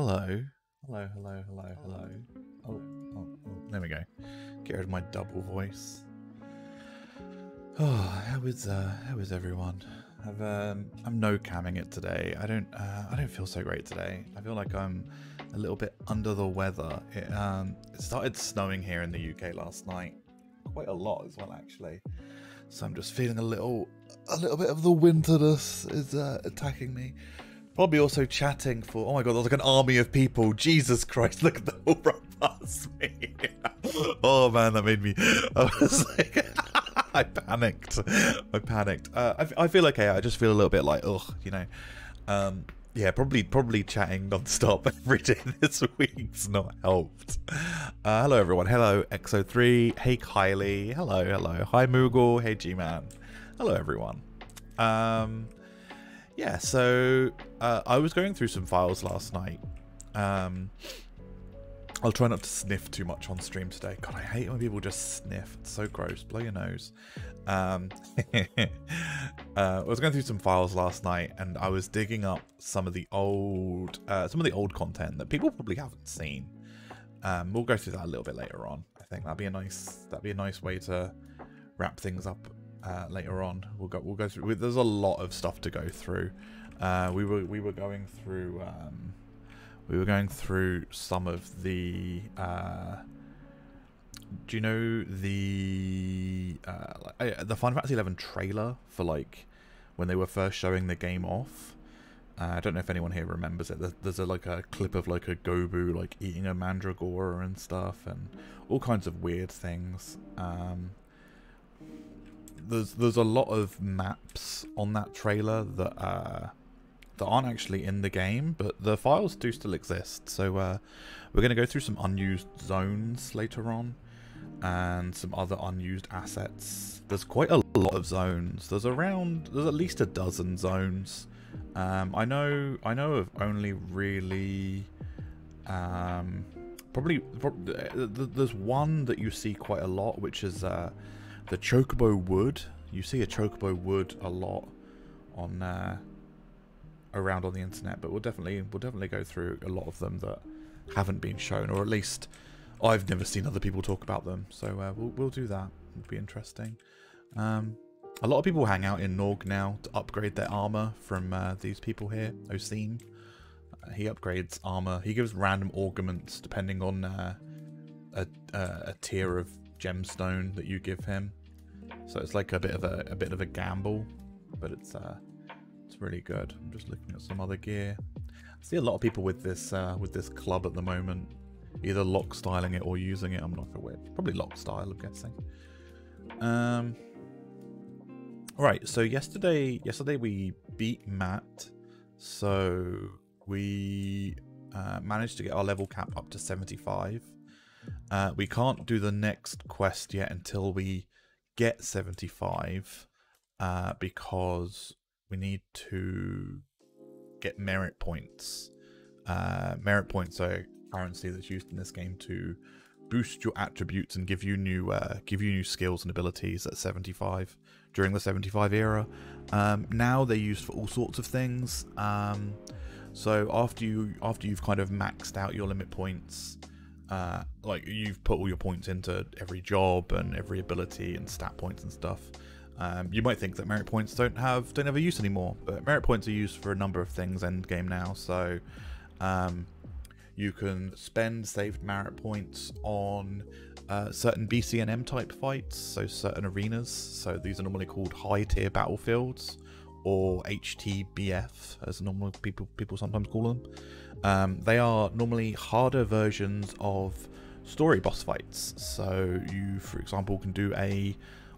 Hello. Hello, hello, hello, hello. Oh, there we go. Get rid of my double voice. Oh, how is everyone? I'm no camming it today. I don't feel so great today. I feel like I'm a little bit under the weather. It started snowing here in the UK last night, quite a lot as well actually. So I'm just feeling a little bit of the winterness is attacking me. Probably also chatting for, oh my god, there's like an army of people. Jesus Christ, look at them all run past me. Oh man, that made me, I was like, I panicked. I feel okay. I just feel a little bit like, ugh, you know. Yeah, probably chatting non-stop every day this week's not helped. Hello everyone. Hello XO3. Hey Kylie. Hello. Hi Moogle. Hey G-Man. Hello everyone. Yeah, so I was going through some files last night. I'll try not to sniff too much on stream today. God, I hate when people just sniff. It's so gross. Blow your nose. I was going through some files last night, and I was digging up some of the old content that people probably haven't seen. We'll go through that a little bit later on. I think that'd be a nice way to wrap things up. Later on, we'll go through. There's a lot of stuff to go through. We were going through some of the. Do you know the Final Fantasy 11 trailer for like when they were first showing the game off? I don't know if anyone here remembers it. There's like a clip of like a Gobu like eating a mandragora and stuff, and all kinds of weird things. There's a lot of maps on that trailer that aren't actually in the game, but the files do still exist. So we're going to go through some unused zones later on, and some other unused assets. There's quite a lot of zones. There's at least a dozen zones. I know of only really probably there's one that you see quite a lot, which is the Chocobo Wood. You see a Chocobo Wood a lot on around on the internet, but we'll definitely go through a lot of them that haven't been shown, or at least I've never seen other people talk about them. So we'll do that. It'll be interesting. A lot of people hang out in Norg now to upgrade their armor from these people here. Osim, he upgrades armor. He gives random augments depending on a tier of gemstone that you give him. So it's like a bit of a gamble, but it's really good. I'm just looking at some other gear. I see a lot of people with this club at the moment, either lock styling it or using it. I'm not sure which. Probably lock style, I'm guessing. Right. So yesterday we beat Matt. So we managed to get our level cap up to 75. We can't do the next quest yet until we get 75 because we need to get merit points. Merit points are currency that's used in this game to boost your attributes and give you new skills and abilities at 75 during the 75 era. Now they're used for all sorts of things. So after you've kind of maxed out your limit points, like you've put all your points into every job and every ability and stat points and stuff, you might think that merit points don't have a use anymore, but merit points are used for a number of things end game now. So you can spend saved merit points on certain BCNM type fights, so certain arenas. So these are normally called high tier battlefields, or HTBF as normal people sometimes call them. They are normally harder versions of story boss fights. So you, for example, can do a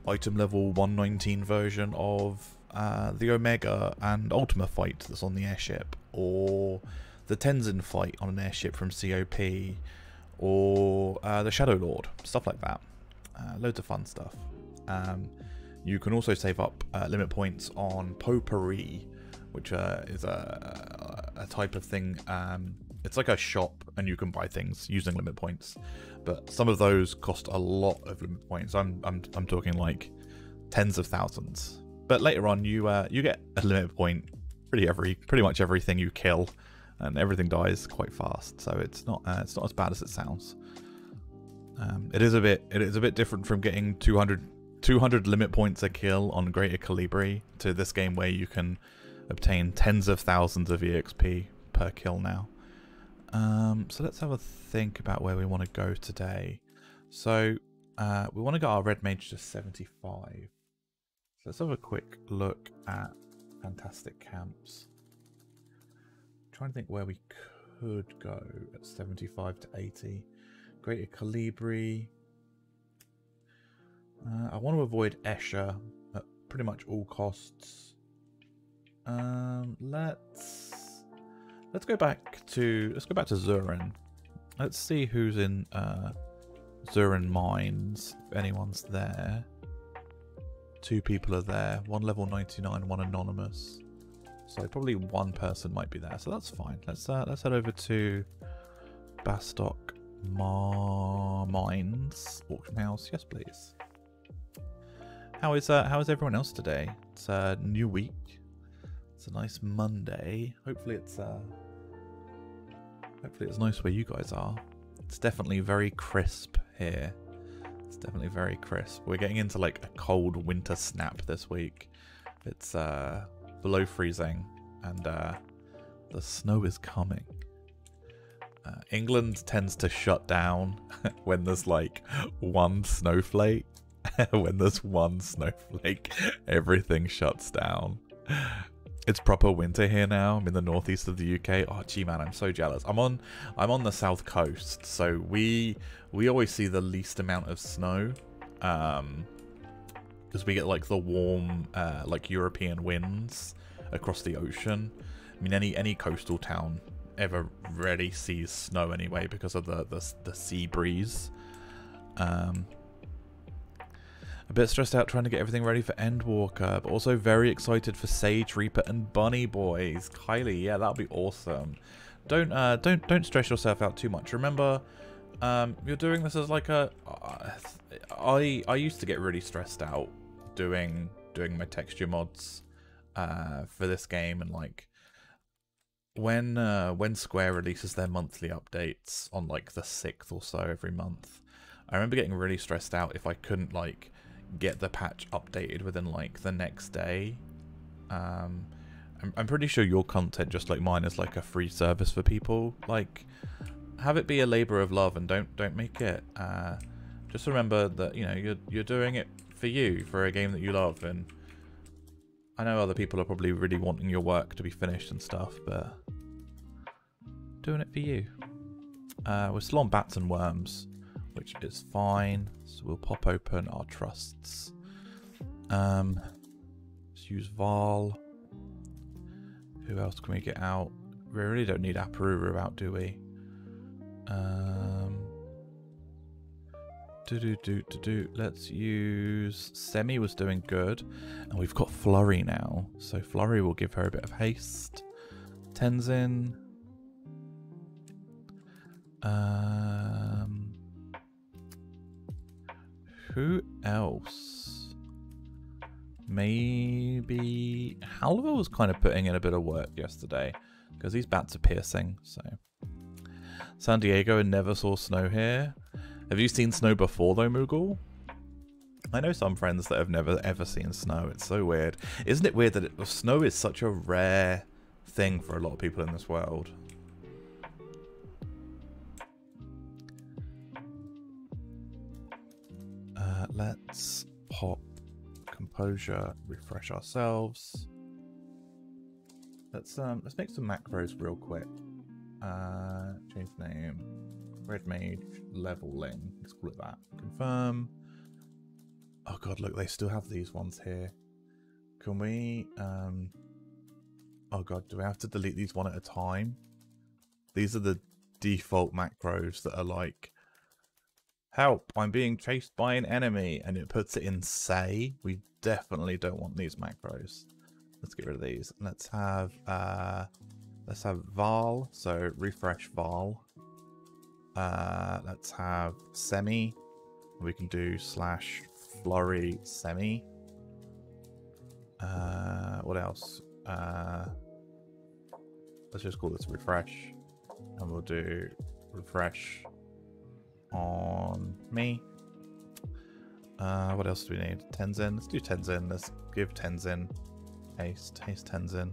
item level 119 version of the Omega and Ultima fight that's on the airship, or the Tenzin fight on an airship from COP, or the Shadow Lord, stuff like that. Loads of fun stuff. You can also save up limit points on Potpourri, which is a type of thing. It's like a shop, and you can buy things using limit points, but some of those cost a lot of limit points. I'm talking like tens of thousands. But later on, you get a limit point pretty much everything you kill. and everything dies quite fast. So it's not as bad as it sounds. It is a bit different from getting 200 limit points a kill on Greater Calibri to this game where you can obtain tens of thousands of EXP per kill now. So let's have a think about where we want to go today. So we want to get our red mage to 75. So let's have a quick look at fantastic camps. I'm trying to think where we could go at 75 to 80. Greater Calibri. I want to avoid Escher at pretty much all costs. Let's go back to Zurin. Let's see who's in Zurin Mines, if anyone's there. 2 people are there, 1 level 99, 1 anonymous. So probably 1 person might be there, so that's fine. Let's head over to Gastric Mines auction house. Yes, please. How is everyone else today? It's a new week. It's a nice Monday. Hopefully it's nice where you guys are. It's definitely very crisp here. It's definitely very crisp. We're getting into like a cold winter snap this week. It's below freezing, and the snow is coming. England tends to shut down when there's like 1 snowflake. When there's 1 snowflake, everything shuts down. It's proper winter here now. I'm in the northeast of the UK. Oh, gee, man, I'm so jealous. I'm on the south coast, so we always see the least amount of snow, because we get like the warm, like European winds across the ocean. I mean, any coastal town ever rarely sees snow anyway because of the sea breeze. A bit stressed out trying to get everything ready for Endwalker, but also very excited for Sage Reaper and Bunny Boys. Kylie, yeah, that'll be awesome. Don't stress yourself out too much. Remember, you're doing this as like a. I used to get really stressed out doing my texture mods for this game, and like when Square releases their monthly updates on like the 6th or so every month, I remember getting really stressed out if I couldn't like get the patch updated within like the next day. I'm pretty sure your content, just like mine, is like a free service for people. Like, have it be a labor of love, and don't make it. Just remember that, you know, you're doing it for you, for a game that you love, and I know other people are probably really wanting your work to be finished and stuff, but doing it for you. We're still on bats and worms, which is fine. So we'll pop open our trusts. Let's use Val. Who else can we get out? We really don't need Aparuru out, do we? Let's use Semi. Was doing good, and we've got Flurry now, so Flurry will give her a bit of haste. Tenzin. Who else? Maybe Halva was kind of putting in a bit of work yesterday because these bats are piercing. So San Diego and never saw snow here. Have you seen snow before though, Moogle? I know some friends that have never ever seen snow. It's so weird. Isn't it weird that snow is such a rare thing for a lot of people in this world? Let's pop composure, refresh ourselves. Let's make some macros real quick. Change name, red mage, leveling. Let's call it that. Confirm. Oh god, look, they still have these ones here. Can we? Oh god, do we have to delete these one at a time? These are the default macros that are like, help, I'm being chased by an enemy, and it puts it in say. We definitely don't want these macros. Let's get rid of these. Let's have Val, so refresh Val. Let's have Semi. We can do /flurry Semi. What else? let's just call this refresh, and we'll do refresh on me. What else do we need? Tenzin. Let's do Tenzin. Let's give Tenzin haste. Haste Tenzin.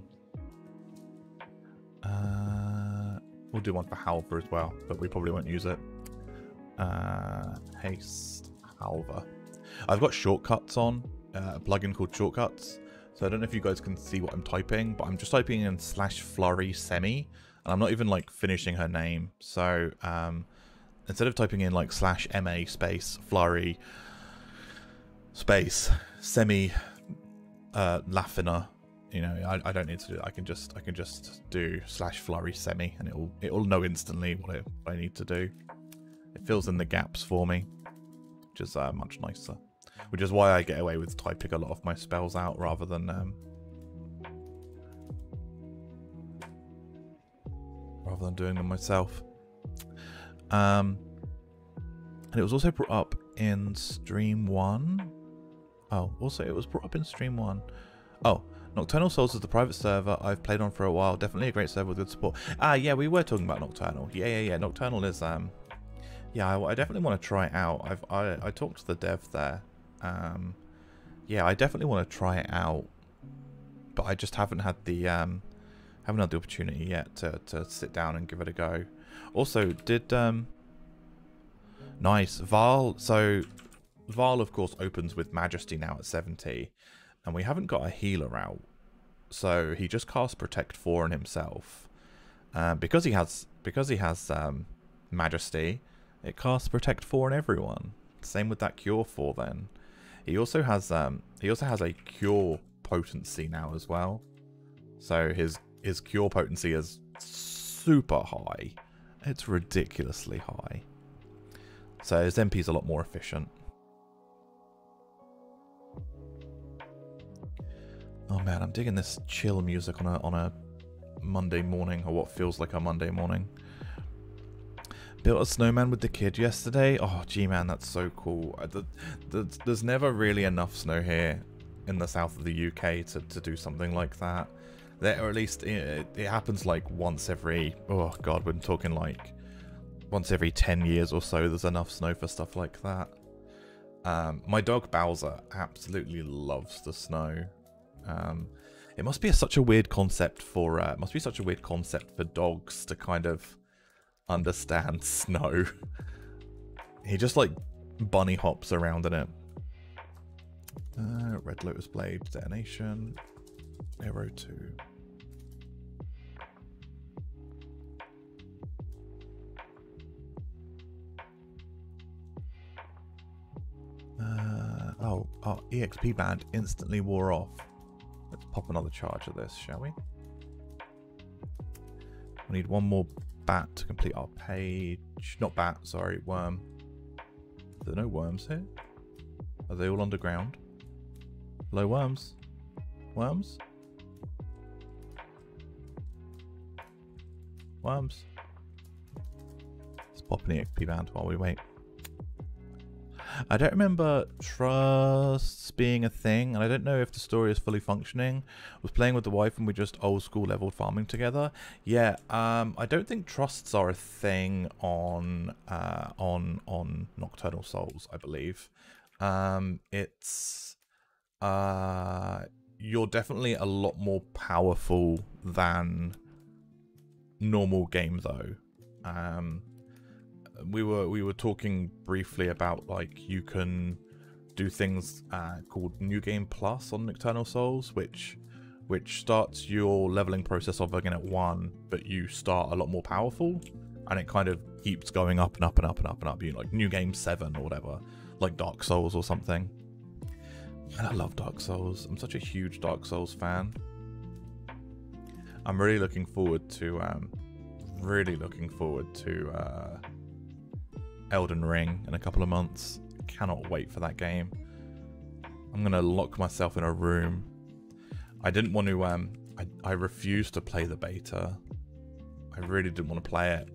We'll do one for Halva as well, but we probably won't use it. Haste Halva. I've got shortcuts on, a plugin called Shortcuts. So I don't know if you guys can see what I'm typing, but I'm just typing in /flurry semi, and I'm not even like finishing her name. So instead of typing in like /ma space flurry space semi Laffiner, you know, I don't need to do that. I can just do /flurry semi, and it'll know instantly what I need to do. It fills in the gaps for me, which is much nicer. Which is why I get away with typing a lot of my spells out rather than doing them myself. And it was also brought up in Stream 1. Oh, also it was brought up in Stream 1. Oh, Nocturnal Souls is the private server I've played on for a while. Definitely a great server with good support. Ah, yeah, we were talking about Nocturnal. Yeah. Nocturnal is yeah, I definitely want to try it out. I talked to the dev there. Yeah, I definitely want to try it out, but I just haven't had the opportunity yet to sit down and give it a go. Also, did nice Val. So Val, of course, opens with Majesty now at 70, and we haven't got a healer out, so he just casts Protect 4 on himself. Because he has Majesty, it casts Protect 4 on everyone. Same with that Cure 4 then. He also has a Cure potency now as well. So his Cure potency is super high. It's ridiculously high. So his MP is a lot more efficient. Oh man, I'm digging this chill music on a Monday morning, or what feels like a Monday morning. Built a snowman with the kid yesterday. Oh, gee, man, that's so cool. There's never really enough snow here in the south of the UK to do something like that. Or at least it happens like once every, oh god, we're talking like once every 10 years or so. There's enough snow for stuff like that. My dog Bowser absolutely loves the snow. It must be such a weird concept for dogs to kind of understand snow. He just like bunny hops around in it. Red Lotus Blade detonation. Arrow 2. Oh, our EXP band instantly wore off. Let's pop another charge of this, shall we? We need one more bat to complete our page. Not bat, sorry, worm. Are there no worms here? Are they all underground? Hello, worms? Worms? Worms? Let's pop an EXP band while we wait. I don't remember trusts being a thing, and I don't know if the story is fully functioning. I was playing with the wife and we just old school leveled farming together. Yeah, I don't think trusts are a thing on Nocturnal Souls, I believe. You're definitely a lot more powerful than normal game though. We were talking briefly about like you can do things called New Game Plus on Nocturnal Souls, which starts your leveling process off again at 1, but you start a lot more powerful, and it kind of keeps going up and up and up and up and up. You know, like New Game 7 or whatever, like Dark Souls or something. And I love Dark Souls. I'm such a huge Dark Souls fan. I'm really looking forward to Elden Ring in a couple of months. Cannot wait for that game. I'm gonna lock myself in a room. I didn't want to I refused to play the beta. I really didn't want to play it.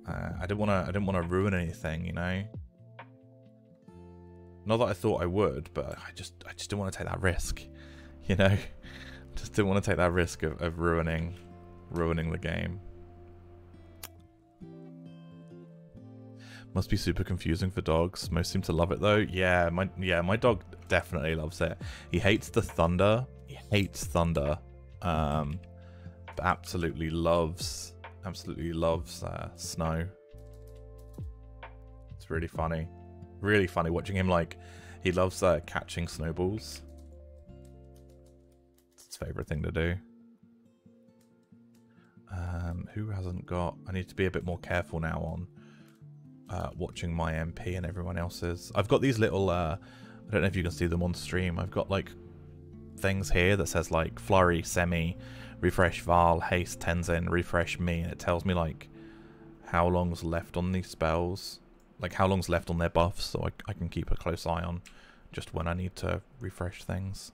I didn't want to ruin anything, you know. Not that I thought I would, but I just didn't want to take that risk, you know. Just didn't want to take that risk of ruining Ruining the game. Must be super confusing for dogs. Most seem to love it though. Yeah, my dog definitely loves it. He hates the thunder. He hates thunder. But absolutely loves snow. It's really funny. Really funny watching him, like, he loves catching snowballs. It's his favorite thing to do. Who hasn't got... I need to be a bit more careful now on watching my MP and everyone else's. I've got these little, I don't know if you can see them on stream. I've got like things here that says like Flurry, Semi, Refresh Val, Haste, Tenzin, Refresh Me, and it tells me like how long's left on these spells, like how long's left on their buffs, so I can keep a close eye on just when I need to refresh things.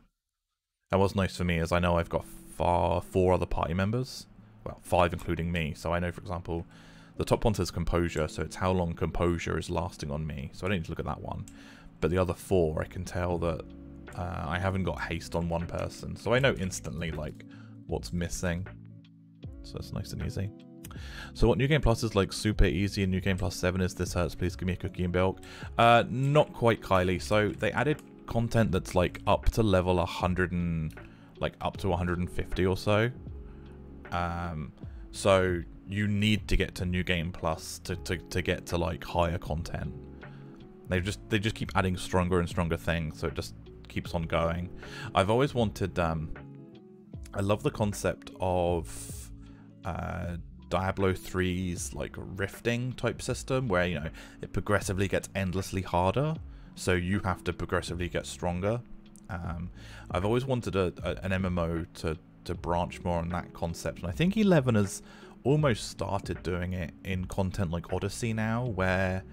And what's nice for me is I know I've got 4 other party members, well 5 including me, so I know, for example, the top one says Composure, so it's how long Composure is lasting on me. So I don't need to look at that one. But the other 4, I can tell that I haven't got haste on one person. So I know instantly, like, what's missing. So it's nice and easy. So what New Game Plus is like super easy, and New Game Plus 7 is this hurts, please give me a cookie and milk. Not quite, Kylie. So they added content that's like up to level 100 and like up to 150 or so. So you need to get to New Game Plus to get to like higher content. They just keep adding stronger and stronger things, so it just keeps on going. I've always wanted, I love the concept of Diablo 3's like rifting type system, where, you know, it progressively gets endlessly harder, so you have to progressively get stronger. I've always wanted an MMO to branch more on that concept, and I think 11 has almost started doing it in content like Odyssey now, where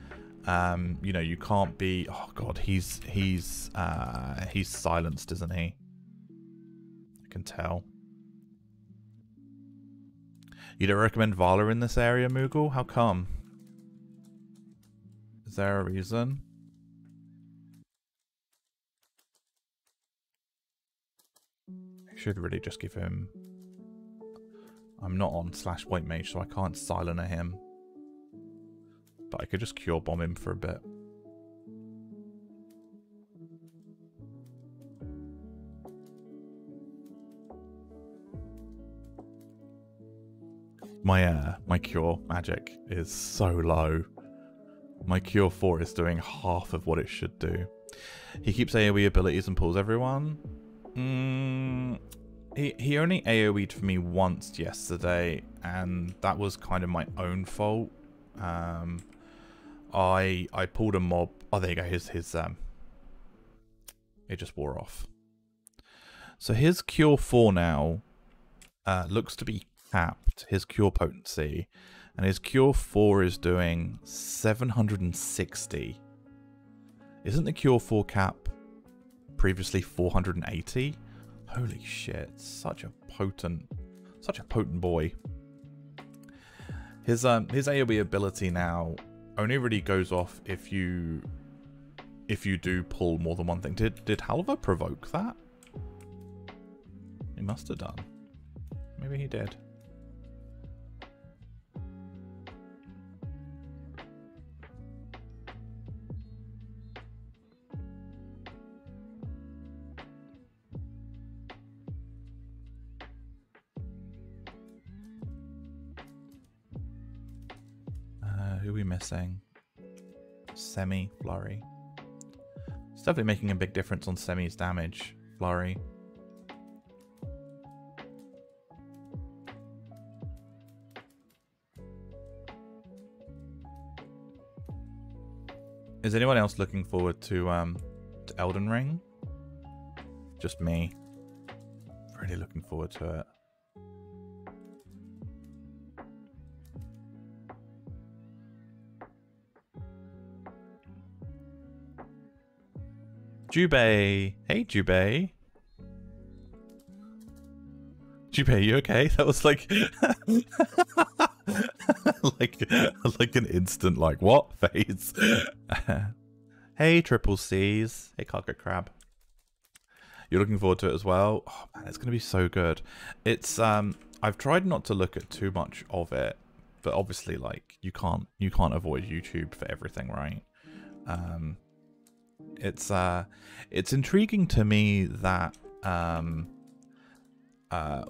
you know, you can't be, oh god, he's silenced, isn't he? I can tell. You don't recommend Vala in this area, Moogle? How come? Is there a reason? I should really just give him... I'm not on /white mage, so I can't silent him. But I could just cure bomb him for a bit. My cure magic is so low. My cure 4 is doing half of what it should do. He keeps AoE abilities and pulls everyone. He only AoE'd for me once yesterday, and that was kind of my own fault. I pulled a mob. Oh, there you go. His it just wore off. So his cure 4 now looks to be capped, his cure potency, and his cure 4 is doing 760. Isn't the cure 4 cap previously 480? Holy shit, such a potent boy. His AoE ability now only really goes off if you do pull more than one thing. Did Halva provoke that? He must have done. Maybe he did. Who are we missing? Semi, Flurry. It's definitely making a big difference on Semi's damage. Flurry. Is anyone else looking forward to Elden Ring? Just me. Really looking forward to it. Jubei. Hey, Jubei. Jubei, you okay? That was like... like an instant, like, what? Phase. Hey, Triple C's. Hey, Cargo Crab. You're looking forward to it as well? Oh, man, it's going to be so good. It's, I've tried not to look at too much of it, but obviously, like, you can't avoid YouTube for everything, right? It's intriguing to me that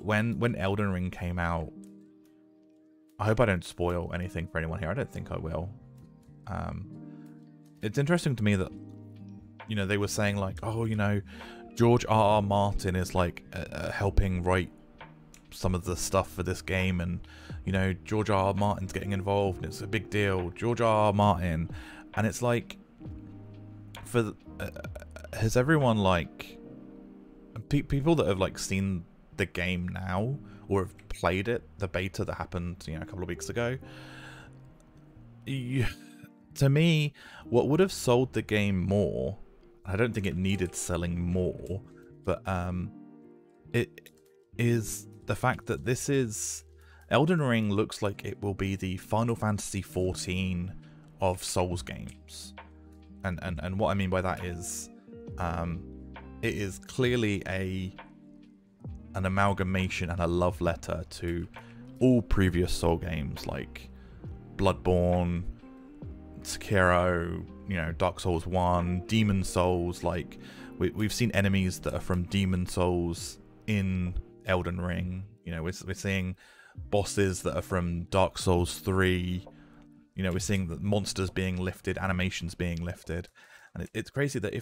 when Elden Ring came out, I hope I don't spoil anything for anyone here. I don't think I will. It's interesting to me that, you know, they were saying like, oh, you know, George R.R. Martin is like helping write some of the stuff for this game, and you know, George R.R. Martin's getting involved and it's a big deal. George R.R. Martin, and it's like, for has everyone, like, people that have like seen the game now or have played it, the beta that happened, you know, a couple of weeks ago, to me, what would have sold the game more, I don't think it needed selling more, but it is the fact that this is, Elden Ring looks like it will be the Final Fantasy 14 of Souls games. And what I mean by that is, it is clearly an amalgamation and a love letter to all previous Soul games like Bloodborne, Sekiro, you know, Dark Souls 1, Demon Souls. Like, we've seen enemies that are from Demon Souls in Elden Ring. You know, we're seeing bosses that are from Dark Souls 3. You know, we're seeing the monsters being lifted, animations being lifted. And it's crazy that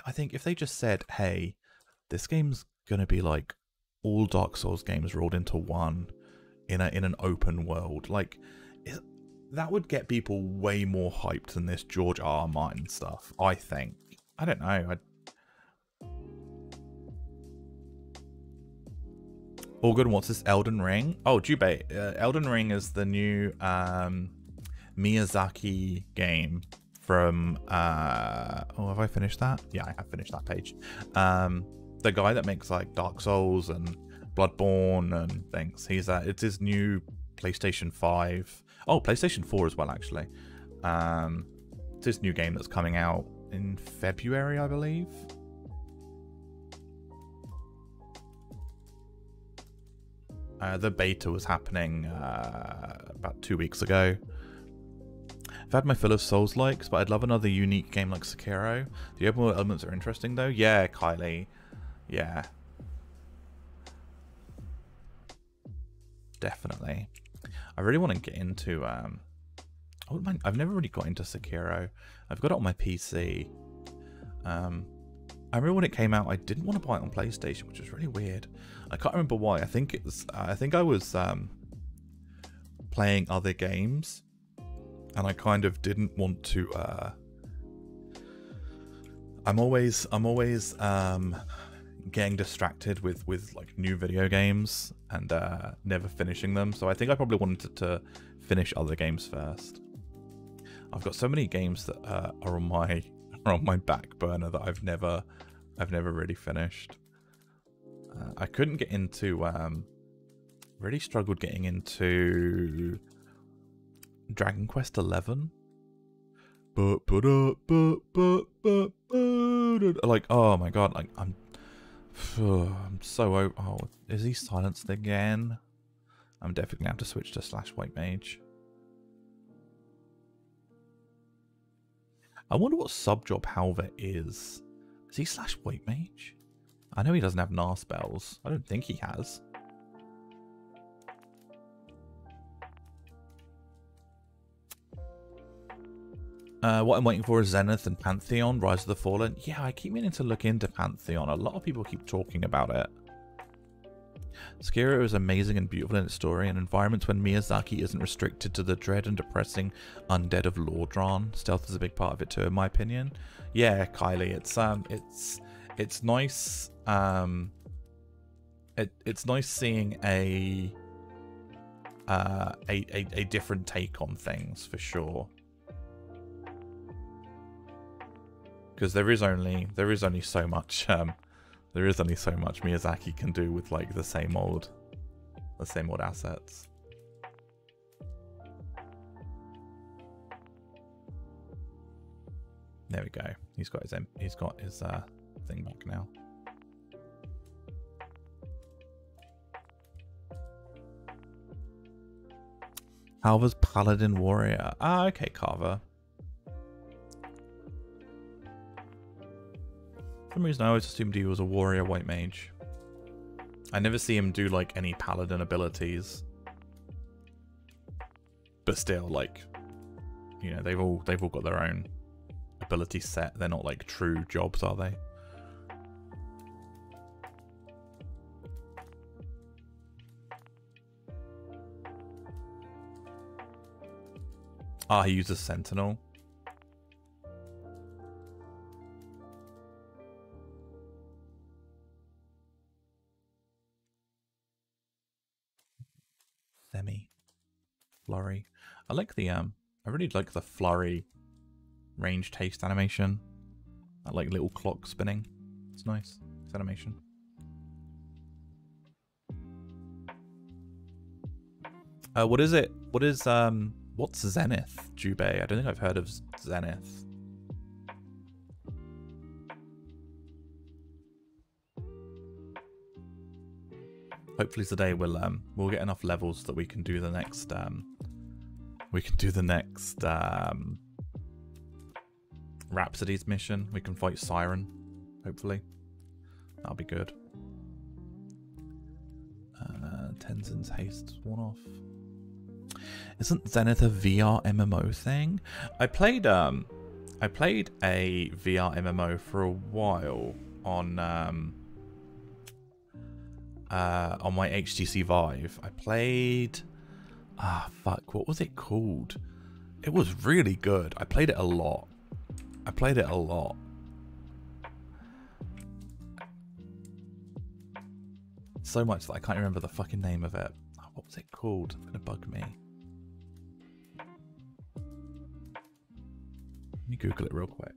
I think if they just said, hey, this game's going to be like all Dark Souls games rolled into one in an open world, like, that would get people way more hyped than this George R.R. Martin stuff, I think. I don't know. All good. What's this Elden Ring? Oh, Jubei. Elden Ring is the new Miyazaki game from... oh, have I finished that? Yeah, I have finished that page. The guy that makes like Dark Souls and Bloodborne and things. It's his new PlayStation 5. Oh, PlayStation 4 as well, actually. It's his new game that's coming out in February, I believe. The beta was happening about 2 weeks ago. I've had my fill of Souls likes, but I'd love another unique game like Sekiro. The open world elements are interesting though. Yeah, Kylie. Yeah. Definitely. I really want to get into I've never really got into Sekiro. I've got it on my PC. I remember when it came out, I didn't want to buy it on PlayStation, which was really weird. I can't remember why. I think I was playing other games, and I kind of didn't want to. I'm always getting distracted with like new video games and never finishing them. So I think I probably wanted to finish other games first. I've got so many games that are on my back burner that I've never really finished. I couldn't get into really struggled getting into Dragon Quest 11. Like, oh my god, like I'm so oh, is he silenced again? I'm definitely gonna have to switch to /white mage. I wonder what subjob Halver is. Is he /white mage? I know he doesn't have Gnar spells. I don't think he has. What I'm waiting for is Zenith and Pantheon, Rise of the Fallen. Yeah, I keep meaning to look into Pantheon. A lot of people keep talking about it. Sekiro is amazing and beautiful in its story and environments when Miyazaki isn't restricted to the dread and depressing undead of Lordran. Stealth is a big part of it too, in my opinion. Yeah, Kylie, it's nice. It's nice seeing a different take on things for sure. Because there is only so much Miyazaki can do with like the same old assets. There we go. He's got his thing back now. Carver's Paladin Warrior. Ah, okay, Carver. For some reason, I always assumed he was a warrior white mage. I never see him do like any paladin abilities. But still, like, you know, they've all got their own ability set. They're not like true jobs, are they? Ah, he uses Sentinel. Semi. Flurry. I like the, I really like the flurry range taste animation. That like little clock spinning. It's nice. It's animation. What is it? What is, what's Zenith, Jube? I don't think I've heard of Zenith. Hopefully today we'll get enough levels that we can do the next Rhapsody's mission. We can fight Siren, hopefully. That'll be good. Tenzin's haste worn off. Isn't Zenith a VR MMO thing? I played a VR MMO for a while on my HTC Vive. I played what was it called? It was really good. I played it a lot. So much that I can't remember the fucking name of it. Oh, what was it called? It's gonna bug me. Let me Google it real quick.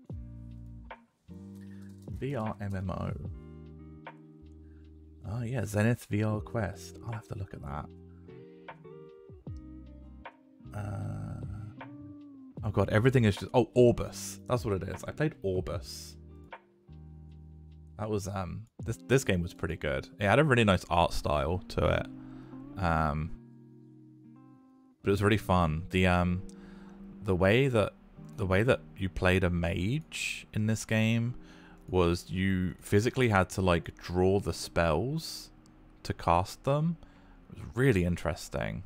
VR MMO. Oh yeah, Zenith VR Quest. I'll have to look at that. Oh god, everything is just... Oh, Orbis. That's what it is. I played Orbis. That was, this game was pretty good. It had a really nice art style to it. But it was really fun. The way that you played a mage in this game was you physically had to like draw the spells to cast them. It was really interesting.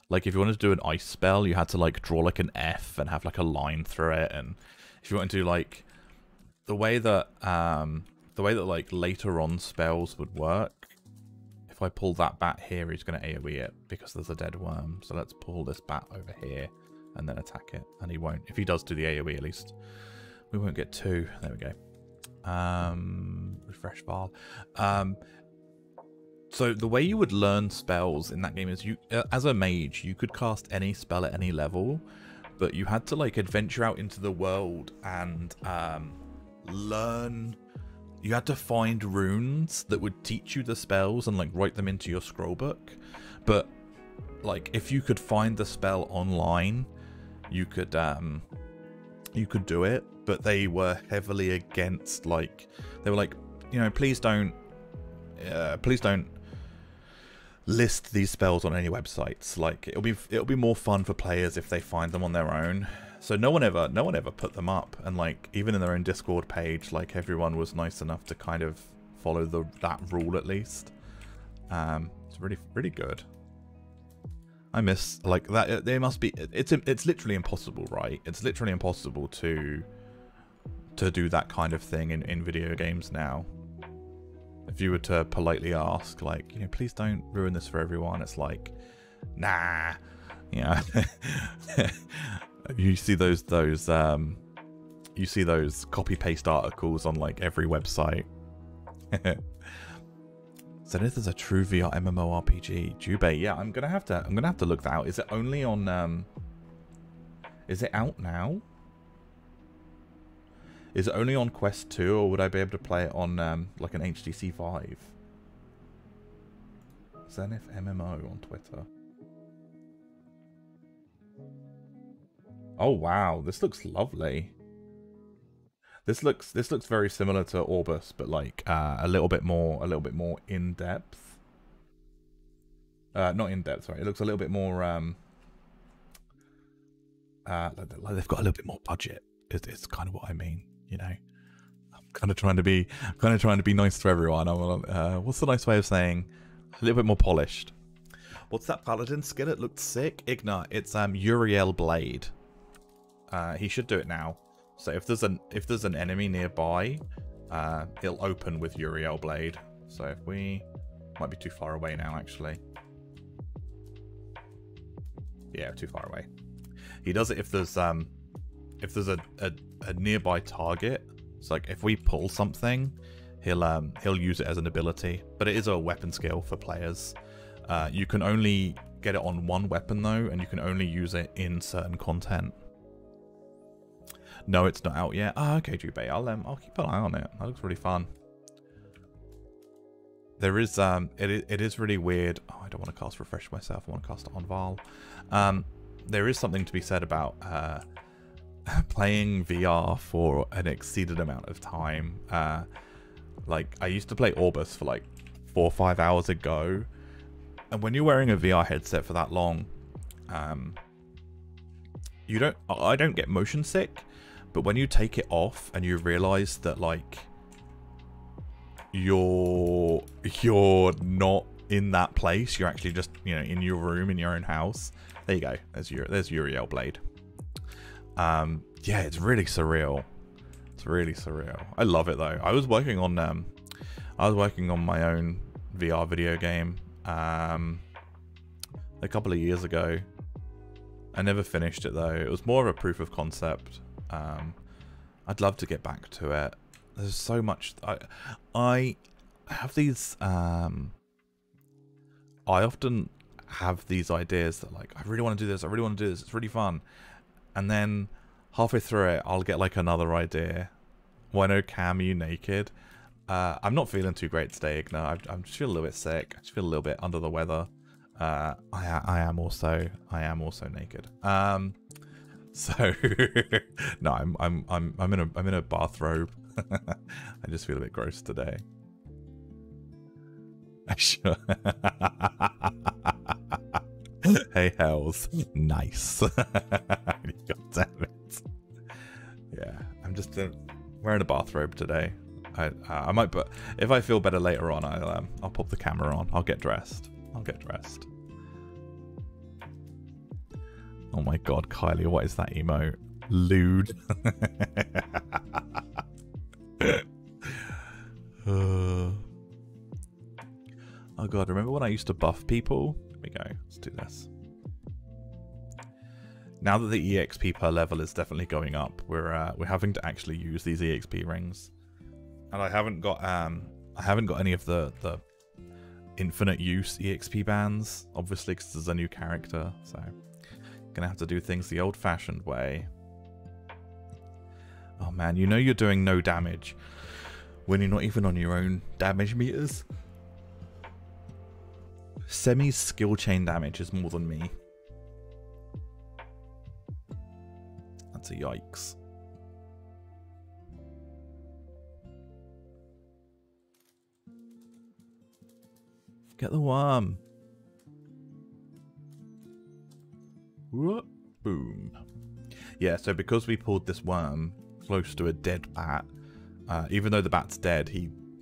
Like if you wanted to do an ice spell, you had to like draw like an F and have like a line through it. And if you wanted to do like the way that like later on spells would work, if I pull that bat here, he's going to AoE it because there's a dead worm. So let's pull this bat over here and then attack it. And he won't. If he does do the AoE, at least we won't get two. There we go. Refresh file. So the way you would learn spells in that game is you, as a mage, you could cast any spell at any level, but you had to like adventure out into the world and learn. You had to find runes that would teach you the spells and like write them into your scroll book. But like if you could find the spell online, you could do it. But they were heavily against, like, they were like, you know, please don't list these spells on any websites. Like it'll be more fun for players if they find them on their own. So no one ever put them up, and like even in their own Discord page, like everyone was nice enough to kind of follow that rule at least. It's really good. I miss like that. There must be. It's literally impossible, right? It's literally impossible to do that kind of thing in video games now. If you were to politely ask, like, you know, please don't ruin this for everyone, it's like, nah, you know. You see those copy paste articles on like every website. Zenith is a true VR MMORPG. Jubei, yeah, I'm gonna have to look that out. Is it only on is it out now? Is it only on Quest 2, or would I be able to play it on like an HTC Vive? Zenith MMO on Twitter. Oh wow, this looks lovely. This looks very similar to Orbis, but like a little bit more in depth. Not in depth, sorry. It looks a little bit more like they've got a little bit more budget. It's kind of what I mean, you know. I'm kind of trying to be nice to everyone. What's the nice way of saying a little bit more polished? What's that paladin skin? It looked sick. Igna, it's Uriel Blade. He should do it now. So if there's an enemy nearby, it'll open with Uriel Blade. So if we might be too far away now, actually. Yeah, too far away. He does it if there's a nearby target. So like if we pull something, he'll use it as an ability. But it is a weapon skill for players. You can only get it on one weapon though, and you can only use it in certain content. No, it's not out yet. Oh, okay, Jubei. I'll keep an eye on it. That looks really fun. There is it is really weird. Oh, I don't want to cast Refresh myself. I want to cast it on Val. There is something to be said about playing VR for an exceeded amount of time. Like I used to play Orbis for like 4 or 5 hours ago, and when you're wearing a VR headset for that long, I don't get motion sick, but when you take it off and you realize that like you're not in that place, you're actually just, you know, in your room in your own house. There you go. There's Uriel Blade. Yeah, it's really surreal. It's really surreal. I love it though. I was working on my own VR video game a couple of years ago. I never finished it though. It was more of a proof of concept. I'd love to get back to it. There's so much. I have these. I often have these ideas that like I really want to do this. I really want to do this. It's really fun. And then halfway through it, I'll get like another idea. Well, I know Cam, you naked. I'm not feeling too great today, Igna. I'm just feeling a little bit sick. I just feel a little bit under the weather. I am also naked. So no, I'm in a bathrobe. I just feel a bit gross today. Sure. Hey Hells, nice. God damn it. Yeah, I'm just wearing a bathrobe today. I might, but if I feel better later on, I'll pop the camera on. I'll get dressed. Oh my god, Kylie, what is that emote? Lewd. Oh god, remember when I used to buff people? Here we go, let's do this. Now that the EXP per level is definitely going up, we're having to actually use these EXP rings. And I haven't got any of the infinite use EXP bands, obviously, because there's a new character, so gonna have to do things the old-fashioned way. Oh man, you know you're doing no damage when you're not even on your own damage meters. Semi's skill chain damage is more than me. That's a yikes. Get the worm. Whoop, boom. Yeah, so because we pulled this worm close to a dead bat, even though the bat's dead,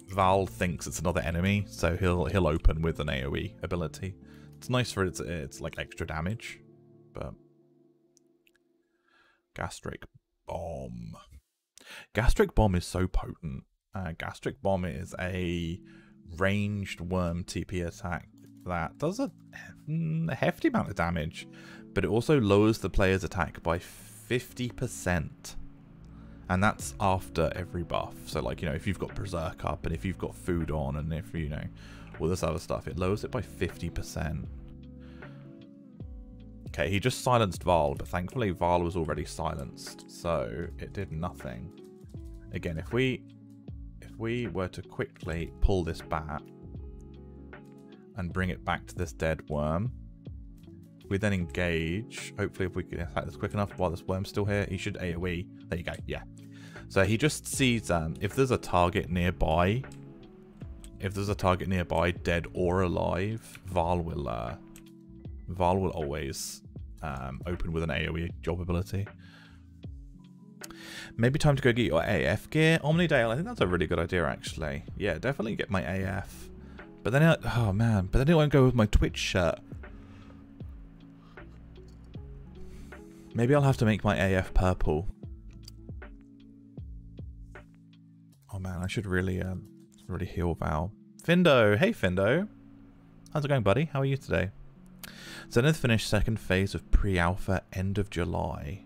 Val thinks it's another enemy, so he'll open with an AoE ability. It's nice for it's like extra damage, but Gastric Bomb. Gastric Bomb is so potent. Gastric Bomb is a ranged worm TP attack that does a hefty amount of damage, but it also lowers the player's attack by 50%. And that's after every buff. So like, you know, if you've got Berserk up and if you've got food on and if, you know, all this other stuff, it lowers it by 50%. Okay, he just silenced Val, but thankfully Val was already silenced, so it did nothing. Again, if we were to quickly pull this bat and bring it back to this dead worm, we then engage. Hopefully if we can attack this quick enough while this worm's still here, he should AoE. There you go, yeah. So he just sees if there's a target nearby, if there's a target nearby, dead or alive, Val will always open with an AoE job ability. Maybe time to go get your AF gear. Omnidale, I think that's a really good idea, actually. Yeah, definitely get my AF. But then, oh man, but then it won't go with my Twitch shirt. Maybe I'll have to make my AF purple. Oh man, I should really heal Val. Findo, hey Findo. How's it going, buddy? How are you today? Zenith finished second phase of pre-alpha end of July.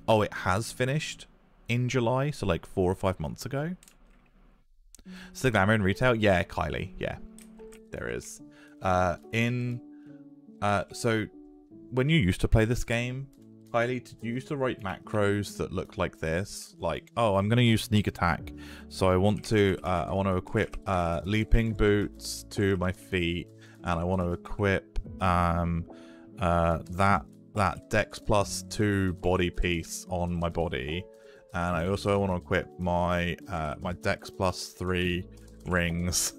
Oh, it has finished in July, so like 4 or 5 months ago. So the glamour in retail? Yeah, Kylie. Yeah, there is. So when you used to play this game, Kylie, you used to write macros that looked like this, like, oh, I'm going to use sneak attack, so I want to equip leaping boots to my feet, and I want to equip that Dex plus 2 body piece on my body, and I also want to equip my my Dex plus 3 rings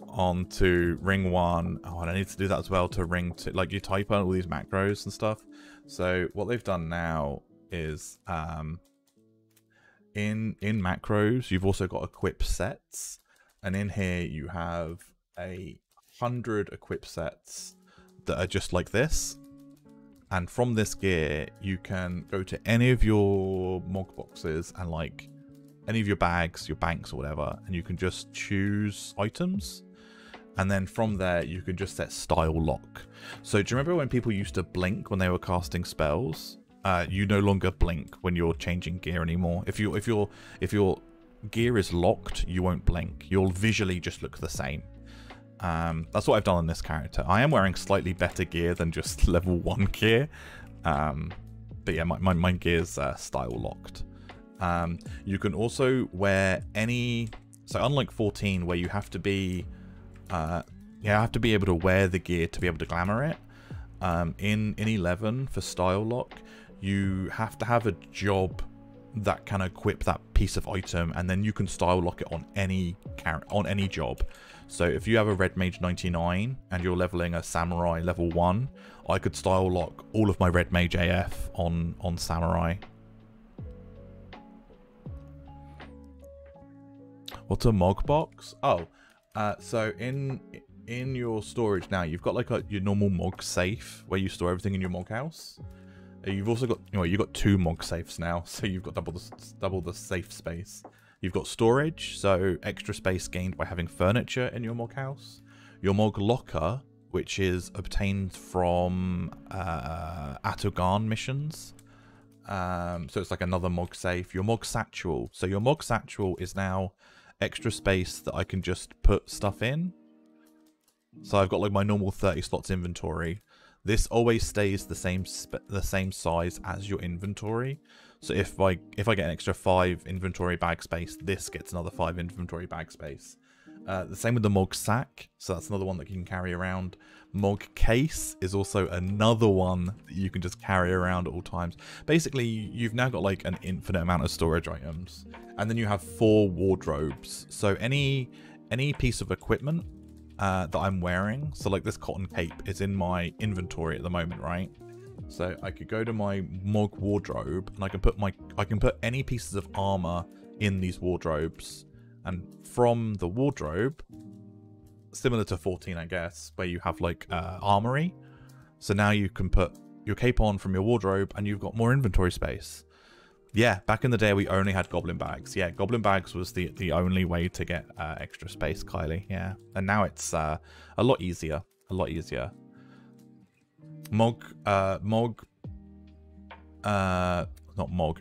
onto ring 1. Oh, and I need to do that as well to ring 2. Like, you type out all these macros and stuff. So what they've done now is in macros, you've also got equip sets, and in here you have 100 equip sets that are just like this. And from this gear, you can go to any of your mog boxes and like any of your bags, your banks or whatever, and you can just choose items. And then from there, you can just set style lock. So do you remember when people used to blink when they were casting spells? You no longer blink when you're changing gear anymore. If your gear is locked, you won't blink. You'll visually just look the same. That's what I've done on this character. I am wearing slightly better gear than just level 1 gear. But yeah, my gear's style locked. You can also wear any... So unlike 14, where you have to be... able to wear the gear to be able to glamour it. In 11, for style lock, you have to have a job that can equip that piece of item, and then you can style lock it on any job. So if you have a red mage 99 and you're leveling a samurai level 1, I could style lock all of my red mage AF on samurai. What's a mog box? Oh, so in your storage now, you've got like your normal mog safe where you store everything in your mog house. You've also got, you've got 2 mog safes now, so you've got double the safe space. You've got storage, so extra space gained by having furniture in your mog house. Your mog locker, which is obtained from Atogan missions. So it's like another mog safe. Your mog satchel. So your mog satchel is now extra space that I can just put stuff in. So I've got like my normal 30 slots inventory. This always stays the same size as your inventory. So if I get an extra 5 inventory bag space, this gets another 5 inventory bag space. The same with the Mog Sack, so that's another one that you can carry around. Mog Case is also another one that you can just carry around at all times. Basically, you've now got like an infinite amount of storage items. And then you have 4 wardrobes. So any piece of equipment that I'm wearing, so like this cotton cape is in my inventory at the moment, right? So I could go to my Mog wardrobe and I can put any pieces of armor in these wardrobes, and from the wardrobe, similar to 14 I guess, where you have like armory, so now you can put your cape on from your wardrobe and you've got more inventory space. Yeah, back in the day we only had goblin bags. Yeah, goblin bags was the only way to get extra space, Kylie. Yeah, and now it's a lot easier.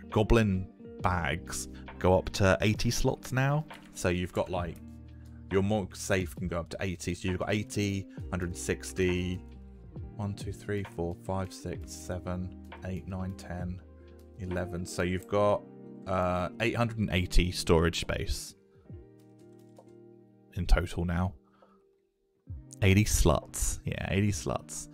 Goblin bags go up to 80 slots now. So you've got like your Mog safe can go up to 80. So you've got 80, 160, 1, 2, 3, 4, 5, 6, 7, 8, 9, 10, 11. So you've got 880 storage space in total now. 80 slots. Yeah, 80 slots.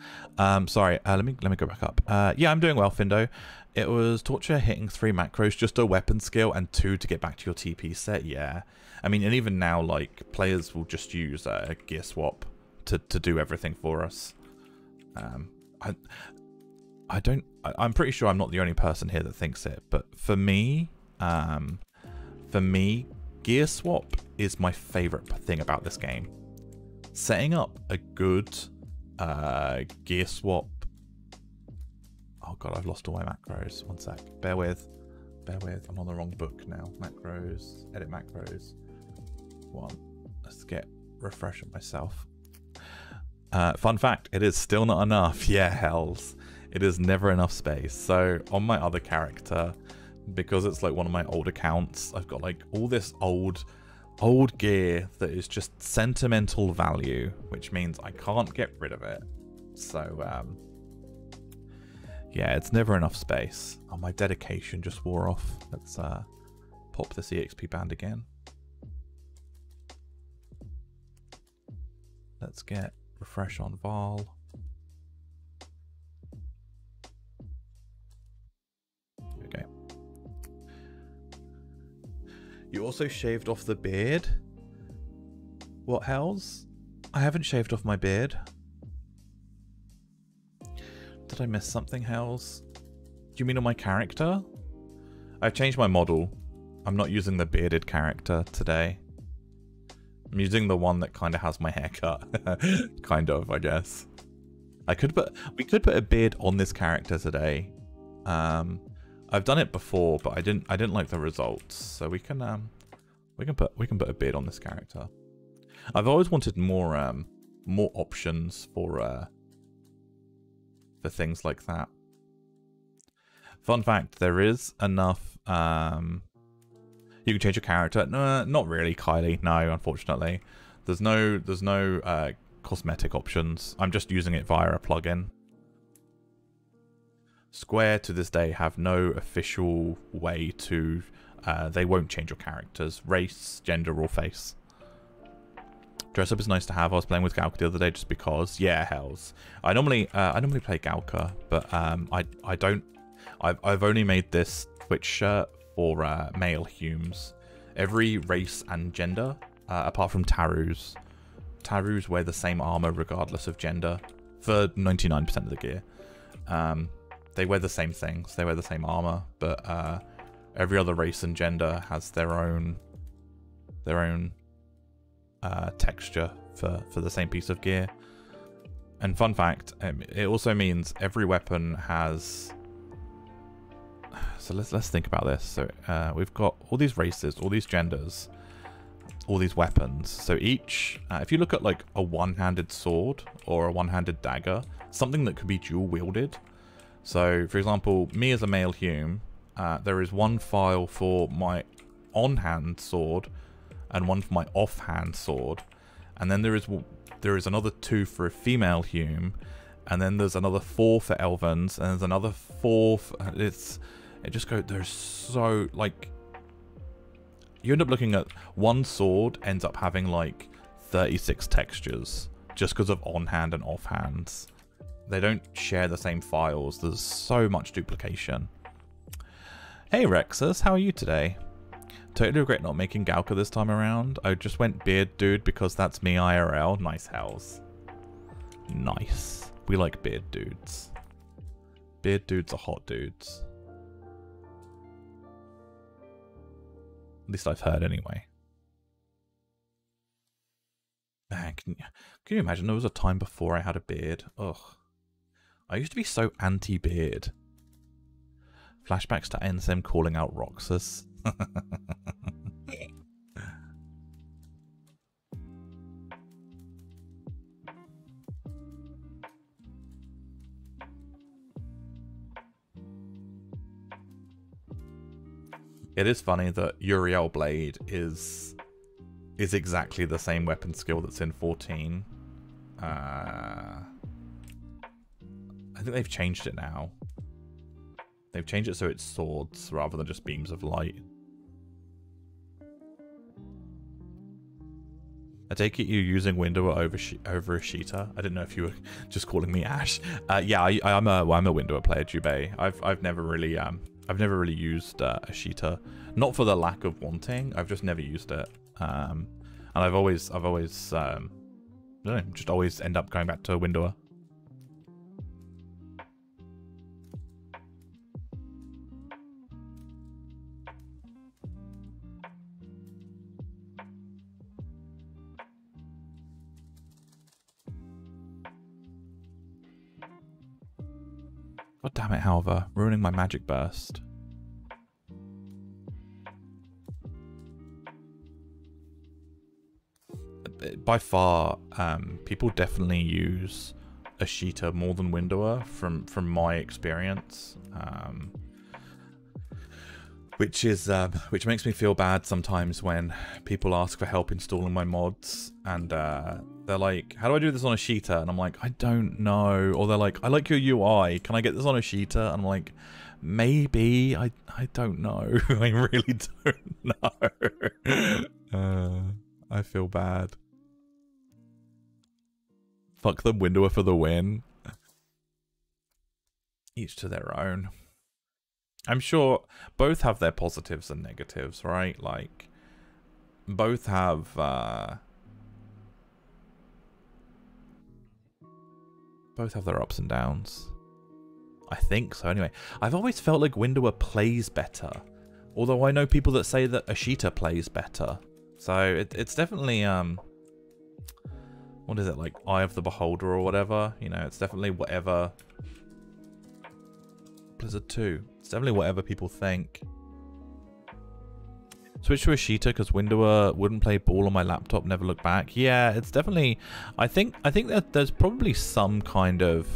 Sorry, let me go back up. Yeah, I'm doing well, Findo. It was torture hitting 3 macros, just a weapon skill, and 2 to get back to your TP set. Yeah, I mean, and even now, like, players will just use a gear swap to do everything for us. I'm pretty sure I'm not the only person here that thinks it, but for me, gear swap is my favorite thing about this game. Setting up a good gear swap. Oh god, I've lost all my macros. One sec. Bear with. I'm on the wrong book now. Macros. Edit macros. Let's get refreshing myself. Fun fact, it is still not enough. Yeah, hells. It is never enough space. So on my other character, because it's like one of my old accounts, I've got like all this old gear that is just sentimental value, which means I can't get rid of it. So yeah, it's never enough space. Oh, my dedication just wore off. Let's pop this EXP band again. Let's get refresh on Val. Okay. You also shaved off the beard? What hells? I haven't shaved off my beard. Did I miss something, hells? Do you mean on my character? I've changed my model. I'm not using the bearded character today. I'm using the one that kind of has my haircut. Kind of, I guess. We could put a beard on this character today. I've done it before, but I didn't like the results. So we can put a beard on this character. I've always wanted more options for things like that. Fun fact: there is enough. You can change your character. No, not really, Kylie. No, unfortunately, there's no cosmetic options. I'm just using it via a plugin. Square to this day have no official way to. They won't change your character's race, gender, or face. Dress up is nice to have. I was playing with Galka the other day just because. Yeah, hells. I normally play Galka, but I don't. I've only made this Twitch shirt for male Humes. Every race and gender, apart from Tarus. Tarus wear the same armor regardless of gender for 99% of the gear. They wear the same things. They wear the same armor, but every other race and gender has their own texture for the same piece of gear. And fun fact, it also means every weapon has. So let's think about this. So we've got all these races, all these genders, all these weapons. So each, if you look at like a one-handed sword or a one-handed dagger, something that could be dual wielded. So for example, me as a male Hume, there is one file for my on-hand sword and one for my off-hand sword, and then there is another 2 for a female Hume, and then there's another 4 for Elvens, and there's another 4 for, it just goes, there's so, like, you end up looking at one sword ends up having like 36 textures just because of on-hand and off-hands. They don't share the same files. There's so much duplication. Hey Rexus, how are you today? Totally regret not making Galka this time around. I just went beard dude because that's me IRL. Nice hells. Nice. We like beard dudes. Beard dudes are hot dudes. At least I've heard anyway. Man, can you imagine there was a time before I had a beard? Ugh. I used to be so anti-beard. Flashbacks to NSM calling out Roxas. It is funny that Uriel Blade is exactly the same weapon skill that's in 14. I think they've changed it now. They've changed it so it's swords rather than just beams of light. I take it you're using Windower over Ashita. I didn't know if you were just calling me Ash. Yeah, I'm a Windower player, Jubei. I've never really used Ashita. Not for the lack of wanting. I've just never used it. And I've always I don't know, just always end up going back to Windower. God damn it, however, ruining my magic burst. By far, people definitely use Ashita more than Windower from my experience, which makes me feel bad sometimes when people ask for help installing my mods and they're like, how do I do this on Ashita? And I'm like, I don't know. Or they're like, I like your UI, can I get this on Ashita? And I'm like, maybe. I don't know. I really don't know. I feel bad. Fuck them, Windower for the win. Each to their own. I'm sure both have their positives and negatives, right? Like, both have their ups and downs. I think so, anyway. I've always felt like Windower plays better. Although I know people that say that Ashita plays better. So it's definitely, what is it, like Eye of the Beholder or whatever? You know, it's definitely whatever. Blizzard 2. It's definitely whatever people think. Switch to Ashita because Windower wouldn't play ball on my laptop, never look back. Yeah, it's definitely... I think that there's probably some kind of...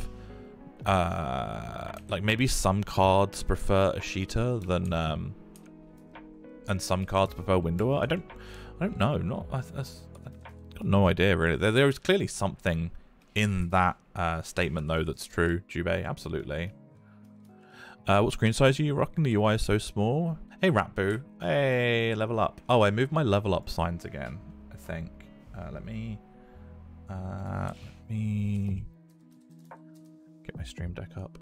like maybe some cards prefer Ashita than... and some cards prefer Windower. I don't know. I've got no idea, really. There is clearly something in that statement, though, that's true, Jubei. Absolutely. What screen size are you rocking? The UI is so small. Hey, Ratboo. Hey, level up. Oh, I moved my level up signs again, I think. Let me get my stream deck up.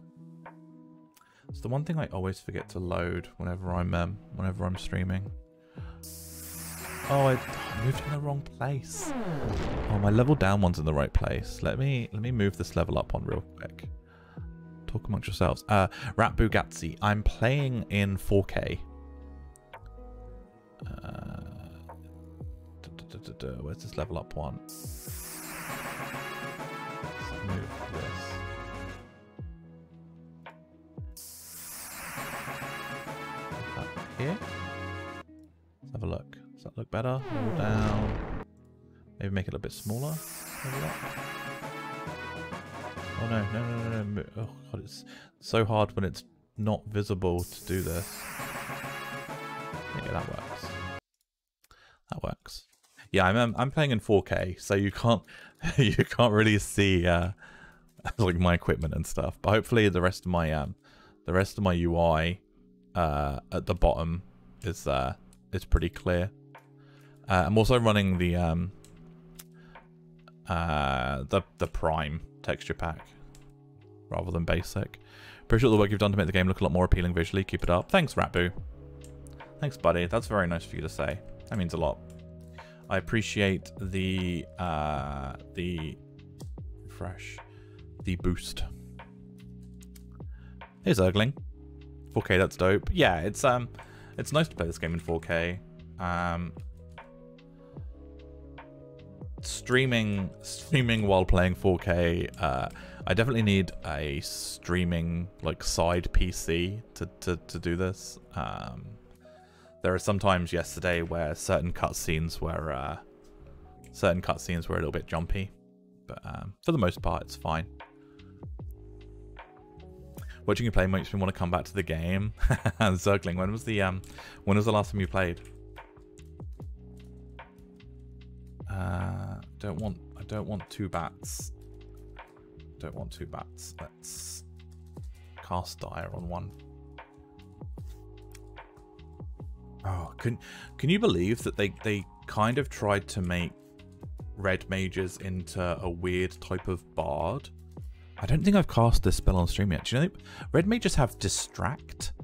It's the one thing I always forget to load whenever I'm streaming. Oh, I moved in the wrong place. Oh, my level down one's in the right place. Let me move this level up one real quick. Talk amongst yourselves. Ratboo Gatsy. I'm playing in 4K. Where's this level up one? Let's move this. Here? Let's have a look. Does that look better? Level down. Maybe make it a bit smaller. Level up. Oh no. Oh god, it's so hard when it's not visible to do this. Yeah, that works. That works. Yeah, I'm playing in 4K, so you can't really see like my equipment and stuff. But hopefully the rest of my UI at the bottom is pretty clear. I'm also running the Prime texture pack rather than basic. Appreciate the work you've done to make the game look a lot more appealing visually. Keep it up. Thanks, Ratboo. Thanks, buddy. That's very nice for you to say. That means a lot. I appreciate the refresh, the boost. Hey, Zergling. 4K, that's dope. Yeah, it's nice to play this game in 4K. Streaming while playing 4K. I definitely need a streaming like side PC to do this. There are some times yesterday where certain cutscenes were a little bit jumpy, but for the most part, it's fine. Watching you play makes me want to come back to the game. Zergling, when was the last time you played? I don't want two bats. Don't want two bats. Let's cast dire on one. Oh, can you believe that they kind of tried to make red mages into a weird type of bard. I don't think I've cast this spell on stream yet. Do you know red mages have distract? I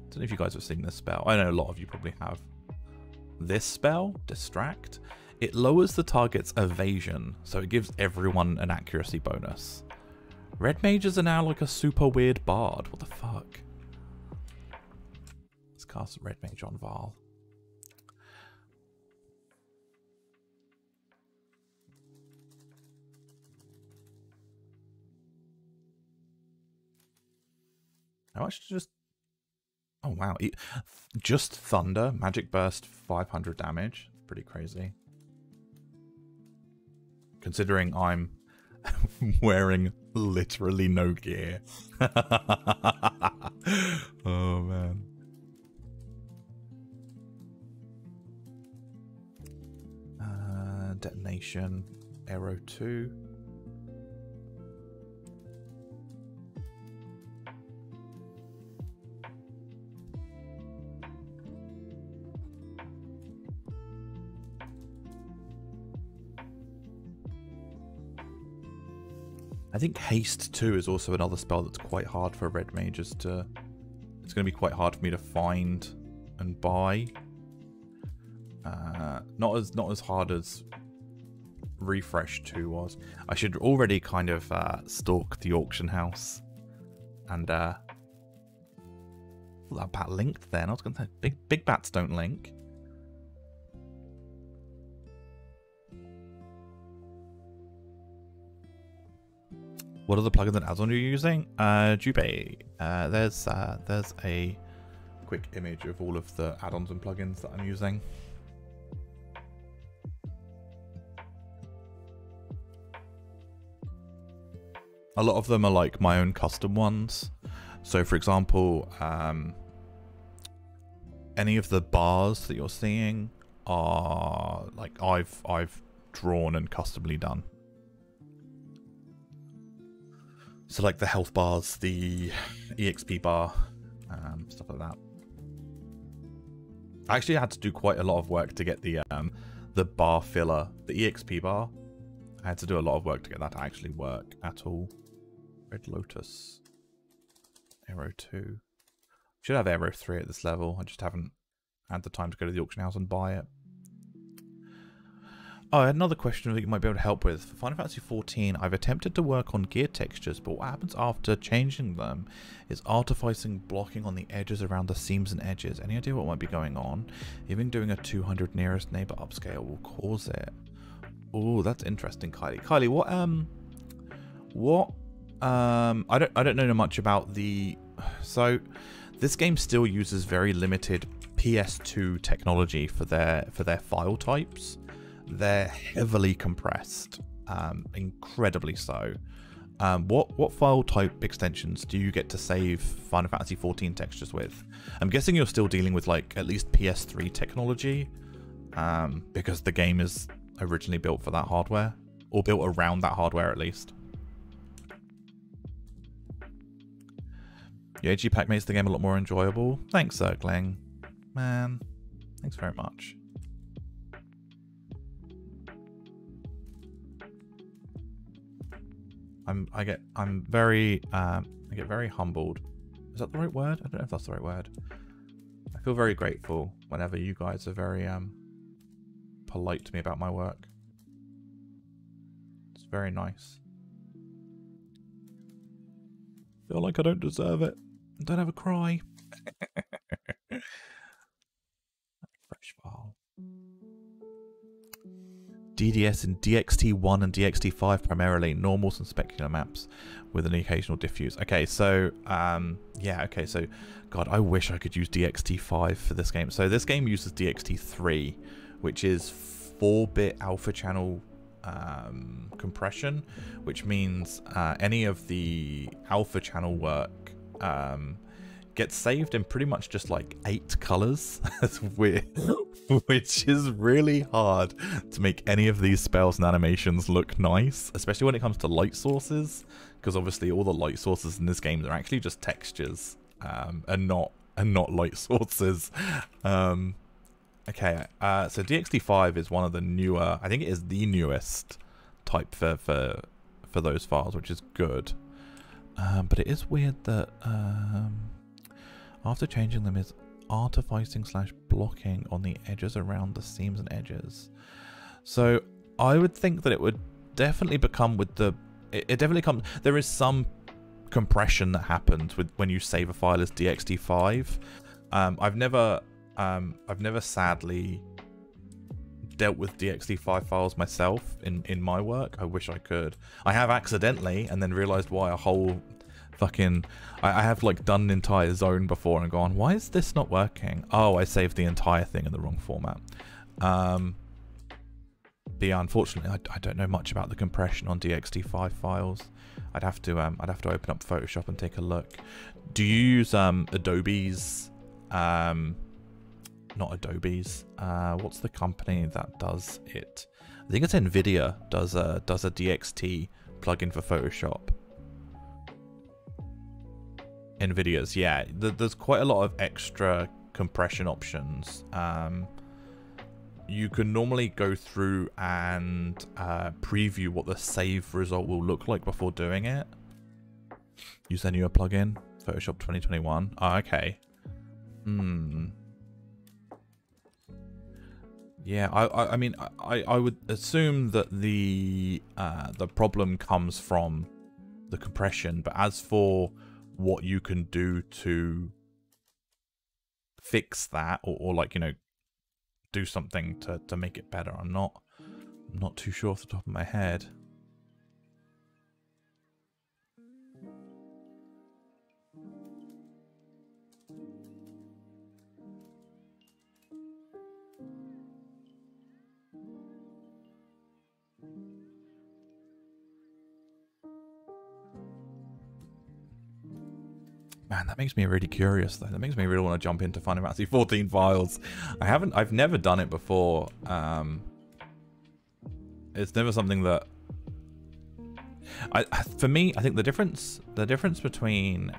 don't know if you guys have seen this spell. I know a lot of you probably have. This spell, distract, it lowers the target's evasion, so it gives everyone an accuracy bonus. Red mages are now like a super weird bard. What the fuck? Let's cast red mage on Val. How much just... Oh wow, just thunder, magic burst, 500 damage. Pretty crazy. Considering I'm wearing literally no gear. Oh man. Detonation, arrow 2. I think haste 2 is also another spell that's quite hard for red mages to... It's going to be quite hard for me to find and buy. Not as hard as refresh 2 was. I should already kind of stalk the auction house. And that bat linked then. I was going to say big bats don't link. What are the plugins and add-ons you're using? Jubei. There's a quick image of all of the add-ons and plugins that I'm using. A lot of them are like my own custom ones. So for example, any of the bars that you're seeing are like I've drawn and customly done. So like the health bars, the EXP bar, stuff like that. I actually had to do quite a lot of work to get the bar filler, the EXP bar. I had to do a lot of work to get that to actually work at all. Red Lotus. Arrow 2. Should have Arrow 3 at this level. I just haven't had the time to go to the auction house and buy it. Oh, I had another question that you might be able to help with. For Final Fantasy XIV, I've attempted to work on gear textures, but what happens after changing them is artificing blocking on the edges around the seams and edges. Any idea what might be going on? Even doing a 200 nearest neighbor upscale will cause it. Oh, that's interesting, Kylie. Kylie, I don't know much about the... So, this game still uses very limited PS2 technology for their file types. They're heavily compressed, incredibly so. What file type extensions do you get to save Final Fantasy XIV textures with? I'm guessing you're still dealing with like at least PS3 technology, because the game is originally built for that hardware, or built around that hardware at least. The AG pack makes the game a lot more enjoyable. Thanks, Zergling. Man, thanks very much. I get very humbled. Is that the right word? I don't know if that's the right word. I feel very grateful whenever you guys are very polite to me about my work. It's very nice. Feel like I don't deserve it. Don't have a cry. Fresh file. DDS in DXT1 and DXT5 primarily, normals and specular maps with an occasional diffuse. Okay, so yeah, okay, so God, I wish I could use DXT5 for this game. So this game uses DXT3, which is 4-bit alpha channel compression, which means any of the alpha channel work gets saved in pretty much just like 8 colors. That's weird. Which is really hard to make any of these spells and animations look nice, especially when it comes to light sources, because obviously all the light sources in this game are actually just textures, and not light sources. And Okay, so DXT5 is one of the newer, I think it is the newest type for those files, which is good. But it is weird that after changing them is artificing / blocking on the edges around the seams and edges. So I would think that it would definitely become with the, it definitely comes, there is some compression that happens with when you save a file as DXT5. I've never sadly dealt with DXT5 files myself in my work. I wish I could. I have accidentally, and then realized why a whole fucking, I have like done an entire zone before and gone, why is this not working? Oh, I saved the entire thing in the wrong format. But yeah, unfortunately, I don't know much about the compression on DXT5 files. I'd have to open up Photoshop and take a look. Do you use Adobe's? Not Adobe's. What's the company that does it? I think it's Nvidia does a DXT plugin for Photoshop. Nvidia's, yeah. There's quite a lot of extra compression options. You can normally go through and preview what the save result will look like before doing it. You send you a plugin, Photoshop 2021. Oh, okay. Yeah, I mean, I would assume that the problem comes from the compression, but as for what you can do to fix that, or like, you know, do something to make it better, I'm not too sure off the top of my head. Man, that makes me really curious though. That makes me really want to jump into Final Fantasy 14 files. I've never done it before. It's never something that for me, I think the difference between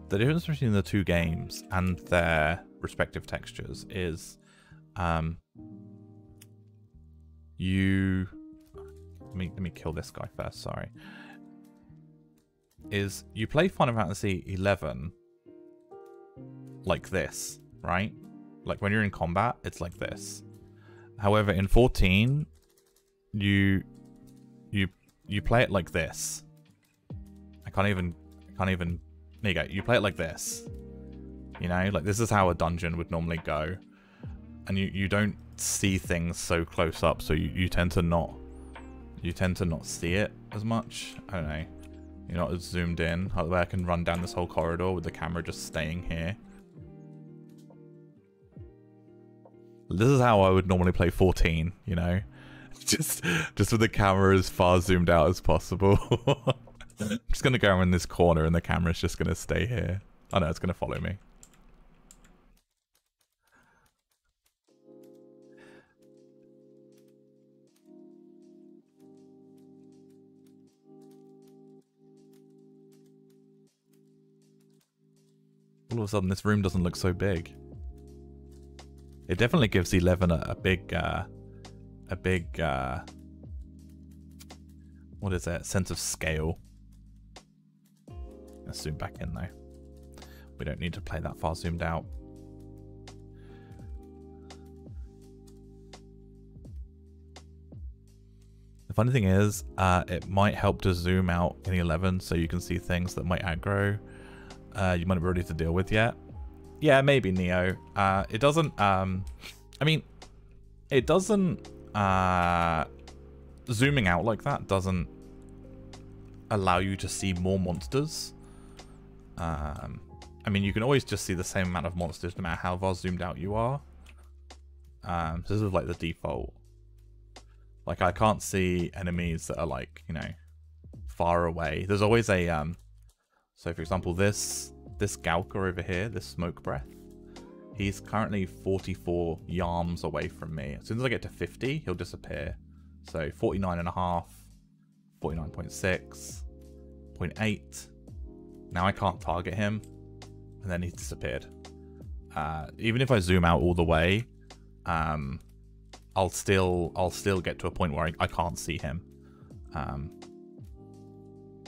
the two games and their respective textures is let me kill this guy first, sorry. Is you play Final Fantasy 11 like this, right? Like when you're in combat, it's like this. However, in 14, you play it like this. I can't even. There you go. You play it like this. You know, like this is how a dungeon would normally go, and you don't see things so close up, so you tend to not see it as much. I don't know. You're not as zoomed in. I can run down this whole corridor with the camera just staying here. This is how I would normally play 14, you know? Just with the camera as far zoomed out as possible. I'm just going to go in this corner and the camera's just going to stay here. I know, it's going to follow me. All of a sudden, this room doesn't look so big. It definitely gives 11 a big, what is it? Sense of scale. Let's zoom back in though. We don't need to play that far zoomed out. The funny thing is, it might help to zoom out in 11 so you can see things that might aggro. You might not be ready to deal with yet. Yeah, maybe Neo. It doesn't, I mean, it doesn't, zooming out like that doesn't allow you to see more monsters. I mean, you can always just see the same amount of monsters no matter how far zoomed out you are. So this is like the default. Like, I can't see enemies that are like, you know, far away. There's always a, so for example, this Galka over here, this smoke breath, he's currently 44 yards away from me. As soon as I get to 50, he'll disappear. So 49.5, 49.6, 0.8. Now I can't target him, and then he's disappeared. even if I zoom out all the way, I'll still get to a point where I can't see him.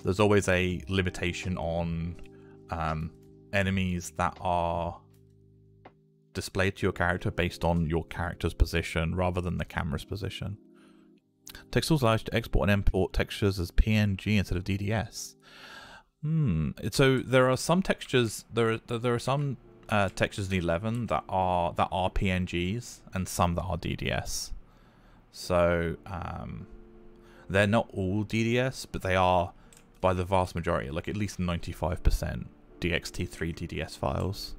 There's always a limitation on enemies that are displayed to your character based on your character's position rather than the camera's position. Textures allows you to export and import textures as PNG instead of DDS. So there are some textures. There are some textures in 11 that are PNGs and some that are DDS. So they're not all DDS, but they are by the vast majority, like at least 95% DXT3 DDS files.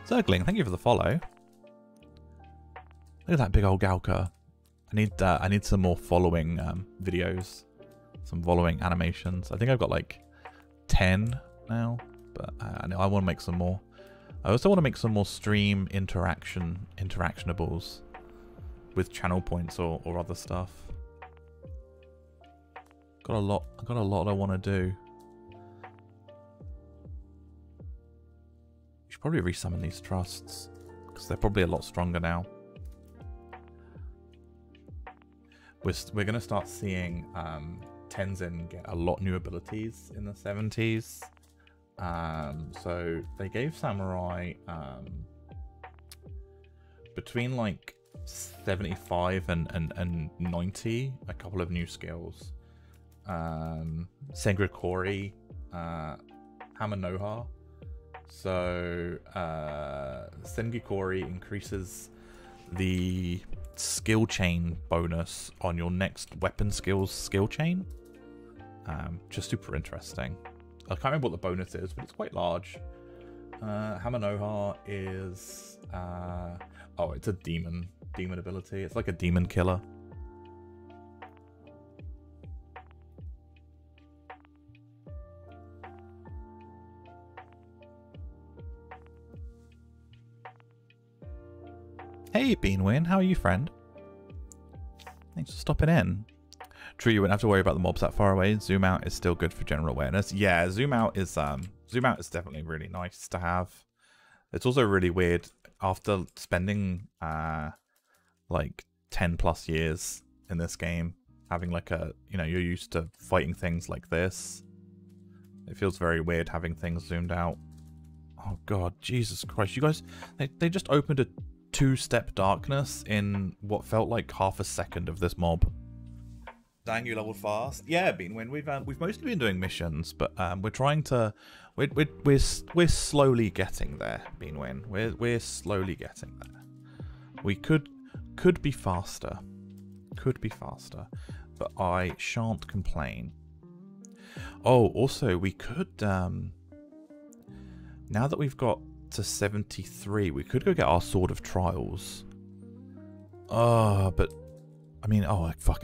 Zergling, thank you for the follow. Look at that big old Galka. I need some more following videos, some following animations. I think I've got like 10 now, but I want to make some more. I also want to make some more stream interactionables with channel points or other stuff. Got a lot I want to do. You should probably resummon these trusts because they're probably a lot stronger now. We're going to start seeing Tenzin get a lot new abilities in the 70s. So they gave Samurai between like 75 and 90 a couple of new skills. Sengrikori, Hamanoha. So Sengrikori increases the skill chain bonus on your next weapon skills skill chain. Just super interesting. I can't remember what the bonus is, but it's quite large. Hamanoha is oh, it's a demon ability. It's like a demon killer. Hey Beanwin, how are you, friend? Thanks for stopping in. True, you wouldn't have to worry about the mobs that far away. Zoom out is still good for general awareness. Yeah, zoom out is definitely really nice to have. It's also really weird after spending like 10+ years in this game, having like a, you're used to fighting things like this. It feels very weird having things zoomed out. Oh god, Jesus Christ, you guys, they just opened a 2-step darkness in what felt like half a second of this mob. Dang, you leveled fast. Yeah, Beanwin, we've mostly been doing missions, but we're trying to we're slowly getting there, Beanwin. We're slowly getting there. We could be faster. Could be faster, but I shan't complain. Oh, also we could now that we've got to 73, we could go get our Sword of Trials. But I mean, oh fuck,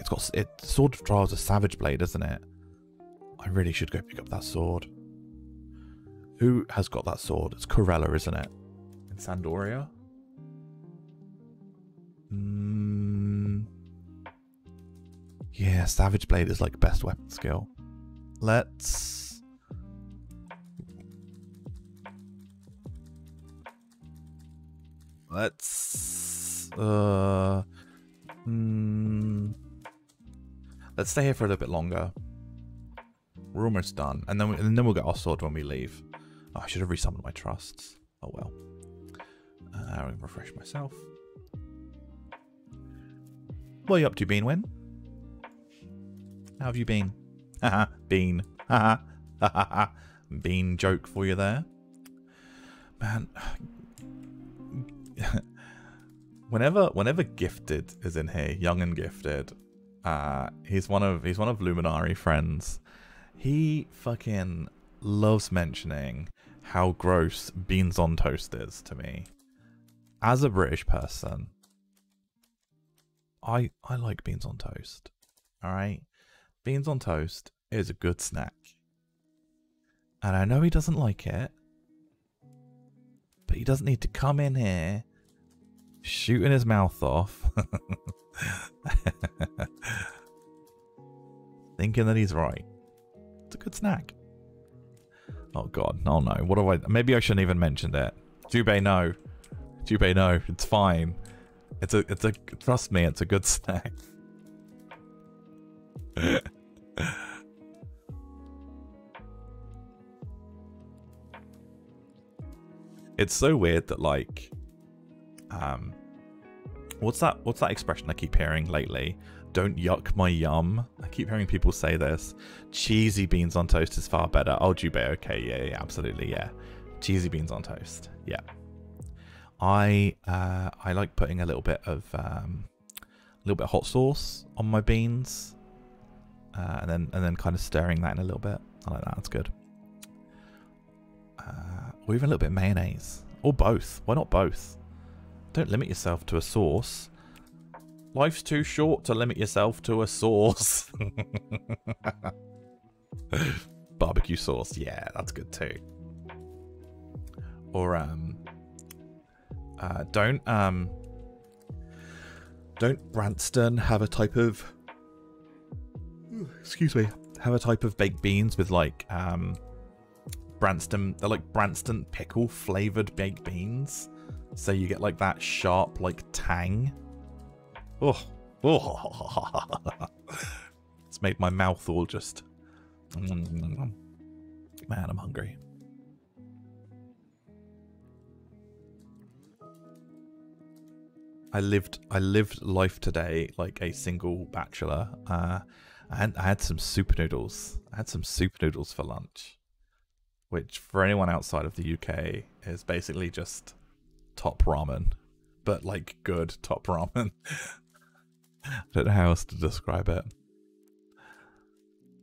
Sword of Trials is Savage Blade, isn't it? I really should go pick up that sword. Who has got that sword? It's Corella, isn't it? In Sandoria? Yeah, Savage Blade is like best weapon skill. Let's stay here for a little bit longer. We're almost done, and then we'll get our sword when we leave. Oh, I should have resummoned my trusts. Oh well. I'll refresh myself. What are you up to, Beanwin? How have you been? Haha, Bean. Haha, haha. Bean joke for you there, man. Whenever Gifted is in here, Young and Gifted, he's one of Luminari friends. He fucking loves mentioning how gross beans on toast is to me. As a British person, I like beans on toast. Alright? Beans on toast is a good snack. And I know he doesn't like it, but he doesn't need to come in here shooting his mouth off thinking that he's right. It's a good snack. Oh god, oh no. What do I... Maybe I shouldn't even mention it. Jubei, no. Jubei, no. It's fine. It's a... Trust me, it's a good snack. It's so weird that, like... What's that expression I keep hearing lately? Don't yuck my yum. I keep hearing people say this. Cheesy beans on toast is far better. Oh, Jubei, okay, yeah, absolutely, yeah. Cheesy beans on toast, yeah. I like putting a little bit of hot sauce on my beans, and then kind of stirring that in a little bit. I like that. That's good. Or even a little bit of mayonnaise, or both. Why not both? Don't limit yourself to a sauce. Life's too short to limit yourself to a sauce. Barbecue sauce, yeah, that's good too. Or don't Branston have a type of have a type of baked beans with like Branston, they're like Branston pickle flavored baked beans, so you get like that sharp like tang. Oh, it's made my mouth all just... Man, I'm hungry. I lived life today like a single bachelor. I had some super noodles. I had some super noodles for lunch, which for anyone outside of the UK is basically just top ramen, but like good top ramen. I don't know how else to describe it.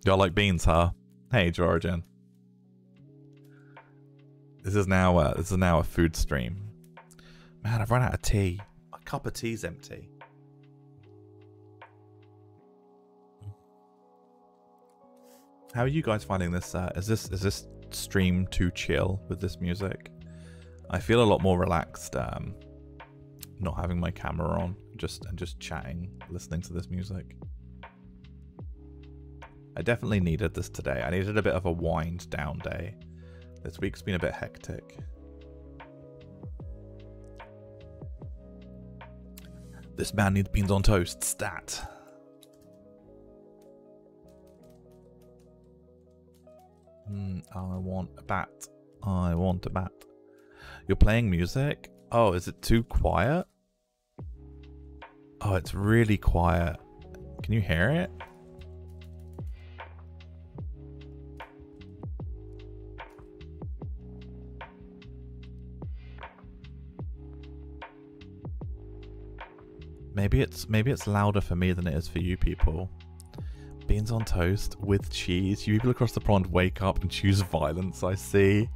Y'all like beans, huh? Hey, Georgian. This is now a food stream. Man, I've run out of tea. My cup of tea's empty. How are you guys finding this? Is this stream too chill with this music? I feel a lot more relaxed. Not having my camera on, just chatting, listening to this music. I definitely needed this today. I needed a bit of a wind down day. This week's been a bit hectic. This man needs beans on toast, stat. I want a bat. I want a bat. You're playing music? Oh, is it too quiet? Oh, it's really quiet. Can you hear it? Maybe it's louder for me than it is for you people. Beans on toast with cheese. You people across the pond wake up and choose violence, I see.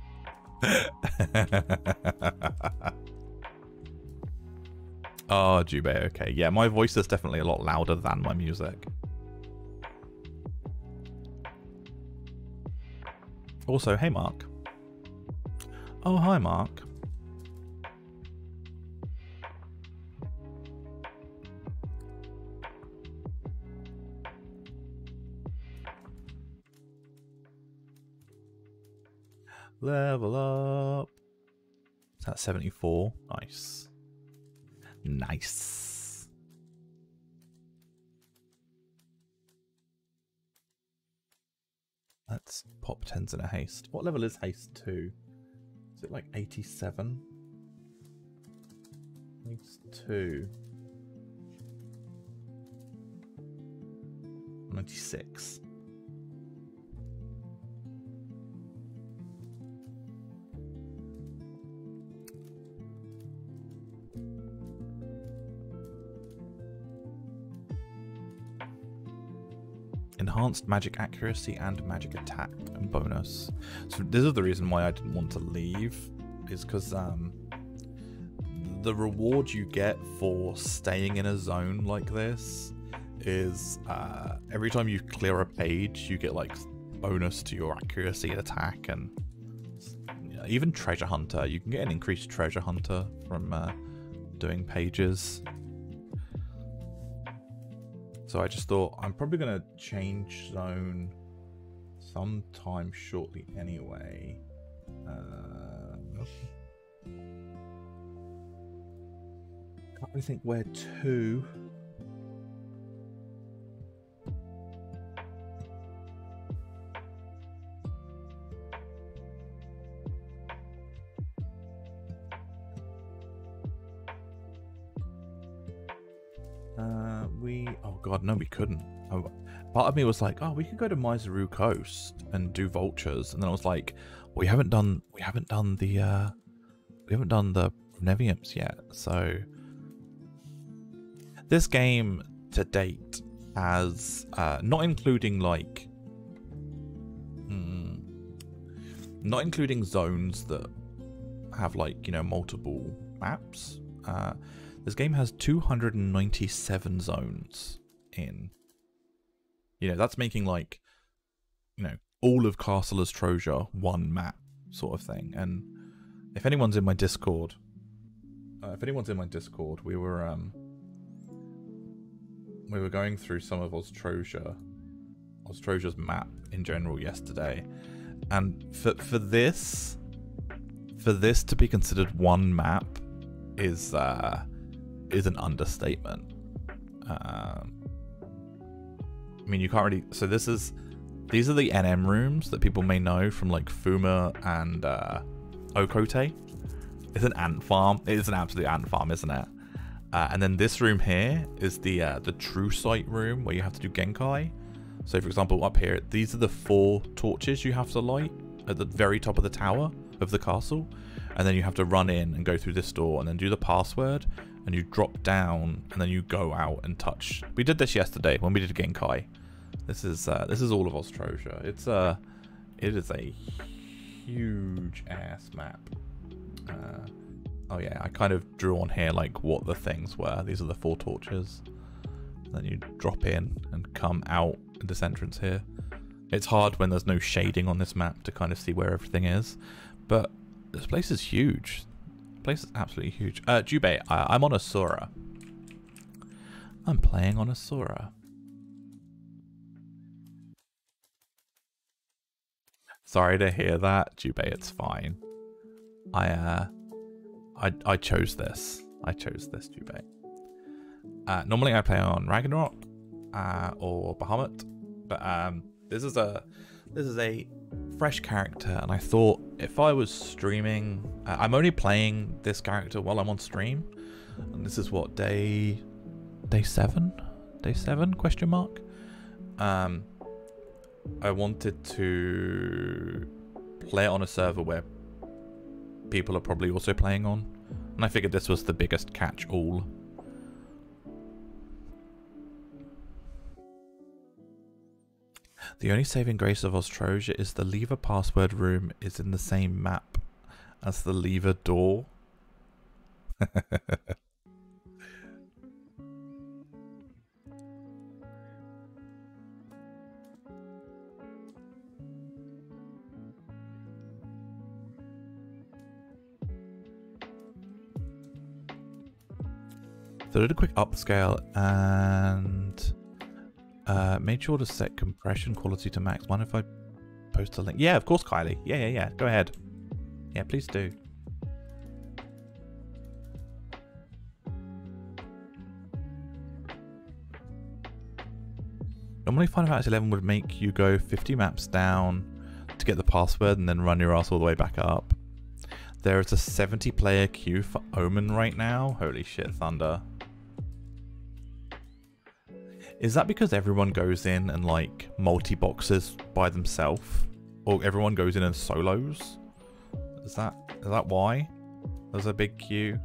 Oh, Jubei, okay. Yeah, my voice is definitely a lot louder than my music. Also, hey Mark. Oh, hi Mark. Level up. Is that 74? Nice. Nice. Let's pop 10s in a haste. What level is haste 2? Is it like 87? Haste 2. 96. Enhanced magic accuracy and magic attack and bonus. So this is the reason why I didn't want to leave, is because the reward you get for staying in a zone like this is every time you clear a page you get like bonus to your accuracy and attack, and even treasure hunter. You can get an increased treasure hunter from doing pages. So I just thought I'm probably going to change zone sometime shortly anyway. Can't really think where to. Oh god, no, we couldn't. Oh, part of me was like, oh, we could go to Miseru Coast and do vultures, and then I was like, we haven't done the Neviums yet. So this game to date has, not including like, not including zones that have like, you know, multiple maps. This game has 297 zones in. You know, that's making like, you know, all of Castle Astrosia one map sort of thing. And if anyone's in my Discord, we were going through some of Austrosia's map in general yesterday, and for this to be considered one map is an understatement. I mean, you can't really. So these are the NM rooms that people may know from like Fuma and Okote. It's an ant farm. It is an absolute ant farm, isn't it? And then this room here is the true sight room where you have to do Genkai. So for example, up here, these are the 4 torches you have to light at the very top of the tower of the castle, and then you have to run in and go through this door and then do the password, and you drop down and then you go out and touch. We did this yesterday when we did Genkai. This is all of Austrasia. It is a huge ass map. Oh yeah, I kind of drew on here like what the things were. These are the 4 torches. And then you drop in and come out in this entrance here. It's hard when there's no shading on this map to kind of see where everything is, but this place is huge. This place is absolutely huge. Jubei, I'm on Asura. I'm playing on Asura. Sorry to hear that, Jubei. It's fine. I chose this. I chose this, Jubei. Normally I play on Ragnarok or Bahamut, but this is a fresh character, and I thought if I was streaming, I'm only playing this character while I'm on stream, and this is what, day 7 question mark. I wanted to play it on a server where people are probably also playing on, and I figured this was the biggest catch all. The only saving grace of Austrasia is the lever password room is in the same map as the lever door. So I did a quick upscale and made sure to set compression quality to max. Mind if I post a link? Yeah, of course, Kylie. Yeah. Go ahead. Yeah, please do. Normally Final Fantasy 11 would make you go 50 maps down to get the password and then run your ass all the way back up. There is a 70 player queue for Omen right now. Holy shit, Thunder. Is that because everyone goes in and like multi-boxes by themselves? Or everyone goes in and solos? Is that why there's a big queue?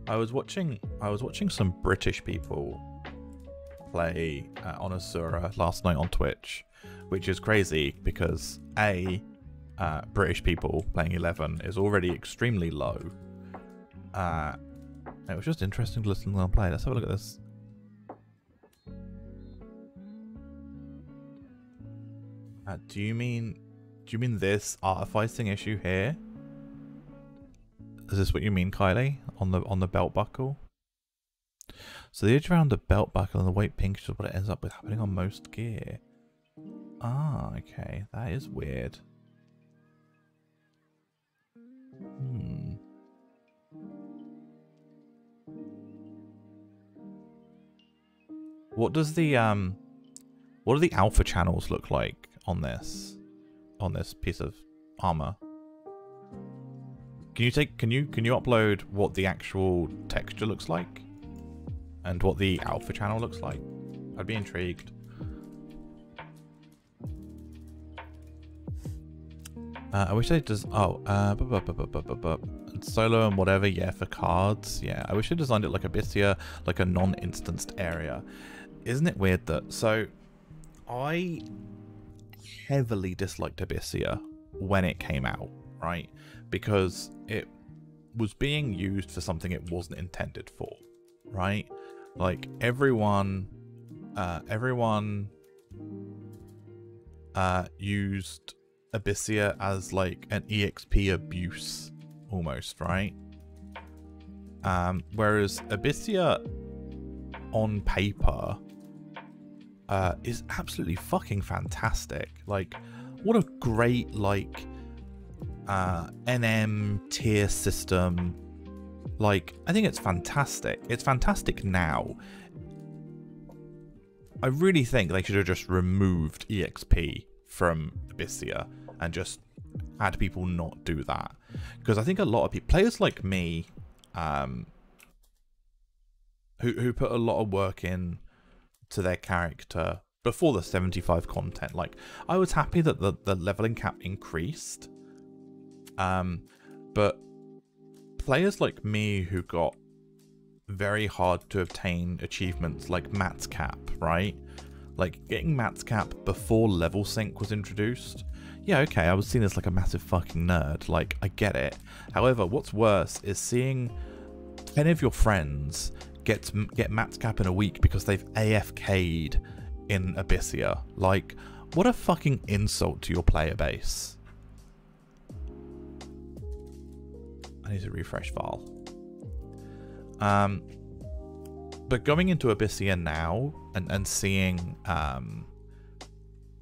I was watching some British people play on Asura last night on Twitch, which is crazy because British people playing 11 is already extremely low. It was just interesting to listen to them play. Let's have a look at this. Do you mean this artificing issue here? Is this what you mean, Kylie? On the belt buckle? So the edge around the belt buckle and the weight pinkish is what it ends up with happening on most gear. Ah, okay. That is weird. What do the alpha channels look like on this piece of armor? Can you upload what the actual texture looks like and what the alpha channel looks like? I'd be intrigued. I wish they just solo and whatever, yeah, for cards, yeah. I wish they designed it like Abyssia, like a non-instanced area. Isn't it weird that, so I heavily disliked Abyssia when it came out, right? Because it was being used for something it wasn't intended for, right? Like everyone used Abyssia as like an EXP abuse almost, right? Whereas Abyssia on paper is absolutely fucking fantastic. Like, what a great like NM tier system. Like, I think it's fantastic. It's fantastic now. I really think they should have just removed EXP from Abyssia and just had people not do that, because I think a lot of people, players like me, who put a lot of work in to their character before the 75 content, like I was happy that the leveling cap increased, but players like me who got very hard to obtain achievements like Matt's cap, right? Like getting Matt's cap before level sync was introduced. Yeah, okay, I was seen as like a massive fucking nerd. Like, I get it. However, what's worse is seeing 10 of your friends get Matt's cap in a week because they've AFK'd in Abyssia. Like, what a fucking insult to your player base. I need to refresh file. But going into Abyssia now and seeing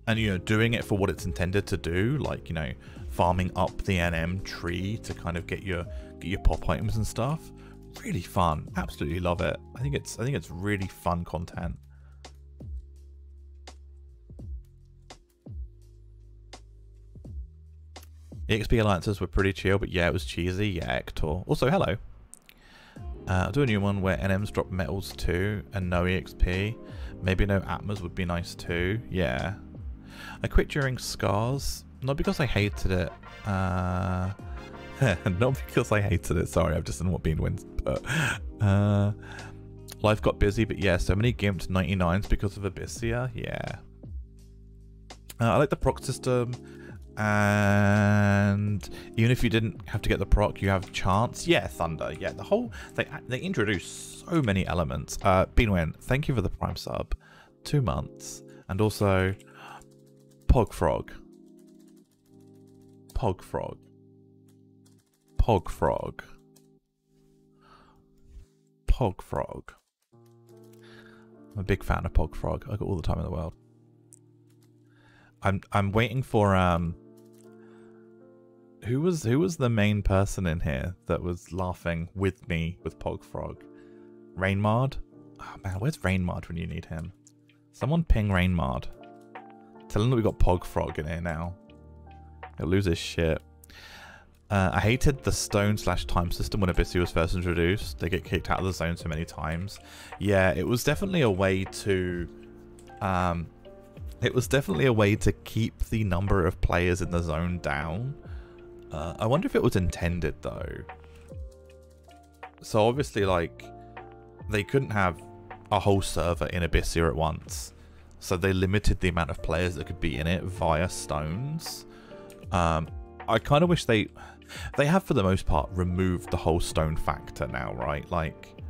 and you know, doing it for what it's intended to do, like, you know, farming up the NM tree to kind of get your pop items and stuff, really fun. Absolutely love it. I think it's really fun content. EXP alliances were pretty chill, but yeah, it was cheesy. Yeah, Hector. Also, hello. I'll do a new one where NMs drop metals too and no EXP. Maybe no Atmas would be nice too. Yeah. I quit during Scars, not because I hated it. Not because I hated it. Sorry, I've just not been wins. But life got busy, but yeah, so many gimped 99s because of Abyssia. Yeah. I like the proc system. And even if you didn't have to get the proc, you have chance. Yeah, Thunder. Yeah, the whole they introduced so many elements. Beanwin, thank you for the Prime sub, 2 months, and also Pogfrog. Pogfrog. Pogfrog. Pogfrog. I'm a big fan of Pogfrog. I got all the time in the world. I'm waiting for who was the main person in here that was laughing with me with Pogfrog? Rainmard? Oh man, where's Rainmard when you need him? Someone ping Rainmard. Tell him that we got Pogfrog in here now. He'll lose his shit. I hated the stone/time system when Abyssia was first introduced. They get kicked out of the zone so many times. Yeah, it was definitely a way to keep the number of players in the zone down. I wonder if it was intended though. So obviously, like, they couldn't have a whole server in Abyssia at once, so they limited the amount of players that could be in it via stones. I kind of wish they have, for the most part, removed the whole stone factor now, right? Like,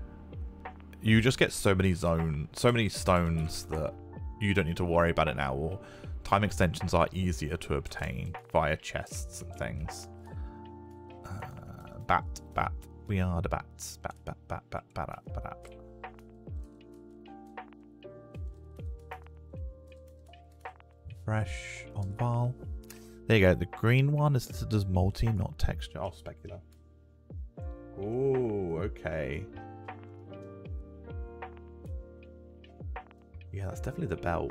you just get so many stones that you don't need to worry about it now, or time extensions are easier to obtain via chests and things. Bat. We are the bats. Bat. Refresh on Val. There you go. The green one is does multi, not texture. Oh, specular. Oh, okay. Yeah, that's definitely the belt.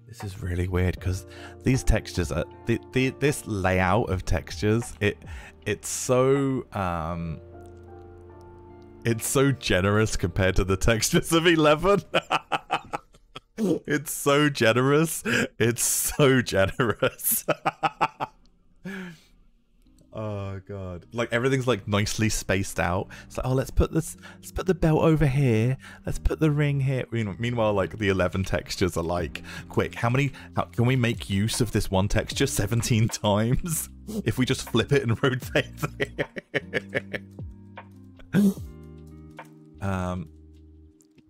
This is really weird because these textures are this layout of textures. It's so generous compared to the textures of 11. It's so generous. It's so generous. Oh god. Like everything's like nicely spaced out. It's like, oh, let's put the belt over here. Let's put the ring here. Meanwhile, like the 11 textures are like, quick, how can we make use of this one texture 17 times? If we just flip it and rotate it.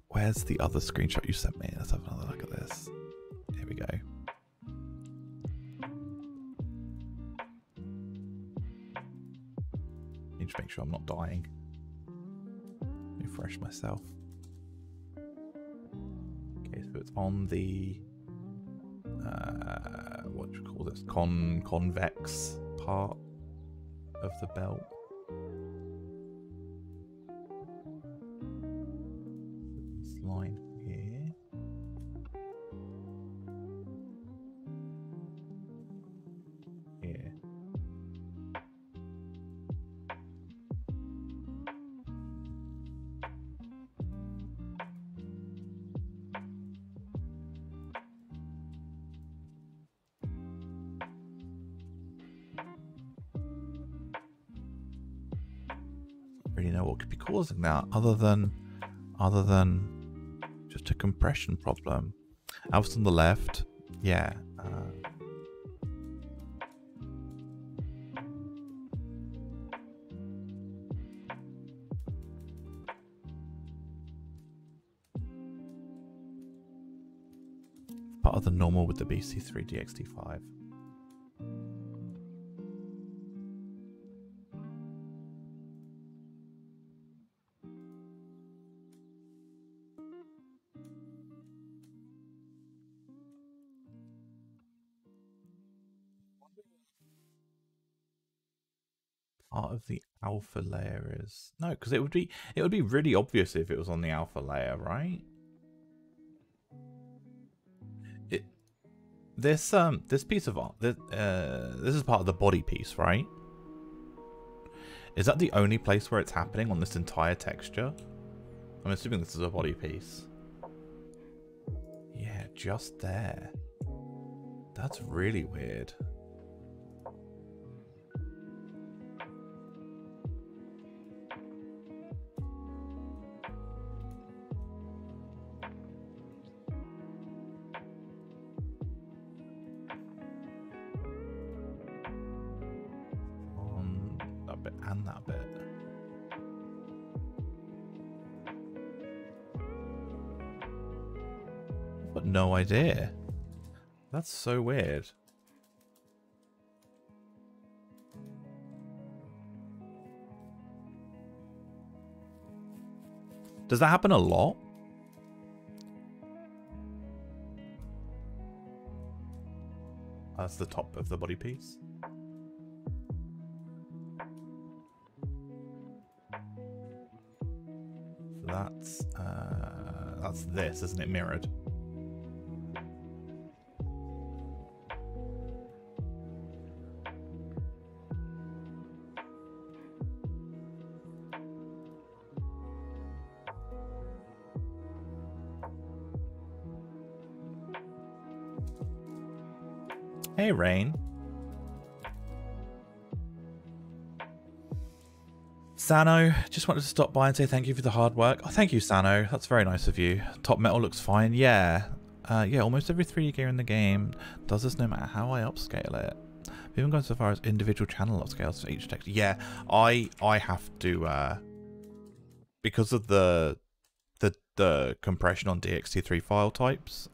Where's the other screenshot you sent me? Let's have another look at this. Here we go. Need to make sure I'm not dying. Refresh myself. Okay, so it's on the what do you call this? Convex part of the belt. This line here. Here. Really know what could be causing that other than just a compression problem. Alpha's on the left, yeah. Part of the normal with the BC3 DXT5. Part of the alpha layer is no, because it would be really obvious if it was on the alpha layer, right? This piece of art, this is part of the body piece, right? Is that the only place where it's happening on this entire texture? I'm assuming this is a body piece. Yeah, just there. That's really weird. And that bit. I've got no idea. That's so weird. Does that happen a lot? That's the top of the body piece. That's this, isn't it? Mirrored. Hey, Rain. Sano, just wanted to stop by and say thank you for the hard work. Oh, thank you, Sano. That's very nice of you. Top metal looks fine. Yeah. Yeah, almost every 3D gear in the game does this no matter how I upscale it. I've even gone so far as individual channel upscales for each text. Yeah, I have to, because of the compression on DXT3 file types,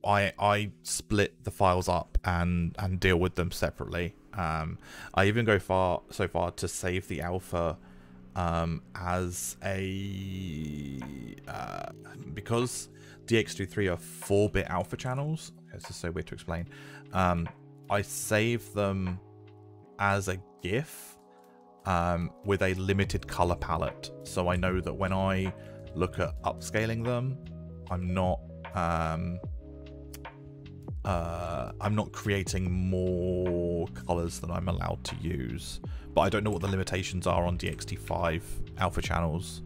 I split the files up and deal with them separately. I even go so far to save the alpha as a because DX23 are 4-bit alpha channels. It's just so weird to explain. I save them as a GIF with a limited color palette, so I know that when I look at upscaling them, I'm not creating more colors than I'm allowed to use. But I don't know what the limitations are on DXT5 alpha channels.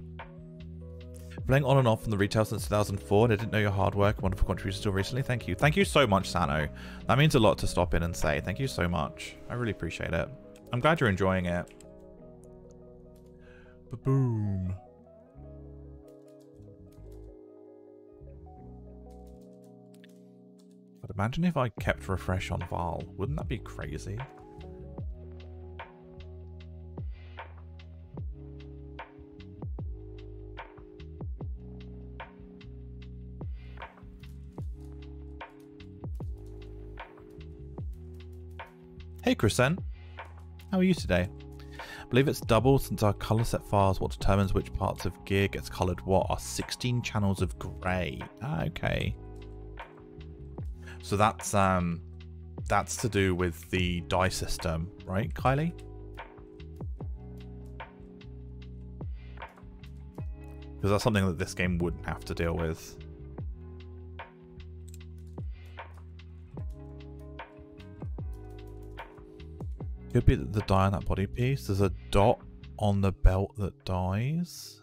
Playing on and off from the retail since 2004, and I didn't know your hard work. Wonderful contribution still recently. Thank you. Thank you so much, Sano. That means a lot to stop in and say. Thank you so much. I really appreciate it. I'm glad you're enjoying it. Ba-boom. But imagine if I kept refresh on Val. Wouldn't that be crazy? Hey Crescent, how are you today? I believe it's double since our color set files what determines which parts of gear gets colored what are 16 channels of gray. Okay. So that's to do with the dye system, right, Kylie? Because that's something that this game wouldn't have to deal with. Could be the dye on that body piece. There's a dot on the belt that dyes.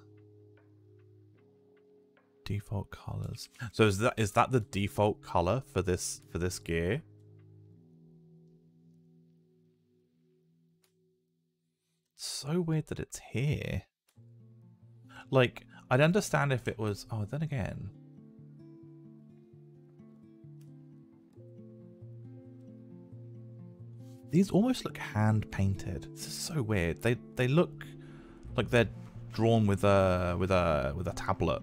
Default colors. So is that the default color for this gear? It's so weird that it's here. Like, I'd understand if it was. Oh, then again. These almost look hand painted. This is so weird. They look like they're drawn with a tablet.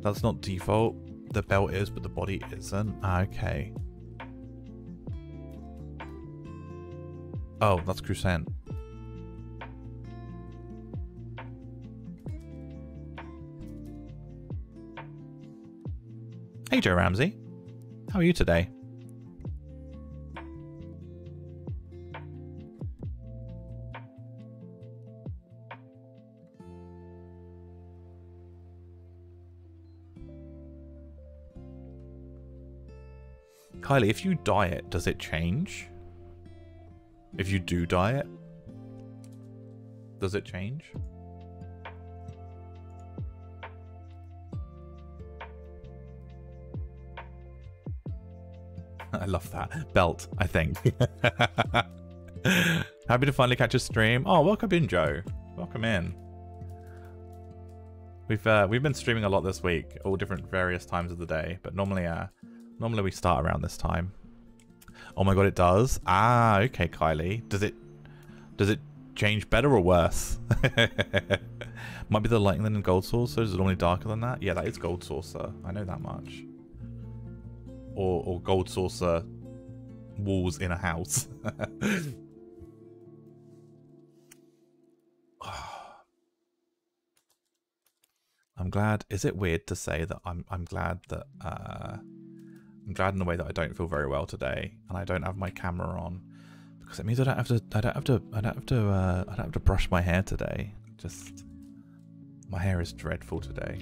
That's not default. The belt is, but the body isn't. Okay. Oh, that's Crescent. Hey Joe Ramsey, how are you today? Kylie, if you dye it, does it change? If you do dye it, does it change? I love that. Belt, I think. Happy to finally catch a stream. Oh, welcome in, Joe. Welcome in. We've been streaming a lot this week, all different various times of the day, but normally we start around this time. Oh my god, it does? Ah, okay, Kylie. Does it change better or worse? Might be the lighting than in Gold Saucer. Is it only darker than that? Yeah, that is Gold Saucer. I know that much. Or Gold Saucer walls in a house. I'm glad. Is it weird to say that I'm glad that I'm glad in a way that I don't feel very well today and I don't have my camera on, because it means I don't have to brush my hair today. Just my hair is dreadful today.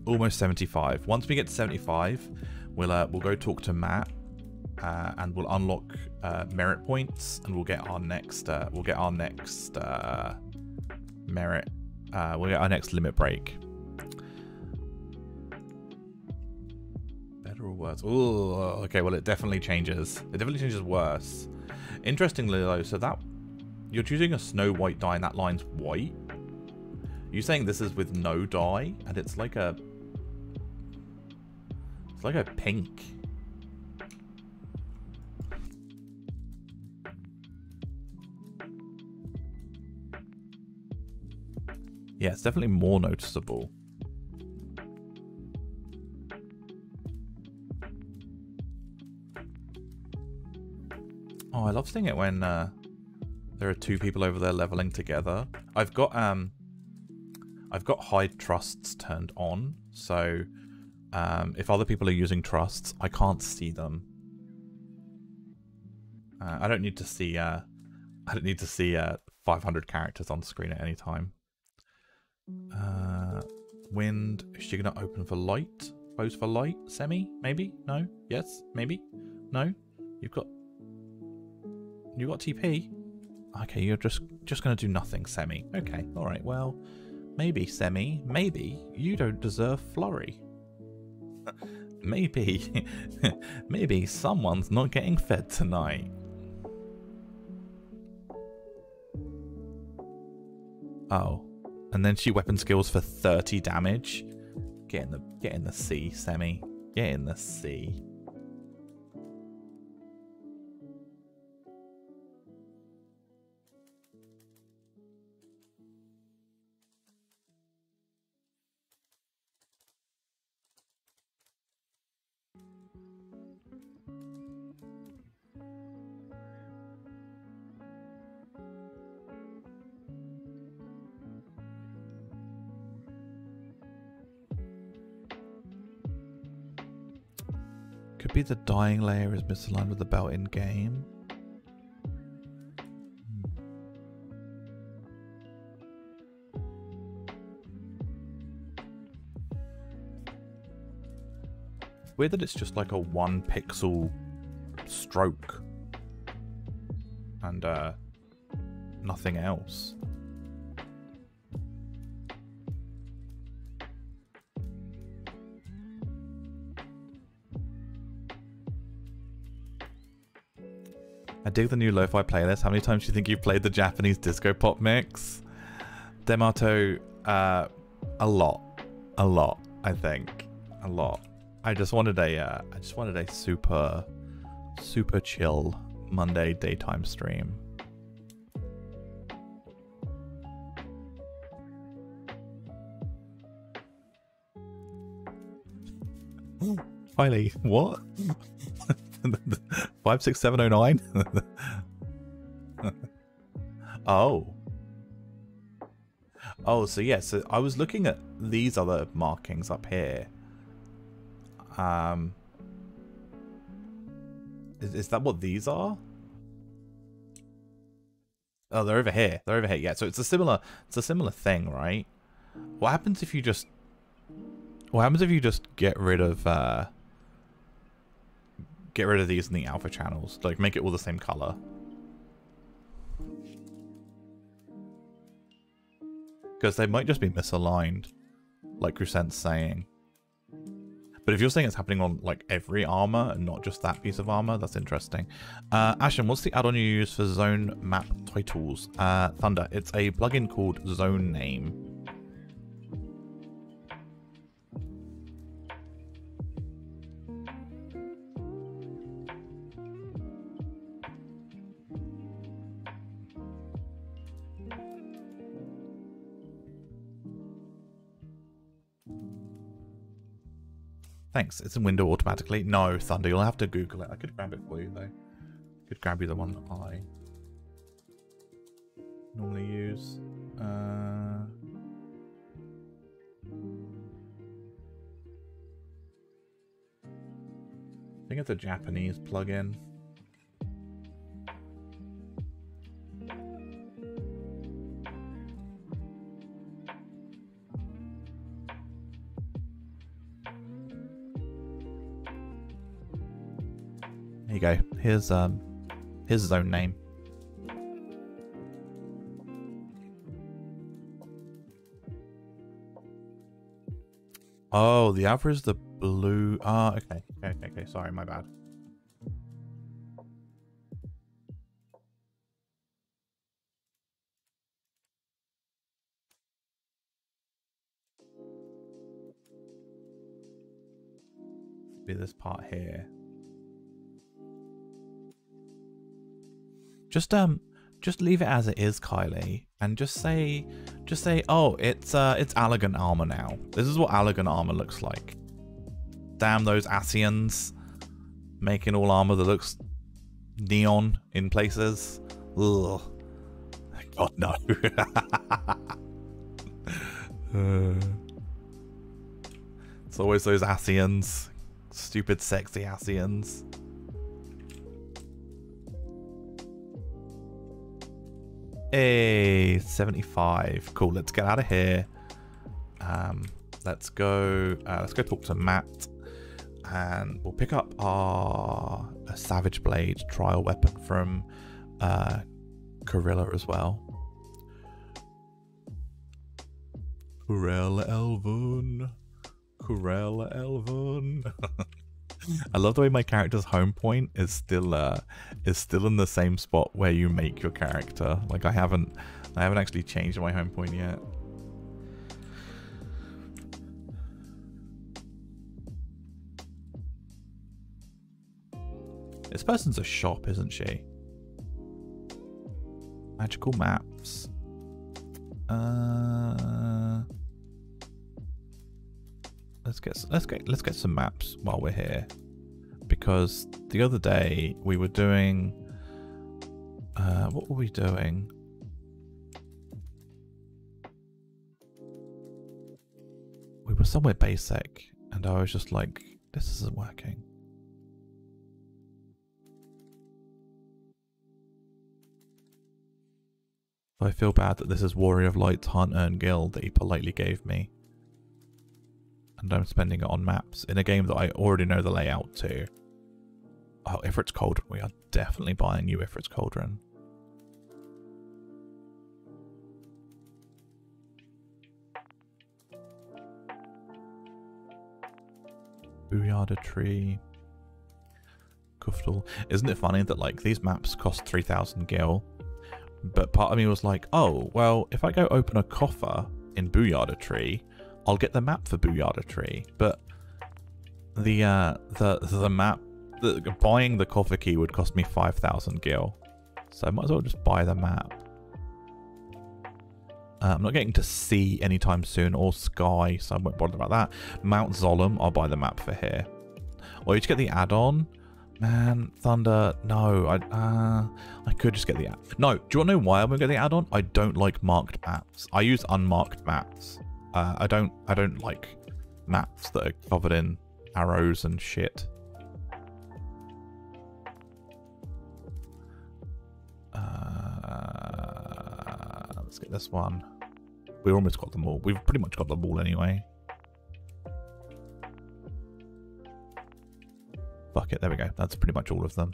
Almost 75. Once we get to 75, we'll go talk to Matt, and we'll unlock merit points, and we'll get our next merit. We'll get our next limit break. Better or worse? Oh, okay. Well, it definitely changes. It definitely changes worse. Interestingly, though, so that you're choosing a snow white dye, and that line's white. You're saying this is with no dye, and it's like a. It's like a pink. Yeah, it's definitely more noticeable. Oh, I love seeing it when there are two people over there leveling together. I've got hide trusts turned on, so if other people are using trusts, I can't see them. I don't need to see 500 characters on screen at any time. Wind, is she gonna open for light? Close for light? Semi? Maybe? No? Yes? Maybe? No? You got TP? Okay, you're just gonna do nothing, Semi. Okay, alright, well, maybe, Semi, maybe you don't deserve flurry. Maybe, maybe someone's not getting fed tonight. Oh, and then she weapon skills for 30 damage. Get in the sea, Semi. Get in the sea. Could be the dying layer is misaligned with the belt in game. Weird that it's just like a 1 pixel stroke and nothing else. I dig the new lo-fi playlist. How many times do you think you've played the Japanese disco pop mix? Demato, a lot, I think. A lot. I just wanted a super chill Monday daytime stream. Finally, what? 56709? Oh. Oh, so yeah, so I was looking at these other markings up here. Is that what these are? Oh, they're over here. They're over here. Yeah, so it's a similar thing, right? What happens if you just get rid of these in the alpha channels? Like, make it all the same color. Because they might just be misaligned, like Crucent's saying. But if you're saying it's happening on, like, every armor and not just that piece of armor, that's interesting. Ashen, what's the add-on you use for zone map titles? Thunder, it's a plugin called Zone Name. Thanks. It's in window automatically. No, Thunder, you'll have to Google it. I could grab it for you, though. I could grab you the one that I normally use. I think it's a Japanese plugin. There you go. Here's Zone Name. Oh, the alpha is the blue. Ah, okay. Okay. Sorry, my bad. be this part here. Just leave it as it is, Kylie, and just say, oh, it's elegant armor now. This is what elegant armor looks like. Damn those Asians making all armor that looks neon in places. Ugh. God no. It's always those Asians, stupid, sexy Asians. Hey, 75. Cool. Let's get out of here. Let's go talk to Matt, and we'll pick up our Savage Blade trial weapon from Corilla as well. Corella Elven. I love the way my character's home point is still in the same spot where you make your character. Like I haven't actually changed my home point yet. This person's a shop, isn't she? Magical maps. Let's get some maps while we're here, because the other day we were doing what were we doing? We were somewhere basic and I was just like, this isn't working. I feel bad that this is Warrior of Light's hard-earned guild that he politely gave me. And I'm spending it on maps in a game that I already know the layout to. Oh, Ifrit's Cauldron. We are definitely buying you Ifrit's Cauldron. Booyarda Tree. Kuftal. Isn't it funny that like these maps cost 3,000 gil? But part of me was like, oh, well, if I go open a coffer in Booyarda Tree, I'll get the map for Booyarda Tree. But the map, buying the coffer key would cost me 5,000 gil. So I might as well just buy the map. I'm not getting to sea anytime soon, or sky, so I won't bother about that. Mount Zolom, I'll buy the map for here. Or you just get the add-on. Man, Thunder, no, I could just get the no, do you want to know why I'm gonna get the add-on? I don't like marked maps. I use unmarked maps. I don't like maps that are covered in arrows and shit. Let's get this one. We almost got them all. We've pretty much got them all anyway. Fuck it, there we go. That's pretty much all of them.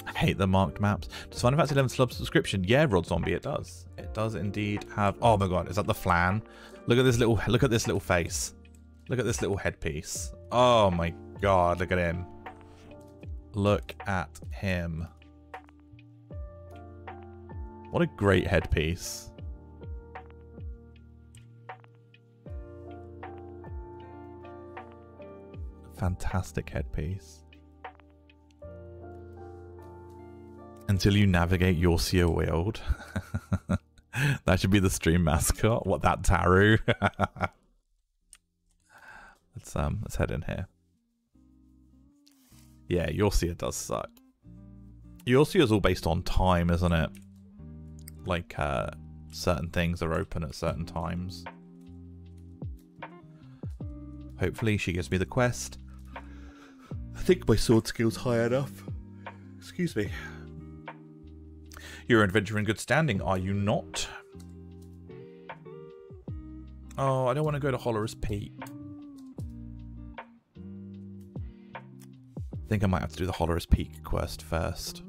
I hate the marked maps. Does Final Fantasy 11 subscription? Yeah, Rod Zombie, it does. It does indeed have. Oh my god, is that the flan? Look at this little face. Look at this little headpiece. Oh my god, look at him. Look at him. What a great headpiece. Fantastic headpiece. Until you navigate Yorcia Wield. That should be the stream mascot. What, that Taru? Let's head in here. Yeah, Yorcia does suck. Yorcia is all based on time, isn't it? Like certain things are open at certain times. Hopefully she gives me the quest. I think my sword skill's high enough. Excuse me. You're an adventurer in good standing, are you not? Oh, I don't want to go to Holler's Peak. I think I might have to do the Holler's Peak quest first.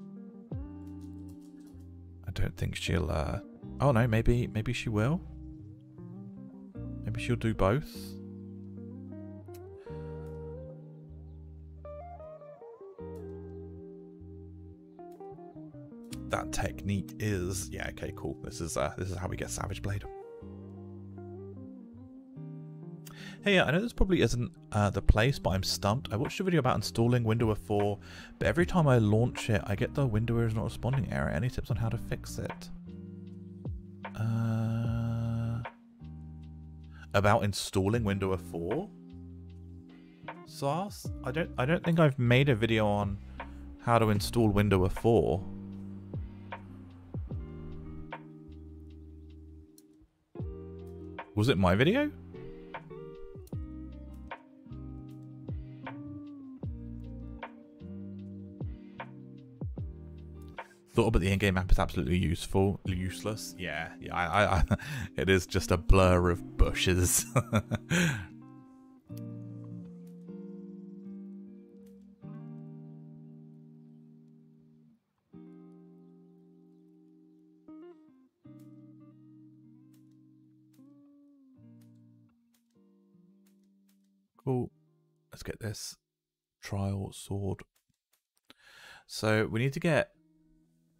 I don't think she'll oh no, maybe she will. Maybe she'll do both. That technique is, yeah, okay, cool. This is how we get Savage Blade. Hey, I know this probably isn't the place, but I'm stumped. I watched a video about installing Windows 4, but every time I launch it, I get the Windows is not responding error. Any tips on how to fix it? About installing Windows 4? Sauce? I don't think I've made a video on how to install Windows 4. Was it my video? Thought about the in-game map is absolutely useless. Yeah, I it is just a blur of bushes. Cool. Let's get this trial sword. So we need to get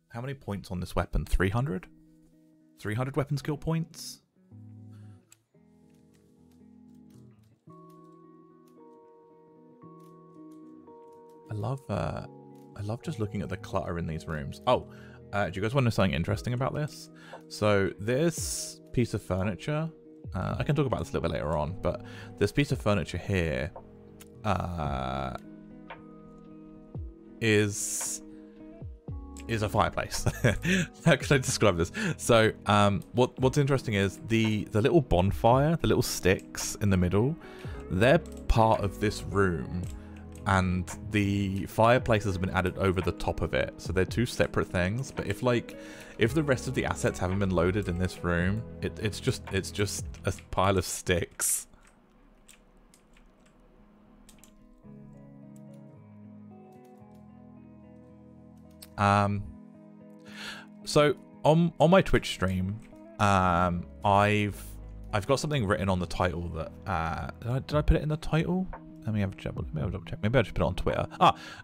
how many points on this weapon? 300? 300 weapon skill points? I love just looking at the clutter in these rooms. Oh, do you guys want to know something interesting about this? So this piece of furniture, I can talk about this a little bit later on, but this piece of furniture here is a fireplace. How can I describe this? So what's interesting is the little bonfire, the little sticks in the middle, they're part of this room, and the fireplaces have been added over the top of it. So they're two separate things. But if the rest of the assets haven't been loaded in this room, it's just a pile of sticks. So on my Twitch stream, I've got something written on the title that did I put it in the title? Let me have a check. Maybe I'll just put it on Twitter.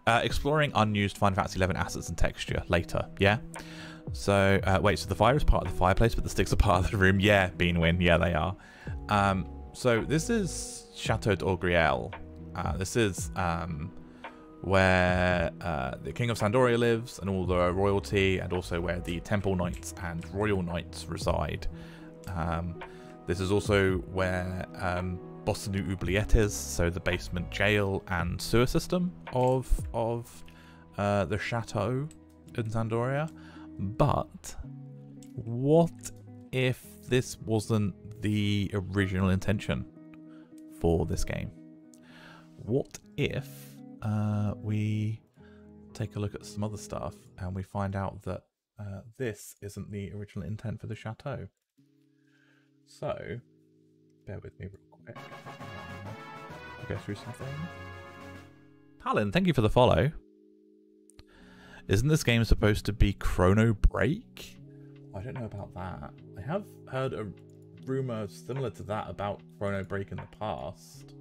Exploring unused Final Fantasy 11 assets and texture later. Yeah. So wait, so the fire is part of the fireplace, but the sticks are part of the room. Yeah, Beanwin. Yeah, they are. So this is Chateau D'auguriel. This is where the King of Doria lives and all the royalty, and also where the Temple Knights and Royal Knights reside. This is also where Bossanu Oubliettes, so the basement jail and sewer system of the chateau in Doria. But what if this wasn't the original intention for this game? What if we take a look at some other stuff and we find out that this isn't the original intent for the chateau? So, bear with me real quick. I'll go through something. Palin, thank you for the follow. Isn't this game supposed to be Chrono Break? I don't know about that. I have heard a rumor similar to that about Chrono Break in the past.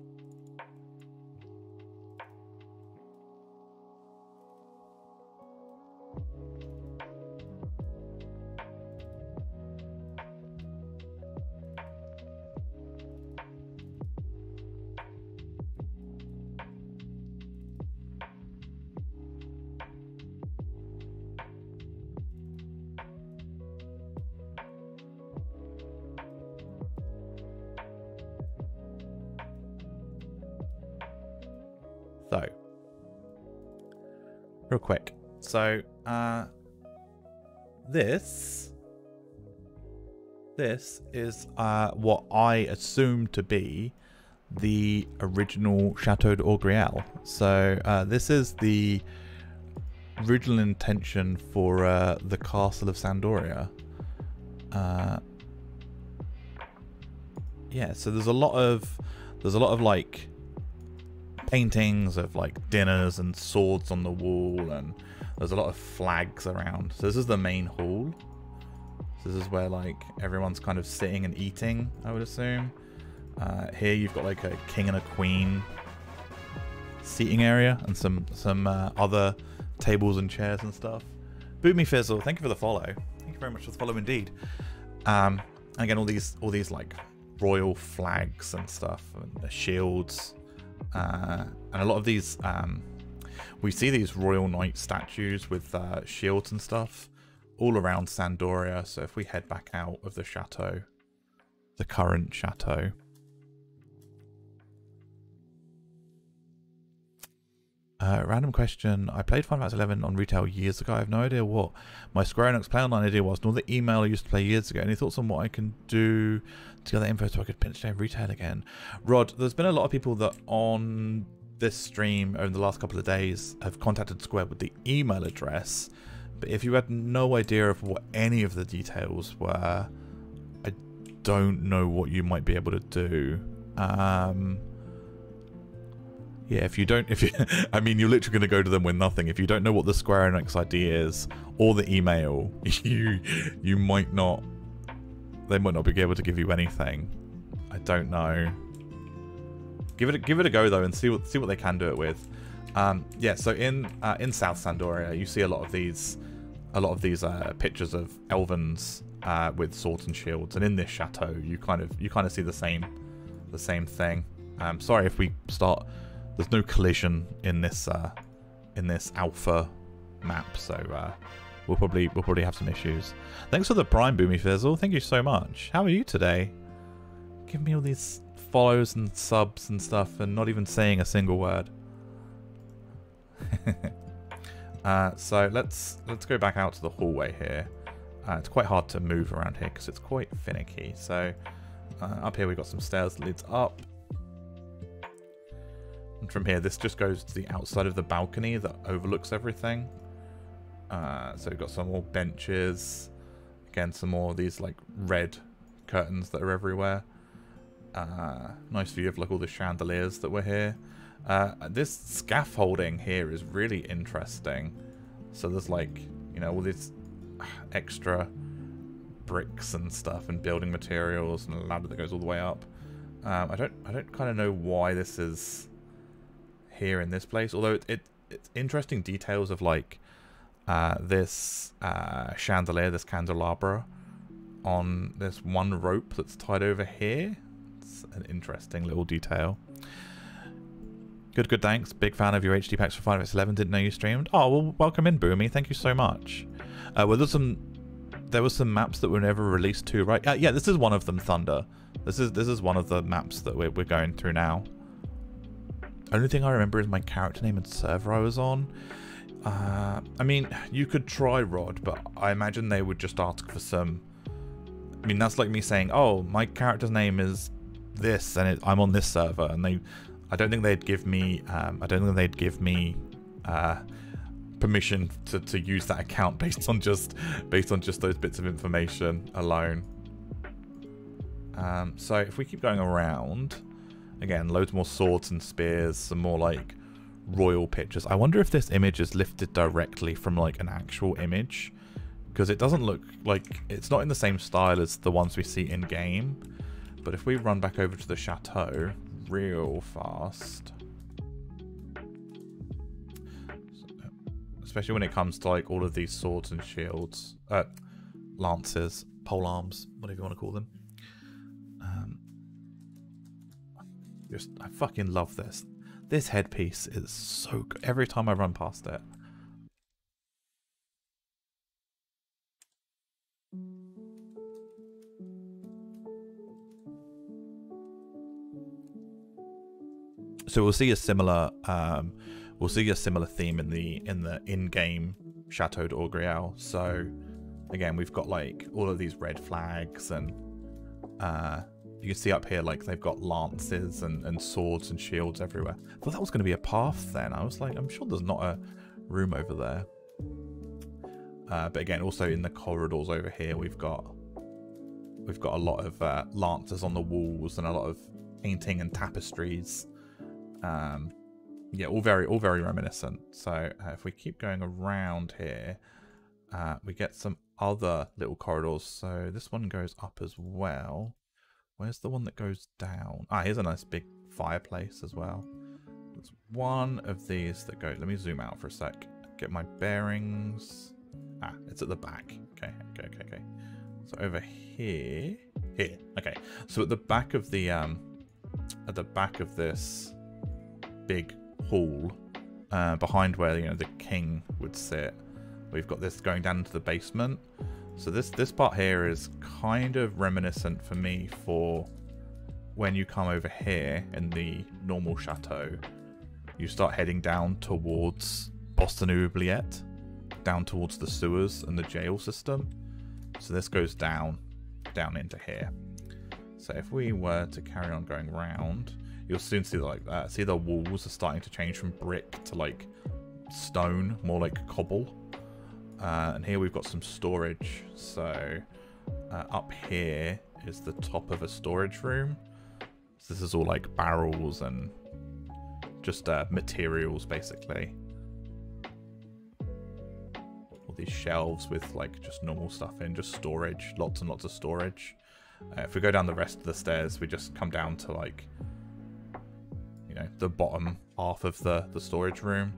So, real quick. So, this is what I assume to be the original Chateau D'auguriel. So, this is the original intention for the Castle of Doria. Yeah, so there's a lot of like paintings of like dinners and swords on the wall, and there's a lot of flags around. So this is the main hall. So this is where like everyone's kind of sitting and eating, I would assume. Here you've got like a king and a queen seating area, and some other tables and chairs and stuff. Boomy Fizzle, thank you for the follow. Thank you very much for the follow indeed. And again, all these like royal flags and stuff, and the shields, and a lot of these. We see these royal knight statues with shields and stuff all around Sid Doria. So if we head back out of the chateau, the current chateau. Random question. I played Final Fantasy 11 on retail years ago. I have no idea what my Square Enix Play Online idea was, nor the email I used to play years ago. Any thoughts on what I can do to get that info so I could pinch down retail again? Rod, there's been a lot of people that on this stream over the last couple of days have contacted Square with the email address, but if you had no idea of what any of the details were, I don't know what you might be able to do. Yeah, I mean, you're literally going to go to them with nothing. If you don't know what the Square Enix ID is or the email, you might not. They might not be able to give you anything. I don't know. Give it a go though, and see what they can do it with. Yeah, so in South Sid Doria, you see a lot of these pictures of elvens with swords and shields, and in this chateau, you kind of see the same thing. Sorry if we start. There's no collision in this alpha map, so we'll probably have some issues. Thanks for the Prime, Boomy Fizzle. Thank you so much. How are you today? Give me all these follows and subs and stuff, and not even saying a single word. So let's go back out to the hallway here. It's quite hard to move around here because it's quite finicky. So up here we've got some stairs that leads up. And from here, this just goes to the outside of the balcony that overlooks everything. So we've got some more benches. Again, some more of these like red curtains that are everywhere. Nice view of like all the chandeliers that were here. This scaffolding here is really interesting. So there's like, you know, all these extra bricks and stuff and building materials and a ladder that goes all the way up. I don't kind of know why this is here in this place, although it's interesting details of like this chandelier, this candelabra on this one rope that's tied over here. It's an interesting little detail. Good, thanks. Big fan of your HD packs for Final Fantasy 11. Didn't know you streamed. Oh, well, welcome in, Boomy. Thank you so much. Well, there were some maps that were never released too, right? Yeah, this is one of them, Thunder. This is one of the maps that we're going through now. Only thing I remember is my character name and server I was on. I mean, you could try, Rod, but I imagine they would just ask for some. I mean, that's like me saying, "Oh, my character's name is this, and I'm on this server," and I don't think they'd give me. I don't think they'd give me permission to use that account based on just those bits of information alone. So if we keep going around. Again, loads more swords and spears, some more like royal pictures. I wonder if this image is lifted directly from like an actual image, because it doesn't look like, it's not in the same style as the ones we see in game. But if we run back over to the chateau real fast, especially when it comes to like all of these swords and shields, lances, pole arms, whatever you want to call them. I fucking love this. This headpiece is so good. Every time I run past it. So we'll see a similar theme in the in-game Chateau D'auguriel. So again, we've got like all of these red flags, and you can see up here, like, they've got lances and swords and shields everywhere. I thought that was going to be a path then. I was like, I'm sure there's not a room over there. But again, also in the corridors over here, we've got a lot of lances on the walls and a lot of painting and tapestries. Yeah, all very reminiscent. So if we keep going around here, we get some other little corridors. So this one goes up as well. Where's the one that goes down? Ah, here's a nice big fireplace as well. There's one of these that goes... Let me zoom out for a sec. Get my bearings. Ah, it's at the back. Okay. So over here here. Okay, so at the back of the this big hall, behind where the king would sit, we've got this going down into the basement. So this part here is kind of reminiscent for me for when you come over here in the normal chateau. You start heading down towards Boston Oubliette, down towards the sewers and the jail system. So this goes down into here. So if we were to carry on going round, you'll soon see like that. See the walls are starting to change from brick to like stone, more like cobble. And here we've got some storage. So up here is the top of a storage room. So this is all like barrels and just materials basically. All these shelves with like just normal stuff in, just storage, lots and lots of storage. If we go down the rest of the stairs, we just come down to like, the bottom half of the storage room.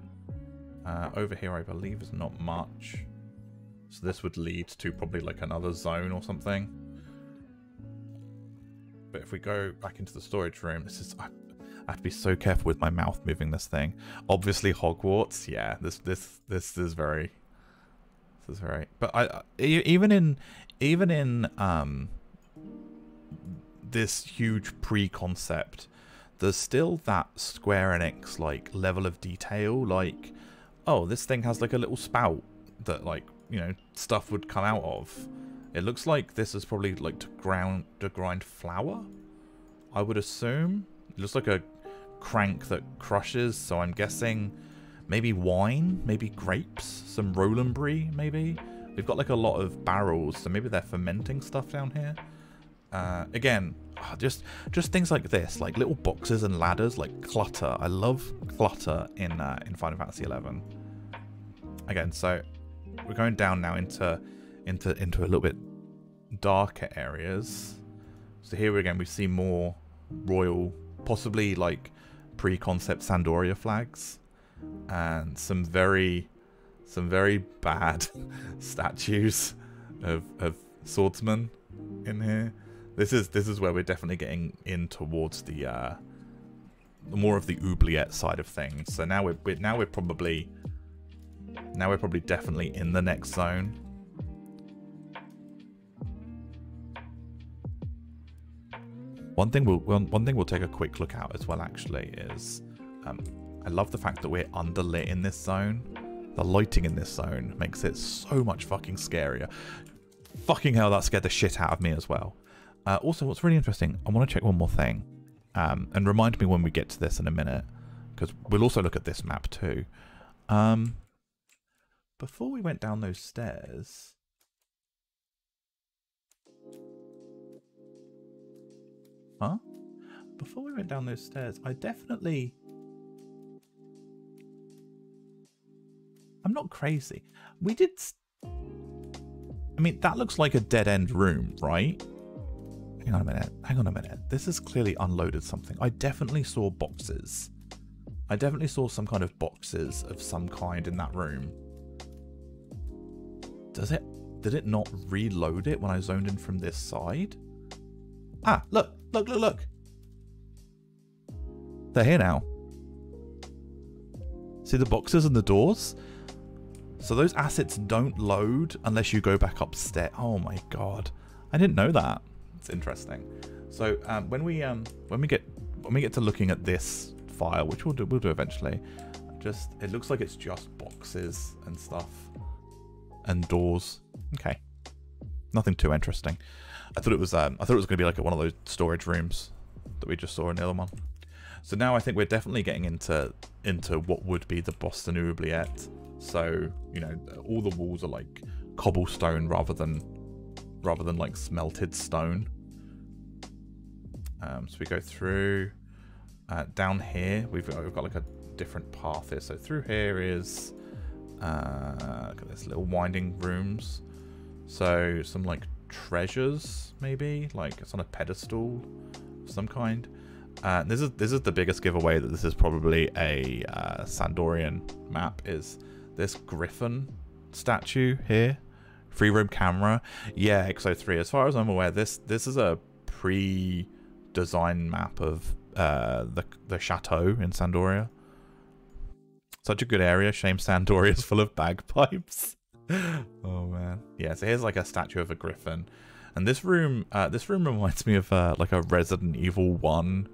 Over here, I believe, is not much. So this would lead to probably like another zone or something. But if we go back into the storage room, this is... I have to be so careful with my mouth moving this thing. Obviously Hogwarts, yeah. This is very... This is very... But even in this huge pre-concept, there's still that Square Enix like level of detail. Like, oh, this thing has like a little spout that like stuff would come out of. It looks like this is probably like to grind flour, I would assume. It looks like a crank that crushes, so I'm guessing maybe wine, maybe grapes, some Roland Brie, maybe. We've got like a lot of barrels, so maybe they're fermenting stuff down here. Again, just things like this, like little boxes and ladders, like clutter. I love clutter in Final Fantasy XI. Again, so we're going down now into a little bit darker areas. So here again, we see more royal, possibly like pre-concept Sandoria flags, and some very bad statues of swordsmen in here. This is where we're definitely getting in towards the more of the oubliette side of things. So now we're probably definitely in the next zone. One thing we'll take a quick look at as well actually is I love the fact that we're underlit in this zone. The lighting in this zone makes it so much fucking scarier. Fucking hell, that scared the shit out of me as well. Also, what's really interesting, I want to check one more thing. And remind me when we get to this in a minute, because we'll also look at this map too. Before we went down those stairs... Huh? Before we went down those stairs, I definitely... I'm not crazy. We did... I mean, that looks like a dead-end room, right? Hang on a minute. This is clearly unloaded something. I definitely saw boxes. I definitely saw some kind of boxes of some kind in that room. Did it not reload it when I zoned in from this side? Ah, look. They're here now. See the boxes and the doors? So those assets don't load unless you go back upstairs. Oh my god. I didn't know that. It's interesting. So when we get to looking at this file, which we'll do eventually, it looks like it's just boxes and stuff and doors. Okay. Nothing too interesting. I thought it was going to be like one of those storage rooms that we just saw in the other one. So now I think we're definitely getting into what would be the Boston Oubliette. So, all the walls are like cobblestone rather than like smelted stone. So we go through down here. We've got like a different path here. So through here is look at this little winding rooms. So some like treasures, maybe like it's on a pedestal of some kind. This is the biggest giveaway that this is probably a Sandorian map. Is this Griffon statue here? Free roam camera. Yeah, XO3. As far as I'm aware, this is a pre-design map of the chateau in Sandoria. Such a good area. Shame Sandoria's full of bagpipes. Oh man. Yeah, so here's like a statue of a griffin. And this room reminds me of like a Resident Evil 1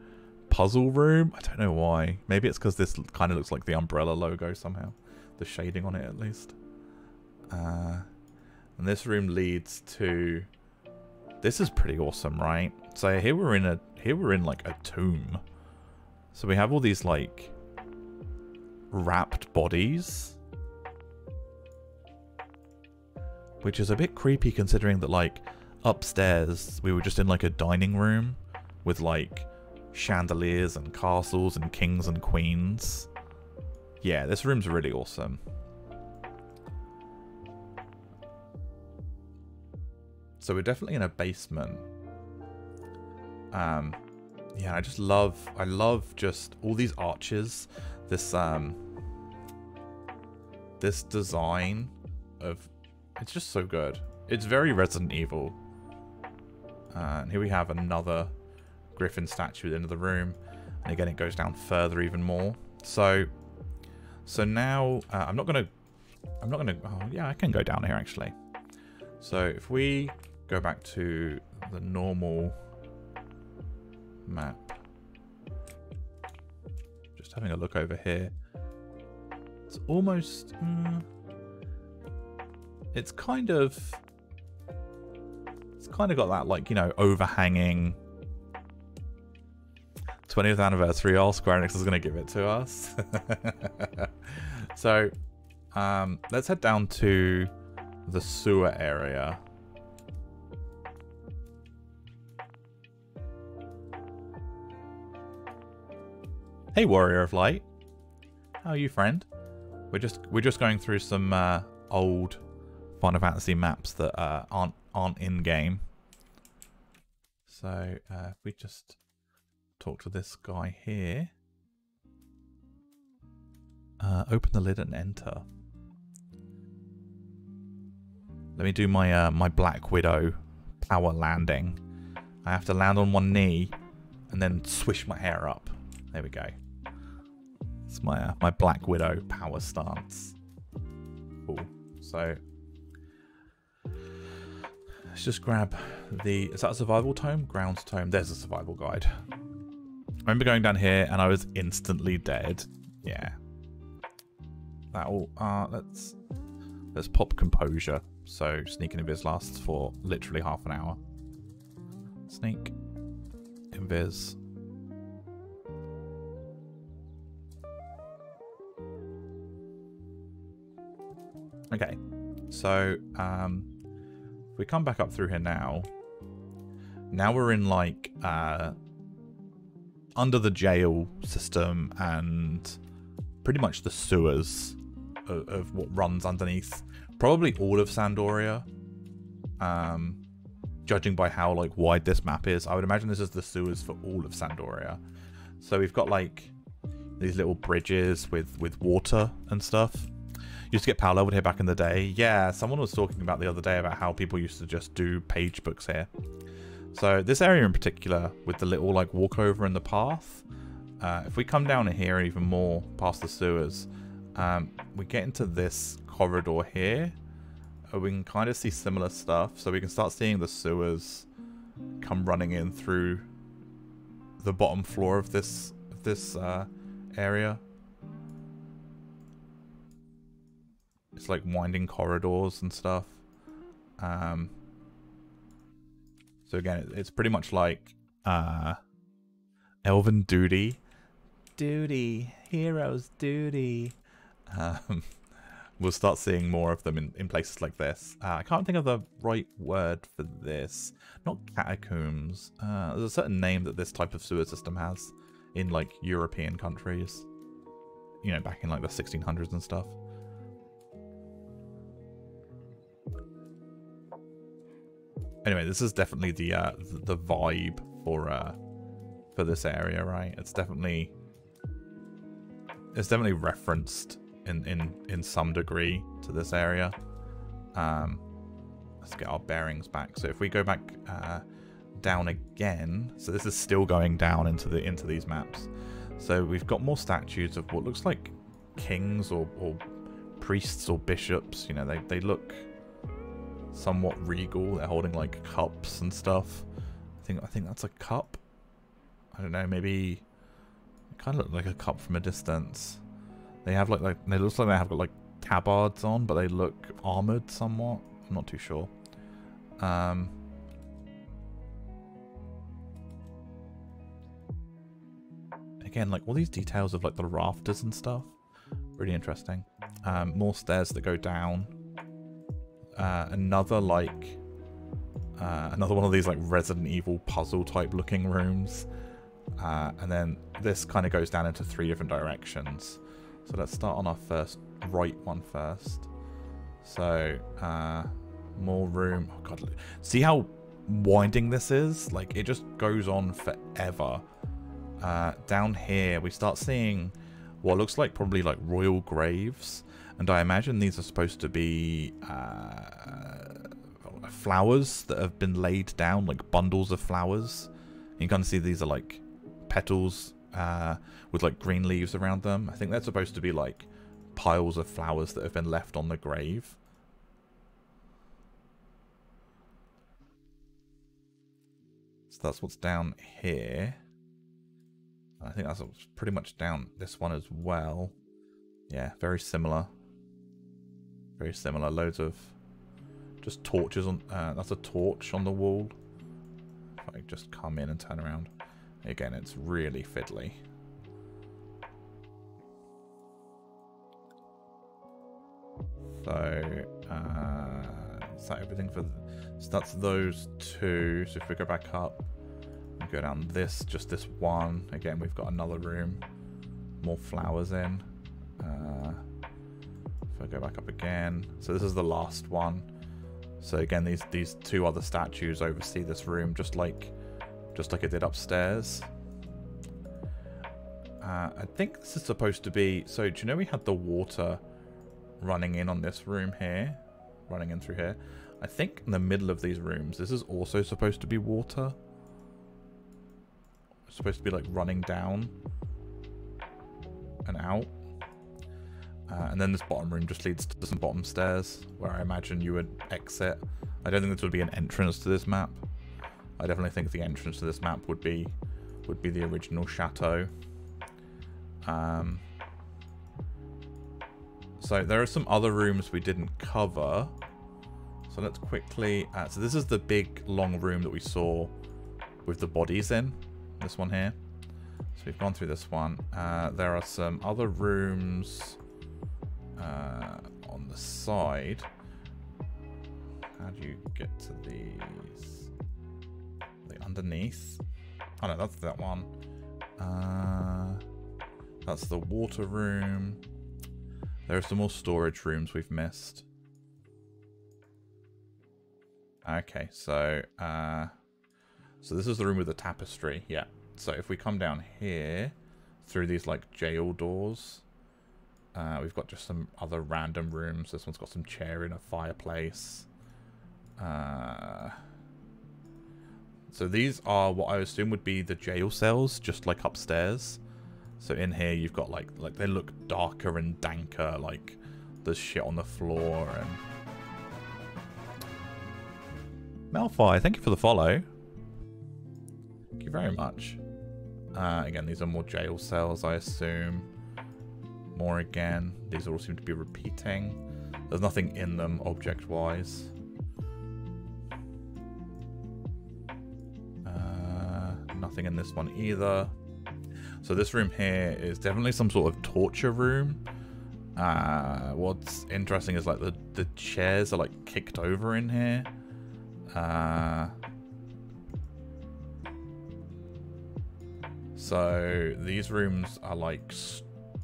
puzzle room. I don't know why. Maybe it's because this kind of looks like the Umbrella logo somehow. The shading on it at least. And this room leads to... This is pretty awesome, right? So here we're in like a tomb. So we have all these like wrapped bodies, which is a bit creepy considering that like upstairs we were just in like a dining room with like chandeliers and castles and kings and queens. Yeah, this room's really awesome. So we're definitely in a basement. Yeah, I love just all these arches. This this design of, it's just so good. It's very Resident Evil. And here we have another Griffon statue at the end of the room, and again it goes down further even more. So now I'm not gonna. Oh yeah, I can go down here actually. So if we go back to the normal map, just having a look over here. It's almost. It's kind of got that, like, you know, overhanging 20th anniversary. All Square Enix is going to give it to us. So let's head down to the sewer area. Hey, Warrior of Light. How are you, friend? We're just going through some old Final Fantasy maps that aren't in game. So if we just talk to this guy here, open the lid and enter. Let me do my my Black Widow power landing. I have to land on one knee and then swish my hair up. There we go. It's my my Black Widow power stance. Cool. So let's just grab the... Is that a survival tome? Grounds tome. There's a survival guide. I remember going down here and I was instantly dead. Yeah. That'll... let's pop composure. So sneak and invis lasts for literally half an hour. Sneak. Invis. Okay. So, if we come back up through here now we're in like under the jail system and pretty much the sewers of what runs underneath probably all of Sandoria, judging by how like wide this map is. I would imagine this is the sewers for all of Sandoria. So we've got like these little bridges with water and stuff. Used to get power leveled here back in the day. Yeah, someone was talking about the other day about how people used to just do page books here. So this area in particular, with the little like walkover in the path, if we come down here even more past the sewers, we get into this corridor here. We can kind of see similar stuff. So we can start seeing the sewers come running in through the bottom floor of this area. It's like winding corridors and stuff. So again, it's pretty much like Elven duty. Duty. Heroes duty. We'll start seeing more of them in places like this. I can't think of the right word for this. Not catacombs. There's a certain name that this type of sewer system has in like European countries. You know, back in like the 1600s and stuff. Anyway, this is definitely the vibe for this area, right? It's definitely referenced in some degree to this area. Let's get our bearings back. So if we go back down again. So this is still going down into these maps. So we've got more statues of what looks like kings or priests or bishops. You know, they look somewhat regal. They're holding like cups and stuff. I think that's a cup. I don't know, maybe it kind of look like a cup from a distance. They have like they look like they have got like tabards on, but they look armored somewhat. I'm not too sure. Again, like all these details of like the rafters and stuff, really interesting. More stairs that go down. Another one of these like Resident Evil puzzle type looking rooms. And then this kind of goes down into 3 different directions. So let's start on our first right one first. So more room. Oh god, see how winding this is? Like it just goes on forever. Down here we start seeing what looks like probably like royal graves, and I imagine these are supposed to be flowers that have been laid down, like bundles of flowers. You can kind of see these are like petals with like green leaves around them. I think they're supposed to be like piles of flowers that have been left on the grave. So that's what's down here. I think that's pretty much down this one as well. Yeah, very similar. Very similar. Loads of just torches on. That's a torch on the wall. If I just come in and turn around. Again, it's really fiddly. So, is that everything for... So that's those 2. So if we go back up, and go down this, just this one. Again, we've got another room. More flowers in. If I go back up again. So this is the last one. So again, these 2 other statues oversee this room, just like it did upstairs. I think this is supposed to be... So do you know we had the water running in on this room here? Running in through here. I think in the middle of these rooms, this is also supposed to be water. It's supposed to be like running down and out. And then this bottom room just leads to some bottom stairs where I imagine you would exit. I don't think this would be an entrance to this map. I definitely think the entrance to this map would be the original chateau. So there are some other rooms we didn't cover. So let's quickly... so this is the big long room that we saw with the bodies in. This one here. So we've gone through this one. There are some other rooms on the side. How do you get to these? Underneath? Oh no, that's that one. That's the water room. There are some more storage rooms we've missed. Okay, so this is the room with the tapestry. Yeah. So if we come down here through these like jail doors, we've got just some other random rooms. This one's got some chair in a fireplace. So these are what I assume would be the jail cells, just like upstairs. So in here you've got like they look darker and danker, like there's shit on the floor. And Malfoy, thank you for the follow. Thank you very much. Again, these are more jail cells, I assume. More again. These all seem to be repeating. There's nothing in them object-wise. Nothing in this one either. So this room here is definitely some sort of torture room. What's interesting is like the chairs are like kicked over in here. So these rooms are like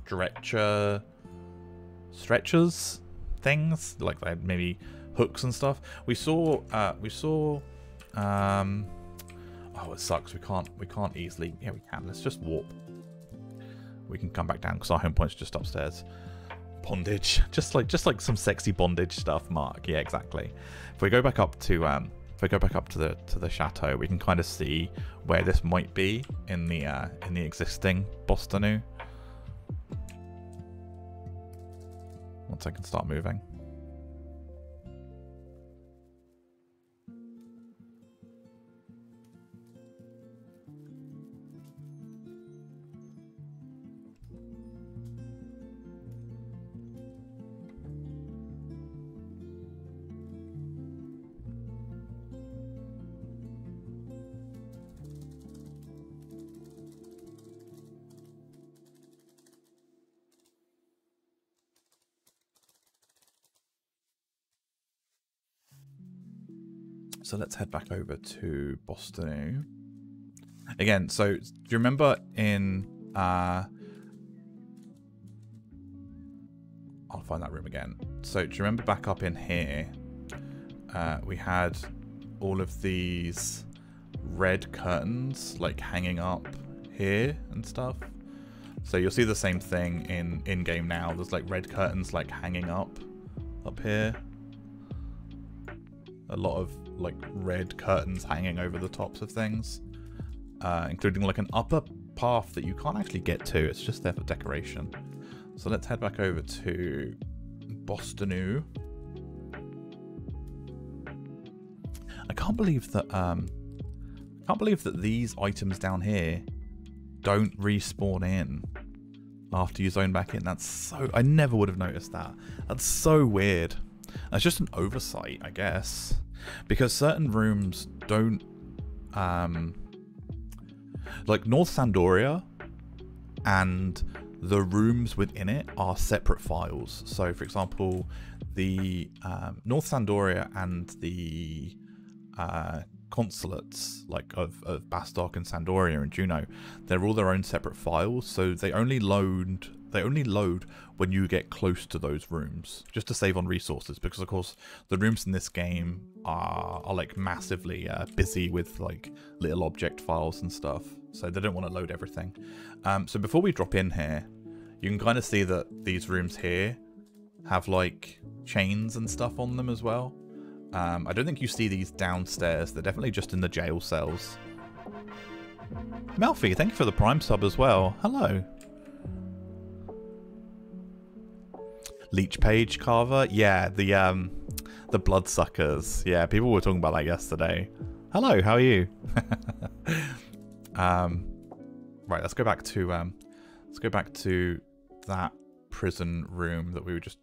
stretchers things, like they had maybe hooks and stuff. We saw oh, it sucks. We can't easily. Yeah, we can. Let's just warp. We can come back down because our home point's just upstairs. Bondage, just like some sexy bondage stuff, Mark. Yeah, exactly. If we go back up to if I go back up to the chateau, we can kind of see where this might be in the existing Bostonu. Once I can start moving. So let's head back over to Bostonu. Again, so do you remember in... I'll find that room again. So do you remember back up in here, we had all of these red curtains like hanging up here and stuff? So you'll see the same thing in-game now. There's like red curtains like hanging up here. A lot of like red curtains hanging over the tops of things, including like an upper path that you can't actually get to. It's just there for decoration. So let's head back over to Bostonu. I can't believe that these items down here don't respawn in after you zone back in. That's so... I never would have noticed that. That's so weird. That's just an oversight, I guess. Because certain rooms don't... like North Sandoria and the rooms within it are separate files. So, for example, the North Sandoria and the consulates like of Bastok and Sandoria and Juno, they're all their own separate files. So they only load when you get close to those rooms, just to save on resources, because of course the rooms in this game are like massively busy with like little object files and stuff, so they don't want to load everything. So before we drop in here, you can kind of see that these rooms here have like chains and stuff on them as well. I don't think you see these downstairs. They're definitely just in the jail cells. Melfi, thank you for the Prime sub as well. Hello. Leech Page Carver, yeah, the bloodsuckers. Yeah, people were talking about that yesterday. Hello, how are you? Right, let's go back to that prison room that we were just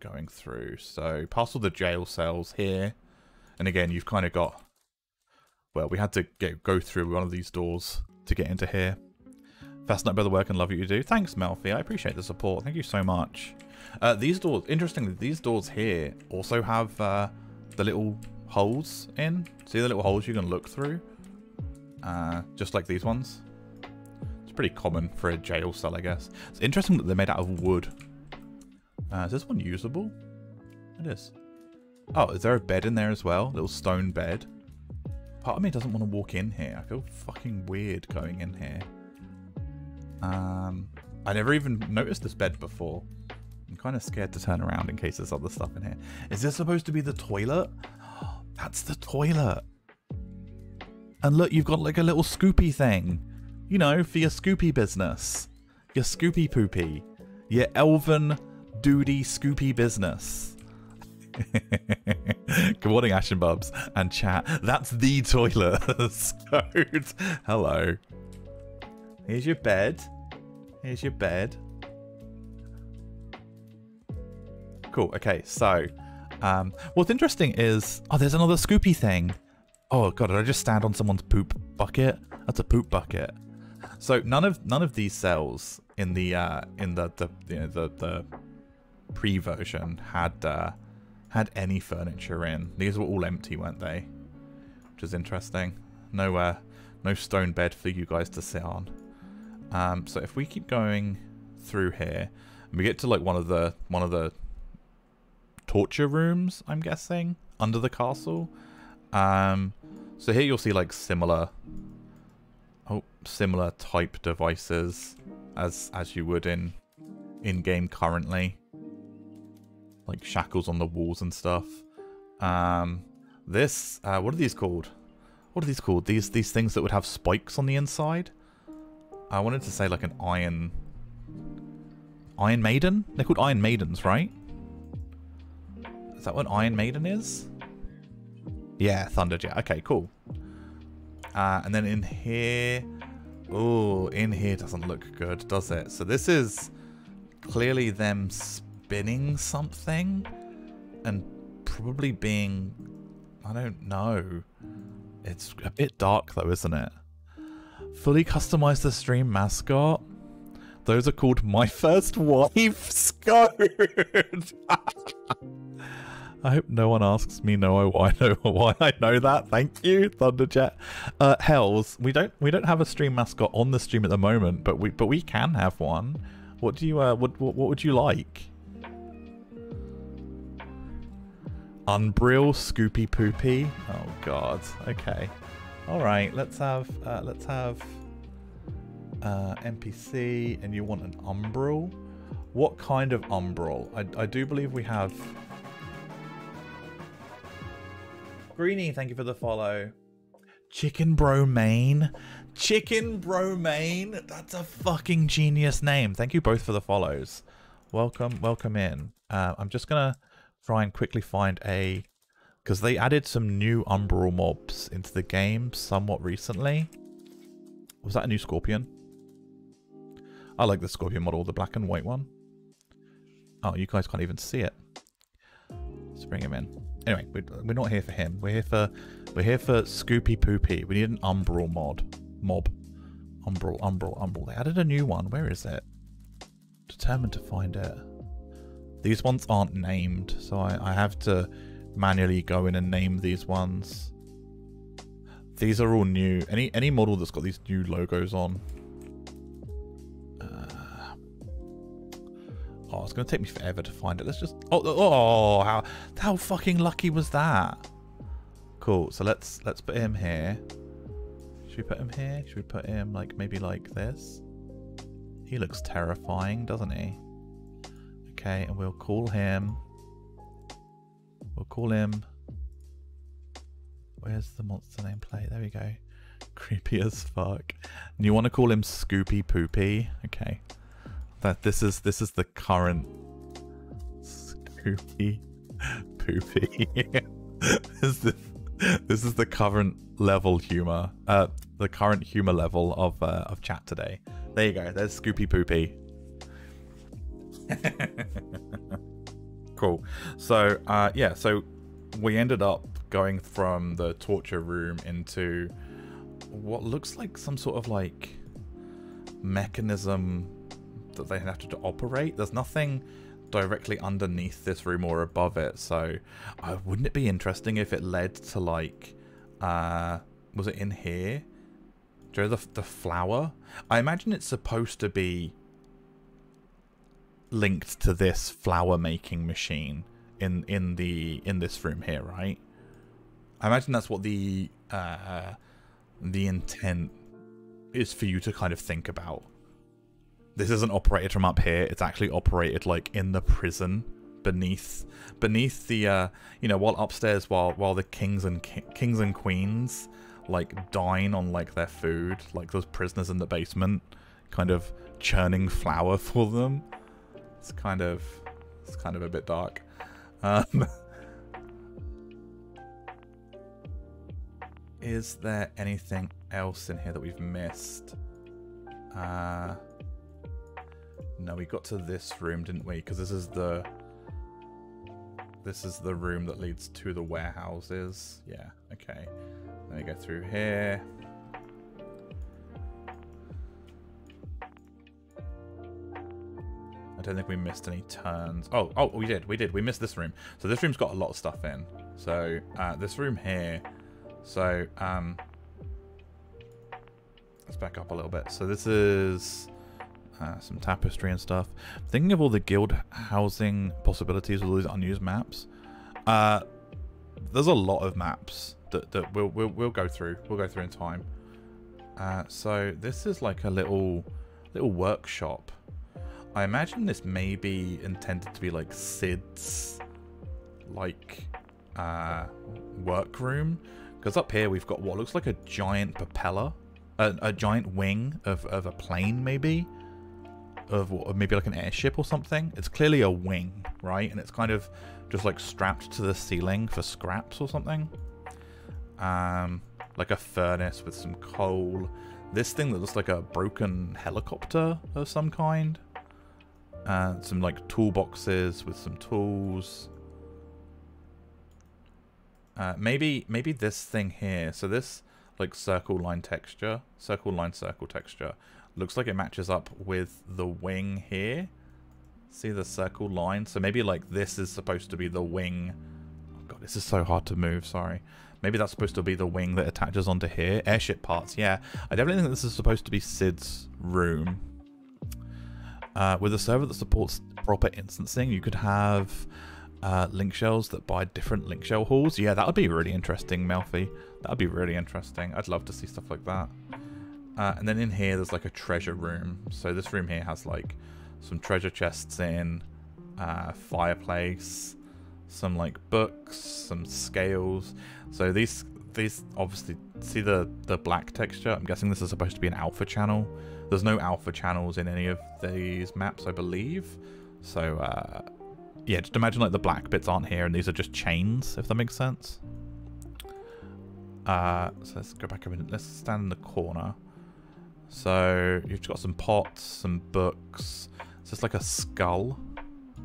going through. So past all the jail cells here, and again, you've kind of got, well, we had to go through one of these doors to get into here. Fascinated by the work and love what you do. Thanks, Melfi. I appreciate the support. Thank you so much. These doors, interestingly, these doors here also have the little holes in. See the little holes you can look through? Just like these ones. It's pretty common for a jail cell, I guess. It's interesting that they're made out of wood. Is this one usable? It is. Oh, is there a bed in there as well? Little stone bed. Part of me doesn't want to walk in here. I feel fucking weird going in here. I never even noticed this bed before. I'm kind of scared to turn around in case there's other stuff in here. Is this supposed to be the toilet? That's the toilet. And look, you've got like a little scoopy thing. You know, for your scoopy business. Your scoopy poopy. Your elven duty scoopy business. Good morning, Ashen Bubs and chat. That's the toilet. Hello. Here's your bed. Here's your bed. Cool. Okay, so what's interesting is, oh, there's another scoopy thing. Oh god, did I just stand on someone's poop bucket? That's a poop bucket. So none of these cells in the pre-version had any furniture in. These were all empty, weren't they? Which is interesting. No stone bed for you guys to sit on. So if we keep going through here, and we get to like one of the torture rooms, I'm guessing, under the castle. So here you'll see like similar type devices as you would in game currently, like shackles on the walls and stuff. This, what are these called? What are these called? These things that would have spikes on the inside? I wanted to say like an Iron Maiden? They're called Iron Maidens, right? Is that what Iron Maiden is? Yeah, Thunderjet. Okay, cool. And then in here... Oh, in here doesn't look good, does it? So this is clearly them spinning something and probably being... I don't know. It's a bit dark though, isn't it? Fully customize the stream mascot. Those are called My First Wife's Code. I hope no one asks me why I know that. Thank you, Thunderjet. Hells, we don't have a stream mascot on the stream at the moment, but we can have one. What do you what would you like? Unbrill Scoopy Poopy. Oh god. Okay. All right. Let's have NPC, and you want an Umbrel. What kind of Umbrel? I do believe we have. Greenie, thank you for the follow. Chicken Bro Main. Chicken Bro Main. That's a fucking genius name. Thank you both for the follows. Welcome in. I'm just gonna try and quickly find a, because they added some new Umbral mobs into the game somewhat recently. Was that a new Scorpion? I like the Scorpion model, the black and white one. Oh, you guys can't even see it. Let's bring him in. Anyway, we're not here for him. We're here for Scoopy Poopy. We need an Umbral mob. Umbral. They added a new one. Where is it? Determined to find it. These ones aren't named, so I have to manually go in and name these ones. These are all new. Any model that's got these new logos on. Oh, it's going to take me forever to find it. Let's just... Oh, how fucking lucky was that? Cool, so let's put him here. Should we put him here? Should we put him like maybe like this? He looks terrifying, doesn't he? Okay, and we'll call him... Where's the monster nameplate? There we go. Creepy as fuck. And you want to call him Scoopy Poopy? Okay. This is the current Scoopy Poopy. This is the current level humor. The current humor level of chat today. There you go. There's Scoopy Poopy. Cool. So yeah. So we ended up going from the torture room into what looks like some sort of like mechanism that they have to operate. There's nothing directly underneath this room or above it, so wouldn't it be interesting if it led to like was it in here? Do you know the flower? I imagine it's supposed to be linked to this flower making machine in this room here, right? I imagine that's what the intent is for you to kind of think about. This isn't operated from up here. It's actually operated like in the prison beneath the you know, while upstairs while the kings and queens like dine on like their food, like those prisoners in the basement kind of churning flour for them. It's kind of a bit dark. Is there anything else in here that we've missed? No, we got to this room, didn't we? Because this is the room that leads to the warehouses. Yeah, okay. Let me go through here. I don't think we missed any turns. Oh, we did. We missed this room. So this room's got a lot of stuff in. So this room here. So let's back up a little bit. So this is some tapestry and stuff. Thinking of all the guild housing possibilities with all these unused maps. There's a lot of maps that we'll go through. We'll go through in time. So this is like a little workshop. I imagine this may be intended to be like Sid's like workroom, because up here we've got what looks like a giant propeller, a giant wing of a plane, maybe maybe like an airship or something. It's clearly a wing, right? And it's kind of just like strapped to the ceiling for scraps or something. Like a furnace with some coal. This thing that looks like a broken helicopter of some kind. Some like toolboxes with some tools. Maybe this thing here. So this like circle line texture, circle texture, looks like it matches up with the wing here. See the circle line? So maybe like this is supposed to be the wing. Oh god, this is so hard to move, sorry. Maybe that's supposed to be the wing that attaches onto here. Airship parts, yeah. I definitely think this is supposed to be Sid's room. With a server that supports proper instancing, you could have link shells that buy different link shell halls. Yeah, that would be really interesting, Melfi. That would be really interesting. I'd love to see stuff like that. And then in here, there's like a treasure room. So this room here has like some treasure chests in, fireplace, some like books, some scales. So these obviously, see the black texture? I'm guessing this is supposed to be an alpha channel. There's no alpha channels in any of these maps, I believe. So yeah, just imagine like the black bits aren't here and these are just chains, if that makes sense. So let's go back a minute. Let's stand in the corner. So you've got some pots, some books. It's just like a skull.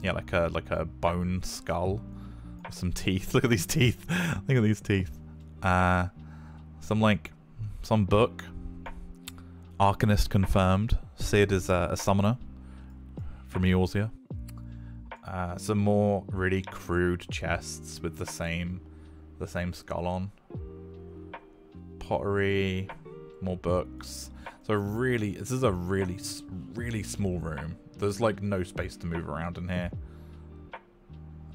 Yeah, like a bone skull with some teeth. Look at these teeth. Look at these teeth. Some book. Arcanist confirmed. Sid is a summoner from Eorzea. Some more really crude chests with the same skull on. Pottery, more books. So really, this is a really small room. There's like no space to move around in here.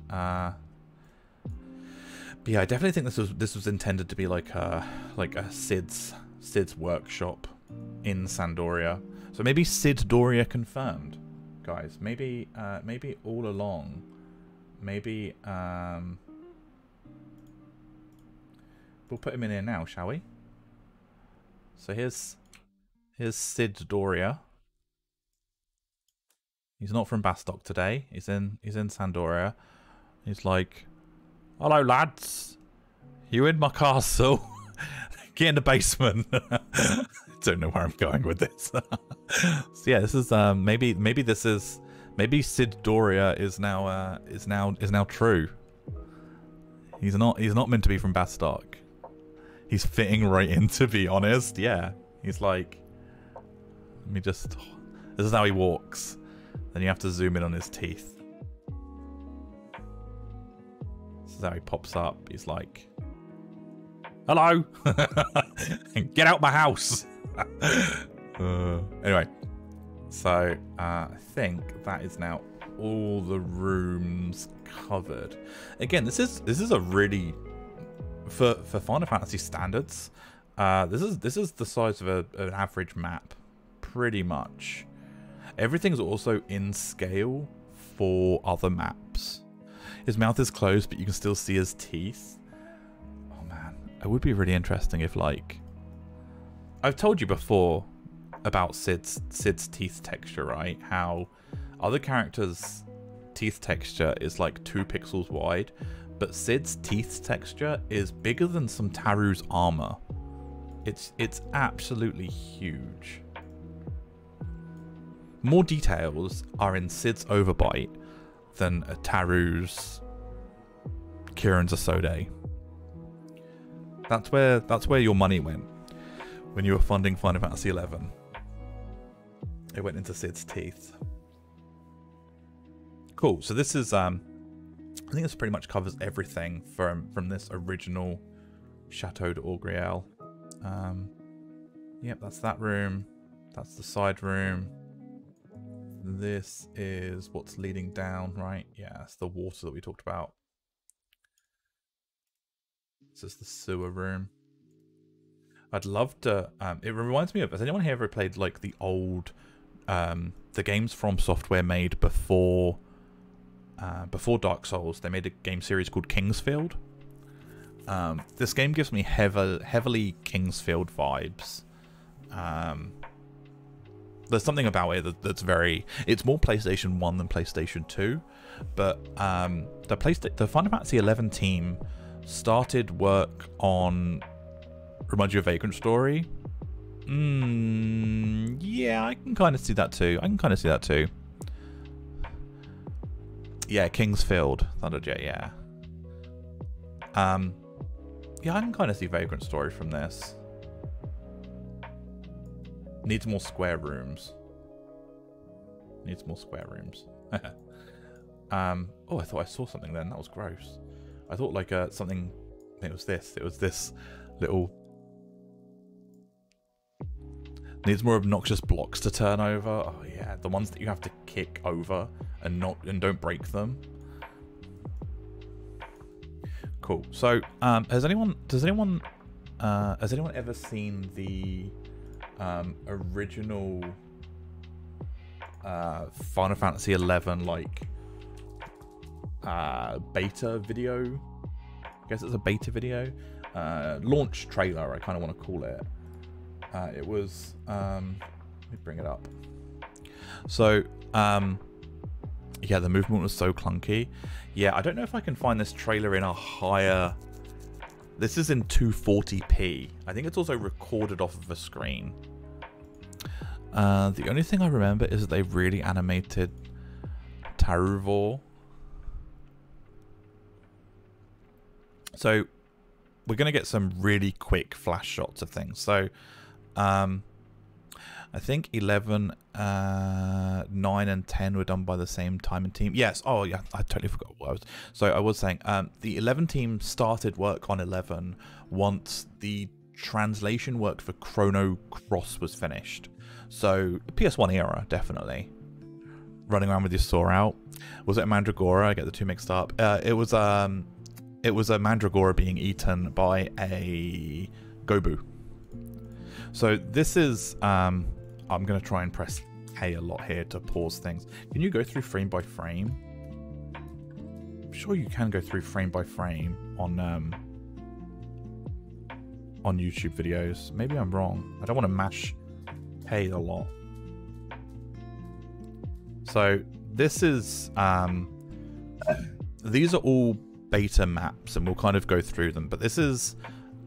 But yeah, I definitely think this was intended to be like a Sid's workshop in Sandoria. So maybe Sid Doria confirmed, guys. Maybe all along. Maybe we'll put him in here now, shall we? So here's Sid Doria. He's not from Bastock today. He's in Sandoria. He's like, "Hello lads, you in my castle? Get in the basement." I don't know where I'm going with this. So yeah, this is maybe Sid Doria is now true. He's not meant to be from Bastock. He's fitting right in, to be honest. Yeah, he's like, this is how he walks. Then you have to zoom in on his teeth. This is how he pops up. He's like, "Hello, get out my house." Anyway, so I think that is now all the rooms covered. Again, this is a really, for Final Fantasy standards, this is the size of an average map, pretty much. Everything's also in scale for other maps. His mouth is closed, but you can still see his teeth. Oh man, it would be really interesting if, like, I've told you before about Sid's teeth texture, right? How other characters' teeth texture is like 2 pixels wide, but Sid's teeth texture is bigger than some Taru's armor. It's absolutely huge. More details are in Sid's overbite than a Taru's Kiran's Asode. That's where your money went when you were funding Final Fantasy XI. It went into Sid's teeth. Cool. So this is I think this pretty much covers everything from this original Chateau D'auguriel. Yep, that's that room. That's the side room. This is what's leading down, right? Yeah, that's the water that we talked about. This is the sewer room. I'd love to. It reminds me of. Has anyone here ever played like the old, the games From Software made before Dark Souls? They made a game series called Kingsfield. This game gives me heavily Kingsfield vibes. There's something about it that's very... It's more PlayStation 1 than PlayStation 2. But the Final Fantasy 11 team started work on... Reminds you of Vagrant Story? Yeah, I can kind of see that too. Yeah, Kingsfield. Thunderjet, yeah. Yeah, I can kind of see Vagrant Story from this. Needs more square rooms. Oh, I thought I saw something then. That was gross. I thought like something... It was this little... Needs more obnoxious blocks to turn over. Oh yeah, the ones that you have to kick over and don't break them. Cool. So, has anyone ever seen the original Final Fantasy 11 like beta video? I guess it's a beta video. Launch trailer, I kind of want to call it. It was, let me bring it up. So, yeah, the movement was so clunky. Yeah, I don't know if I can find this trailer in a higher... This is in 240p. I think it's also recorded off of a screen. The only thing I remember is that they really animated Taruvor. So, we're going to get some really quick flash shots of things. So, I think 11, 9 and 10 were done by the same time and team. Yes. Oh, yeah. I totally forgot what I was. So I was saying, the 11 team started work on 11 once the translation work for Chrono Cross was finished. So PS1 era, definitely. Running around with your saw out. Was it a Mandragora? I get the two mixed up. It was a Mandragora being eaten by a Gobu. So this is, I'm going to try and press A a lot here to pause things. Can you go through frame by frame? I'm sure you can go through frame by frame on YouTube videos. Maybe I'm wrong. I don't want to mash A a lot. So this is, these are all beta maps and we'll kind of go through them. But this is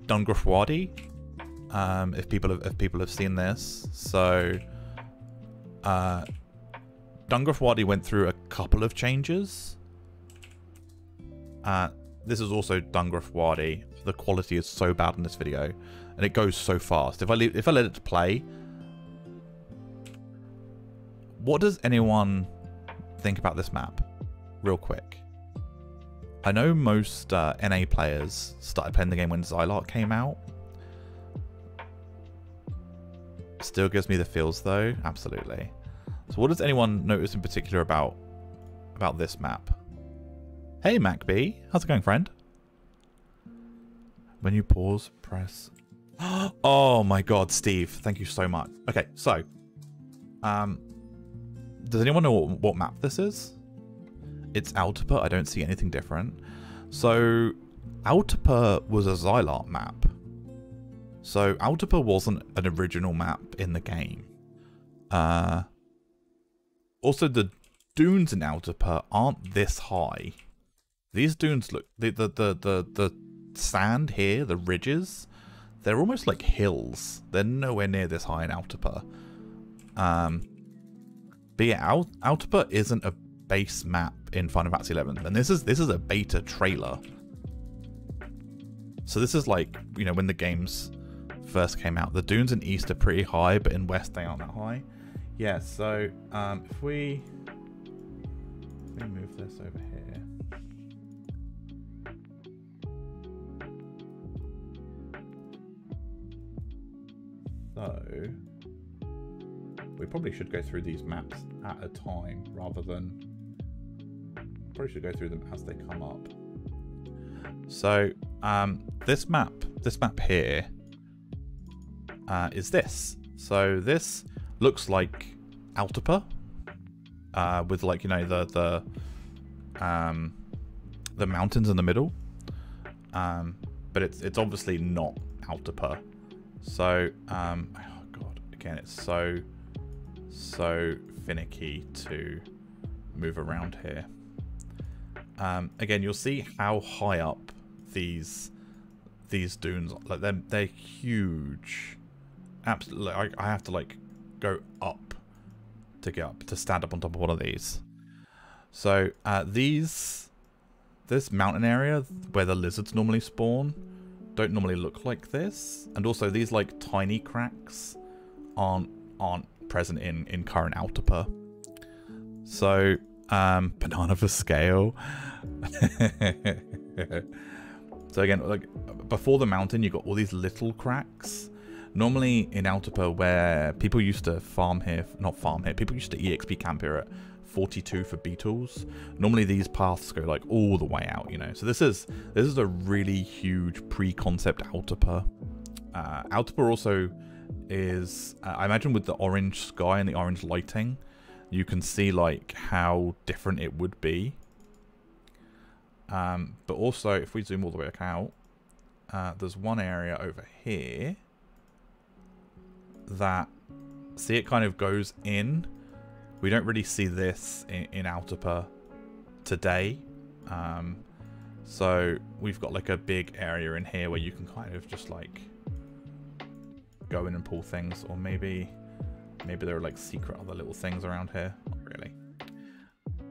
Griffodie. If people have seen this, so Griffodie went through a couple of changes. This is also Griffodie. The quality is so bad in this video, and it goes so fast. If I let it play, what does anyone think about this map? Real quick. I know most NA players started playing the game when Xylark came out. Still gives me the feels though, absolutely. So what does anyone notice in particular about this map? Hey MacB, how's it going, friend? When you pause, press... Oh my god, Steve, thank you so much. Okay, so does anyone know what map this is? It's Altapa. I don't see anything different. So Altapa was a Xylark map. So Altapa wasn't an original map in the game. Also, the dunes in Altapa aren't this high. These dunes look, the sand here, the ridges, they're almost like hills. They're nowhere near this high in Altapa. But yeah, Altapa isn't a base map in Final Fantasy 11, and this is a beta trailer. So this is like, you know, when the games first came out. The dunes in east are pretty high, but in west they aren't that high. Yeah, so if we move this over here. So we probably should go through these maps at a time rather than... Probably should go through them as they come up. So this map here is this. So this looks like Altapa, with, like, you know, the mountains in the middle. But but it's obviously not Altaper. So, oh god, again, it's so finicky to move around here. Again, you'll see how high up these dunes are. Like they're huge. Absolutely, I have to like go up to get up to stand up on top of one of these. So this mountain area where the lizards normally spawn don't normally look like this, and also these like tiny cracks aren't present in current Altaper. So banana for scale. So again, like before the mountain, you got all these little cracks. Normally in Altaper, where people used to farm here, not farm here, people used to EXP camp here at 42 for beetles. Normally these paths go like all the way out, you know. So this is a really huge pre-concept Altaper. Altaper also is, I imagine with the orange sky and the orange lighting, you can see like how different it would be. But also if we zoom all the way out, there's one area over here that, see, it kind of goes in. We don't really see this in Altaper today. So we've got like a big area in here where you can kind of just like go in and pull things, or maybe there are like secret other little things around here. Not really.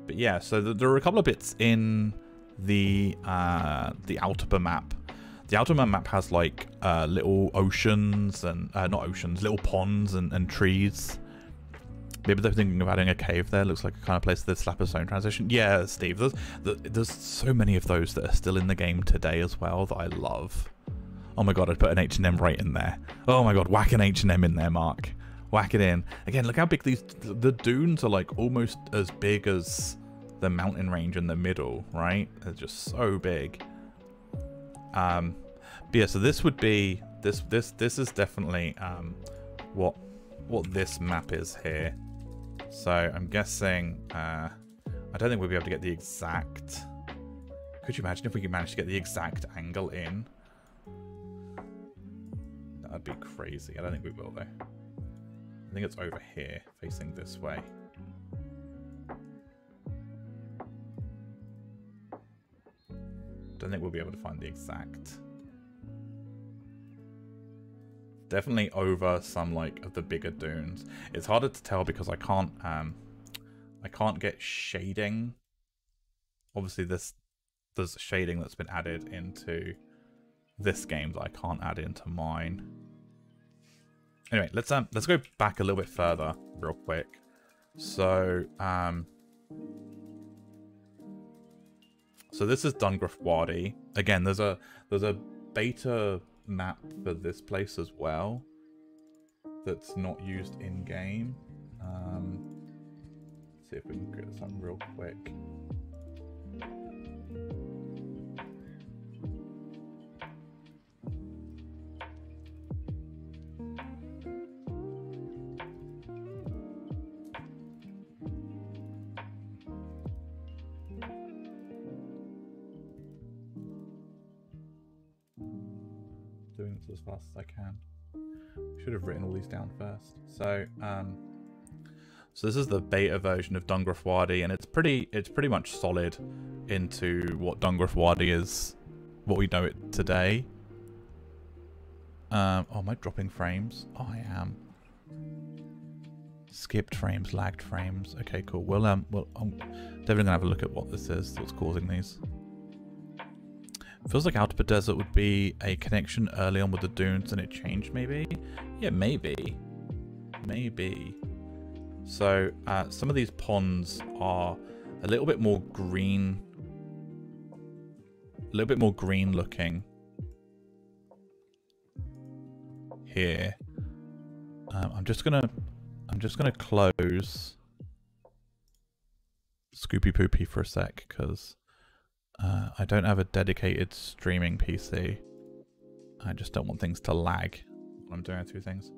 But yeah, so there are a couple of bits in the Altaper map. The Altaper map has like little oceans and not oceans, little ponds and trees. Maybe they're thinking of adding a cave there. Looks like a kind of place that slap a zone transition. Yeah, Steve, there's so many of those that are still in the game today as well that I love. Oh my god, I'd put an H&M right in there. Oh my god, whack an H&M in there, Mark. Whack it in. Again, look how big the dunes are, like almost as big as the mountain range in the middle, right? They're just so big. But yeah, so this would be, this is definitely what this map is here. So I'm guessing, I don't think we'll be able to get the exact, could you imagine if we could manage to get the exact angle in? That'd be crazy. I don't think we will though. I think it's over here, facing this way. Don't think we'll be able to find the exact. Definitely over some like of the bigger dunes. It's harder to tell because I can't get shading. Obviously there's shading that's been added into this game that I can't add into mine. Anyway, let's go back a little bit further real quick. So so this is Griffodie. Again, there's a beta map for this place as well that's not used in game. See if we can get this up real quick. Doing this as fast as I can. Should have written all these down first. So, so this is the beta version of Griffodie, and it's pretty much solid into what Griffodie is, what we know it today. Oh, am I dropping frames? Oh, I am. Skipped frames, lagged frames. Okay, cool. Well, I'm definitely gonna have a look at what this is that's causing these. Feels like Altaper Desert would be a connection early on with the dunes and it changed maybe? Yeah, maybe. Maybe. So some of these ponds are a little bit more green. A little bit more green looking. Here. I'm just gonna close Scoopy Poopy for a sec because I don't have a dedicated streaming PC. I just don't want things to lag when I'm doing two things.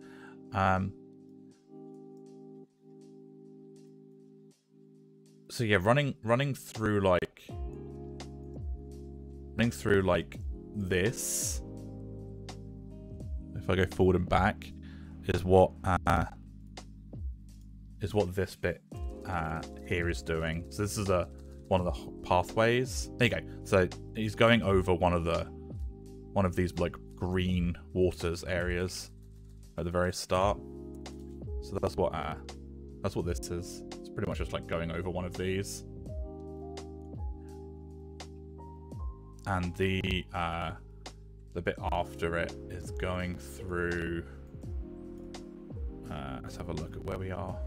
So yeah, running through like this, if I go forward and back, is what this bit here is doing. So this is one of the pathways. There you go. So he's going over one of these like green waters areas at the very start. So that's what this is. It's pretty much just like going over one of these. And the bit after it is going through. Let's have a look at where we are.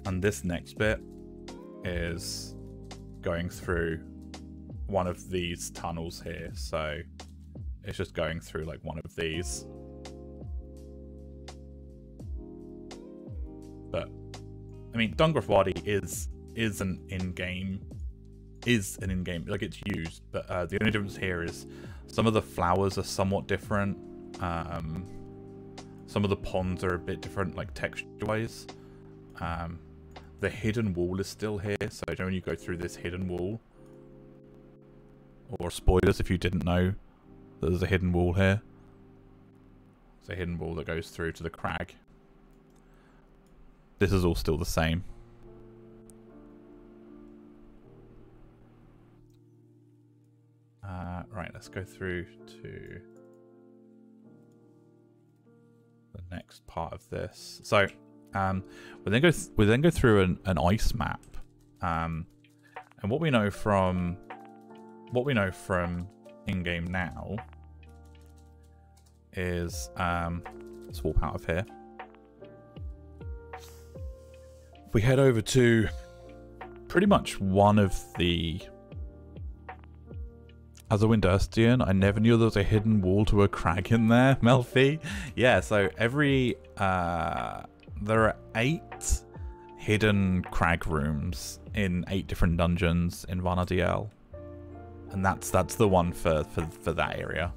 And this next bit is going through one of these tunnels here. So it's just going through like one of these. But I mean, Dun Griffodie is an in-game, like it's used, but the only difference here is some of the flowers are somewhat different. Some of the ponds are a bit different, like texture-wise. The hidden wall is still here, so when you go through this hidden wall, or spoilers if you didn't know that there's a hidden wall here. It's a hidden wall that goes through to the crag. This is all still the same. Right, let's go through to the next part of this. So we then go through an ice map, and what we know from in-game now is let's walk out of here. If we head over to pretty much one of the, as a Windurstian, I never knew there was a hidden wall to a crag in there, Melfi. Yeah, so every there are 8 hidden crag rooms in 8 different dungeons in Vanadiel. And that's the one for that area.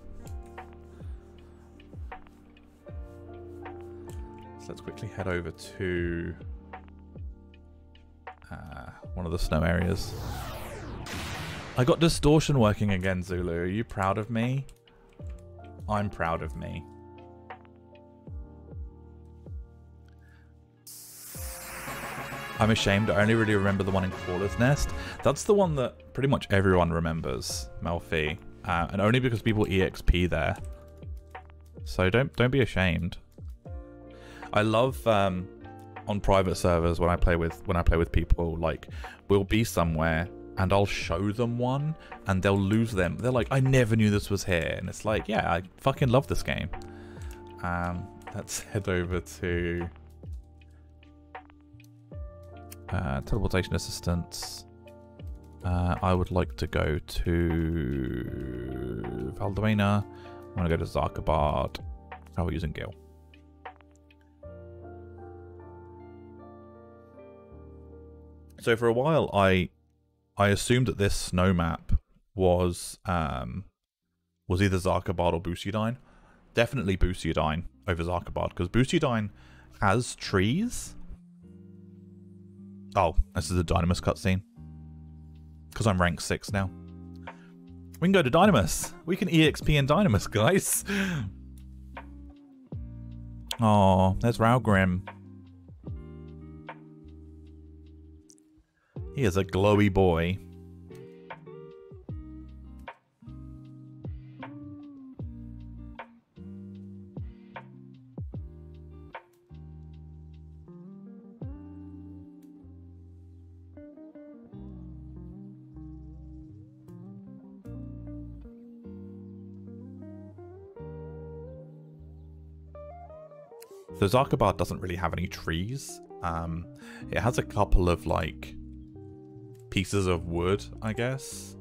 So let's quickly head over to one of the snow areas. I got distortion working again, Zulu. Are you proud of me? I'm proud of me. I'm ashamed. I only really remember the one in Crawler's Nest. That's the one that pretty much everyone remembers, Melfi, and only because people EXP there. So don't be ashamed. I love on private servers when I play with people, like we'll be somewhere and I'll show them one and they'll lose them. They're like, I never knew this was here, and it's like, yeah, I fucking love this game. Let's head over to teleportation assistance. I would like to go to Valdomena. I'm going to go to Zarkabard. Oh, we're using Gil. So for a while, I assumed that this snow map was either Zarkabard or Busiodine. Definitely Busiodine over Zarkabard, because Busiodine has trees. Oh, this is a Dynamis cutscene. Because I'm rank 6 now. We can go to Dynamis. We can EXP in Dynamis, guys. Oh, there's Raugrim. He is a glowy boy. So Zarkabard doesn't really have any trees. It has a couple of like pieces of wood, I guess.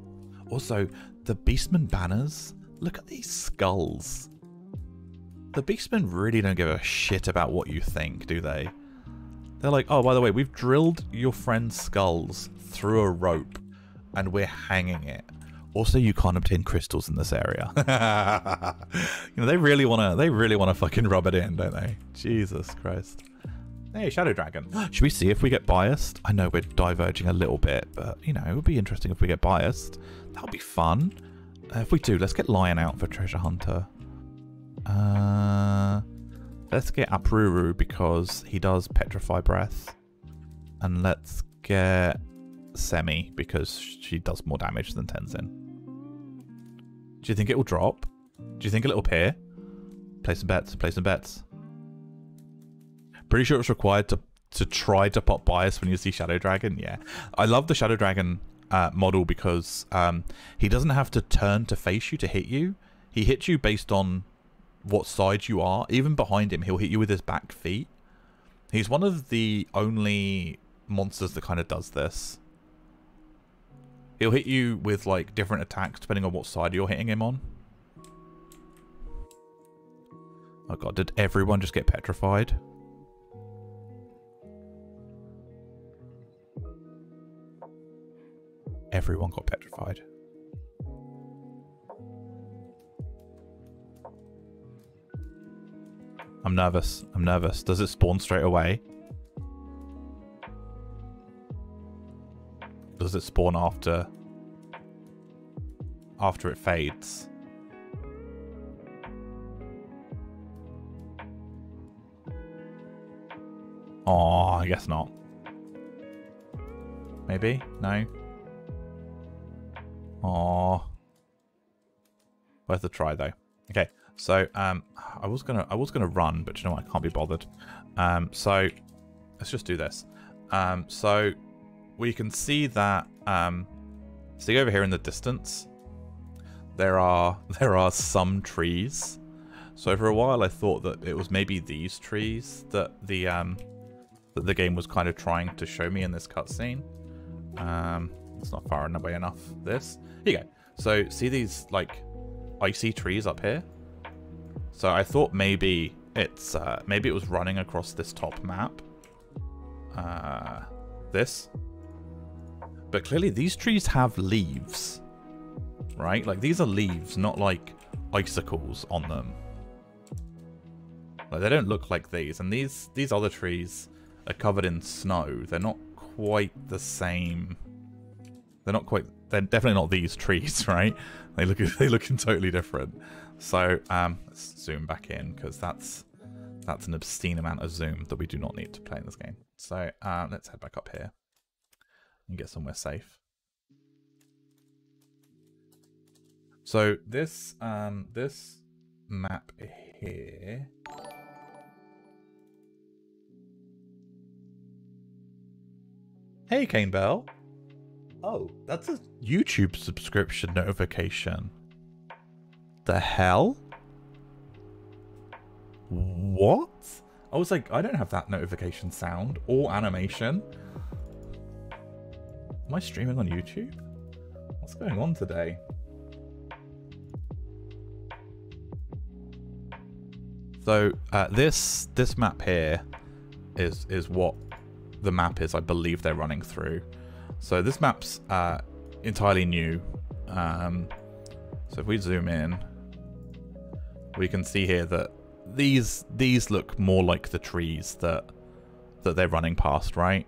Also, the Beastmen banners. Look at these skulls. The Beastmen really don't give a shit about what you think, do they? They're like, oh, by the way, we've drilled your friend's skulls through a rope and we're hanging it. Also, you can't obtain crystals in this area. You know, they really wanna fucking rub it in, don't they? Jesus Christ. Hey, Shadow Dragon. Should we see if we get biased? I know we're diverging a little bit, but you know, it would be interesting if we get biased. That would be fun. If we do, let's get Lion out for Treasure Hunter. Let's get Apruru because he does Petrify Breath. And let's get Semi because she does more damage than Tenzin. Do you think it will drop? Do you think it'll appear? Place some bets, place some bets. Pretty sure it's required to try to pop bias when you see Shadow Dragon. Yeah, I love the Shadow Dragon model because he doesn't have to turn to face you to hit you. He hits you based on what side you are. Even behind him, he'll hit you with his back feet. He's one of the only monsters that kind of does this. He'll hit you with like different attacks depending on what side you're hitting him on. Oh god, did everyone just get petrified? Everyone got petrified. I'm nervous. I'm nervous. Does it spawn straight away? Does it spawn after it fades? Oh, I guess not. Maybe? No? Oh, worth a try though. Okay, so I was gonna run, but you know what? I can't be bothered. So let's just do this. So we can see that. See over here in the distance, there are some trees. So for a while, I thought that it was maybe these trees that the game was kind of trying to show me in this cutscene. It's not far away enough. This. Here you go. So see these like icy trees up here? So I thought maybe it's maybe it was running across this top map. This. But clearly these trees have leaves. Right? Like these are leaves, not like icicles on them. Like they don't look like these. And these other trees are covered in snow. They're not quite the same. They're definitely not these trees, right? They look totally different. So let's zoom back in because that's an obscene amount of zoom that we do not need to play in this game. So let's head back up here and get somewhere safe. So this map here. Hey, Cane Bell. Oh, that's a YouTube subscription notification. The hell? What? I was like, I don't have that notification sound or animation. Am I streaming on YouTube? What's going on today? So this map here is what the map is I believe they're running through. So this map's entirely new. So if we zoom in, we can see here that these look more like the trees that they're running past, right?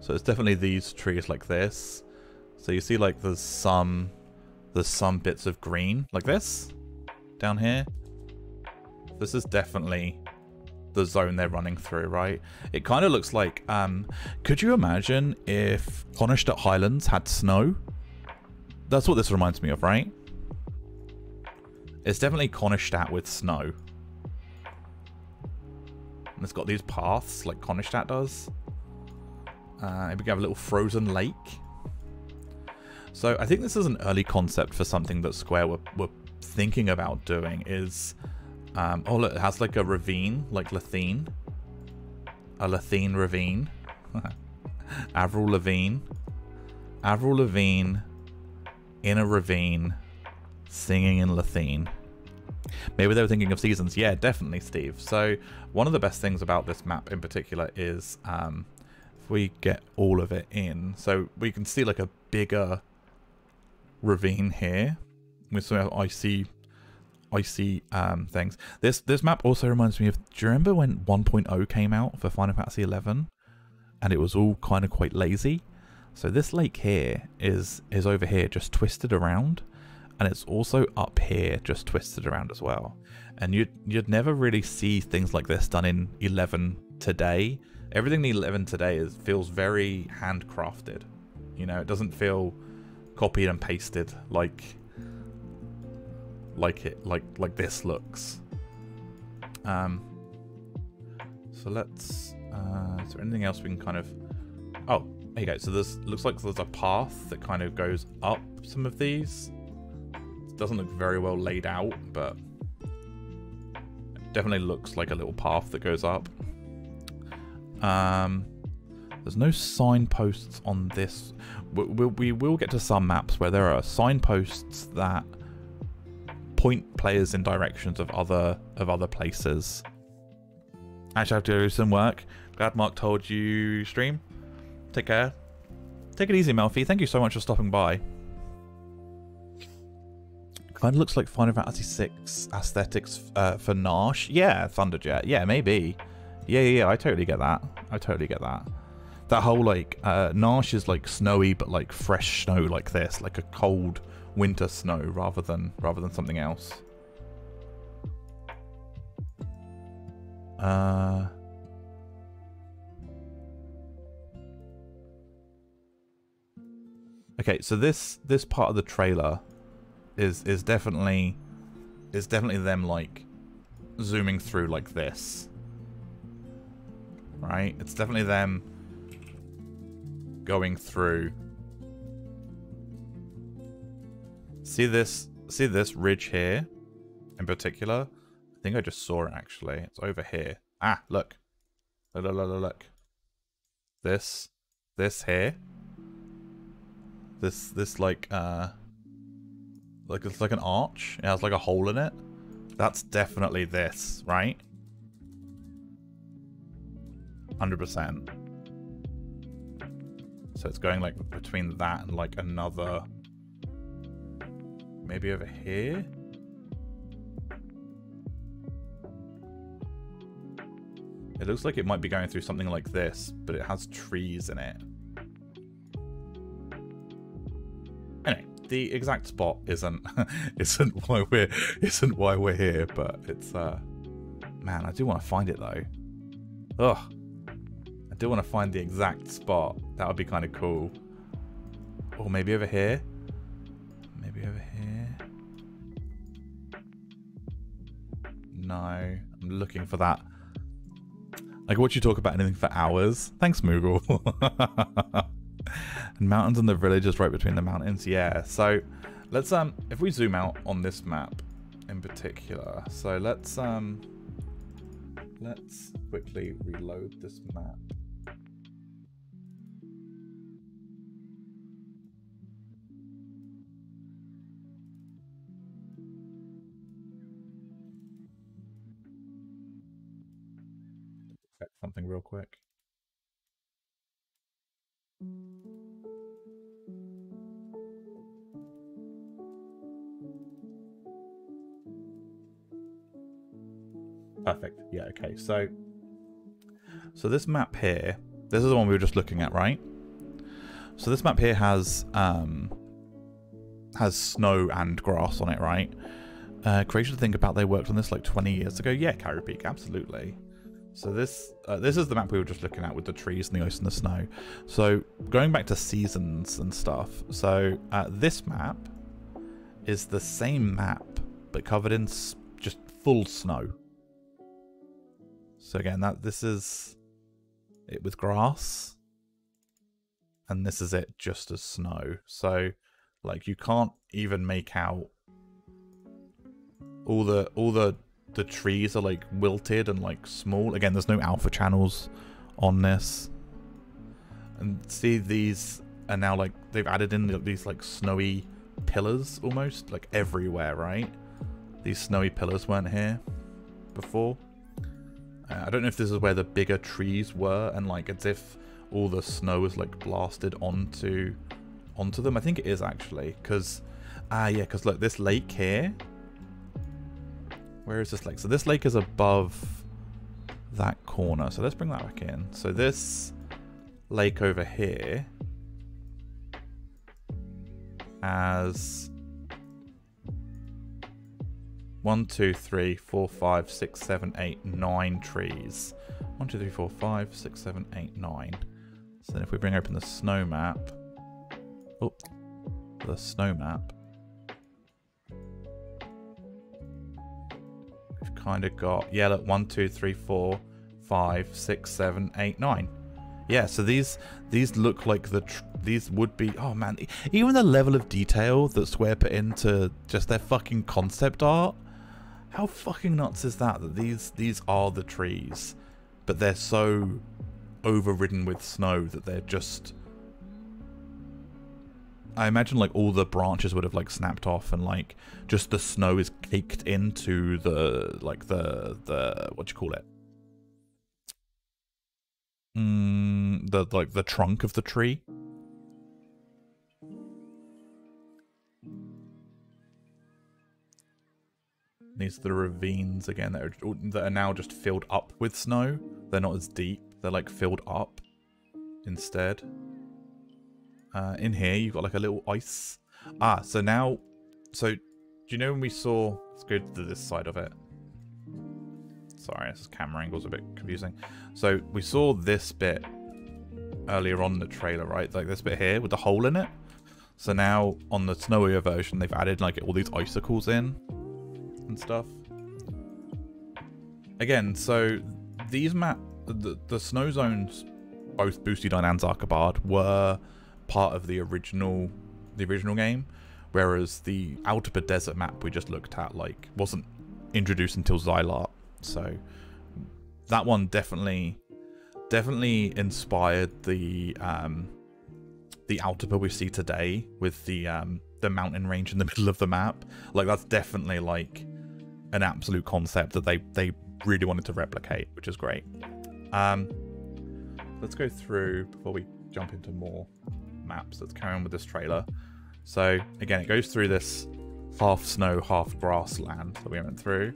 So it's definitely these trees like this. So you see like there's some bits of green like this down here. This is definitely the zone they're running through, right? It kind of looks like, could you imagine if Kronstadt Highlands had snow? That's what this reminds me of, right? It's definitely Kronstadt with snow. And it's got these paths like Kronstadt does. Maybe we have a little frozen lake. So I think this is an early concept for something that Square were thinking about doing is... oh look, it has like a ravine, like Lathine. A Lathine ravine. Avril Lavigne. Avril Lavigne in a ravine singing in Lathine. Maybe they were thinking of seasons. Yeah, definitely, Steve. So one of the best things about this map in particular is if we get all of it in, so we can see like a bigger ravine here with some icy things. This map also reminds me of, do you remember when 1.0 came out for Final Fantasy 11 and it was all kind of quite lazy? So this lake here is over here just twisted around, and it's also up here just twisted around as well. And you'd never really see things like this done in 11 today. Everything in 11 today feels very handcrafted. You know, it doesn't feel copied and pasted like this looks. So let's is there anything else we can kind of, oh, there you go. So this looks like there's a path that kind of goes up some of these. It doesn't look very well laid out, but it definitely looks like a little path that goes up. There's no signposts on this. We will get to some maps where there are signposts that point players in directions of other places. Actually, I have to do some work. Glad Mark told you stream. Take care. Take it easy, Melfi. Thank you so much for stopping by. Kind of looks like Final Fantasy VI aesthetics for Nash. Yeah, Thunderjet. Yeah, maybe. Yeah. I totally get that. That whole like Nash is like snowy, but like fresh snow like this, like a cold winter snow rather than something else. Okay, so this part of the trailer is definitely them like zooming through like this. Right? It's definitely them going through. See this ridge here in particular? I think I just saw it actually. It's over here. Ah, look. Look. This here. This like it's like an arch. It has like a hole in it. That's definitely this, right? 100%. So it's going like between that and like another, maybe over here. It looks like it might be going through something like this, but it has trees in it. Anyway, the exact spot isn't why we're here, but it's man, I do want to find it though. Ugh. I do want to find the exact spot. That would be kind of cool. Or maybe over here. Maybe over here. No, I'm looking for that. I could watch you talk about anything for hours. Thanks, Moogle. And mountains and the village is right between the mountains. Yeah, so let's if we zoom out on this map in particular. So let's quickly reload this map. Check something real quick. Perfect. Yeah, okay. So this map here, this is the one we were just looking at, right? So this map here has snow and grass on it, right? Crazy to think about, they worked on this like 20 years ago. Yeah, Carry Peak, absolutely. So this is the map we were just looking at with the trees and the ice and the snow. So going back to seasons and stuff. So this map is the same map, but covered in just full snow. So again, this is it with grass, and this is it just as snow. So like you can't even make out all the trees are like wilted and like small. Again, there's no alpha channels on this. And see, these are now like they've added in these like snowy pillars almost like everywhere, right? These snowy pillars weren't here before. I don't know if this is where the bigger trees were, and like as if all the snow is like blasted onto them. I think it is actually, because yeah, because look, this lake here. Where is this lake? So this lake is above that corner. So let's bring that back in. So this lake over here has 1, 2, 3, 4, 5, 6, 7, 8, 9 trees. 1, 2, 3, 4, 5, 6, 7, 8, 9. So then if we bring open the snow map, oh, the snow map, we've kind of got, yeah, look, 1, 2, 3, 4, 5, 6, 7, 8, 9. Yeah, so these look like these would be, oh man, even the level of detail that Square put into just their fucking concept art. How fucking nuts is that? That these are the trees, but they're so overridden with snow that they're just. I imagine like all the branches would have like snapped off and like just the snow is caked into the like the what do you call it? The trunk of the tree. These are the ravines again that are now just filled up with snow. They're not as deep. They're like filled up instead. In here you've got like a little ice. So now, do you know when we saw? Let's go to this side of it. Sorry, this camera angle's a bit confusing. So we saw this bit earlier on in the trailer, right? Like this bit here with the hole in it. So now on the snowier version, they've added like all these icicles in and stuff. Again, so these the snow zones, both Boosty Dine and Zarkabard, were part of the original game, whereas the Altabad Desert map we just looked at like wasn't introduced until Xylar. So that one definitely inspired the Altabad we see today with the mountain range in the middle of the map. Like that's definitely like an absolute concept that they really wanted to replicate, which is great. Let's go through before we jump into more maps. Let's carry on with this trailer. So again, it goes through this half snow, half grassland that we went through.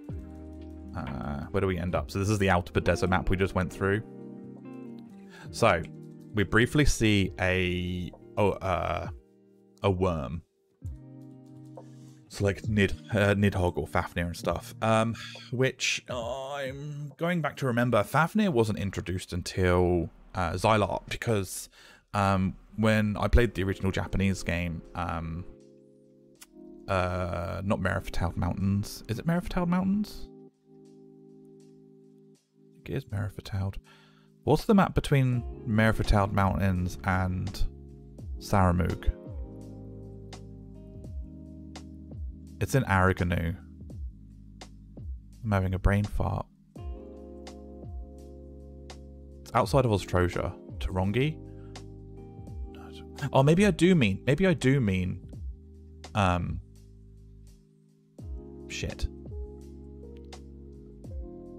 Where do we end up? So this is the Altabad Desert map we just went through. So we briefly see a worm. It's like Nidhogg or Fafnir and stuff. Which I'm going back to remember, Fafnir wasn't introduced until Xylar, because when I played the original Japanese game, not Meriftaled Mountains. Is it Meriftaled Mountains? I think it is Meriftaled. What's the map between Meriftaled Mountains and Saramug? It's in Aragonu. I'm having a brain fart. It's outside of Ostrosia. Tarongi? Oh, maybe I do mean... shit.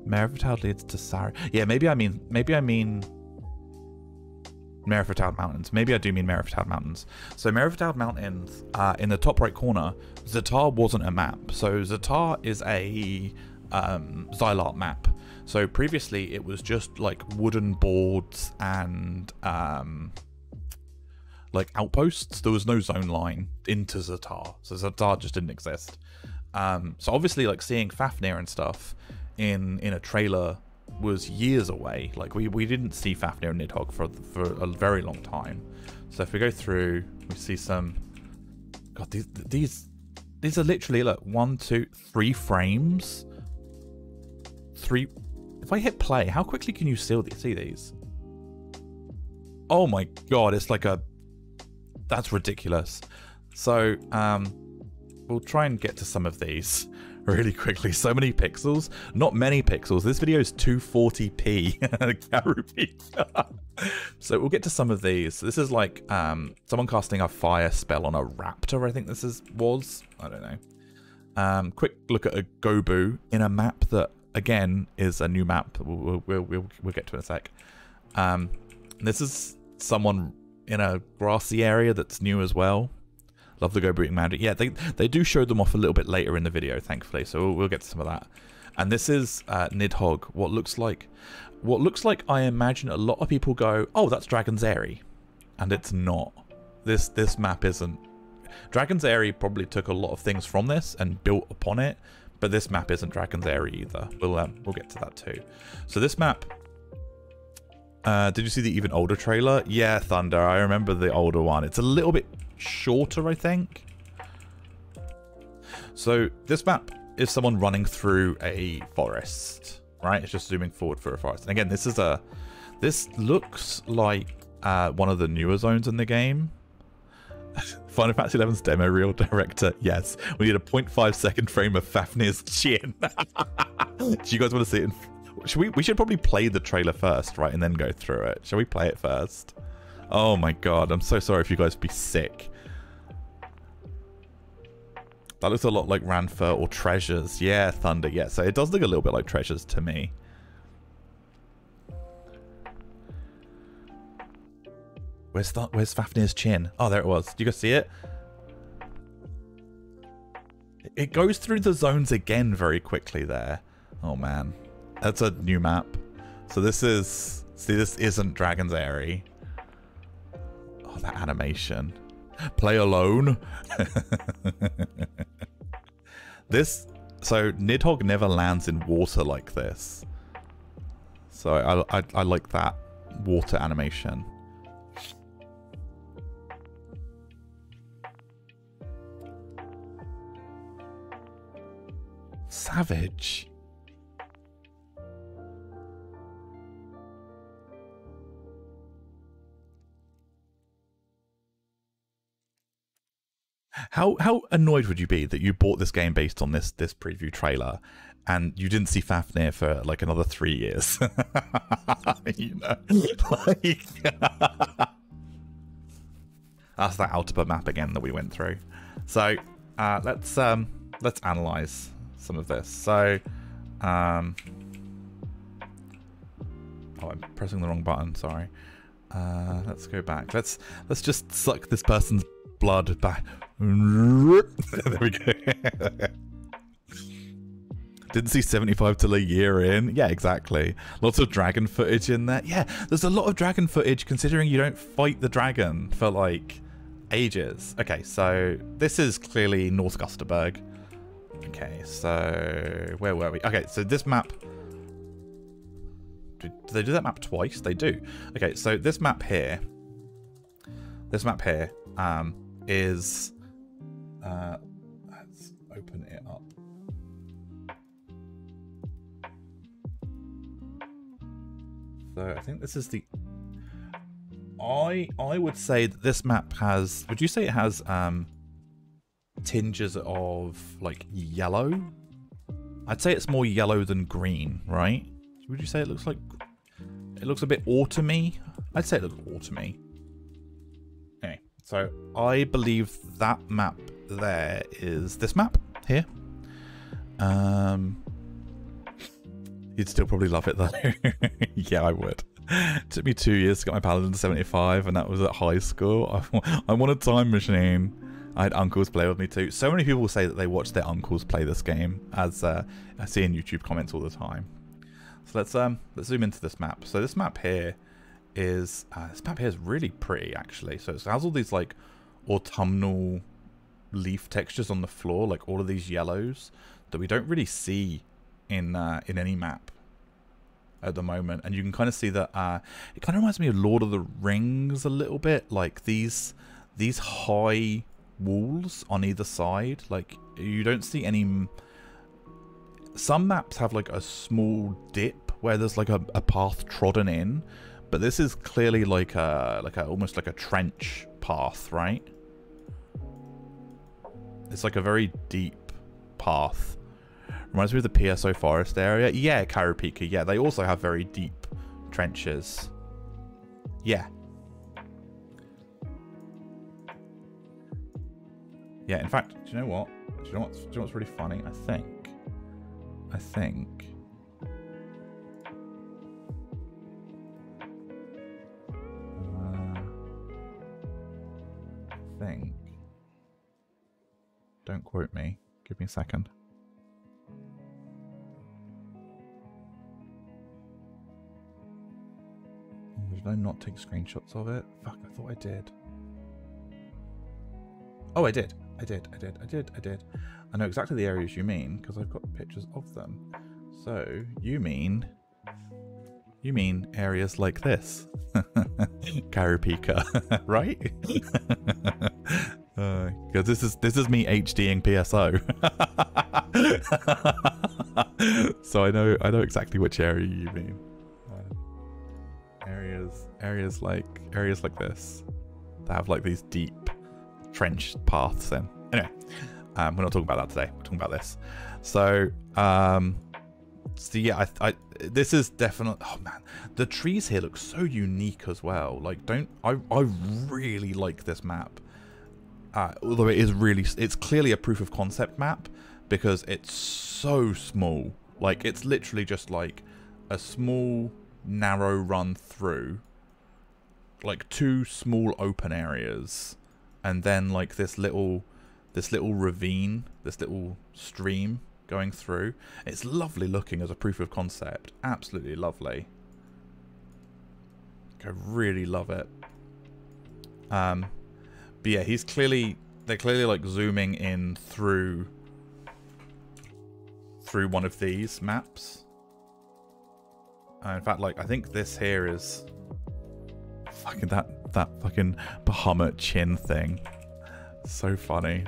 Meriftaled leads to Sar... Yeah, maybe I mean Meriftaled Mountains. Maybe I do mean Meriftaled Mountains. So Meriftaled Mountains, in the top right corner, Zatar wasn't a map. So Zatar is a Xylar map. So previously it was just like wooden boards and like outposts. There was no zone line into Zatar. So Zatar just didn't exist. So obviously like seeing Fafnir and stuff in a trailer was years away. Like we didn't see Fafnir and Nidhogg for a very long time. So if we go through, we see some. God, these are literally like 1, 2, 3 frames. 3. If I hit play, how quickly can you see these? Oh my god, it's like a. That's ridiculous. So we'll try and get to some of these really quickly. So many pixels. Not many pixels. This video is 240p. So we'll get to some of these. This is like someone casting a fire spell on a raptor, I think this was. I don't know. Quick look at a Gobu in a map that, again, is a new map. We'll get to in a sec. This is someone in a grassy area that's new as well. Love the Go Breeding Magic. Yeah, they do show them off a little bit later in the video, thankfully, so we'll get to some of that. And this is Nidhogg. What looks like I imagine a lot of people go, oh, that's Dragon's Eyrie, and it's not. This map isn't. Dragon's Eyrie probably took a lot of things from this and built upon it, but this map isn't Dragon's Eyrie either. We'll get to that too. So this map. Did you see the even older trailer? Yeah, Thunder. I remember the older one. It's a little bit shorter, I think. So this map is someone running through a forest, right? It's just zooming forward for a forest. And again, this looks like one of the newer zones in the game. Final Fantasy XI's demo reel director. Yes, we need a 0.5 second frame of Fafnir's chin. Do you guys want to see it? We should probably play the trailer first, right, and then go through it. Shall we play it first? Oh my god, I'm so sorry if you guys be sick. That looks a lot like Ranfur or Treasures. Yeah, Thunder. Yeah, so it does look a little bit like Treasures to me. Where's Fafnir's chin? Oh, there it was. Do you guys see it? It goes through the zones again very quickly there. Oh man. That's a new map. So this is... See, this isn't Dragon's Eyrie. Oh, that animation. Play alone. This... So, Nidhogg never lands in water like this. So, I like that water animation. Savage. How annoyed would you be that you bought this game based on this preview trailer and you didn't see Fafnir for like another 3 years? You know, like that's that Altabur map again that we went through. So let's analyze some of this. So oh, I'm pressing the wrong button, sorry. Let's go back. Let's just suck this person's blood back. There we go. Didn't see 75 till a year in. Yeah, exactly. Lots of dragon footage in there. Yeah, there's a lot of dragon footage considering you don't fight the dragon for like ages. Okay, so this is clearly North Gusterberg. Okay, so where were we? Okay, so this map... Do they do that map twice? They do. Okay, so this map here... is... let's open it up. So I think this is the... I would say that this map has... Would you say it has tinges of like yellow? I'd say it's more yellow than green, right? Would you say it looks like... It looks a bit autumny? I'd say it looks autumny. Anyway, so I believe that map there is this map here. You'd still probably love it though. Yeah, I would. It took me 2 years to get my Paladin to 75 and that was at high school. I want a time machine. I had uncles play with me too. So many people say that they watch their uncles play this game, as I see in YouTube comments all the time. So let's zoom into this map. So this map here is really pretty actually. So it has all these like autumnal leaf textures on the floor, like all of these yellows that we don't really see in any map at the moment. And you can kind of see that it kind of reminds me of Lord of the Rings a little bit, like these high walls on either side. Like you don't see any... Some maps have like a small dip where there's like a path trodden in, but this is clearly like almost like a trench path, right? It's like a very deep path. Reminds me of the PSO forest area. Yeah, Karupika. Yeah, they also have very deep trenches. Yeah. Yeah, in fact, do you know what? Do you know what's really funny? I think think. Don't quote me. Give me a second. Oh, did I not take screenshots of it? Fuck, I thought I did. Oh, I did. I did. I know exactly the areas you mean because I've got pictures of them. So you mean areas like this, Karupika, right? Because this is me HDing PSO, so I know exactly which area you mean. Areas like this that have like these deep trenched paths in. Anyway, we're not talking about that today. We're talking about this. So yeah, this is definitely, oh man, the trees here look so unique as well. Like, I really like this map. Although it's clearly a proof of concept map because it's so small. Like, it's literally just like a small narrow run through, like 2 small open areas, and then like this little ravine, this little stream going through. It's lovely looking as a proof of concept. Absolutely lovely. I really love it. But yeah, they're clearly like zooming in through one of these maps. In fact, like, I think this here is fucking that fucking Bahamut chin thing. So funny.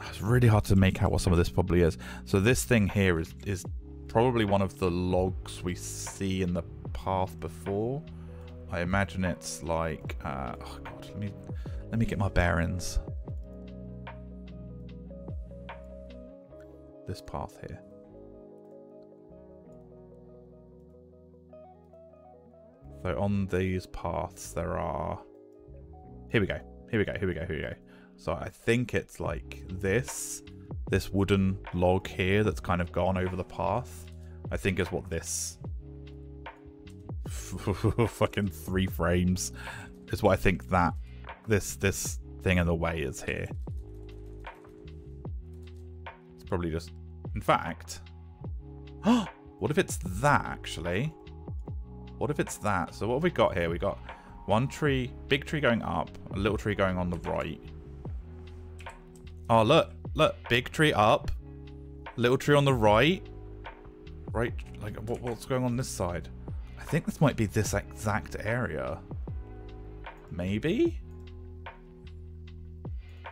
It's really hard to make out what some of this probably is. So this thing here is probably one of the logs we see in the path before. I imagine it's like oh god, let me get my bearings. This path here. So on these paths there are, here we go. So I think it's like this wooden log here that's kind of gone over the path, I think is what this fucking 3 frames is what I think that this thing in the way is here. It's probably just, in fact, what if it's that actually? What if it's that? So what have we got here? We got one tree, big tree going up, a little tree going on the right. Oh, look, big tree up, little tree on the right. Right, like what's going on this side? I think this might be this exact area. Maybe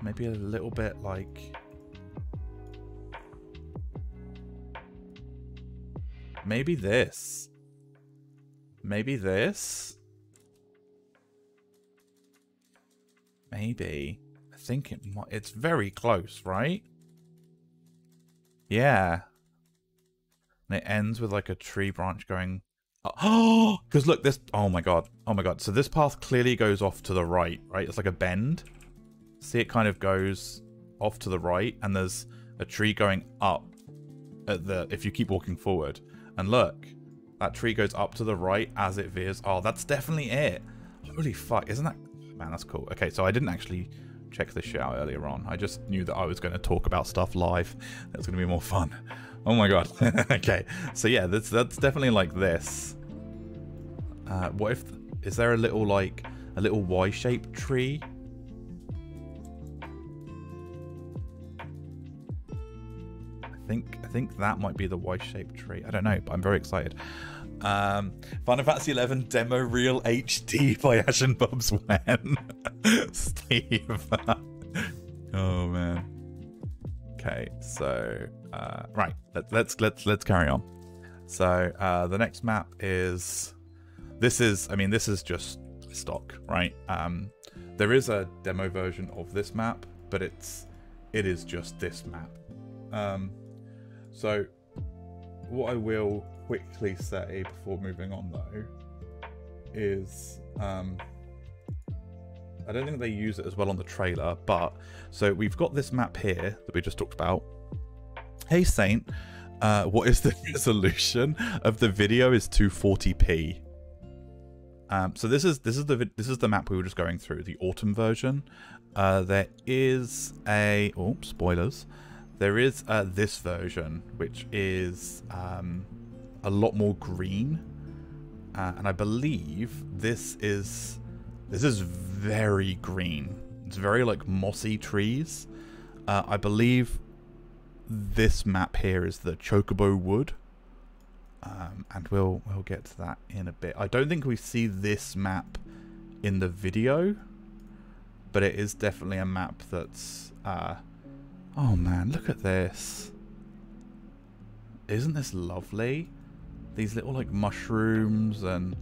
a little bit like, maybe this. Maybe this. Maybe. I think it's very close, right? Yeah. And it ends with like a tree branch going. Oh, because look, this. Oh my god. So this path clearly goes off to the right, right? It's like a bend. See, it kind of goes off to the right, and there's a tree going up at the. If you keep walking forward, and look, that tree goes up to the right as it veers. Oh, that's definitely it. Holy fuck, isn't that? Man, that's cool. Okay, so I didn't actually check this shit out earlier on. I just knew that I was going to talk about stuff live. That's going to be more fun. Oh my god. Okay, so yeah, that's definitely like this. What if, is there a little like a little Y-shaped tree? I think that might be the Y-shaped tree. I don't know, but I'm very excited. Final Fantasy XI Demo Real HD by Ash and Bob's Wen. Steve. Oh man. Okay, so right, let's carry on. So the next map is this is just stock, right? There is a demo version of this map, but it is just this map. So what I will quickly say before moving on though is I don't think they use it as well on the trailer, but so we've got this map here that we just talked about. Hey Saint, what is the resolution of the video? Is 240p. So this is the map we were just going through, the autumn version. There is spoilers. There is this version, which is a lot more green, and I believe this is very green. It's very like mossy trees. I believe this map here is the Chocobo Wood, and we'll get to that in a bit. I don't think we see this map in the video, but it is definitely a map that's oh man, look at this. Isn't this lovely? These little like mushrooms and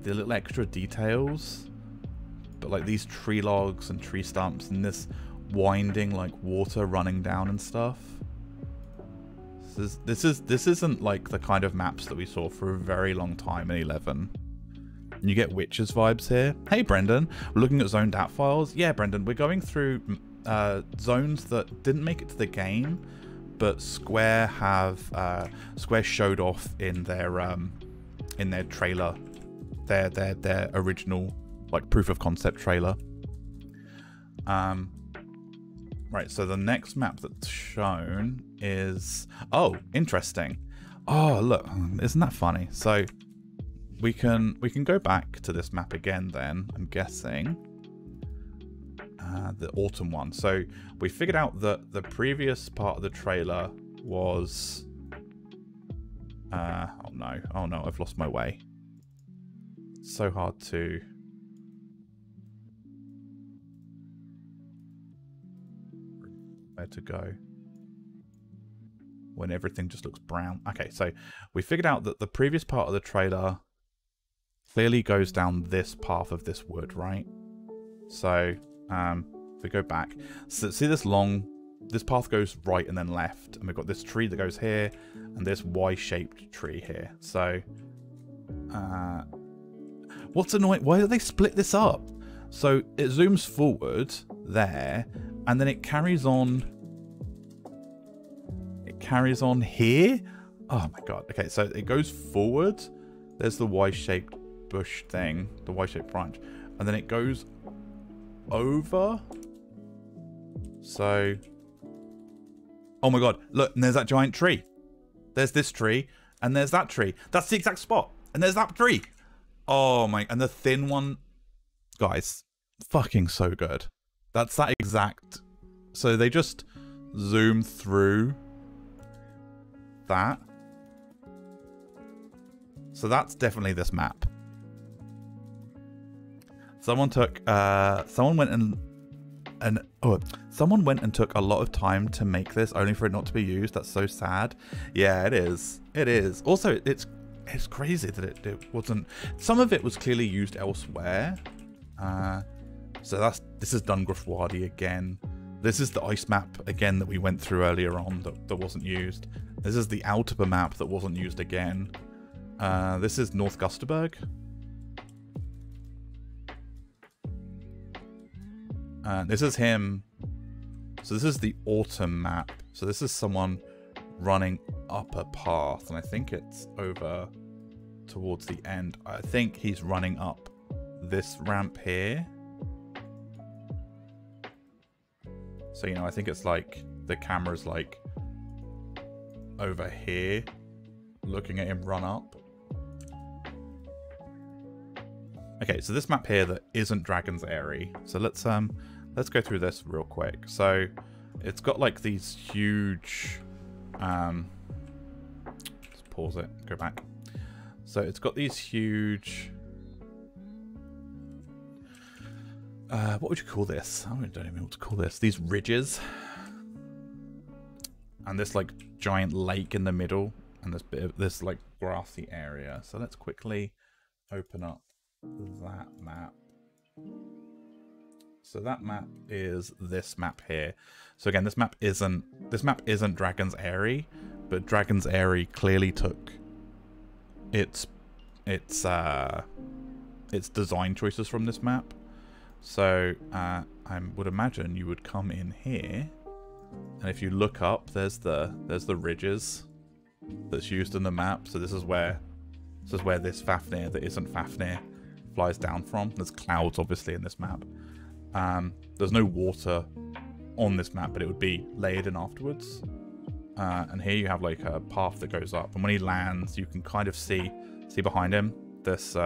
the little extra details, but like these tree logs and tree stumps and this winding like water running down and stuff. This isn't like the kind of maps that we saw for a very long time in 11. You get Witches vibes here. Hey Brendan, we're looking at zoned app files. Yeah Brendan, we're going through zones that didn't make it to the game, but Square showed off in their trailer, their original like proof of concept trailer. Right, so the next map that's shown is, oh, interesting. Oh, look, isn't that funny? So we can go back to this map again then, I'm guessing. The autumn one. So we figured out that the previous part of the trailer was oh no, I've lost my way. It's so hard to where to go when everything just looks brown. Okay, so we figured out that the previous part of the trailer clearly goes down this path of this wood, right? So if we go back, so see this path goes right and then left, and we've got this tree that goes here and this Y-shaped tree here. So what's annoying, why do they split this up? So it zooms forward there and then it carries on here. Oh my god. Okay, so it goes forward, there's the Y-shaped bush thing, the Y-shaped branch, and then it goes over. So oh my god, look, and there's that giant tree. There's this tree and there's that tree. That's the exact spot. And there's that tree. Oh my, and the thin one, guys, fucking so good. That's that exact. So they just zoom through that. So that's definitely this map. Someone went and took a lot of time to make this only for it not to be used. That's so sad. Yeah, it is. It is. Also, it's crazy that it wasn't. Some of it was clearly used elsewhere. So this is done Griffodie again. This is the ice map again that we went through earlier on that wasn't used. This is the Altuba map that wasn't used again. This is North Gusterberg. This is him. So this is the autumn map. So this is someone running up a path, and I think it's over towards the end. I think he's running up this ramp here. So, you know, I think it's like the camera's like over here looking at him run up. Okay, so this map here that isn't Dragon's Airy. So let's go through this real quick. So it's got like these huge let's pause it, go back. So it's got these huge what would you call this? I don't even know what to call this. These ridges. And this like giant lake in the middle, and this bit of this like grassy area. So let's quickly open up that map. So that map is this map here. So again, this map isn't Dragon's Airy, but Dragon's Airy clearly took its design choices from this map. So I would imagine you would come in here, and if you look up, there's the ridges that's used in the map. So this is where this Fafnir that isn't Fafnir flies down from. There's clouds, obviously, in this map. There's no water on this map, but it would be layered in afterwards. And here you have like a path that goes up. And when he lands, you can kind of see behind him this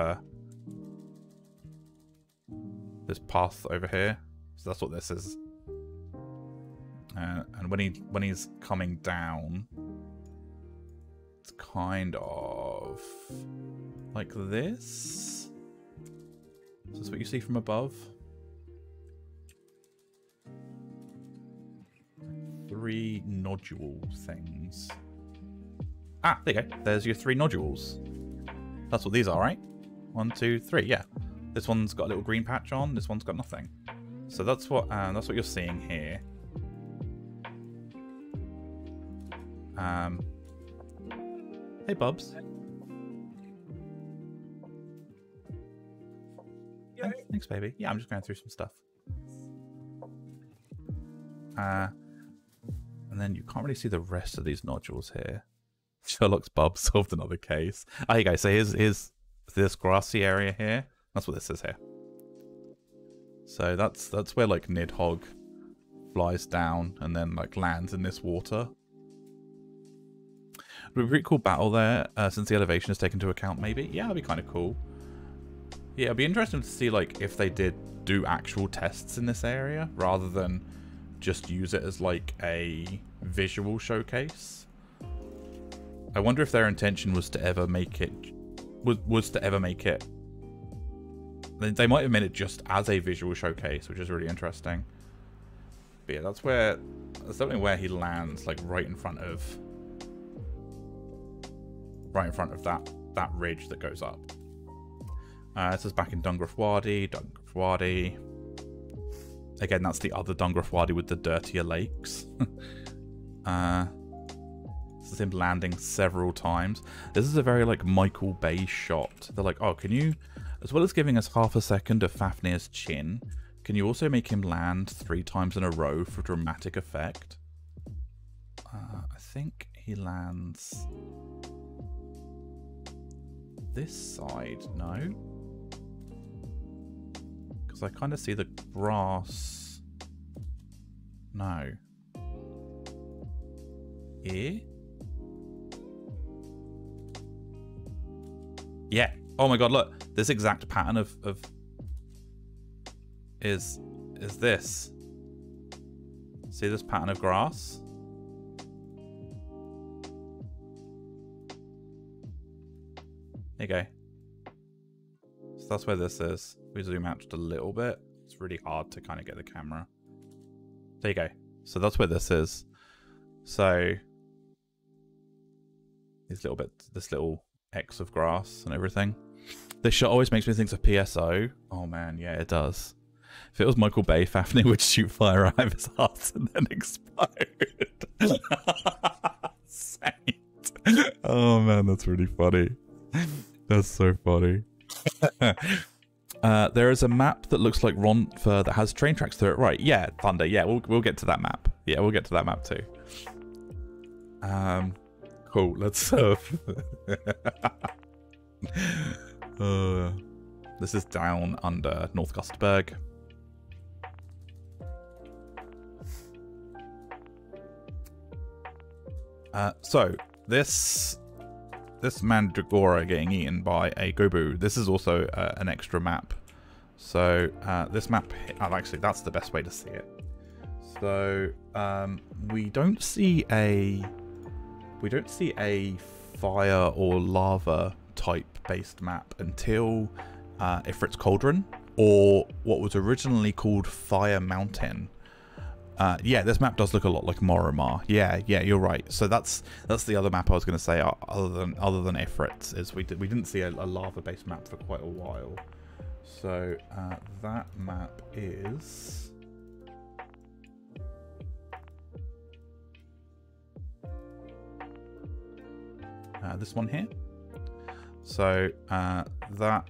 this path over here. So that's what this is. And when he's coming down, it's kind of like this. Is this what you see from above? 3 nodule things. Ah, there you go. There's your 3 nodules. That's what these are, right? 1, 2, 3. Yeah. This one's got a little green patch on. This one's got nothing. So that's what you're seeing here. Hey, Bubs. Thanks, baby. Yeah, I'm just going through some stuff. And then you can't really see the rest of these nodules here. Sherlock's Bub solved another case. Oh, here you go. So here's this grassy area here. That's what this is here. So that's where like Nidhogg flies down and then like lands in this water. It would be a pretty cool battle there, since the elevation is taken into account, maybe. Yeah, that'd be kind of cool. Yeah, it'd be interesting to see like if they did do actual tests in this area rather than just use it as like a visual showcase. I wonder if their intention was to ever make it they might have made it just as a visual showcase, which is really interesting. But yeah, that's definitely where he lands, like right in front of that ridge that goes up. This is back in Griffodie. Again, that's the other Griffodie with the dirtier lakes. This is him landing several times. This is a very like Michael Bay shot. They're like, oh, can you, as well as giving us half a second of Fafnir's chin, can you also make him land 3 times in a row for dramatic effect? I think he lands this side, no? Because I kind of see the grass. No. Here? Yeah. Oh my god, look. This exact pattern of is this. See this pattern of grass? There you go. So that's where this is. We zoom out just a little bit. It's really hard to kind of get the camera. There you go. So that's where this is. So this little X of grass and everything. This shot always makes me think of PSO. Oh man, yeah, it does. If it was Michael Bay, Fafnir would shoot fire out of his ass and then explode. Saint. Oh man, that's really funny. That's so funny. There is a map that looks like Ronfer that has train tracks through it. Right, yeah, Thunder. Yeah, we'll get to that map. Yeah, we'll get to that map too. Cool. Let's this is down under North Gustberg. So this Mandragora getting eaten by a Gobu. This is also an extra map. So this map, actually, that's the best way to see it. So we don't see a fire or lava type based map until Ifrit's Cauldron, or what was originally called Fire Mountain. Yeah, this map does look a lot like Moromar. Yeah, you're right. So that's the other map I was going to say. Other than Ifrit's, is we didn't see a lava based map for quite a while. So that map is this one here. So that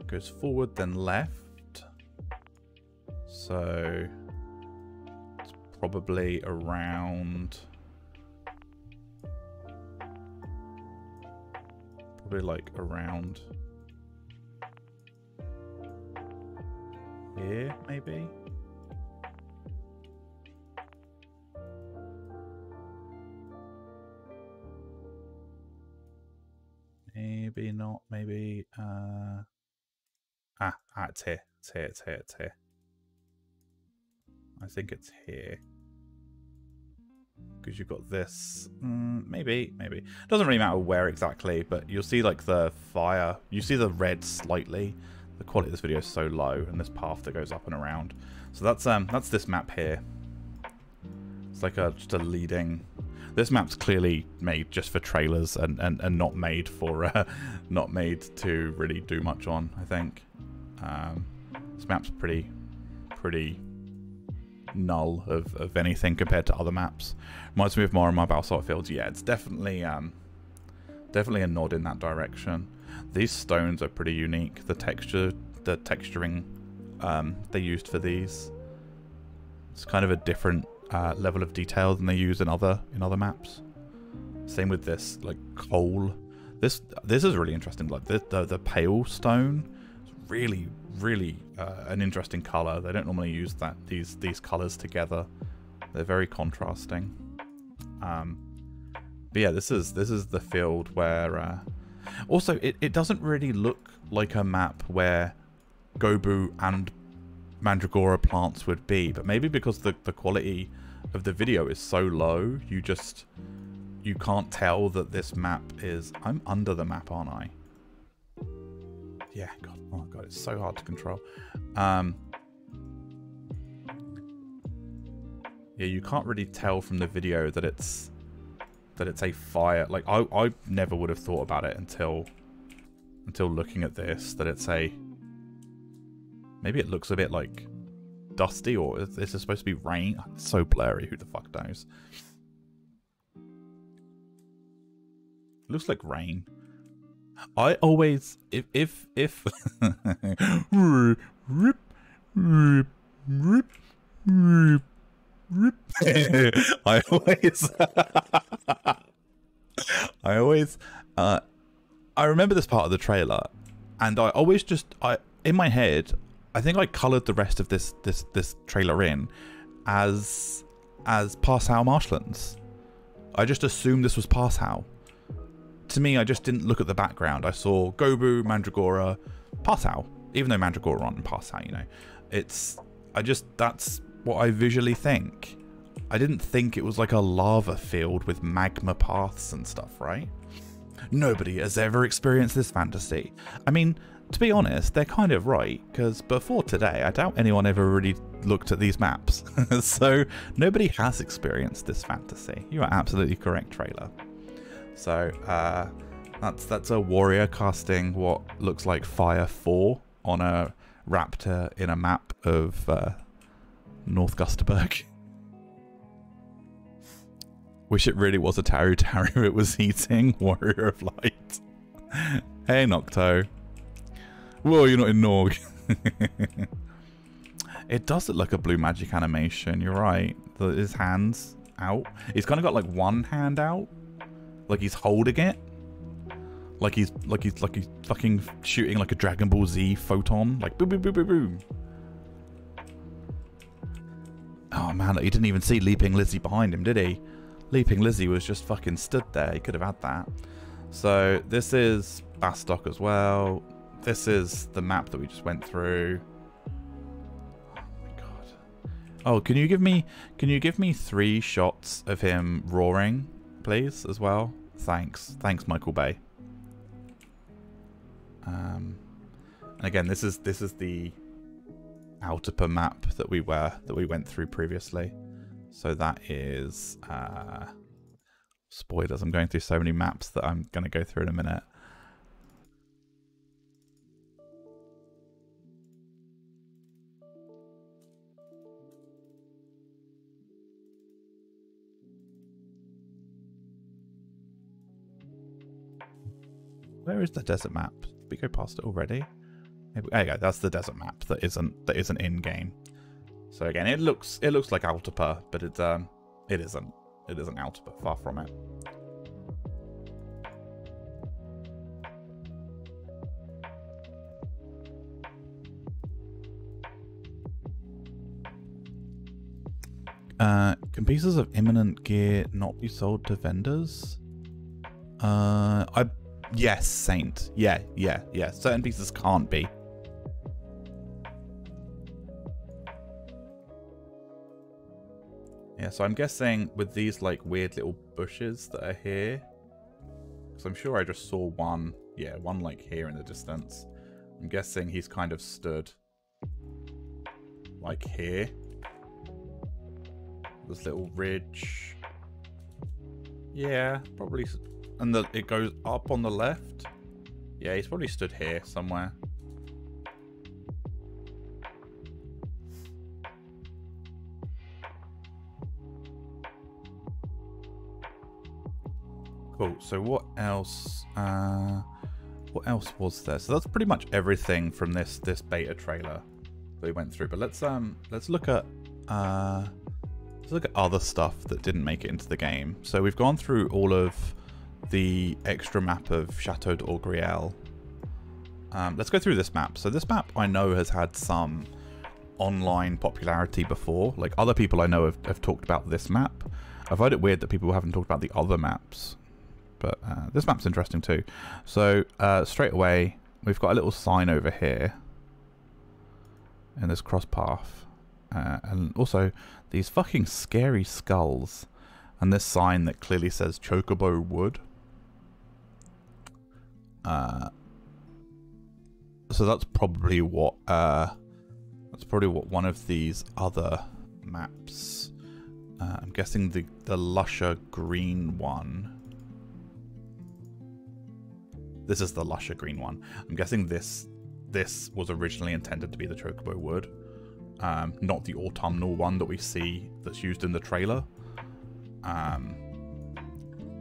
goes forward, then left. So it's probably around Probably like around here, maybe. Maybe not. Maybe. It's here. It's here. It's here. It's here. I think it's here. Because you've got this. Maybe. Doesn't really matter where exactly, but you'll see like the fire. You see the red slightly. The quality of this video is so low, and this path that goes up and around. So that's this map here. It's like just a leading. This map's clearly made just for trailers and not made for not made to really do much on. I think this map's pretty null of anything compared to other maps. Reminds me of more of my basalt fields. Yeah, it's definitely definitely a nod in that direction. These stones are pretty unique. The texturing they used for these, it's kind of a different level of detail than they use in other maps. Same with this, like coal. This is really interesting. Like the pale stone, it's really an interesting color. They don't normally use these colors together. They're very contrasting. But yeah, this is the field where also it doesn't really look like a map where Gobu and Mandragora plants would be, but maybe because the quality of the video is so low, you can't tell that this map is. I'm under the map, aren't I? Yeah, God, oh my God, it's so hard to control. Yeah, you can't really tell from the video that it's a fire. Like I never would have thought about it until looking at this, that it's a. Maybe it looks a bit like dusty, or is this supposed to be rain? It's so blurry, who the fuck knows? It looks like rain. I always if I remember this part of the trailer, and I always in my head, I think I coloured the rest of this trailer in as Parshow Marshlands. I just assumed this was Parshow. To me, I just didn't look at the background. I saw Gobu, Mandragora, Parshow. Even though Mandragora aren't in Parshow, you know. That's what I visually think. I didn't think it was like a lava field with magma paths and stuff, right? Nobody has ever experienced this fantasy. I mean, to be honest, they're kind of right, because before today, I doubt anyone ever really looked at these maps. So nobody has experienced this fantasy. You are absolutely correct, trailer. So that's a warrior casting what looks like Fire 4 on a raptor in a map of North Gusterberg. Wish it really was a Taru Taru it was eating. Warrior of Light. Hey, Nocto. Whoa, you're not in Norg. It does look like a blue magic animation. You're right. His hands out. He's kind of got like one hand out, like he's holding it, like he's fucking shooting like a Dragon Ball Z photon, like boom, boom, boom, boom, boom. Oh man, he didn't even see Leaping Lizzie behind him, did he? Leaping Lizzie was just fucking stood there. He could have had that. So this is Bastok as well. This is the map that we just went through. Oh my God. Oh, can you give me 3 shots of him roaring, please, as well? Thanks, Michael Bay. And again, this is the Altipa map that we went through previously. So that is spoilers. I'm going through so many maps that I'm going to go through in a minute. Where is the desert map? Did we go past it already? Maybe, there you go. That's the desert map that isn't in game. So again, it looks like Altipa, but it isn't. It isn't Altipa. Far from it. Can pieces of imminent gear not be sold to vendors? Yes, Saint. Yeah. Certain pieces can't be. Yeah, so I'm guessing with these like weird little bushes that are here, because I'm sure I just saw one, yeah, one like here in the distance. I'm guessing he's kind of stood like here. This little ridge. Yeah, probably. And it goes up on the left. Yeah, he's probably stood here somewhere. Cool. So what else? What else was there? So that's pretty much everything from this beta trailer that we went through. But let's look at other stuff that didn't make it into the game. So we've gone through all of the extra map of Chateau D'auguriel. Let's go through this map. So this map I know has had some online popularity before. Like other people I know have talked about this map. I find it weird that people haven't talked about the other maps. But this map's interesting too. So straight away, we've got a little sign over here in this cross path. And also these fucking scary skulls. And this sign that clearly says Chocobo Wood. So that's probably what one of these other maps. I'm guessing the lusher green one. This is the lusher green one. I'm guessing this was originally intended to be the Chocobo Wood, not the autumnal one that we see that's used in the trailer.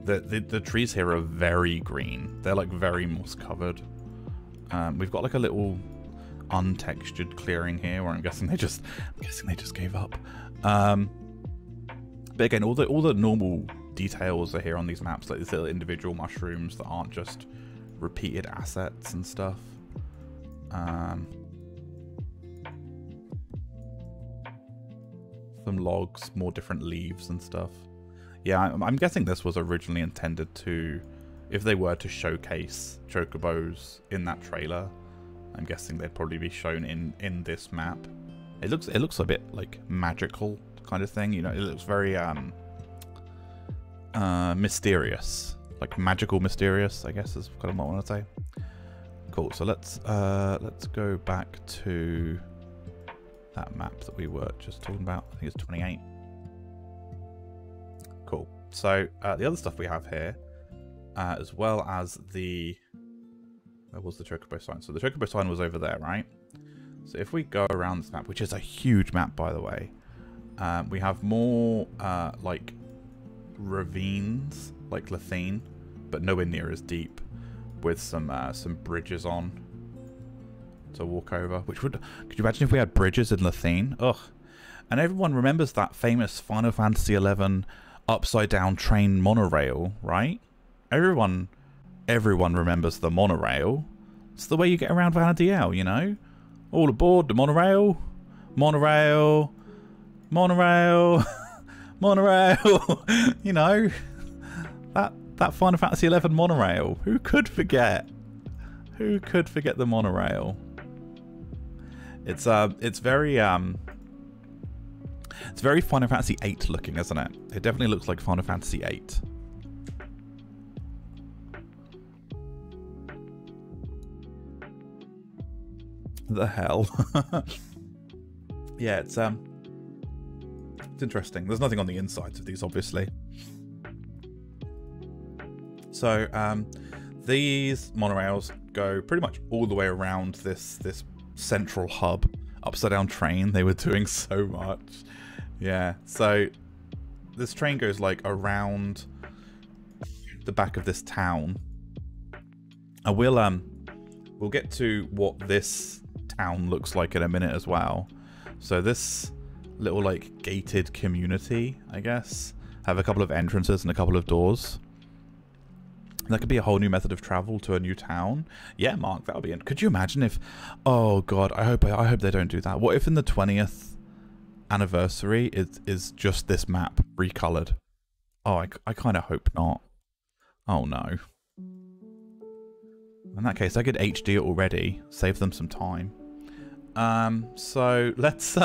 The trees here are very green. They're like very moss covered. We've got like a little untextured clearing here where I'm guessing they just gave up. But again, all the normal details are here on these maps, like these little individual mushrooms that aren't just repeated assets and stuff. Some logs, more different leaves and stuff. Yeah, I'm guessing this was originally intended to, if they were to showcase chocobos in that trailer, I'm guessing they'd probably be shown in this map. It looks a bit like magical kind of thing, you know. It looks very mysterious, like magical mysterious, I guess is kind of what I want to say. Cool. So let's go back to that map that we were just talking about. I think it's 28. Cool. So the other stuff we have here, as well as where was the Chocobo sign? So the Chocobo sign was over there, right? So if we go around this map, which is a huge map, by the way, we have more like ravines, like Lethene, but nowhere near as deep, with some bridges on to walk over. Which could you imagine if we had bridges in Lethene? Ugh. And everyone remembers that famous Final Fantasy XI upside down train monorail, right? Everyone remembers the monorail. It's the way you get around Vanadiel, you know? All aboard the monorail. Monorail. Monorail. Monorail. You know? That Final Fantasy XI monorail. Who could forget? Who could forget the monorail? It's very Final Fantasy VIII looking, isn't it? It definitely looks like Final Fantasy VIII. The hell? Yeah, it's interesting. There's nothing on the insides of these, obviously. So these monorails go pretty much all the way around this central hub. Upside down train. They were doing so much. Yeah. So this train goes like around the back of this town. And we'll get to what this town looks like in a minute as well. So this little like gated community, I guess, have a couple of entrances and a couple of doors. That could be a whole new method of travel to a new town. Yeah, Mark, that would be. Could you imagine if? Oh God, I hope they don't do that. What if in the 20th anniversary is just this map recolored? Oh, I kind of hope not. Oh no. In that case, I could HD it already, save them some time. So let's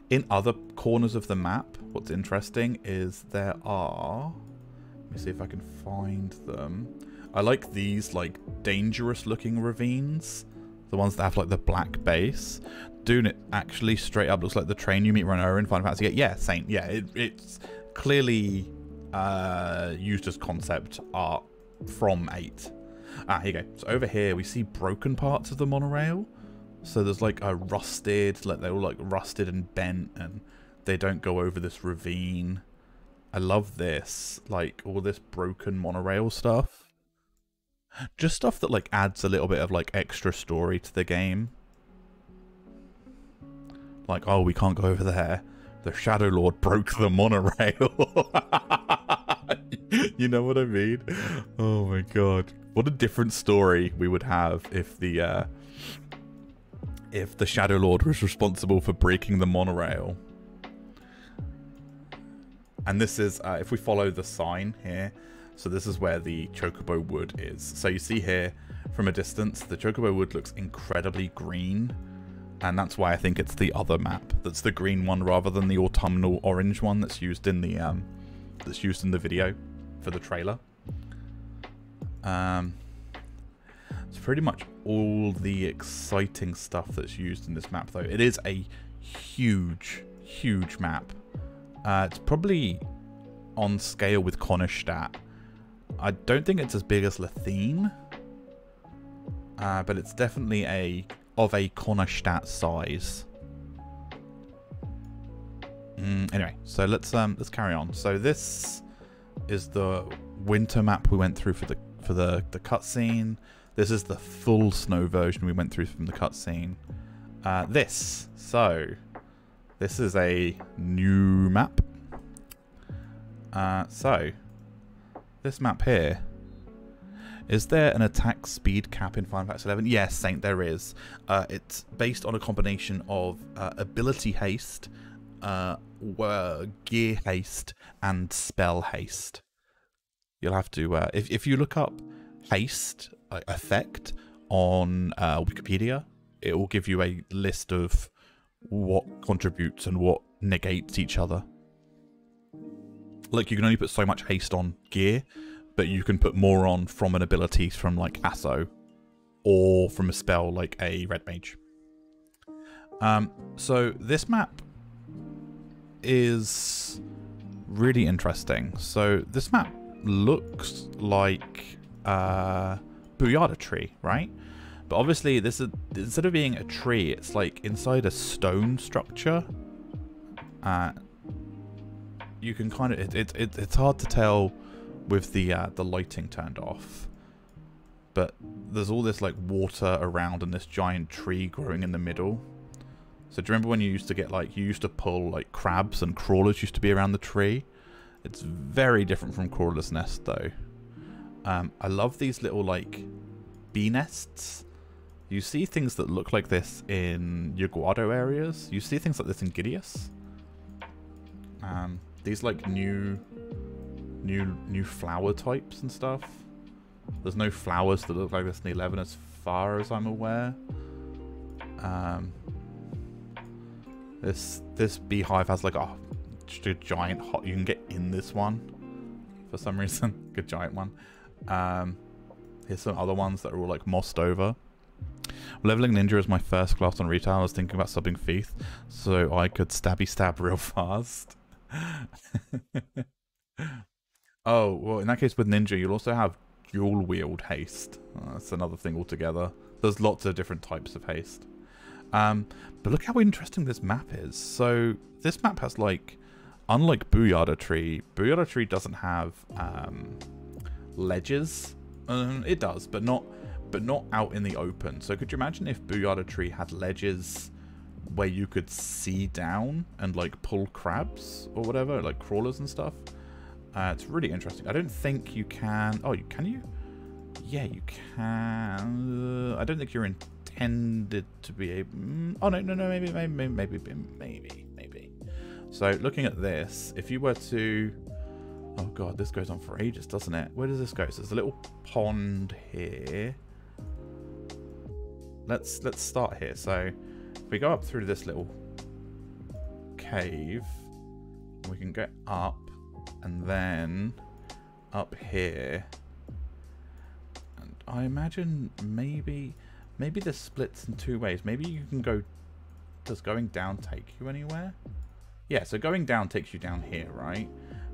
in other corners of the map, what's interesting is there are, let me see if I can find them. I like these like dangerous looking ravines, the ones that have like the black base. Doing it actually straight up looks like the train you meet Renault in Final Fantasy 8. Yeah, same. Yeah, it's clearly used as concept art from 8. Ah, here you go. So over here we see broken parts of the monorail. So there's like a rusted, like they're all like rusted and bent, and they don't go over this ravine. I love this, like all this broken monorail stuff. Just stuff that like adds a little bit of like extra story to the game. Like, oh, we can't go over there. The Shadow Lord broke the monorail. You know what I mean? Oh my god. What a different story we would have if the Shadow Lord was responsible for breaking the monorail. And this is, if we follow the sign here, so this is where the Chocobo Wood is. So you see here, from a distance, the Chocobo Wood looks incredibly green. And that's why I think it's the other map that's the green one rather than the autumnal orange one that's used in the video for the trailer. It's pretty much all the exciting stuff that's used in this map, though. It is a huge, huge map. It's probably on scale with Kronstadt. I don't think it's as big as Lethene, but it's definitely of a Kronstadt size. Anyway, so let's carry on. So this is the winter map we went through for the cutscene. This is the full snow version we went through from the cutscene. This is a new map. So this map here. Is there an attack speed cap in Final Fantasy 11? Yes, Saint, there is. It's based on a combination of ability haste, gear haste, and spell haste. You'll have to, if you look up haste effect on Wikipedia, it will give you a list of what contributes and what negates each other. Like, you can only put so much haste on gear, but you can put more on from an ability from like Asso, or from a spell like a Red Mage. So this map is really interesting. So this map looks like Booyada Tree, right? But obviously this is, instead of being a tree, it's like inside a stone structure. You can kind of, it's hard to tell with the lighting turned off, but there's all this like water around and this giant tree growing in the middle. So do you remember when you used to get like, you used to pull like crabs and crawlers used to be around the tree? It's very different from Crawler's Nest though. I love these little like bee nests. You see things that look like this in Yaguado areas. You see things like this in Gideus. These like new flower types and stuff. There's no flowers that look like this in 11 as far as I'm aware. This beehive has like a giant hot. You can get in this one for some reason. Good giant one. Here's some other ones that are all like mossed over. Leveling Ninja is my first class on retail. I was thinking about subbing Thief so I could stabby stab real fast. Oh, well, in that case with Ninja, you'll also have dual wield haste. That's another thing altogether. There's lots of different types of haste. But look how interesting this map is. So this map has like, unlike Booyada Tree doesn't have ledges. It does, but not out in the open. So could you imagine if Booyada Tree had ledges where you could see down and like pull crabs or whatever, like crawlers and stuff? It's really interesting. I don't think you can. Oh, can you? Yeah, you can. I don't think you're intended to be able. Oh no, maybe. So looking at this, if you were to, oh god, this goes on for ages, doesn't it? Where does this go? So there's a little pond here. Let's start here. So if we go up through this little cave, we can get up and then up here. And I imagine maybe this splits in two ways. Maybe you can go, does going down take you anywhere? Yeah, so going down takes you down here, right?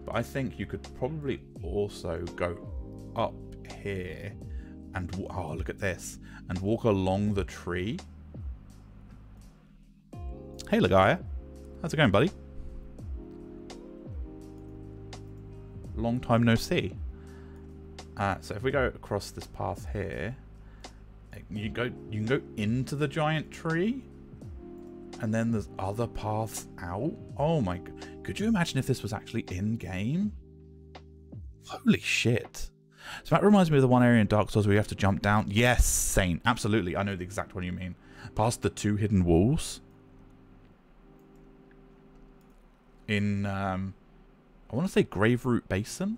But I think you could probably also go up here and, oh, look at this, and walk along the tree. Hey, Ligaya. How's it going, buddy? Long time no see. So if we go across this path here, you can go into the giant tree, and then there's other paths out. Oh my god. Could you imagine if this was actually in-game? Holy shit. So that reminds me of the one area in Dark Souls where you have to jump down. Yes, Saint. Absolutely. I know the exact one you mean. Past the two hidden walls. In, I want to say Graveroot Basin.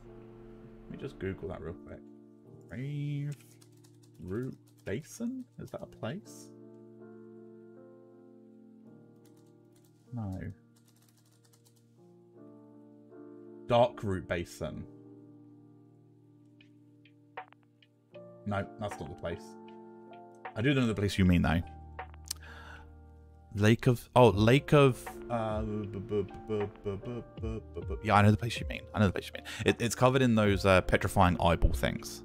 Let me just Google that real quick. Graveroot Basin? Is that a place? No. Darkroot Basin. No, that's not the place. I do know the place you mean though. Lake of... Oh, Lake of... yeah, I know the place you mean. I know the place you mean. It's covered in those petrifying eyeball things.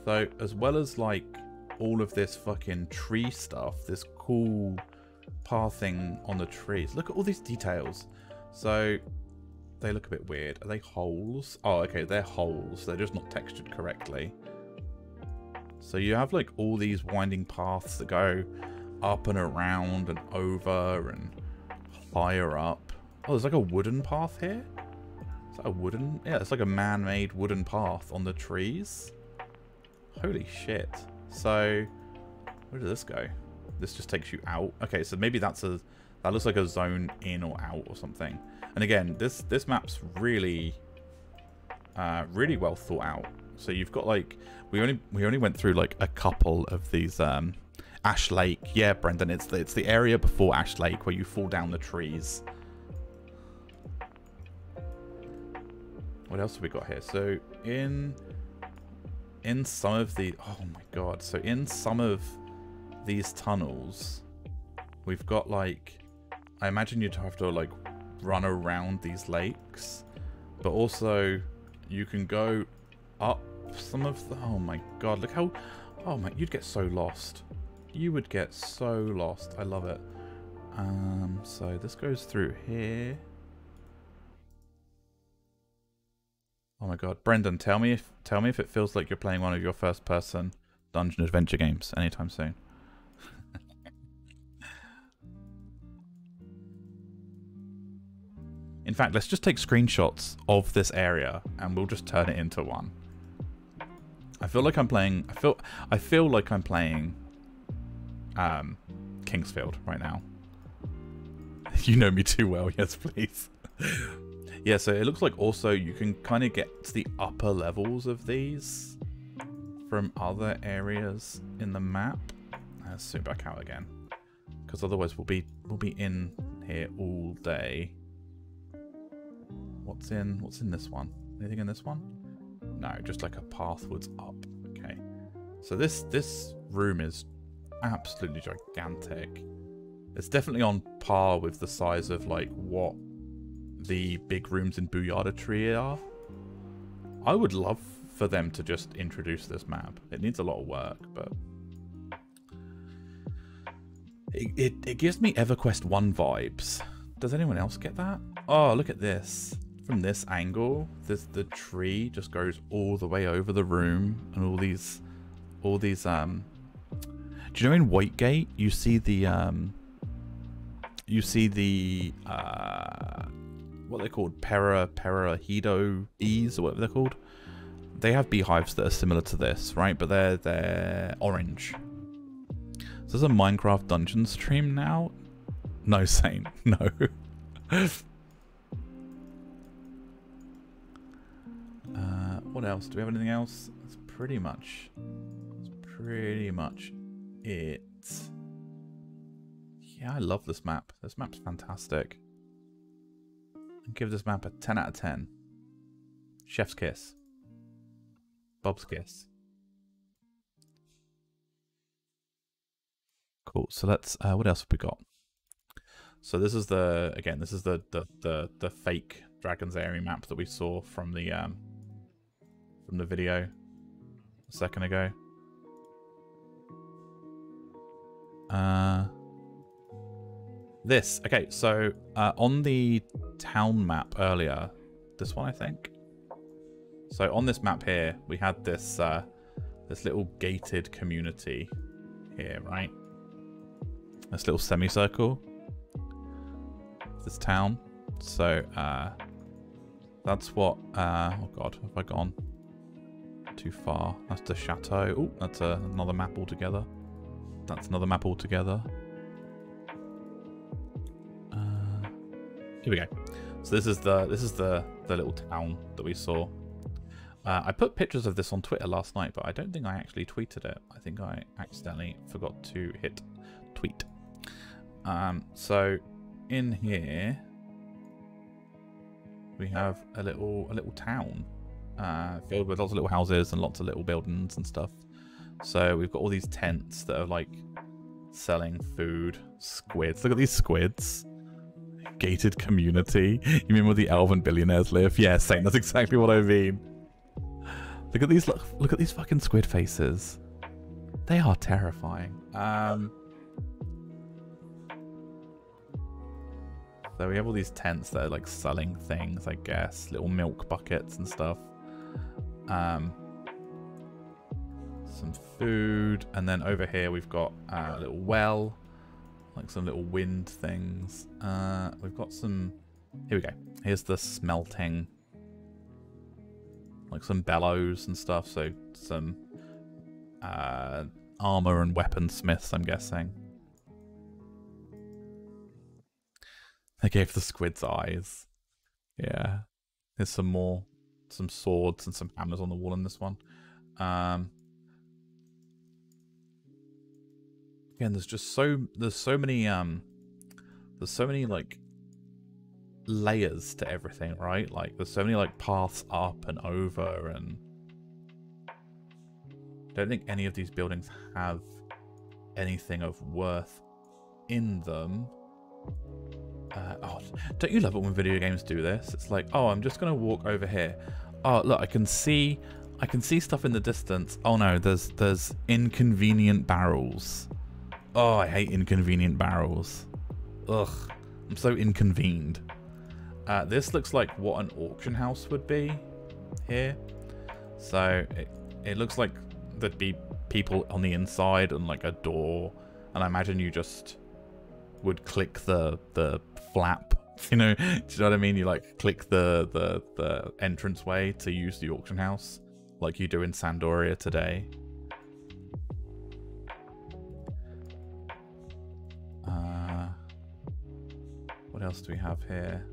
So, as well as like all of this fucking tree stuff, this cool pathing on the trees. Look at all these details. So, they look a bit weird. Are they holes? Oh, okay, they're holes. They're just not textured correctly. So you have like all these winding paths that go up and around and over and higher up. Oh, there's like a wooden path here? Is that a wooden? Yeah, it's like a man-made wooden path on the trees. Holy shit. So, where does this go? This just takes you out. Okay, so maybe that looks like a zone in or out or something. And again, this map's really really well thought out. So you've got like, we only went through like a couple of these Ash Lake. Yeah, Brendan, it's the area before Ash Lake where you fall down the trees. What else have we got here? So in some of the, oh my god, so in some of these tunnels, we've got like, I imagine you'd have to like run around these lakes, but also you can go up some of the, oh my god, look how, oh my, you'd get so lost. You would get so lost. I love it. So this goes through here. Oh my god, Brendan, tell me if it feels like you're playing one of your first person dungeon adventure games anytime soon. In fact, let's just take screenshots of this area and we'll just turn it into one. I feel like I'm playing, I feel like I'm playing Kingsfield right now. You know me too well, yes please. Yeah, so it looks like also you can kind of get to the upper levels of these from other areas in the map. Let's zoom back out again, because otherwise we'll be in here all day. What's in this one? Anything in this one? No, just like a pathwards up. Okay. So this room is absolutely gigantic. It's definitely on par with the size of like what the big rooms in Buyada Tree are. I would love for them to just introduce this map. It needs a lot of work, but it gives me EverQuest 1 vibes. Does anyone else get that? Oh, look at this. From this angle, the tree just goes all the way over the room, and all these do you know in Whitegate you see the what they're called, Parahido bees or whatever they're called? They have beehives that are similar to this, right? But they're orange. Is this a Minecraft dungeon stream now? No, Saint. No. What else? Do we have anything else? That's pretty much it. Yeah, I love this map. This map's fantastic. I'd give this map a 10 out of 10. Chef's kiss. Bob's kiss. Cool. So let's. What else have we got? So this is the the fake Dragon's Area map that we saw from the video a second ago. This. Okay, so on the town map earlier, this one I think. So on this map here, we had this this little gated community here, right? This little semicircle. This town. So that's what. Oh god, have I gone too far? That's the chateau. Oh, that's another map altogether. That's another map altogether. Here we go. So this is the little town that we saw. I put pictures of this on Twitter last night, but I don't think I actually tweeted it. I think I accidentally forgot to hit tweet. So in here we have a little town filled with lots of little houses and lots of little buildings and stuff. So we've got all these tents that are like selling food. Squids. Look at these squids. Gated community. You mean where the elven billionaires live? Yeah, Saint. That's exactly what I mean. Look at these. Look at these fucking squid faces. They are terrifying. So we have all these tents that are like selling things, I guess. Little milk buckets and stuff. Some food. And then over here we've got a little well. Like some little wind things. We've got some... Here we go. Here's the smelting. Like some bellows and stuff. So some armor and weaponsmiths, I'm guessing. They gave the squids eyes. Yeah. There's some more. Some swords and some hammers on the wall in this one. Again, there's so many like layers to everything, right? Like there's so many like paths up and over, and I don't think any of these buildings have anything of worth in them. Oh, don't you love it when video games do this? It's like, oh, I'm just gonna walk over here. Oh, look, I can see stuff in the distance. Oh no, there's inconvenient barrels. Oh, I hate inconvenient barrels. Ugh, I'm so inconvened. This looks like what an auction house would be here. So it looks like there'd be people on the inside and like a door, and I imagine you just would click the flap. You know, do you know what I mean? You like click the entranceway to use the auction house, like you do in Sid Doria today. What else do we have here?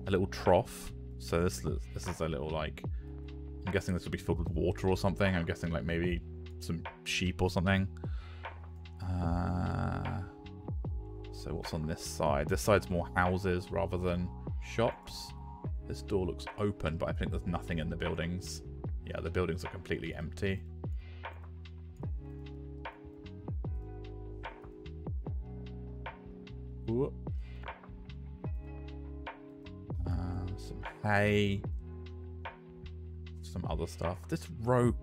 A little trough. So this is a little like, I'm guessing this will be filled with water or something. I'm guessing like maybe some sheep or something. So what's on this side? This side's more houses rather than shops. This door looks open, but I think there's nothing in the buildings. Yeah, the buildings are completely empty. Ooh. Some hay. Some other stuff. This rope.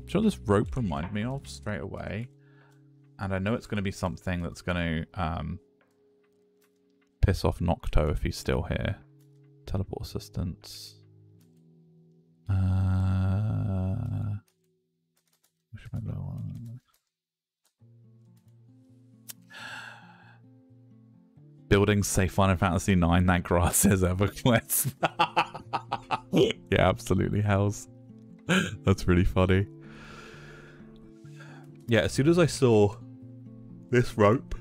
Sure, this rope reminds me of straight away. And I know it's going to be something that's going to piss off Nocto if he's still here. Teleport assistance. Which might be one. Buildings say Final Fantasy 9, that grass says EverQuest. Yeah, absolutely, hells. That's really funny. Yeah, as soon as I saw this rope,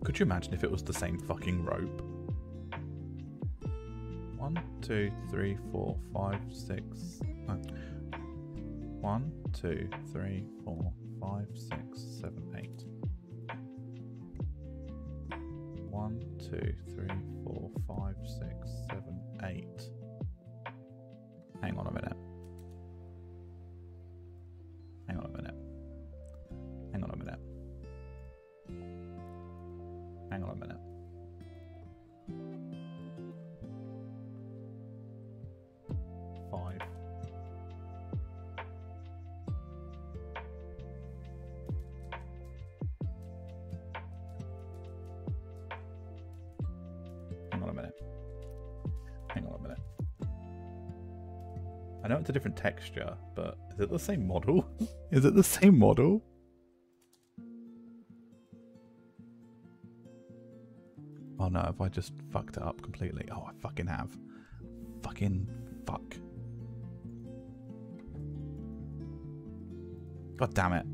could you imagine if it was the same fucking rope? 1, 2, 3, 4, 5, 6. No. 1, 2, 3, 4, 5, 6, 7, 8. 1, 2, 3, 4, 5, 6, 7, 8. Hang on a minute. Hang on a minute. Hang on a minute. Hang on a minute. I know it's a different texture, but is it the same model? Is it the same model? Oh no, have I just fucked it up completely? Oh, I fucking have. Fucking fuck. God damn it.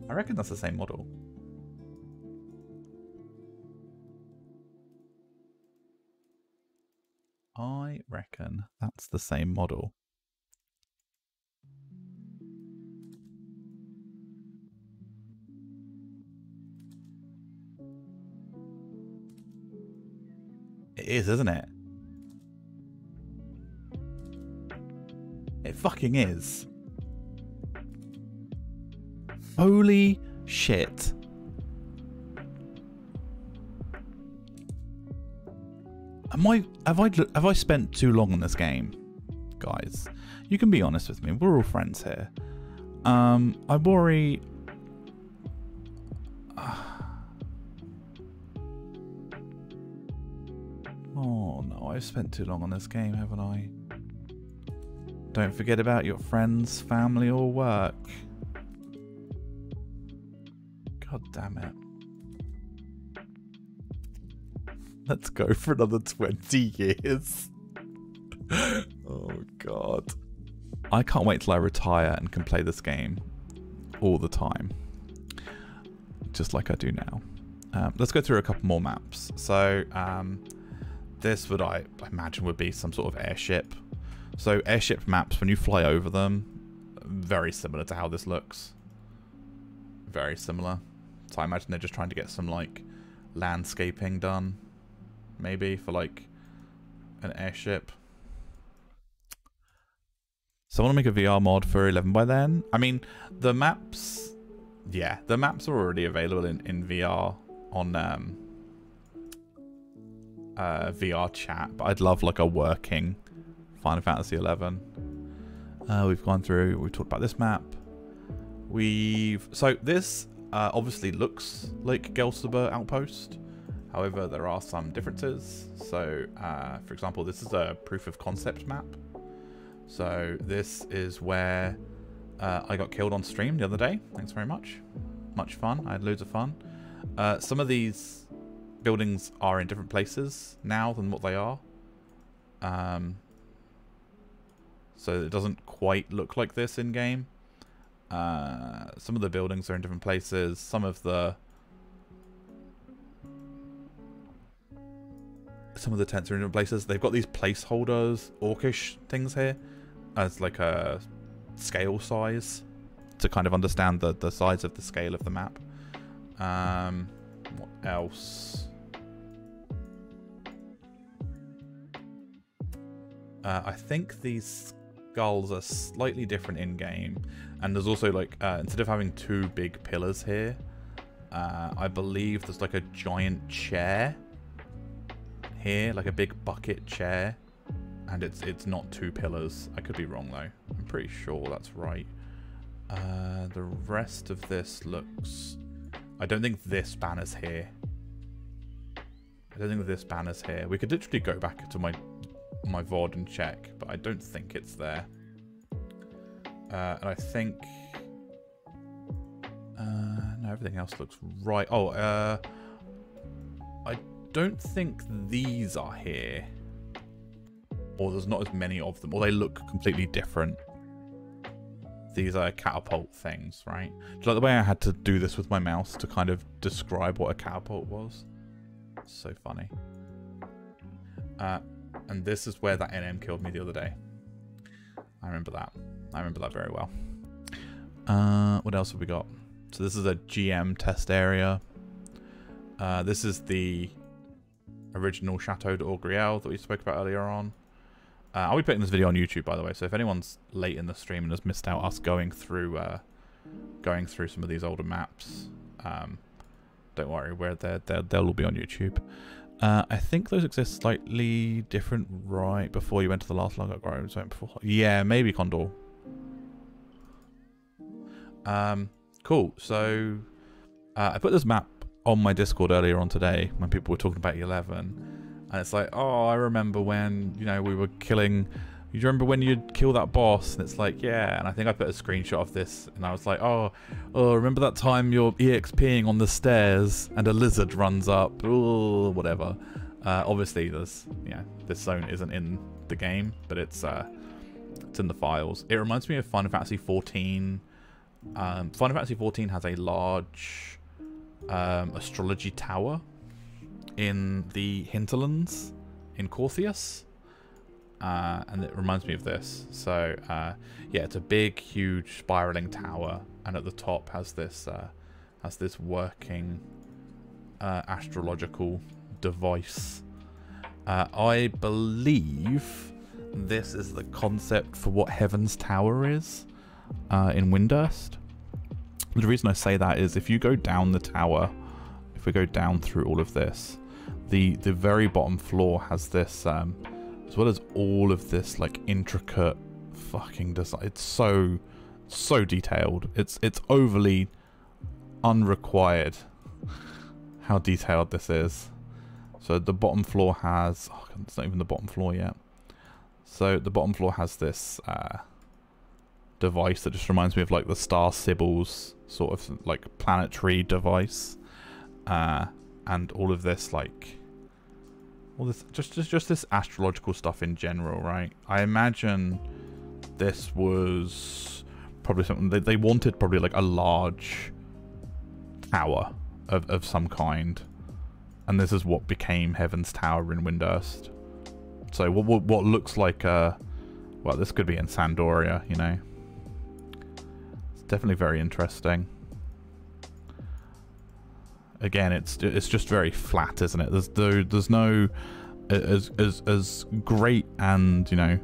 I reckon that's the same model. I reckon that's the same model. It is, isn't it? It fucking is. Holy shit. Have I spent too long on this game? Guys, you can be honest with me. We're all friends here. I worry... Oh no, I've spent too long on this game, haven't I? Don't forget about your friends, family or work. God damn it. Let's go for another 20 years. Oh god. I can't wait till I retire and can play this game all the time. Just like I do now. Let's go through a couple more maps. So, this would, I imagine, would be some sort of airship. So airship maps, when you fly over them, very similar to how this looks. Very similar. So I imagine they're just trying to get some, like, landscaping done. Maybe for, like, an airship. So I want to make a VR mod for 11 by then. I mean, the maps... Yeah, the maps are already available in VR on VR chat. But I'd love, like, a working Final Fantasy 11. We've gone through... We've talked about this map. So this obviously looks like Gelsterber Outpost. However, there are some differences. So, for example, this is a proof of concept map. So this is where I got killed on stream the other day. Thanks very much. Much fun. I had loads of fun. Some of these buildings are in different places now than what they are. So it doesn't quite look like this in game. Some of the buildings are in different places. Some of the tents are in different places. They've got these placeholders, orcish things here, as like a scale size, to kind of understand the size of the scale of the map. What else? I think these skulls are slightly different in game, and there's also, like, instead of having two big pillars here, I believe there's like a giant chair here, like a big bucket chair, and it's not two pillars. I could be wrong though. I'm pretty sure that's right. The rest of this looks... I don't think this banner's here. I don't think this banner's here. We could literally go back to my VOD and check, but I don't think it's there. And I think no, everything else looks right. Oh, I don't think these are here, or there's not as many of them, or they look completely different. These are catapult things, right? Do you like the way I had to do this with my mouse to kind of describe what a catapult was? So funny. And this is where that NM killed me the other day. I remember that. I remember that very well. What else have we got? So this is a GM test area. This is the original Chateau D'auguriel that we spoke about earlier on. I'll be putting this video on YouTube, by the way, so if anyone's late in the stream and has missed out us going through some of these older maps, don't worry, they'll all be on YouTube. I think those exist slightly different right before you enter the last log up before. Yeah, maybe Condor. Cool. So I put this map on my Discord earlier on today when people were talking about 11. And it's like, oh, I remember when, you know, we were killing... You remember when you'd kill that boss? And it's like, yeah. And I think I put a screenshot of this. And I was like, oh, remember that time you're EXPing on the stairs and a lizard runs up? Oh, whatever. Obviously, there's, yeah, this zone isn't in the game, but it's in the files. It reminds me of Final Fantasy XIV. Final Fantasy XIV has a large astrology tower in the hinterlands in Corthius, and it reminds me of this. So yeah, it's a big, huge spiraling tower, and at the top has this working astrological device. I believe this is the concept for what Heaven's Tower is in Windurst. The reason I say that is if you go down the tower, if we go down through all of this, the very bottom floor has this, as well as all of this like intricate fucking design. It's so detailed. It's overly unrequired how detailed this is. So the bottom floor has, oh, it's not even the bottom floor yet. So the bottom floor has this device that just reminds me of like the Star Sibbles sort of like planetary device, and all of this like all this just this astrological stuff in general, right? I imagine this was probably something they wanted, probably like a large tower of some kind, and this is what became Heaven's Tower in Windurst. So what looks like well, this could be in Sandoria, you know. It's definitely very interesting. Again, it's just very flat, isn't it? There's no as great and, you know,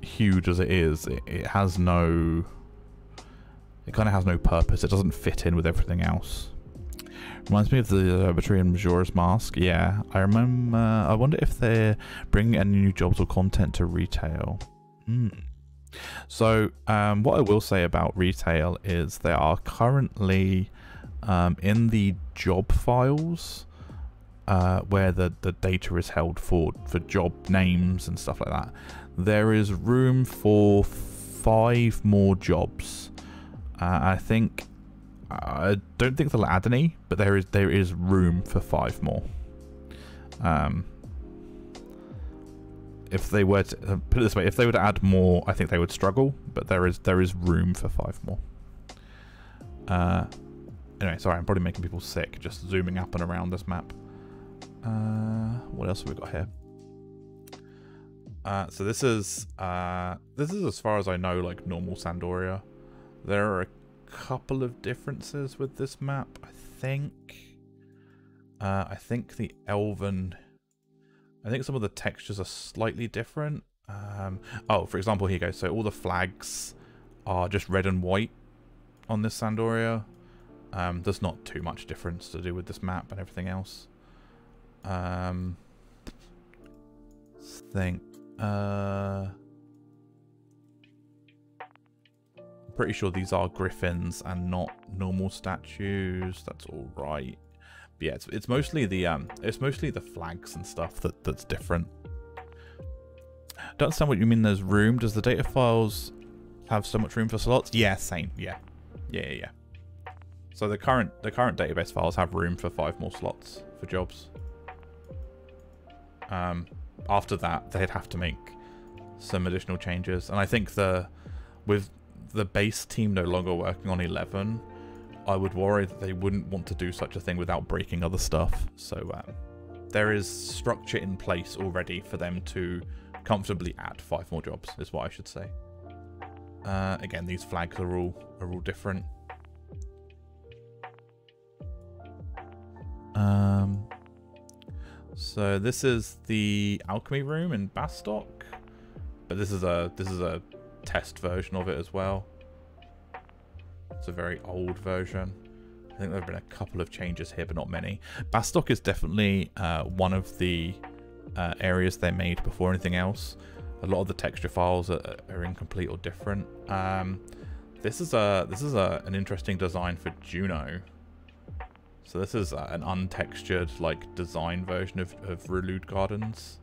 huge as it is. It has no. It kind of has no purpose. It doesn't fit in with everything else. Reminds me of the Observatory and Majora's Mask. Yeah, I remember. I wonder if they're bringing any new jobs or content to retail. So, what I will say about retail is they are currently in the job files where the data is held for job names and stuff like that. There is room for 5 more jobs. I don't think they'll add any, but there is room for 5 more. If they were to put it this way, if they were to add more, I think they would struggle. But there is room for 5 more. Anyway, sorry, I'm probably making people sick just zooming up and around this map. What else have we got here? So this is as far as I know, like normal Sandoria. There are a couple of differences with this map, I think. I think the Elven... I think some of the textures are slightly different. Oh, for example, here you go. So all the flags are just red and white on this Sandoria. There's not too much difference to do with this map and everything else. Pretty sure these are griffins and not normal statues. That's all right. But yeah, it's mostly the flags and stuff that's different. Don't understand what you mean. There's room. Does the data files have so much room for slots? Yeah, same. Yeah. So the current database files have room for 5 more slots for jobs. After that, they'd have to make some additional changes, and I think with the base team no longer working on 11, I would worry that they wouldn't want to do such a thing without breaking other stuff. So there is structure in place already for them to comfortably add 5 more jobs, is what I should say. Again, these flags are all different. So this is the alchemy room in Bastock, but this is a test version of it as well. It's a very old version. I think there have been a couple of changes here, but not many. Bastock is definitely one of the areas they made before anything else. A lot of the texture files are incomplete or different. This is an interesting design for Juno. So this is an untextured, like, design version of Relude Gardens.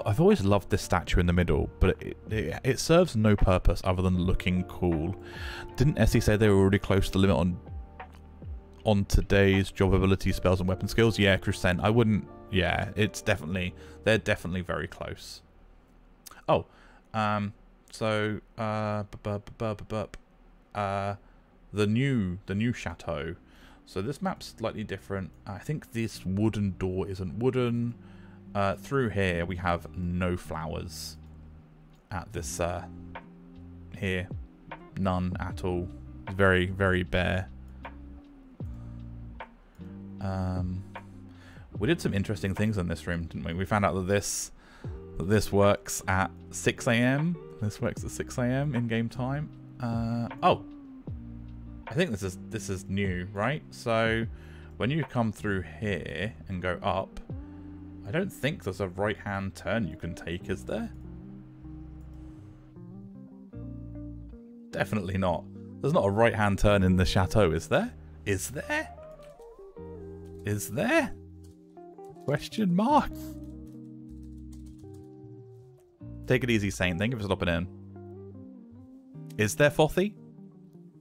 I've always loved this statue in the middle, but it serves no purpose other than looking cool. Didn't Essie say they were already close to the limit on today's job ability, spells, and weapon skills? Yeah, Crescent. I wouldn't. Yeah, they're definitely very close. Oh, so the new chateau. So this map's slightly different. I think this wooden door isn't wooden. Through here we have no flowers at this here. None at all. Very, very bare. We did some interesting things in this room, didn't we? We found out that this works at 6 AM. This works at 6 AM in game time. Oh, I think this is new, right? So when you come through here and go up, I don't think there's a right-hand turn you can take, is there? Definitely not. There's not a right-hand turn in the chateau, is there? Is there? Is there? Question mark. Take it easy, Saint. Thank you for stopping in. Is there, Fothy?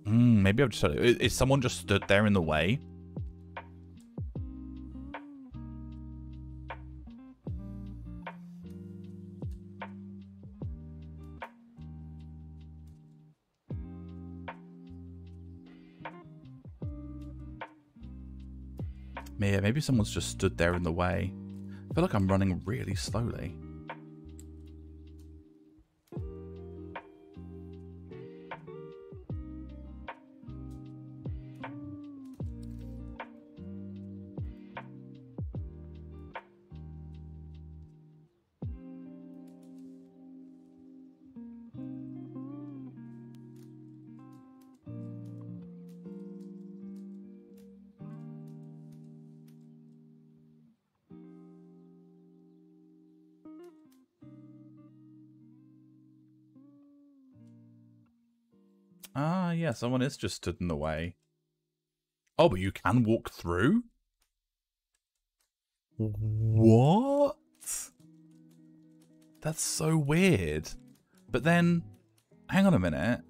Maybe I've just... Is someone just stood there in the way? Yeah, maybe someone's just stood there in the way. I feel like I'm running really slowly. Ah, yeah, someone is just stood in the way. Oh, but you can walk through? What? That's so weird. But then, hang on a minute.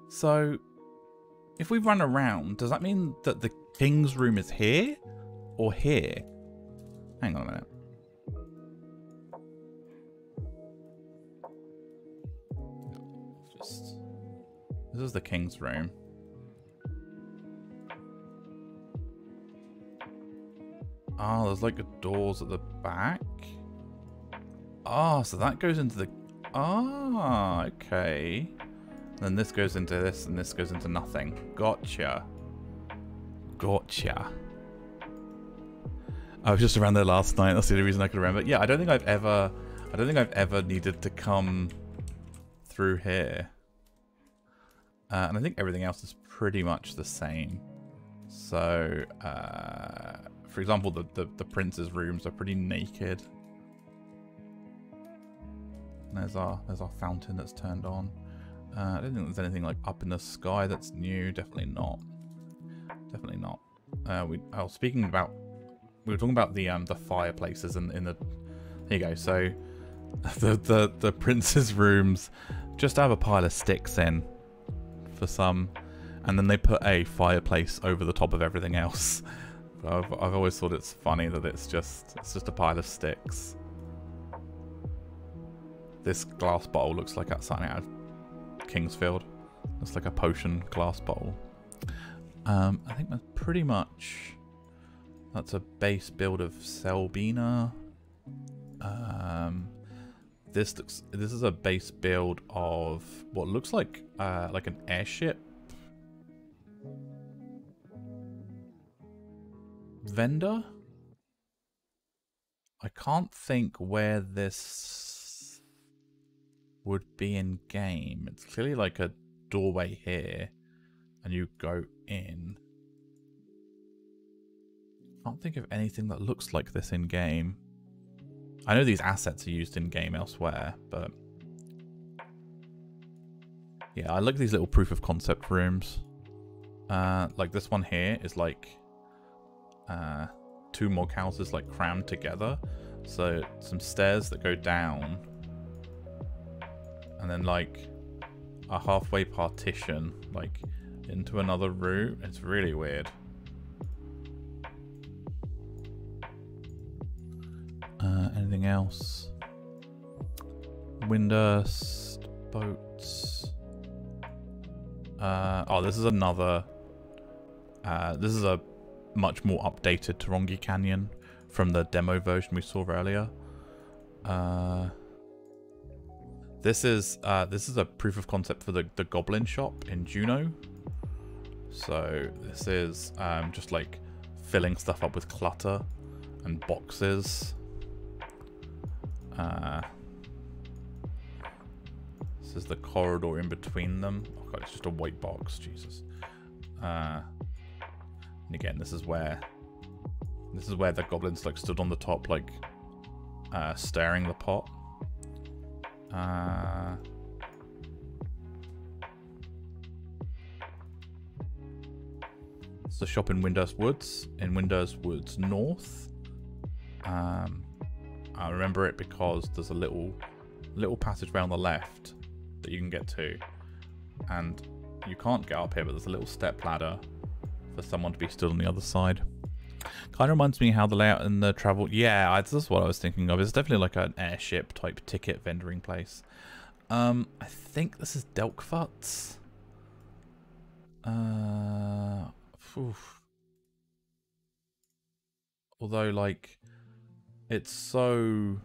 So, if we run around, does that mean that the king's room is here? Or here? Hang on a minute. This is the king's room. Oh, there's like doors at the back. Oh, so that goes into the... Ah, okay. And then this goes into this, and this goes into nothing. Gotcha. Gotcha. I was just around there last night. That's the only reason I could remember. Yeah, I don't think I've ever needed to come through here. And I think everything else is pretty much the same. So, for example, the prince's rooms are pretty naked. And there's our fountain that's turned on. I don't think there's anything like up in the sky that's new. Definitely not. Definitely not. Speaking about, we were talking about the fireplaces in the. Here you go. So, the prince's rooms just have a pile of sticks in, for some, and then they put a fireplace over the top of everything else. I've always thought it's funny that it's just a pile of sticks. This glass bottle looks like that's something out of Kingsfield. It's like a potion glass bottle. I think that's pretty much. That's a base build of Selbina. This is a base build of what looks like an airship. Vendor? I can't think where this would be in game. It's clearly like a doorway here, and you go in. Can't think of anything that looks like this in game. I know these assets are used in game elsewhere, but yeah, I like these little proof of concept rooms. Like this one here is like 2 more houses like crammed together. So some stairs that go down, and then like a halfway partition like into another room. It's really weird. Anything else? Windows, boats. Oh, this is another. This is a much more updated Tarongi Canyon from the demo version we saw earlier. This is a proof of concept for the Goblin shop in Juneau. So this is just like filling stuff up with clutter and boxes. This is the corridor in between them. Oh god, it's just a white box, Jesus. And again, this is where the goblins like stood on the top, like stirring the pot. It's the shop in Windurst Woods, North. I remember it because there's a little passageway on the left that you can get to, and you can't get up here, but there's a little step ladder for someone to be stood on the other side. Kind of reminds me how the layout in the travel. Yeah, that's what I was thinking of. It's definitely like an airship type ticket vendoring place. I think this is Delkfuts. Although, like, it's so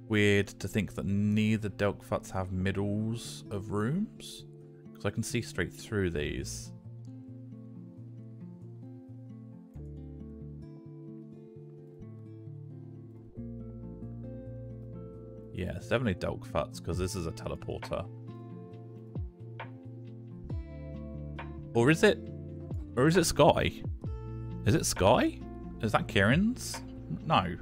weird to think that neither Delkfuts have middles of rooms, because I can see straight through these. Yeah, it's definitely Delkfuts, because this is a teleporter. Or is it Sky? Is it Sky? Is that Kieran's? No.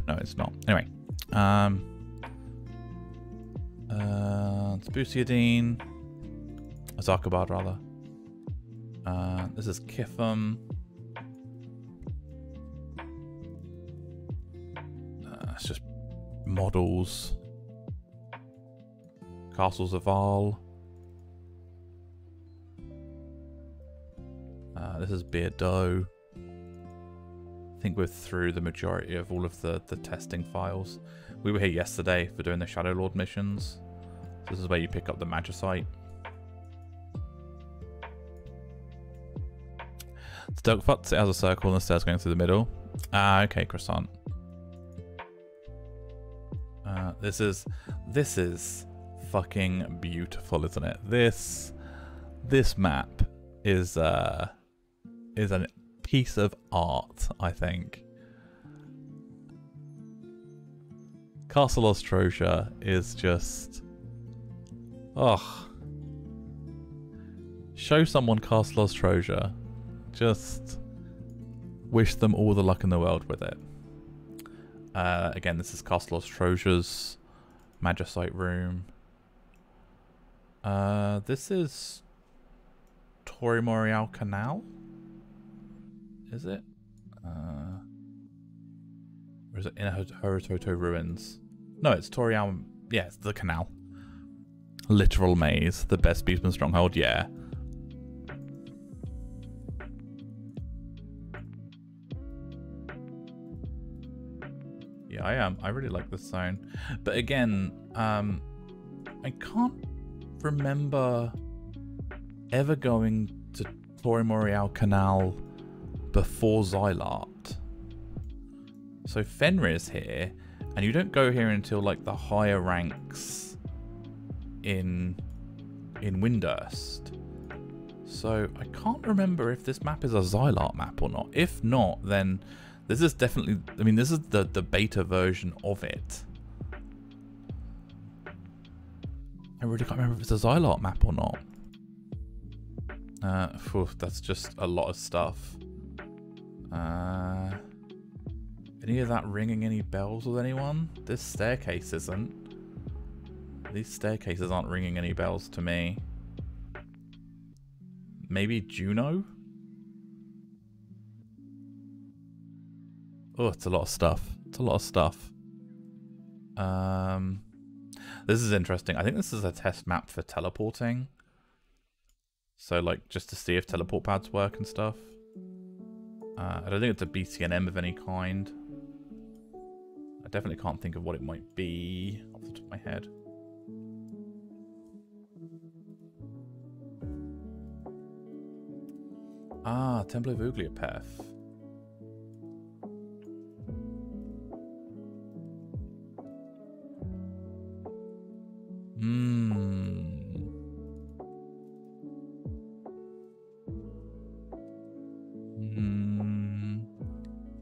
No, it's not. Anyway. It's Busiadine. Azakabad, rather. This is Kitham. It's just models. Castles of Val. This is Beardo. I think we're through the majority of all of the testing files. We were here yesterday for doing the Shadow Lord missions. This is where you pick up the Magicite. It's Delkfuts. It has a circle and the stairs going through the middle. Ah, okay, croissant. This is fucking beautiful, isn't it? This map is a piece of art, I think. Castle Ostrosia is just... oh. Show someone Castle Ostrosia. Just wish them all the luck in the world with it. Again, this is Castle Ostroja's Magicite room. This is Torre Morial Canal. Is it? Or is it in Horototo ruins? No, it's Toriel. Yeah, it's the canal. Literal maze. The best Beastman stronghold. Yeah. Yeah, I am. I really like this zone. But again, I can't remember ever going to Torre Morial Canal before Xylart. So Fenrir's here, and you don't go here until like the higher ranks in Windurst. So I can't remember if this map is a Xylart map or not. If not, then this is definitely, I mean, this is the beta version of it. I really can't remember if it's a Xylart map or not. That's just a lot of stuff. Any of that ringing any bells with anyone? This staircase isn't. These staircases aren't ringing any bells to me. Maybe Juno? Oh, it's a lot of stuff. It's a lot of stuff. This is interesting. I think this is a test map for teleporting. So, like, just to see if teleport pads work and stuff. I don't think it's a BCNM of any kind. I definitely can't think of what it might be off the top of my head. Ah, Temple of Ugliapeth.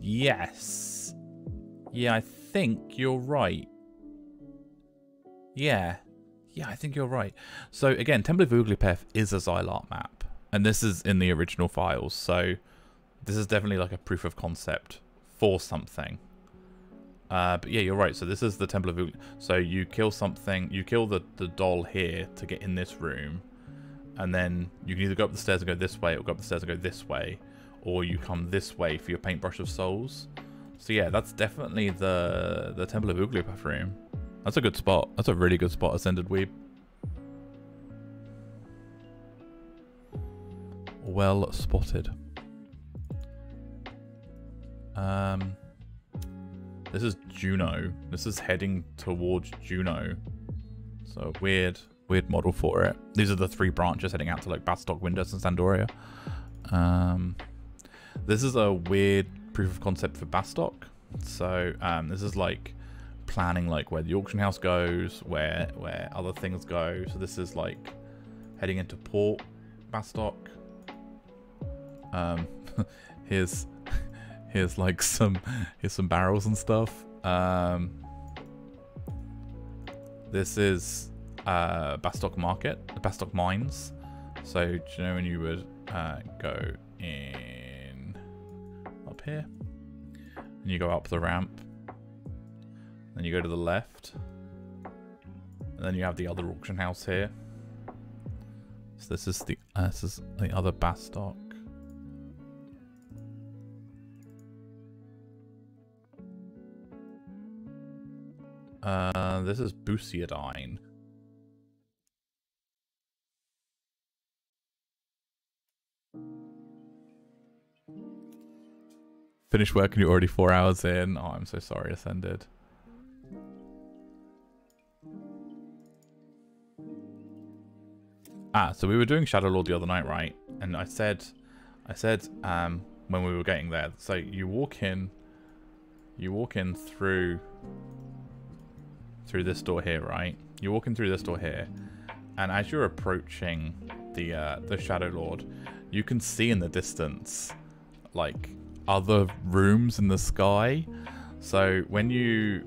Yes. Yeah, I think you're right. Yeah, I think you're right. So again, Temple of Ugliapeth is a Xylart map, and this is in the original files. So this is definitely like a proof of concept for something. But yeah, you're right. So this is the Temple of Ugliapeth. So you kill something, you kill the doll here to get in this room, and then you can either go up the stairs and go this way, or go up the stairs and go this way, or you come this way for your Paintbrush of Souls. So yeah, that's definitely the Temple of Ugliapeth room. That's a good spot. That's a really good spot, Ascended Weeb. Well spotted. This is Juno. This is heading towards Juno. So weird model for it. These are the 3 branches heading out to like Bastok, Windurst, and Sandoria. This is a weird proof of concept for Bastok. So this is like planning like where the auction house goes, where other things go. So this is like heading into Port Bastok. Here's like some barrels and stuff. This is Bastok Market, Bastok Mines. So do you know when you would go in up here, and you go up the ramp, then you go to the left, and then you have the other auction house here. So this is the other Bastok. This is Busiadine. Finished work and you're already 4 hours in. Oh, I'm so sorry, Ascended. So we were doing Shadow Lord the other night, right? And I said, when we were getting there, so you walk in through this door here, right? You're walking through this door here, and as you're approaching the Shadow Lord, you can see in the distance like other rooms in the sky. So when you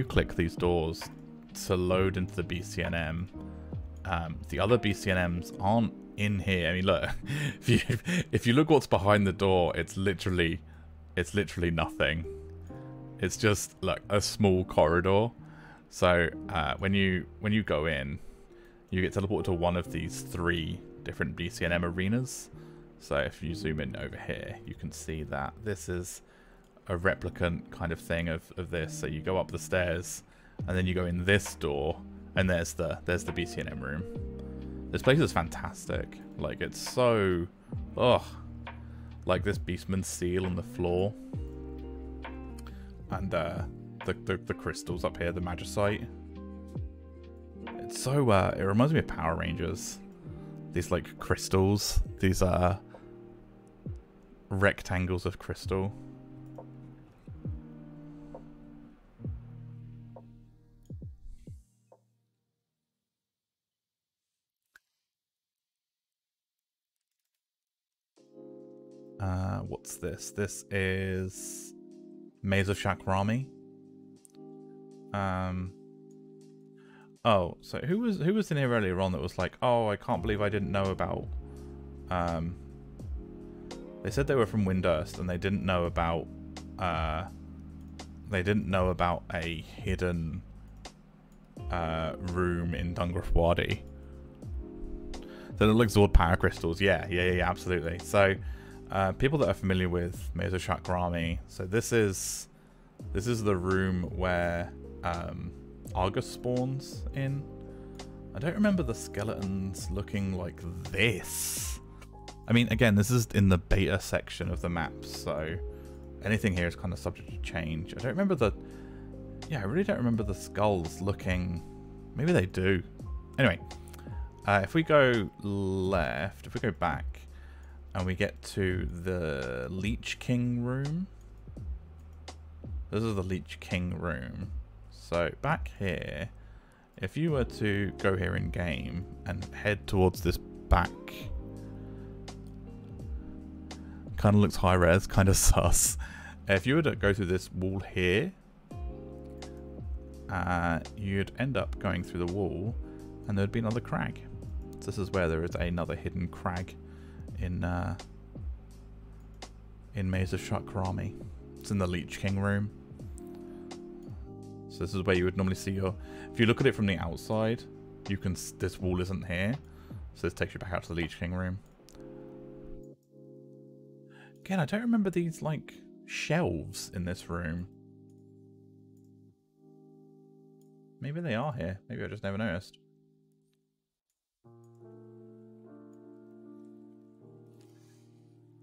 click these doors to load into the BCNM, the other BCNMs aren't in here. I mean, look, if you look what's behind the door, it's literally nothing. It's just like a small corridor. So when you go in, you get teleported to one of these 3 different BCNM arenas. So if you zoom in over here, you can see that this is a replicant kind of thing of this. So you go up the stairs, and then you go in this door, and there's the BCNM room. This place is fantastic. Like, it's so, like this Beastman's seal on the floor, and the crystals up here, the Magicite. It's so it reminds me of Power Rangers. These like crystals, these rectangles of crystal. What's this? This is Maze of Shakrami. Oh, so who was in here earlier on that was like, oh, I can't believe I didn't know about. They said they were from Windurst and they didn't know about. They didn't know about a hidden room in Griffodie. They look like Zord power crystals. Yeah, absolutely. So, people that are familiar with Maze of Shakrami, so this is the room where Argus spawns in. I don't remember the skeletons looking like this. I mean, again, this is in the beta section of the map, so anything here is kind of subject to change. I don't remember the... Yeah, I really don't remember the skulls looking... Maybe they do. Anyway, if we go left, if we go back, and we get to the Leech King room. This is the Leech King room. So back here, if you were to go here in game and head towards this back, kind of looks high res, kind of sus. If you were to go through this wall here, you'd end up going through the wall and there'd be another crag. So this is where there is another hidden crag in Maze of Shakrami. It's in the Leech King room. So this is where you would normally see your... If you look at it from the outside, you can... This wall isn't here. So this takes you back out to the Leech King room. Again, I don't remember these, like, shelves in this room. Maybe they are here. Maybe I just never noticed.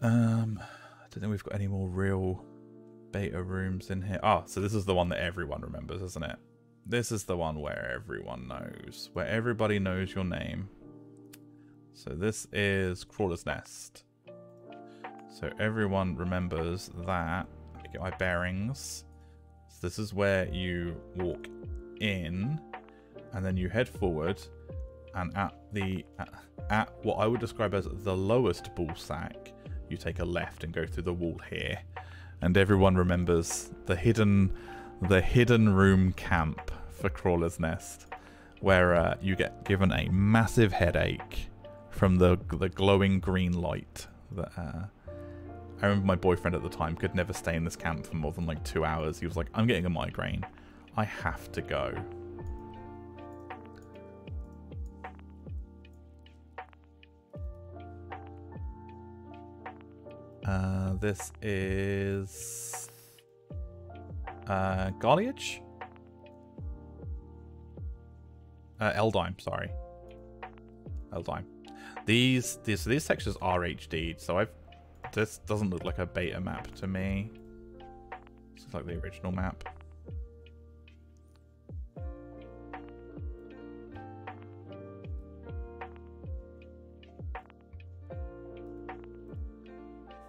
I don't think we've got any more real beta rooms in here. Oh, so this is the one that everyone remembers, isn't it? This is the one where everyone knows. Where everybody knows your name. So this is Crawler's Nest. So everyone remembers that. Let me get my bearings. So this is where you walk in, and then you head forward, and at what I would describe as the lowest ball sack, you take a left and go through the wall here. And everyone remembers the hidden room camp for Crawler's Nest, where you get given a massive headache from the glowing green light. That I remember my boyfriend at the time could never stay in this camp for more than like 2 hours. He was like, I'm getting a migraine. I have to go. This is Garliage? Eldime, sorry. Eldime. These sections are HD'd, so this doesn't look like a beta map to me. This looks like the original map.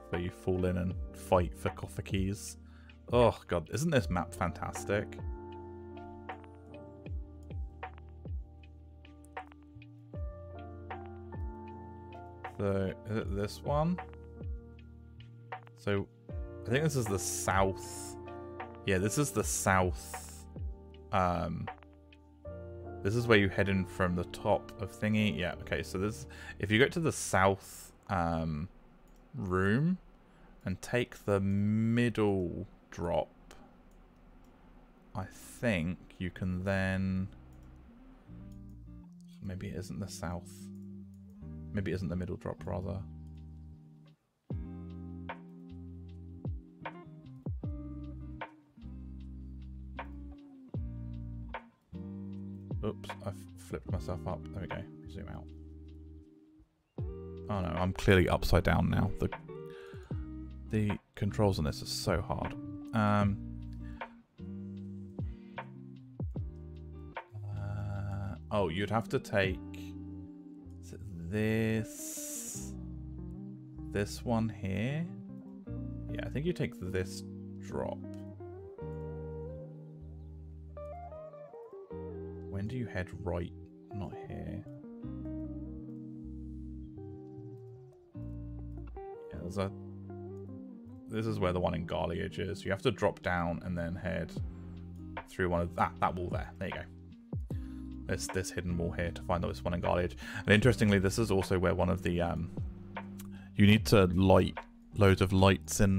Where you fall in and fight for coffer keys. Oh god, isn't this map fantastic? So, is it this one? So, I think this is the south. Yeah, this is the south. This is where you head in from the top of thingy. Yeah, okay, so this, if you go to the south room and take the middle drop, I think you can then... Maybe it isn't the south. Maybe it isn't the middle drop, rather. Oops, I've flipped myself up. There we go. Zoom out. Oh no, I'm clearly upside down now. The controls on this are so hard. Oh, you'd have to take this one here. Yeah, I think you take this drop. When do you head right? Not here. Yeah, there's a... This is where the one in Garliage is. You have to drop down and then head through one of that wall there. There you go. This hidden wall here to find this one in Garliage. And interestingly, this is also where one of the you need to light loads of lights in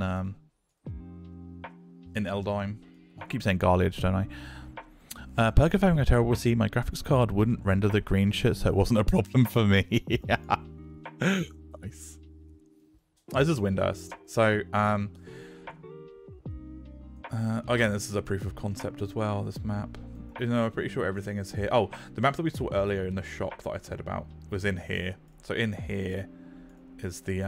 Eldime. I keep saying Garliage, don't I? Perk of having a terrible PC, my graphics card wouldn't render the green shit, so it wasn't a problem for me. Yeah. Nice. Oh, this is Windurst. So, again, this is a proof of concept as well, this map. You know, I'm pretty sure everything is here. Oh, the map that we saw earlier in the shop that I said about was in here. So in here is the,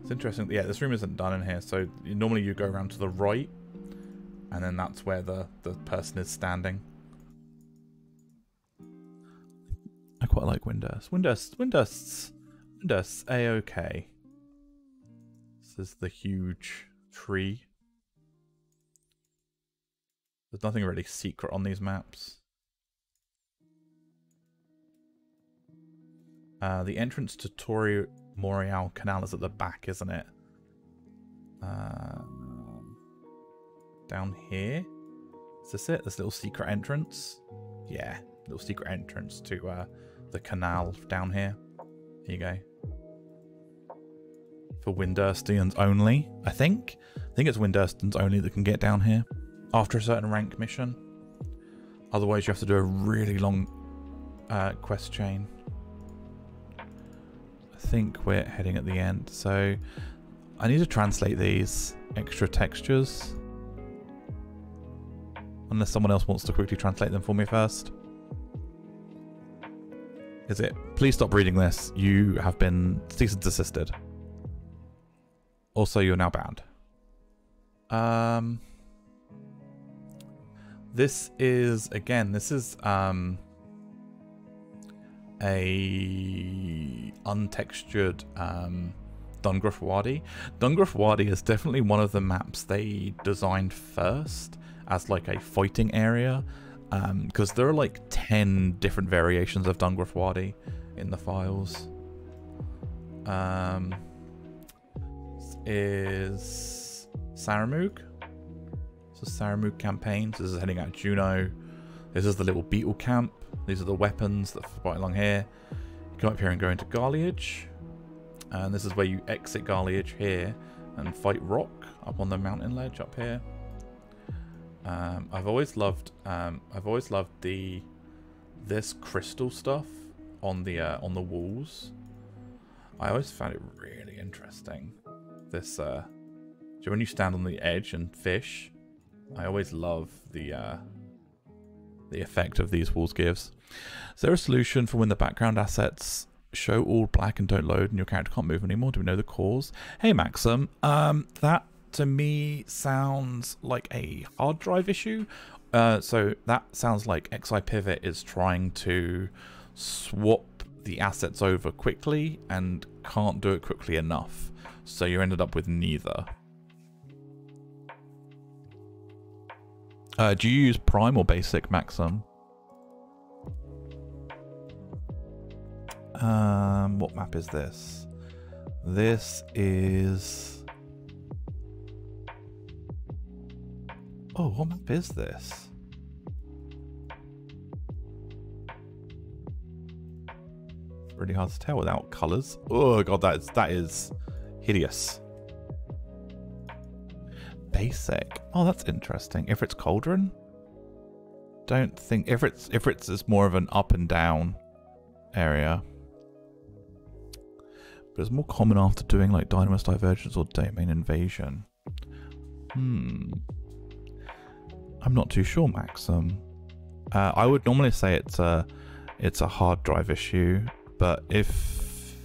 it's interesting. Yeah, this room isn't done in here. So normally you go around to the right, and then that's where the person is standing. I quite like Windurst. Windurst's A-okay. This is the huge tree. There's nothing really secret on these maps. The entrance to Torre Montreal Canal is at the back, isn't it? Down here? Is this it? This little secret entrance? Yeah, little secret entrance to the canal down here. Here you go. For Windurstians only, I think. I think it's Windurstians only that can get down here after a certain rank mission. Otherwise you have to do a really long quest chain. I think we're heading at the end, so I need to translate these extra textures, unless someone else wants to quickly translate them for me first. Is it? Please stop reading this. You have been cease and desisted. Also, you're now banned. This is, again, this is a untextured Griffodie. Griffodie is definitely one of the maps they designed first as like a fighting area, because there are like 10 different variations of Griffodie in the files. Is Saramug. So Saramug campaigns. This is heading out Juno. This is the little beetle camp. These are the weapons that fight along here. You come up here and go into Garliage. And this is where you exit Garliage here and fight Rock up on the mountain ledge up here. I've always loved this crystal stuff on the walls. I always found it really interesting. This so when you stand on the edge and fish, I always love the effect of these walls gives. Is there a solution for when the background assets show all black and don't load and your character can't move anymore? Do we know the cause? Hey Maxim, that to me sounds like a hard drive issue. So that sounds like XI Pivot is trying to swap the assets over quickly and can't do it quickly enough. So you ended up with neither. Do you use Prime or Basic, Maxim? What map is this? This is... Oh, what map is this? Really hard to tell without colours. Oh god, that is hideous. basic. Oh, that's interesting. Ifrit's Cauldron? Don't think Ifrit's is more of an up and down area. But it's more common after doing like Dynamis Divergence or Domain Invasion. I'm not too sure, Maxim. I would normally say it's a hard drive issue, but if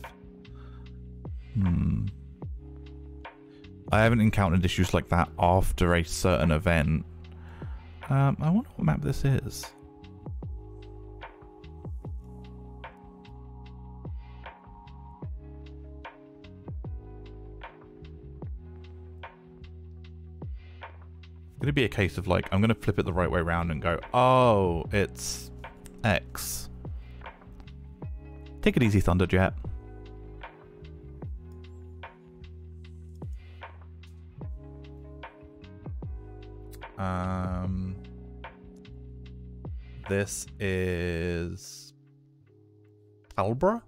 I haven't encountered issues like that after a certain event. I wonder what map this is. It's going to be a case of like, I'm going to flip it the right way around and go, oh, it's X. Take it easy, Thunderjet. This is Palbra.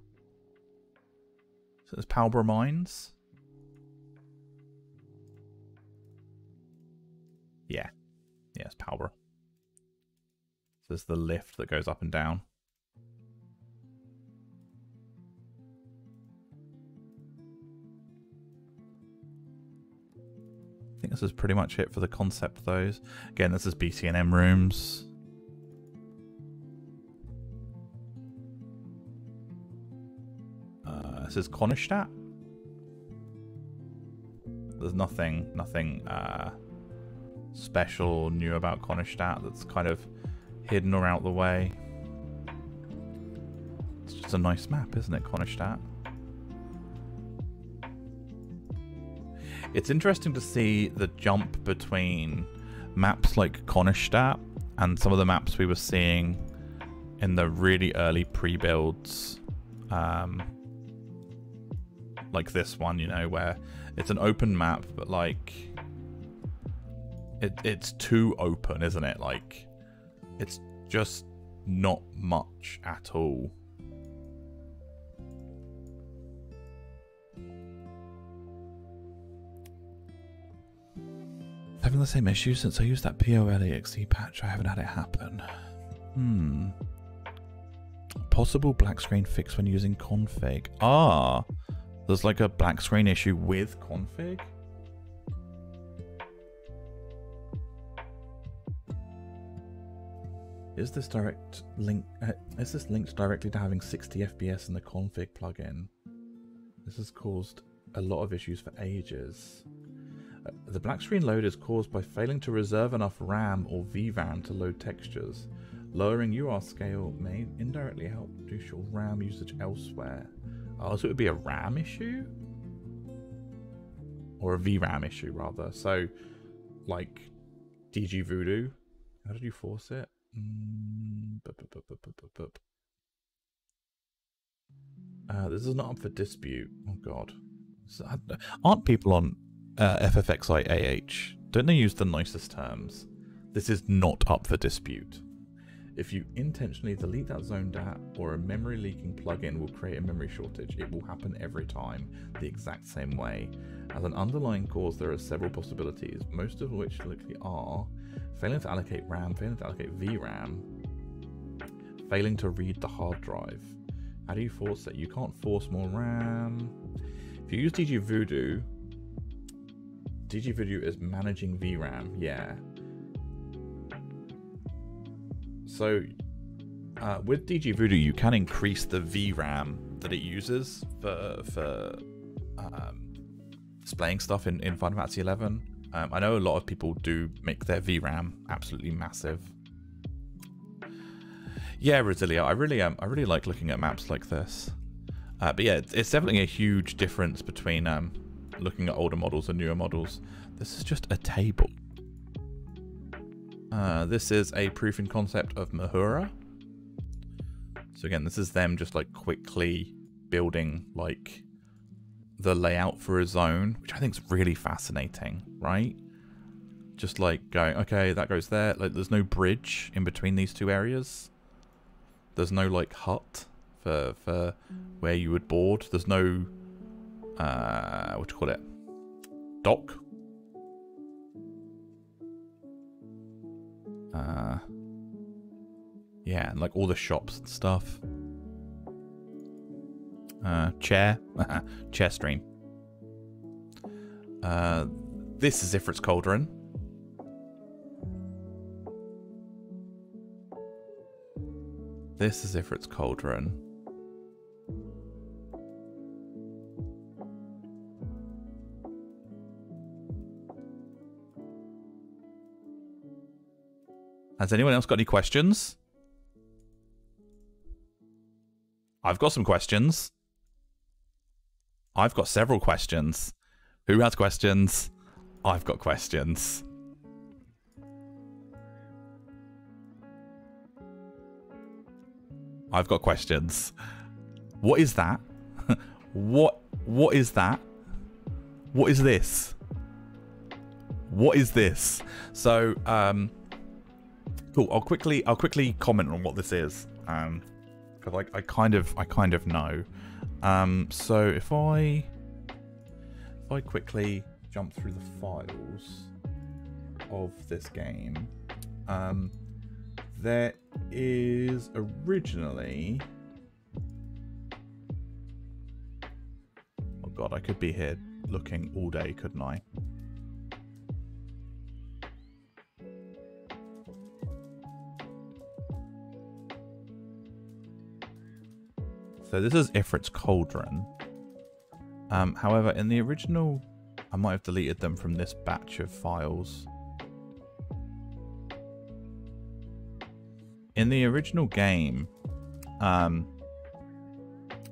So it's Palbra Mines. Yeah, it's Palbra. So there's the lift that goes up and down. I think this is pretty much it for the concept of those. Again, this is BCNM rooms. This is Kronstadt. There's nothing special or new about Kronstadt that's kind of hidden or out the way. It's just a nice map, isn't it, Kronstadt? It's interesting to see the jump between maps like Kronstadt and some of the maps we were seeing in the really early pre-builds. Like this one, you know, where it's an open map, but like it's too open, isn't it? Like it's just not much at all. Having the same issue since I used that POLEXE patch. I haven't had it happen. Possible black screen fix when using config. Ah, there's like a black screen issue with config. Is this linked directly to having 60 FPS in the config plugin? This has caused a lot of issues for ages. The black screen load is caused by failing to reserve enough RAM or VRAM to load textures. Lowering UR scale may indirectly help reduce your RAM usage elsewhere. Oh, so it would be a RAM issue? Or a VRAM issue, rather. So, like, DG Voodoo. How did you force it? This is not up for dispute. Oh, God. Aren't people on FFXI AH? Don't they use the nicest terms? This is not up for dispute. If you intentionally delete that zone DAT or a memory leaking plugin will create a memory shortage, it will happen every time the exact same way. As an underlying cause, there are several possibilities, most of which likely are failing to allocate RAM, failing to allocate VRAM, failing to read the hard drive. How do you force it? You can't force more RAM. If you use DG Voodoo is managing VRAM, yeah. So with DG Voodoo, you can increase the VRAM that it uses for displaying stuff in Final Fantasy 11. I know a lot of people do make their VRAM absolutely massive. Yeah, Resilia, I really like looking at maps like this. But yeah, it's definitely a huge difference between looking at older models and newer models. This is just a table. This is a proof in concept of Mahura. So again, this is them just like quickly building like the layout for a zone, which I think is really fascinating, right? Just like going, okay, that goes there. Like there's no bridge in between these two areas. There's no like hut for where you would board. There's no, what do you call it? Dock. Yeah, and like all the shops and stuff. Chair. Chair stream. This is Ifrit's Cauldron. This is Ifrit's Cauldron. Has anyone else got any questions? I've got some questions. I've got several questions. Who has questions? I've got questions. I've got questions. What is that? What is that? What is this? What is this? So, cool. I'll quickly comment on what this is. Because I kind of know. So if I quickly jump through the files of this game, there is originally, oh god, I could be here looking all day, couldn't I? So this is Ifrit's Cauldron. However, in the original, I might have deleted them from this batch of files. In the original game,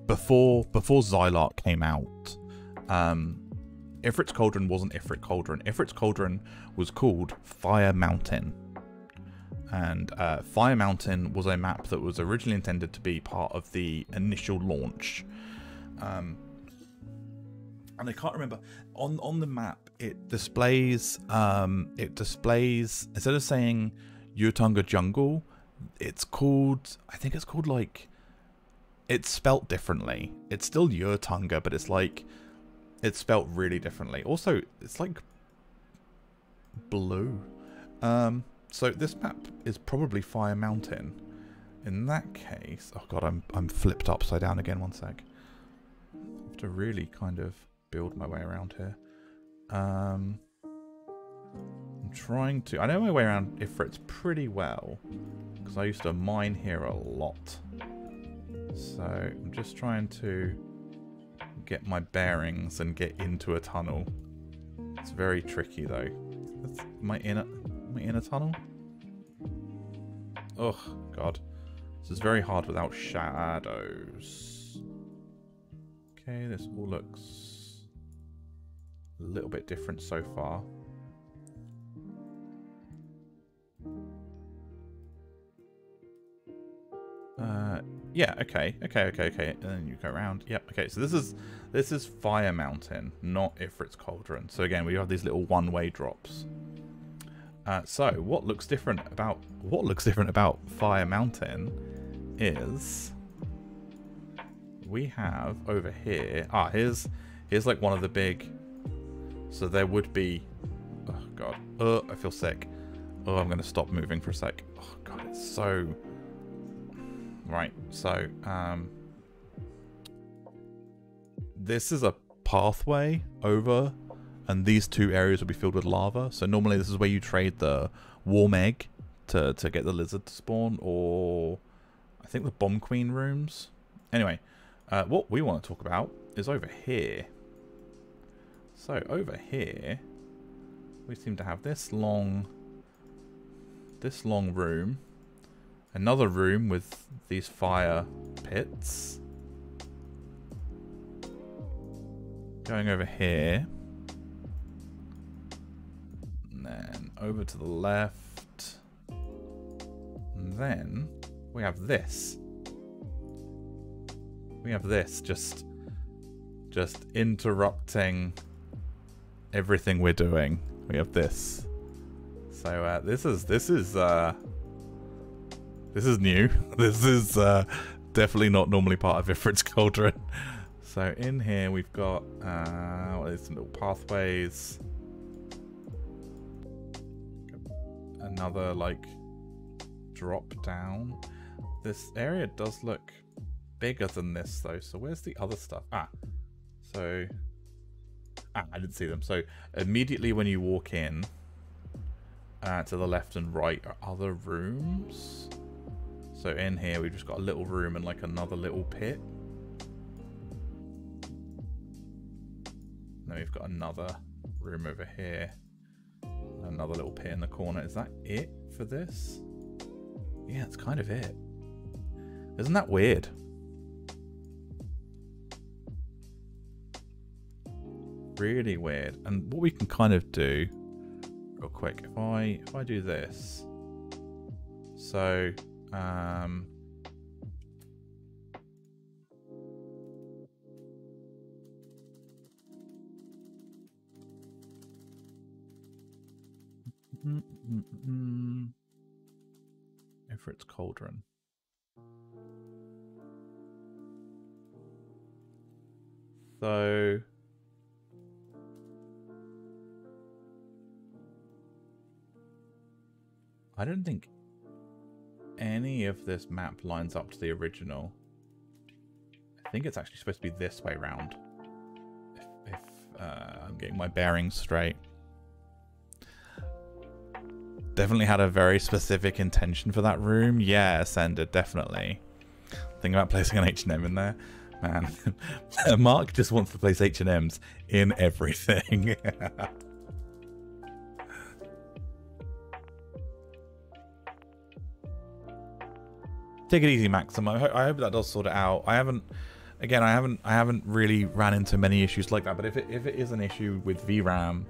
before Xylark came out, Ifrit's Cauldron wasn't Ifrit Cauldron. Ifrit's Cauldron was called Fire Mountain. And Fire Mountain was a map that was originally intended to be part of the initial launch. And I can't remember, on the map it displays instead of saying Yurtunga Jungle, it's called, I think it's called like, it's spelt differently. It's still Yurtunga, but it's like, it's spelt really differently. Also, it's like blue. So this map is probably Fire Mountain. In that case, oh god, I'm flipped upside down again. One sec. I have to really kind of build my way around here. I'm trying to. I know my way around Ifrit's pretty well because I used to mine here a lot. So I'm just trying to get my bearings and get into a tunnel. It's very tricky though. Am I in a tunnel? Oh god, this is very hard without shadows. Okay, this all looks a little bit different so far. Yeah, okay. And then you go around. Yep, okay, so this is Fire Mountain, not Ifrit's Cauldron. So again, we have these little one-way drops. So what looks different about Fire Mountain is we have over here. Here's like one of the big. So there would be. Oh god. I feel sick. Oh, I'm gonna stop moving for a sec. Oh god, it's so. Right. So this is a pathway over. And these two areas will be filled with lava. So normally this is where you trade the warm egg to get the lizard to spawn. Or I think the Bomb Queen rooms. Anyway, what we want to talk about is over here. So over here, we seem to have this long room. Another room with these fire pits. Going over here. Then over to the left, and then we have this. We have this just interrupting everything we're doing. We have this. So this is new. This is definitely not normally part of Ifrit's Cauldron. So in here we've got some little pathways. Another like drop down. This area does look bigger than this though. So where's the other stuff? I didn't see them. So immediately when you walk in, to the left and right are other rooms. So in here we've just got a little room and like another little pit. Then we've got another room over here. Another little pit in the corner. Is that it for this? Yeah, it's kind of it. Isn't that weird? Really weird. And what we can kind of do real quick, if I do this, so Ifrit's Cauldron. So I don't think any of this map lines up to the original. I think it's actually supposed to be this way round. If I'm getting my bearings straight. Definitely had a very specific intention for that room. Yeah, Ascended, definitely. Thinking about placing an H&M in there. Man, Mark just wants to place H&Ms in everything. Take it easy, Maxim. I hope that does sort it out. I haven't really ran into many issues like that. But if it is an issue with VRAM,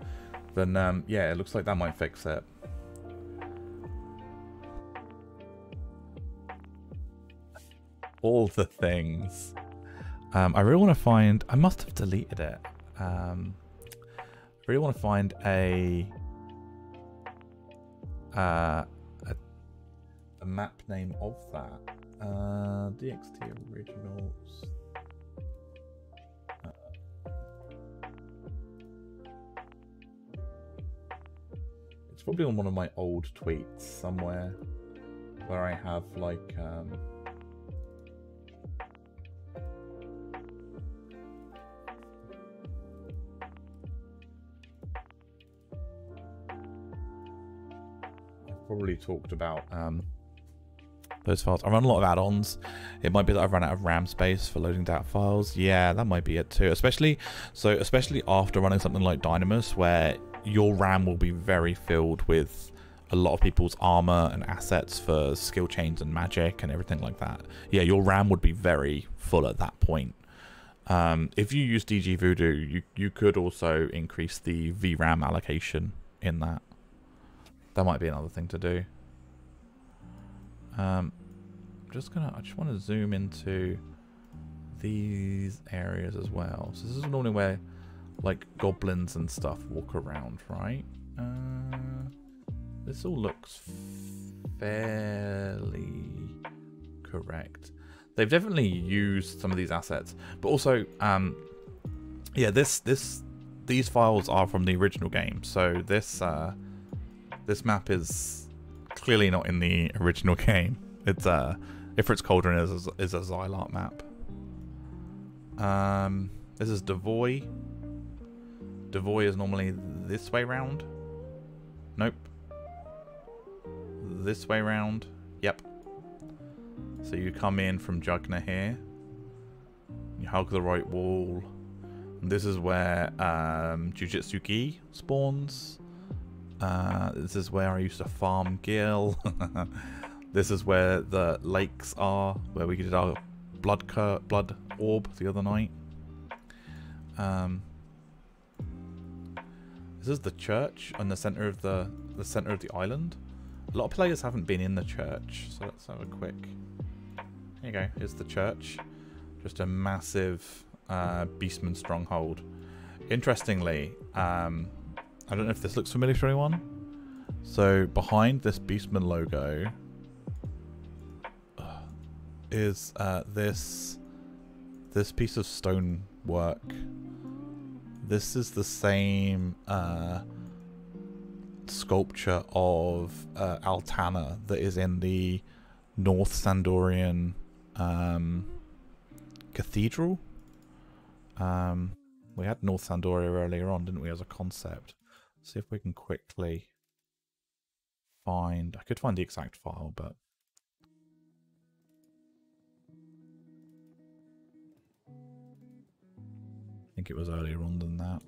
then yeah, it looks like that might fix it. All the things. I really want to find. I must have deleted it. I really want to find a map name of that. DXT originals. It's probably on one of my old tweets somewhere where I have like probably talked about those files. I run a lot of add-ons. It might be that I've run out of RAM space for loading data files. Yeah, that might be it too. Especially after running something like Dynamis, where your RAM will be very filled with a lot of people's armor and assets for skill chains and magic and everything like that. Yeah, your RAM would be very full at that point. If you use DG Voodoo, you could also increase the VRAM allocation in that. That might be another thing to do. I just want to zoom into these areas as well. So this is normally where like goblins and stuff walk around, right? This all looks fairly correct. They've definitely used some of these assets, but also yeah, these files are from the original game. So this map is clearly not in the original game. It's Ifrit's Cauldron is a Xylart map. This is Devoy. Devoy is normally this way round. Nope. This way round. Yep. So you come in from Jugna here. You hug the right wall. And this is where Jujutsuki spawns. This is where I used to farm Gil. This is where the lakes are, where we did our blood orb the other night. This is the church on the center of the island. A lot of players haven't been in the church, so let's have a quick. Here you go. Here's the church. Just a massive Beastman stronghold. Interestingly, I don't know if this looks familiar to anyone. So behind this Beastman logo is this piece of stonework. This is the same sculpture of Altana that is in the North Sandorian cathedral. We had North Sandoria earlier on, didn't we, as a concept? See if we can quickly find... I could find the exact file, but... I think it was earlier on than that.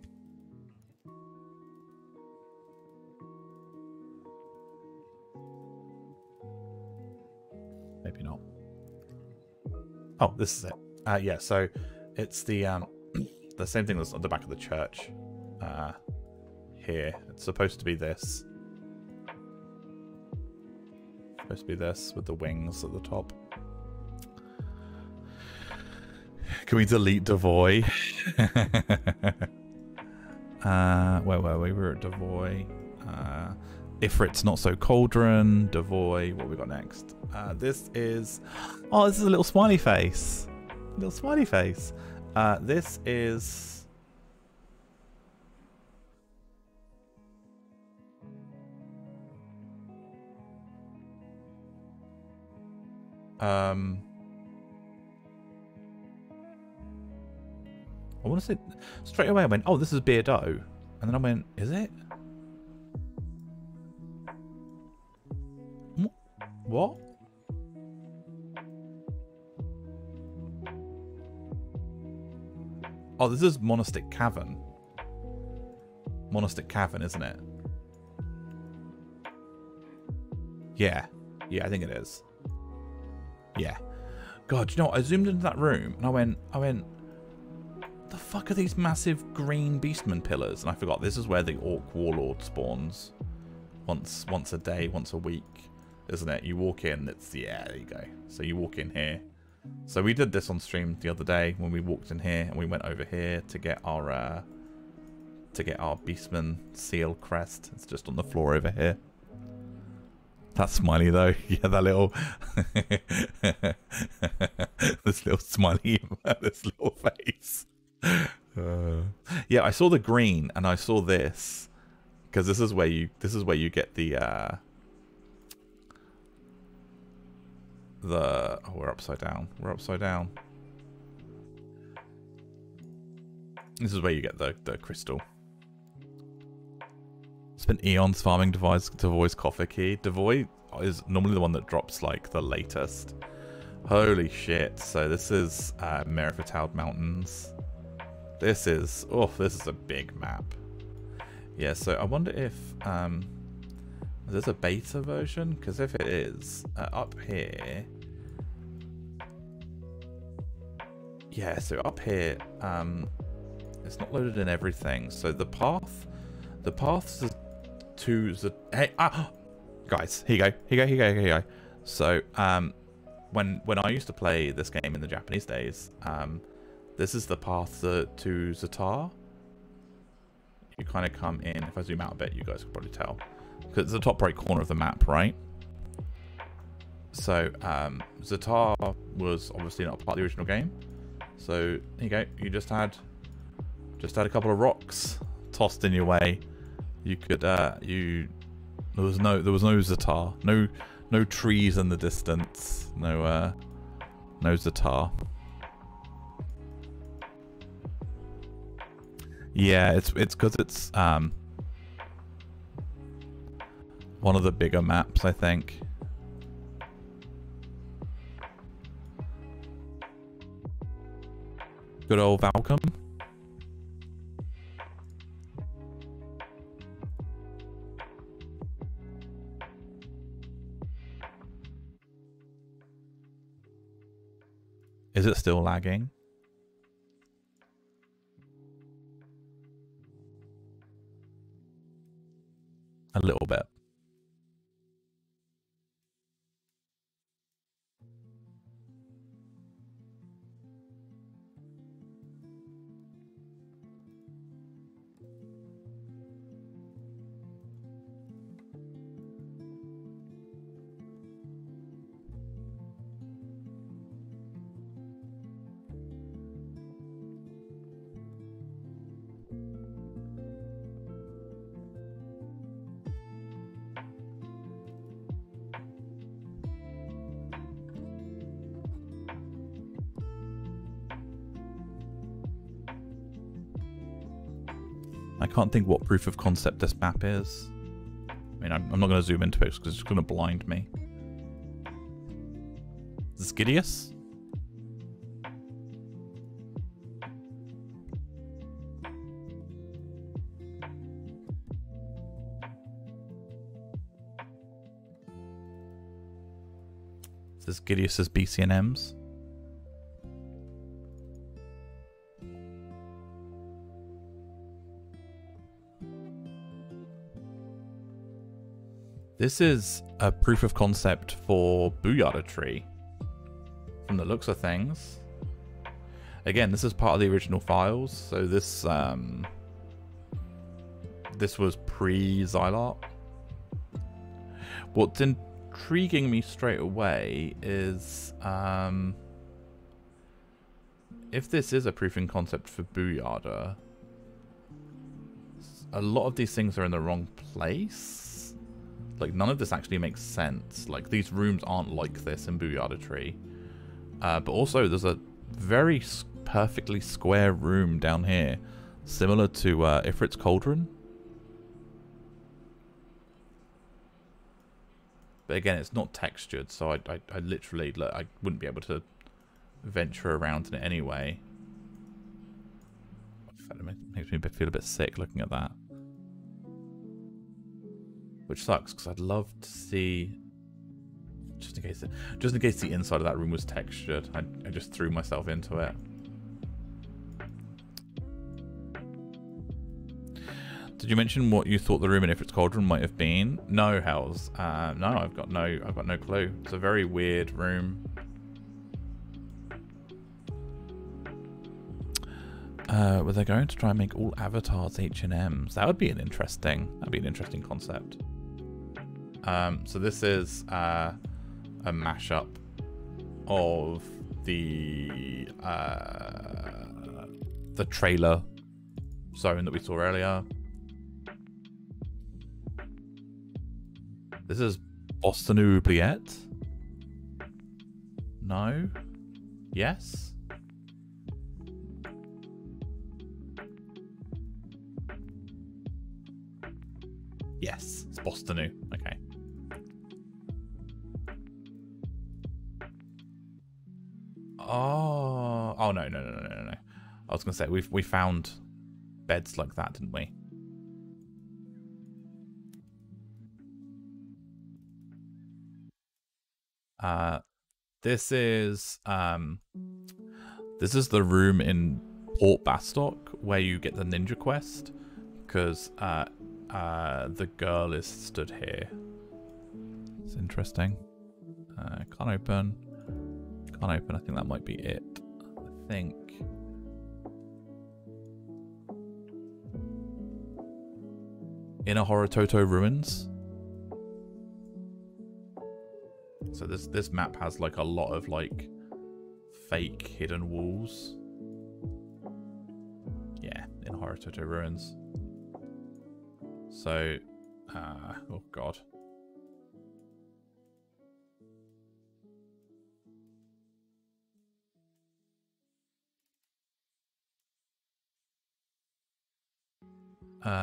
Maybe not. Oh, this is it. Yeah, so it's the same thing that's on the back of the church. Here, it's supposed to be this. Supposed to be this with the wings at the top. Can we delete Devoy? Where were we? We were at Devoy. Ifrit's Not So Cauldron. Devoy. What we got next? This is... Oh, this is a little smiley face. Little smiley face. This is... I want to say... Straight away I went, oh, this is Beardo. And then I went, is it? What? Oh, this is Monastic Cavern. Monastic Cavern, isn't it? Yeah. Yeah, I think it is. Yeah. God, you know what? I zoomed into that room and I went, the fuck are these massive green beastman pillars? And I forgot, this is where the Orc Warlord spawns. Once a day, once a week, isn't it? You walk in, it's, yeah, there you go. So you walk in here. So we did this on stream the other day when we walked in here and we went over here to get our beastman seal crest. It's just on the floor over here. That smiley though, yeah, that little this little smiley, this little face. Yeah, I saw the green and I saw this because this is where you get the oh, we're upside down. We're upside down. This is where you get the crystal. Spent eons farming Devoy's coffer key. Devoy is normally the one that drops like the latest. Holy shit. So this is Merifataud Mountains. This is a big map. Yeah, so I wonder if there's a beta version, because if it is up here, yeah, so up here it's not loaded in everything. So the paths to the guys, here you go. So when I used to play this game in the Japanese days, this is the path to Zatar. You kind of come in. If I zoom out a bit, you guys can probably tell. Because it's the top right corner of the map, right? So Zatar was obviously not part of the original game. So there you go. You just had a couple of rocks tossed in your way. You could there was no Zatar. No trees in the distance. No Zatar. Yeah, it's because it's one of the bigger maps, I think. Good old Valcom. Is it still lagging? A little bit. I can't think what proof of concept this map is. I mean, I'm not going to zoom into it because it's going to blind me. Is this Gideus? This is Gideus's BCNMs. This is a proof of concept for Booyarda Tree, from the looks of things. Again, this is part of the original files, so this this was pre-Xylart. What's intriguing me straight away is if this is a proof of concept for Booyarda, a lot of these things are in the wrong place. Like, none of this actually makes sense. Like, these rooms aren't like this in Booyarda Tree. But also, there's a very perfectly square room down here, similar to Ifrit's Cauldron. But again, it's not textured, so I literally, I wouldn't be able to venture around in it anyway. It makes me feel a bit sick looking at that. Which sucks, because I'd love to see, just in case the inside of that room was textured. I just threw myself into it. Did you mention what you thought the room in Ifrit's Cauldron might have been? No, Hells. No, I've got no clue. It's a very weird room. Were they going to try and make all avatars H&Ms? That would be an interesting. That'd be an interesting concept. So this is a mashup of the trailer zone that we saw earlier. This is Boston Oubliette. No. Yes. Yes, it's Bostonu. Okay. Oh no. I was gonna say we found beds like that, didn't we? This is the room in Port Bastock where you get the ninja quest, because the girl is stood here. It's interesting. Can't open. Can't open. I think that might be it. I think. Inner Horitoto ruins. So this map has like a lot of like fake hidden walls. Yeah, Inner Horitoto ruins. So, oh god.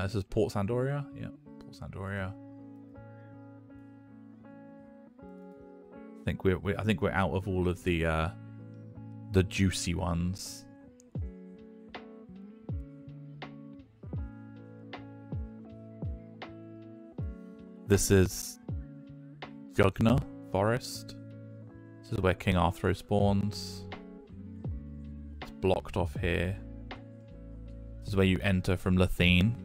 This is Port Sandoria. Yeah, Port Sandoria. I think we're out of all of the juicy ones. This is Jugna Forest. This is where King Arthur spawns. It's blocked off here. This is where you enter from Lathine.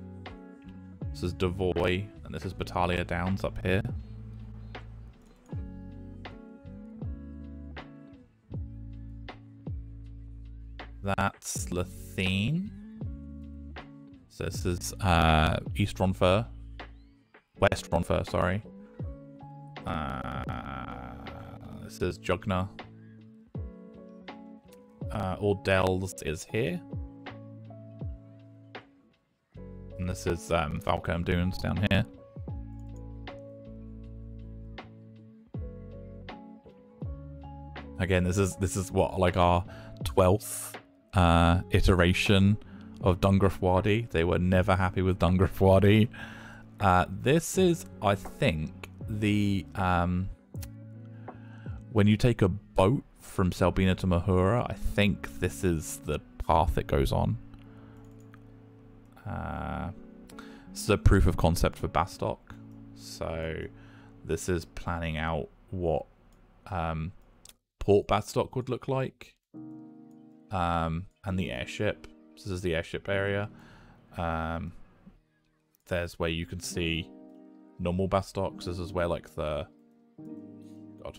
This is Devoy, and this is Battalia Downs up here. That's Lathine. So this is East Ronfer. West Ronfer, sorry. This is Jugna. Ordells is here. And this is Valcombe Dunes down here. Again, this is what, like our 12th iteration of Griffodie. They were never happy with Griffodie. This is, I think, the when you take a boat from Selbina to Mahura, I think this is the path it goes on. This is a proof of concept for Bastok. So this is planning out what Port Bastok would look like. And the airship. This is the airship area. There's where you can see normal Bastok. This is where like the... God.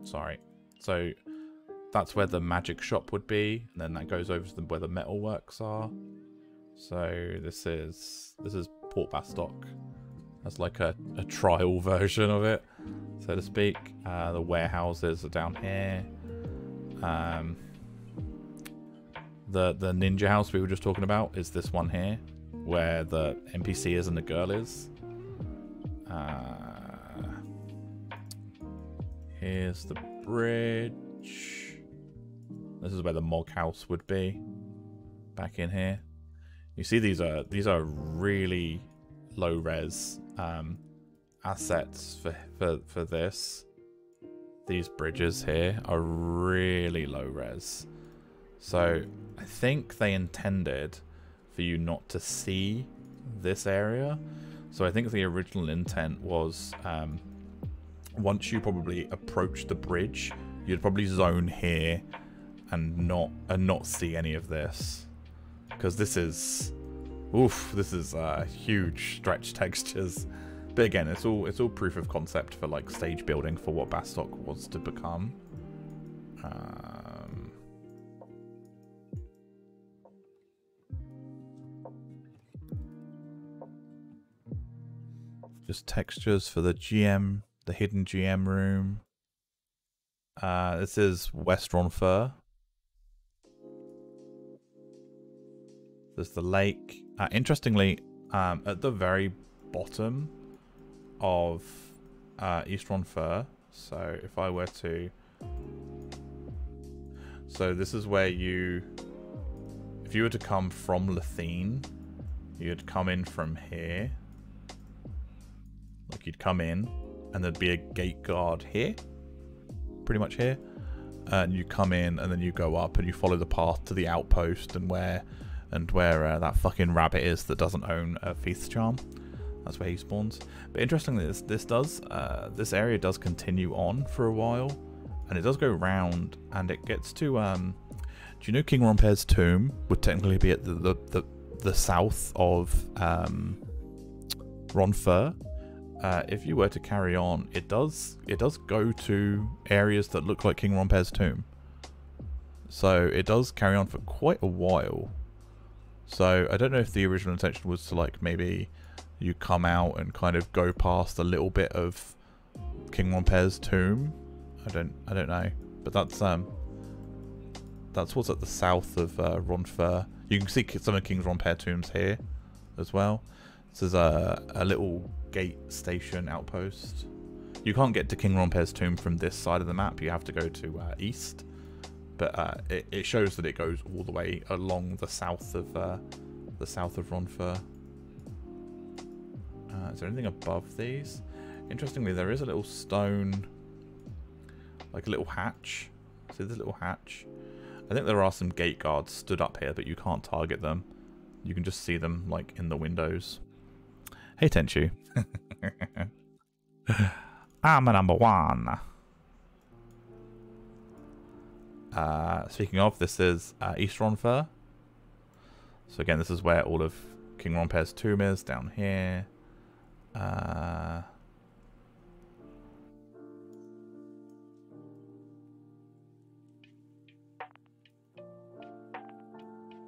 Sorry. So that's where the magic shop would be. And then that goes over to where the metalworks are. So this is Port Bastok. That's like a trial version of it, so to speak. The warehouses are down here. The ninja house we were just talking about is this one here, where the NPC is and the girl is. Here's the bridge. This is where the Mog house would be. Back in here. You see these are really low res assets for this. These bridges here are really low res. So I think they intended for you not to see this area. So I think the original intent was once you probably approach the bridge, you'd probably zone here and not see any of this. Because this is huge stretch textures. But again, it's all proof of concept for like stage building for what Bastok was to become. Just textures for the GM, the hidden GM room. This is West Ronfer. There's the lake. Interestingly, at the very bottom of East Ronfer, so if I were to... So this is where you... If you were to come from Lethene, you'd come in from here. Like you'd come in, and there'd be a gate guard here. Pretty much here. And you come in, and then you go up, and you follow the path to the outpost, and where that fucking rabbit is that doesn't own a Feast Charm. That's where he spawns. But interestingly, this area does continue on for a while, and it does go round, and it gets to do you know King Romper's tomb would technically be at the south of Ronfer? If you were to carry on, it does go to areas that look like King Romper's tomb. So it does carry on for quite a while. So I don't know if the original intention was to like maybe you come out and kind of go past a little bit of King Romper's tomb. I don't know, but that's what's at the south of Ronfer. You can see some of King Romper tombs here as well. This is a little gate station outpost. You can't get to King Romper's tomb from this side of the map. You have to go to east. But it shows that it goes all the way along the south of Ronfer. Is there anything above these? Interestingly, there is a little stone, like a little hatch. See this little hatch? I think there are some gate guards stood up here, but you can't target them. You can just see them like in the windows. Hey Tenchu. I'm a number one. Speaking of, this is East Ronfer. So again, this is where all of King Romper's tomb is, down here.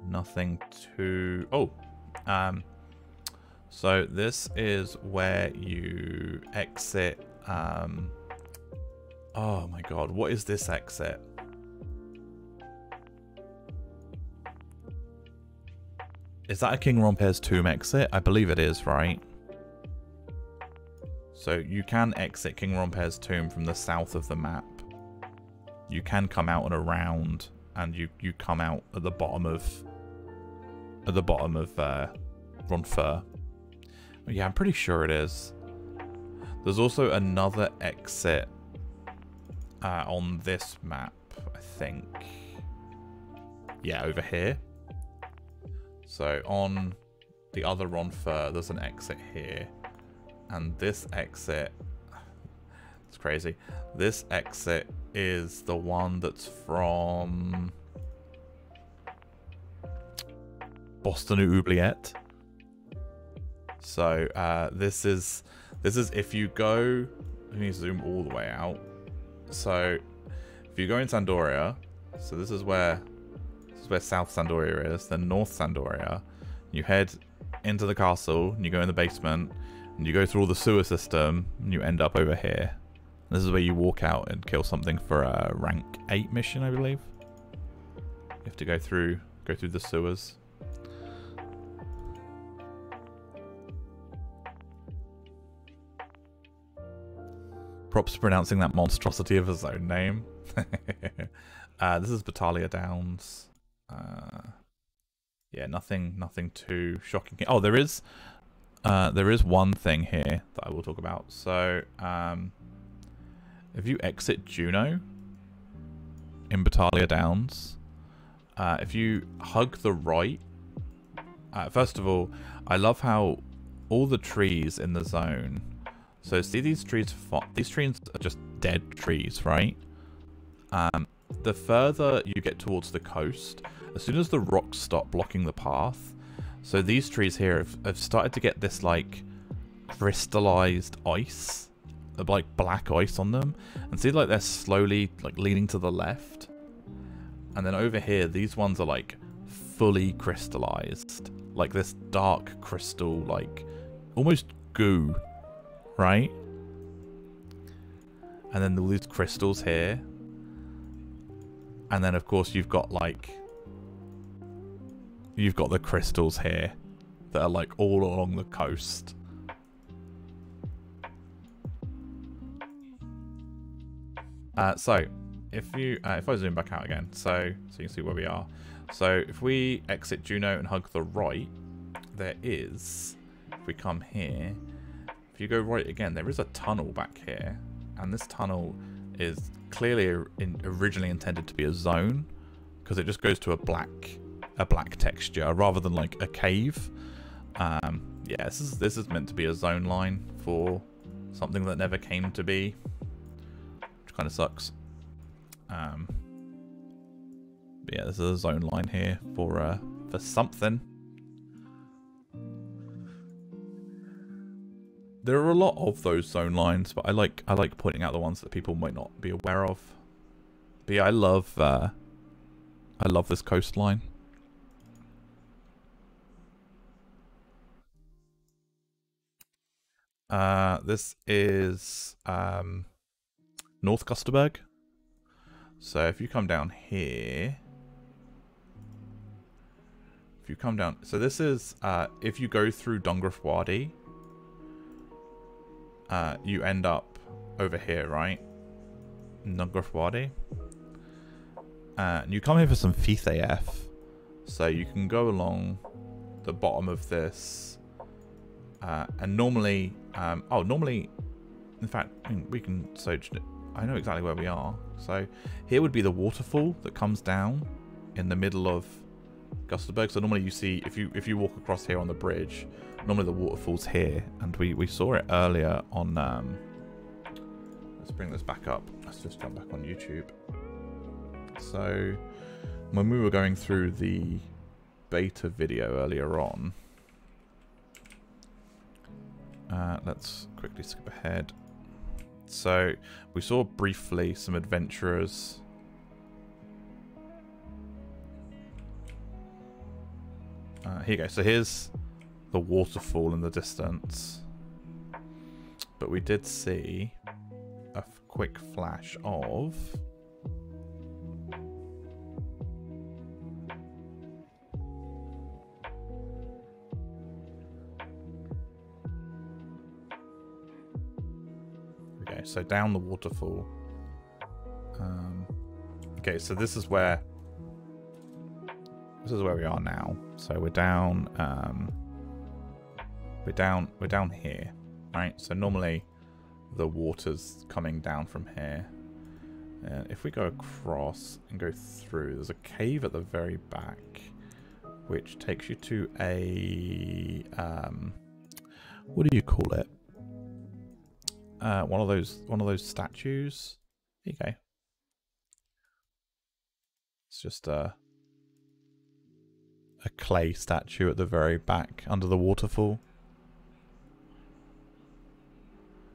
Nothing to... Oh! So this is where you exit... Oh my god, what is this exit? Is that a King Romper's tomb exit? I believe it is, right? So you can exit King Romper's tomb from the south of the map. You can come out and around, and you come out at the bottom of at the bottom of Ronfer. Yeah, I'm pretty sure it is. There's also another exit on this map, I think. Yeah, over here. So on the other Ronfer, there's an exit here. And this exit... It's crazy. This exit is the one that's from... Boston Oubliette. So this is if you go... Let me zoom all the way out. So if you go in Sandoria, so this is where South Sandoria is, then North Sandoria. You head into the castle, and you go in the basement, and you go through all the sewer system, and you end up over here. This is where you walk out and kill something for a rank 8 mission, I believe. You have to go through the sewers. Props for pronouncing that monstrosity of his own name. This is Battalia Downs. Yeah, nothing too shocking. Oh, there is one thing here that I will talk about. So, if you exit Juno in Battalia Downs, if you hug the right, first of all, I love how all the trees in the zone. So see these trees? These trees are just dead trees, right? The further you get towards the coast, as soon as the rocks stop blocking the path, so these trees here have started to get this like crystallized ice, like black ice on them, and see like they're slowly like leaning to the left. And then over here, these ones are like fully crystallized, like this dark crystal, like almost goo. Right? And then all these crystals here. And then of course you've got the crystals here that are like all along the coast. So if I zoom back out again, so you can see where we are. So if we exit Juno and hug the right, there is, if we come here, if you go right again, there is a tunnel back here, and this tunnel is clearly originally intended to be a zone, because it just goes to a black texture rather than like a cave. Yeah, this is meant to be a zone line for something that never came to be, which kind of sucks. But yeah, this is a zone line here for something. There are a lot of those zone lines, but I like pointing out the ones that people might not be aware of. But yeah, I love this coastline. This is North Kusterberg. So if you come down here, so this is if you go through Griffodie, you end up over here, right? Griffodie. And you come here for some Fith AF. So you can go along the bottom of this. And normally, in fact, we can search it. I know exactly where we are. So here would be the waterfall that comes down in the middle of Kusterberg. So normally you see, if you walk across here on the bridge, normally the waterfall's here, and we saw it earlier on. Let's bring this back up. Let's just jump back on YouTube. So when we were going through the beta video earlier on, let's quickly skip ahead. So we saw briefly some adventurers. Here you go. So here's the waterfall in the distance. But we did see a quick flash of... Okay, so down the waterfall. Okay, so this is where this is where we are now. So we're down. We're down here, right? So normally the water's coming down from here. And if we go across and go through, there's a cave at the very back, which takes you to a what do you call it? One of those statues. There you go. It's just a clay statue at the very back under the waterfall.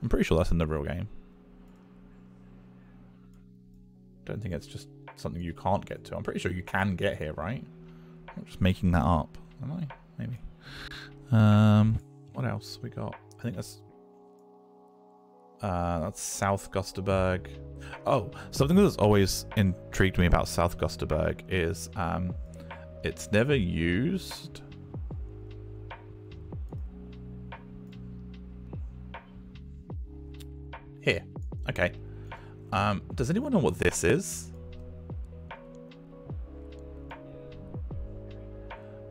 I'm pretty sure that's in the real game. Don't think it's just something you can't get to. I'm pretty sure you can get here, right? I'm just making that up. Am I? Maybe. What else we got? I think that's South Gusterberg. Oh, something that's always intrigued me about South Gusterberg is it's never used. Here. Okay. Does anyone know what this is?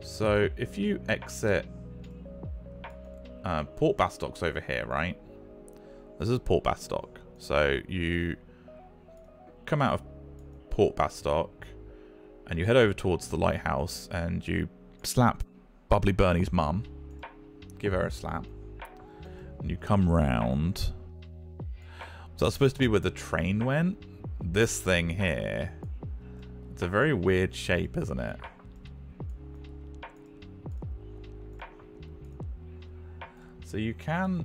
So if you exit Port Bastock's over here, right? This is Port Bastock. So you come out of Port Bastock and you head over towards the lighthouse and you slap Bubbly Bernie's mum. Give her a slap. And you come round. So that's supposed to be where the train went. This thing here. It's a very weird shape, isn't it? So you can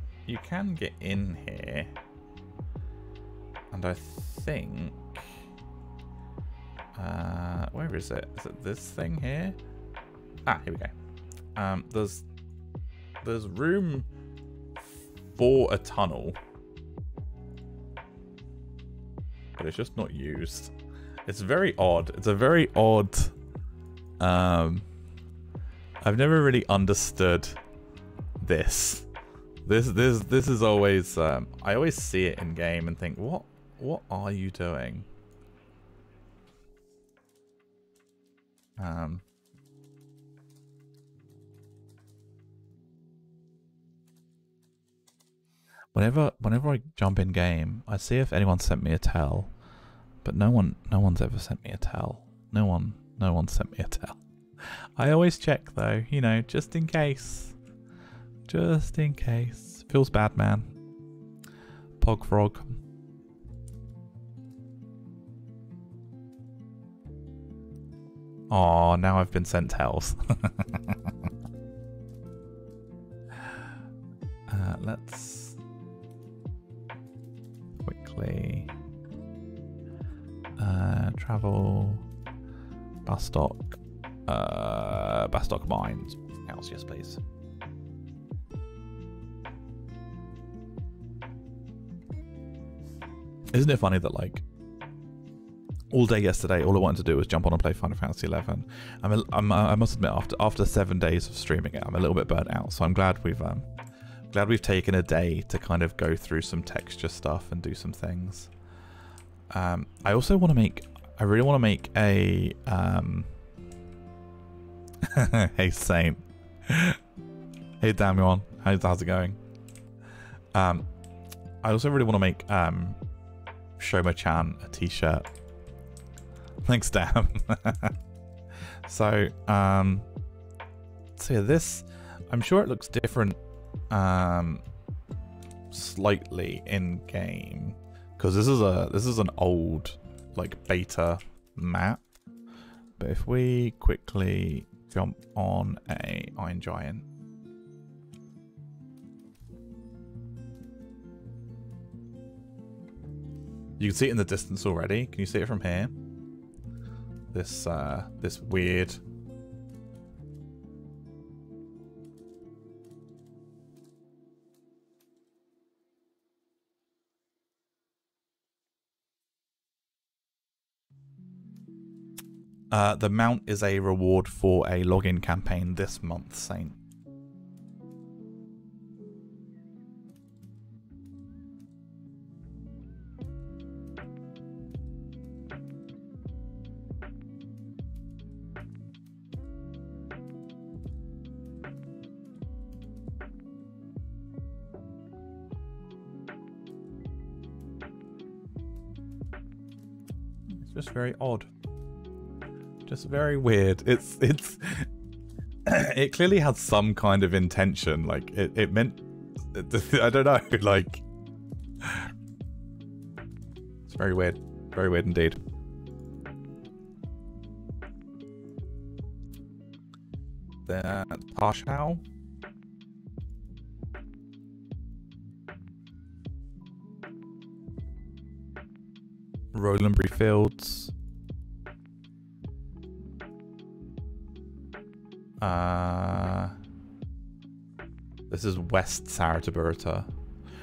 get in here. And I think where is it? Is it this thing here? Ah, here we go. There's room for a tunnel. But it's just not used. It's very odd. It's a very odd. I've never really understood this. This is always. I always see it in game and think, what are you doing? Whenever I jump in game, I see if anyone sent me a tell, but no one's ever sent me a tell. No one sent me a tell. I always check though, you know, just in case. Just in case. Feels bad, man. Pog frog. Oh, now I've been sent tells. Let's quickly travel Bastock Mines house, yes please. Isn't it funny that like all day yesterday all I wanted to do was jump on and play Final Fantasy 11. I must admit after 7 days of streaming it I'm a little bit burnt out, so I'm glad we've taken a day to kind of go through some texture stuff and do some things. I also want to make. I really want to make a. Hey Saint. Hey Damian, how's it going? I also really want to make Shoma-chan a t-shirt. Thanks, Dam. So yeah, this. I'm sure it looks different. Slightly in game because this is an old like beta map, but if we quickly jump on a Iron Giant, you can see it in the distance already. Can you see it from here? This weird. The mount is a reward for a login campaign this month, Saint. just very odd. Just very weird. It's it clearly had some kind of intention. Like it meant, I don't know. Like it's very weird indeed. Then Parshau. Rolandbury Fields. This is West Saratoga.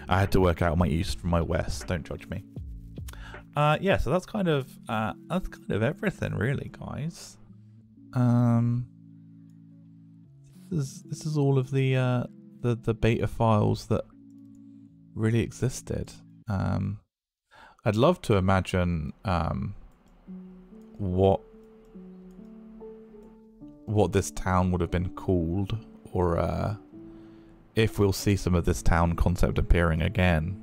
I had to work out my east from my west. Don't judge me. Yeah, so that's kind of everything, really, guys. This is all of the beta files that really existed. I'd love to imagine what this town would have been called, or if we'll see some of this town concept appearing again.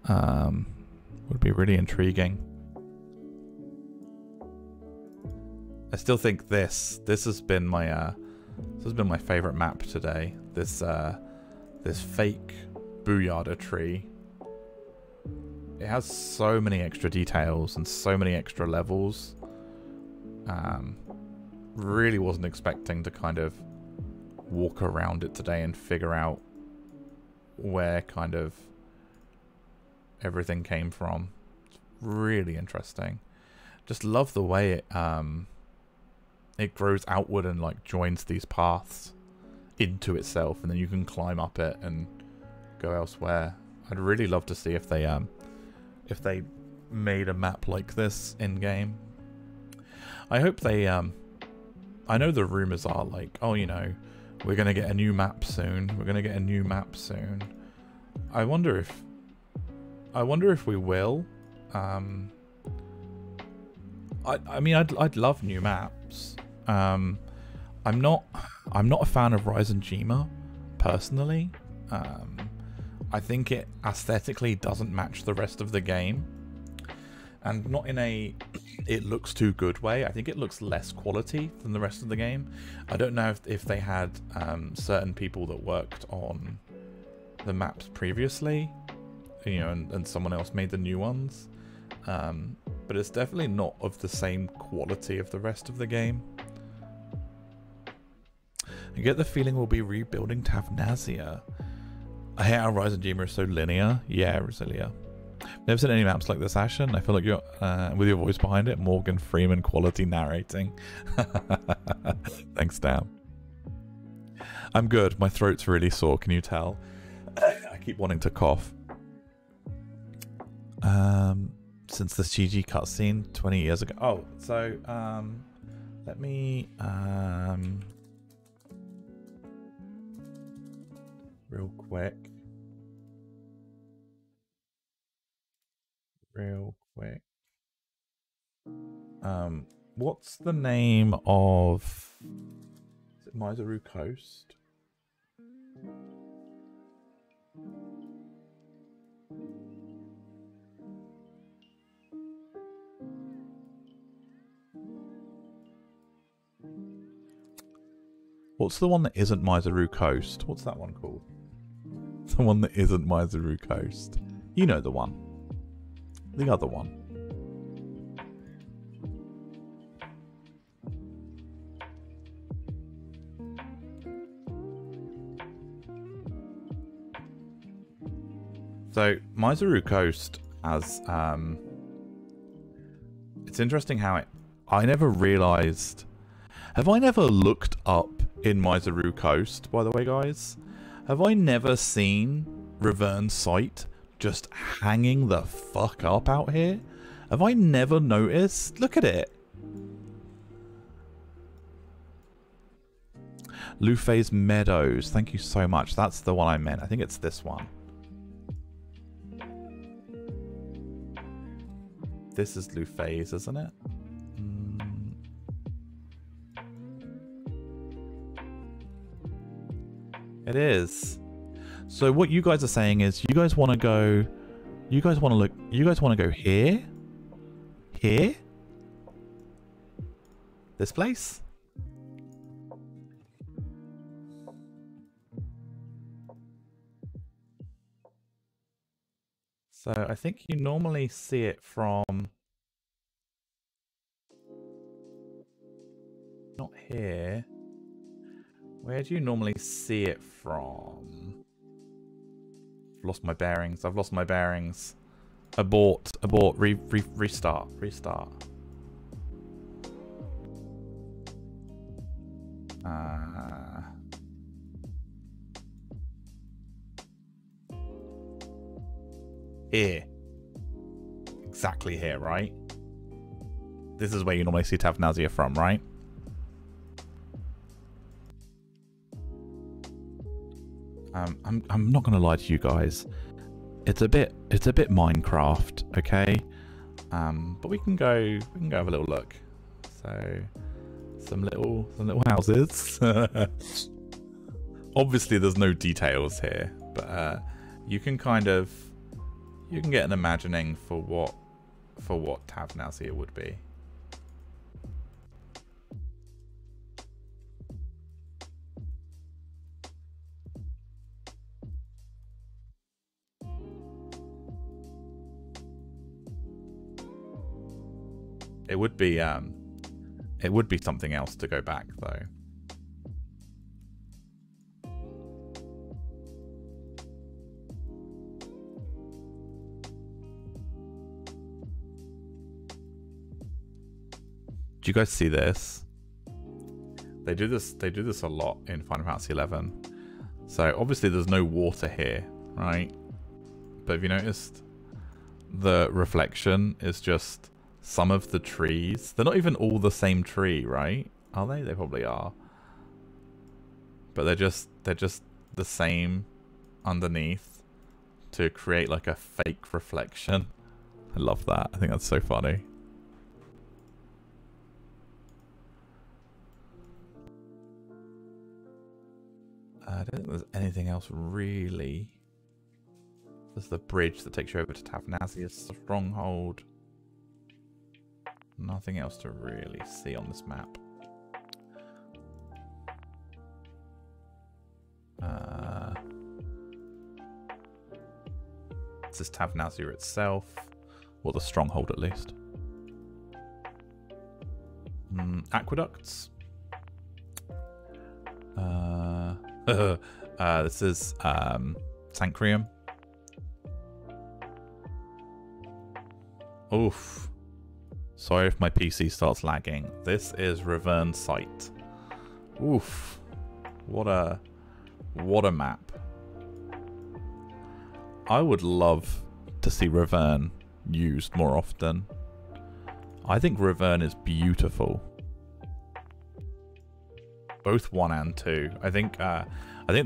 Would be really intriguing. I still think this has been my favorite map today. This fake Booyarda tree. It has so many extra details and so many extra levels. Really wasn't expecting to kind of walk around it today and figure out where kind of everything came from. It's really interesting. Just love the way it grows outward and like joins these paths into itself, and then you can climb up it and go elsewhere. I'd really love to see if they made a map like this in game. I hope they I know the rumors are like, oh, you know, we're gonna get a new map soon. We're gonna get a new map soon. I wonder if we will. I mean, I'd love new maps. I'm not a fan of Rise and Jima personally. I think it aesthetically doesn't match the rest of the game, and not in a it looks too good way. I think it looks less quality than the rest of the game. I don't know if they had certain people that worked on the maps previously, you know, and someone else made the new ones, but it's definitely not of the same quality of the rest of the game. I get the feeling we'll be rebuilding Tavnazia. I hate how Rise and Jima is so linear. Yeah, Rosilia. Never seen any maps like this, Ashen. I feel like you're, with your voice behind it, Morgan Freeman quality narrating. Thanks, Dan. I'm good. My throat's really sore, can you tell? I keep wanting to cough. Since the CG cutscene 20 years ago. Oh, so, let me, real quick. What's the name of... Is it Miseru Coast? What's the one that isn't Miseru Coast? What's that one called? The one that isn't Miseru Coast. You know the one. The other one. So, Miseru Coast as, it's interesting how I never realized... Have I never looked up in Miseru Coast, by the way, guys? Have I never seen Reverne's site just hanging the fuck up out here? Have I never noticed? Look at it. Lufay's Meadows. Thank you so much. That's the one I meant. I think it's this one. This is Lufay's, isn't it? It is. So what you guys are saying is you guys want to go... You guys want to go here? here? This place? So I think you normally see it from... Not here. Where do you normally see it from? I've lost my bearings. I've lost my bearings. Abort. Abort. Restart. Restart. Here. Exactly here, right? This is where you normally see Tavnazia from, right? I'm not gonna lie to you guys. It's a bit Minecraft, okay? But we can go have a little look. So some little houses. Obviously there's no details here, but you can get an imagining for what Tavnazia would be. It would be something else to go back though. Do you guys see this? They do this a lot in Final Fantasy XI. So obviously there's no water here, right? But have you noticed the reflection is just some of the trees? They're not even all the same tree, right? Are they? They probably are. But they're just the same underneath to create like a fake reflection. I love that. I think that's so funny. I don't think there's anything else really. There's the bridge that takes you over to Tavnazia's stronghold. Nothing else to really see on this map. This is Tavnazia itself, or the stronghold at least. Aqueducts. This is Sancrium. Oof. Sorry if my PC starts lagging. This is Revern Site. Oof. What a map. I would love to see Revern used more often. I think Revern is beautiful. Both 1 and 2. I think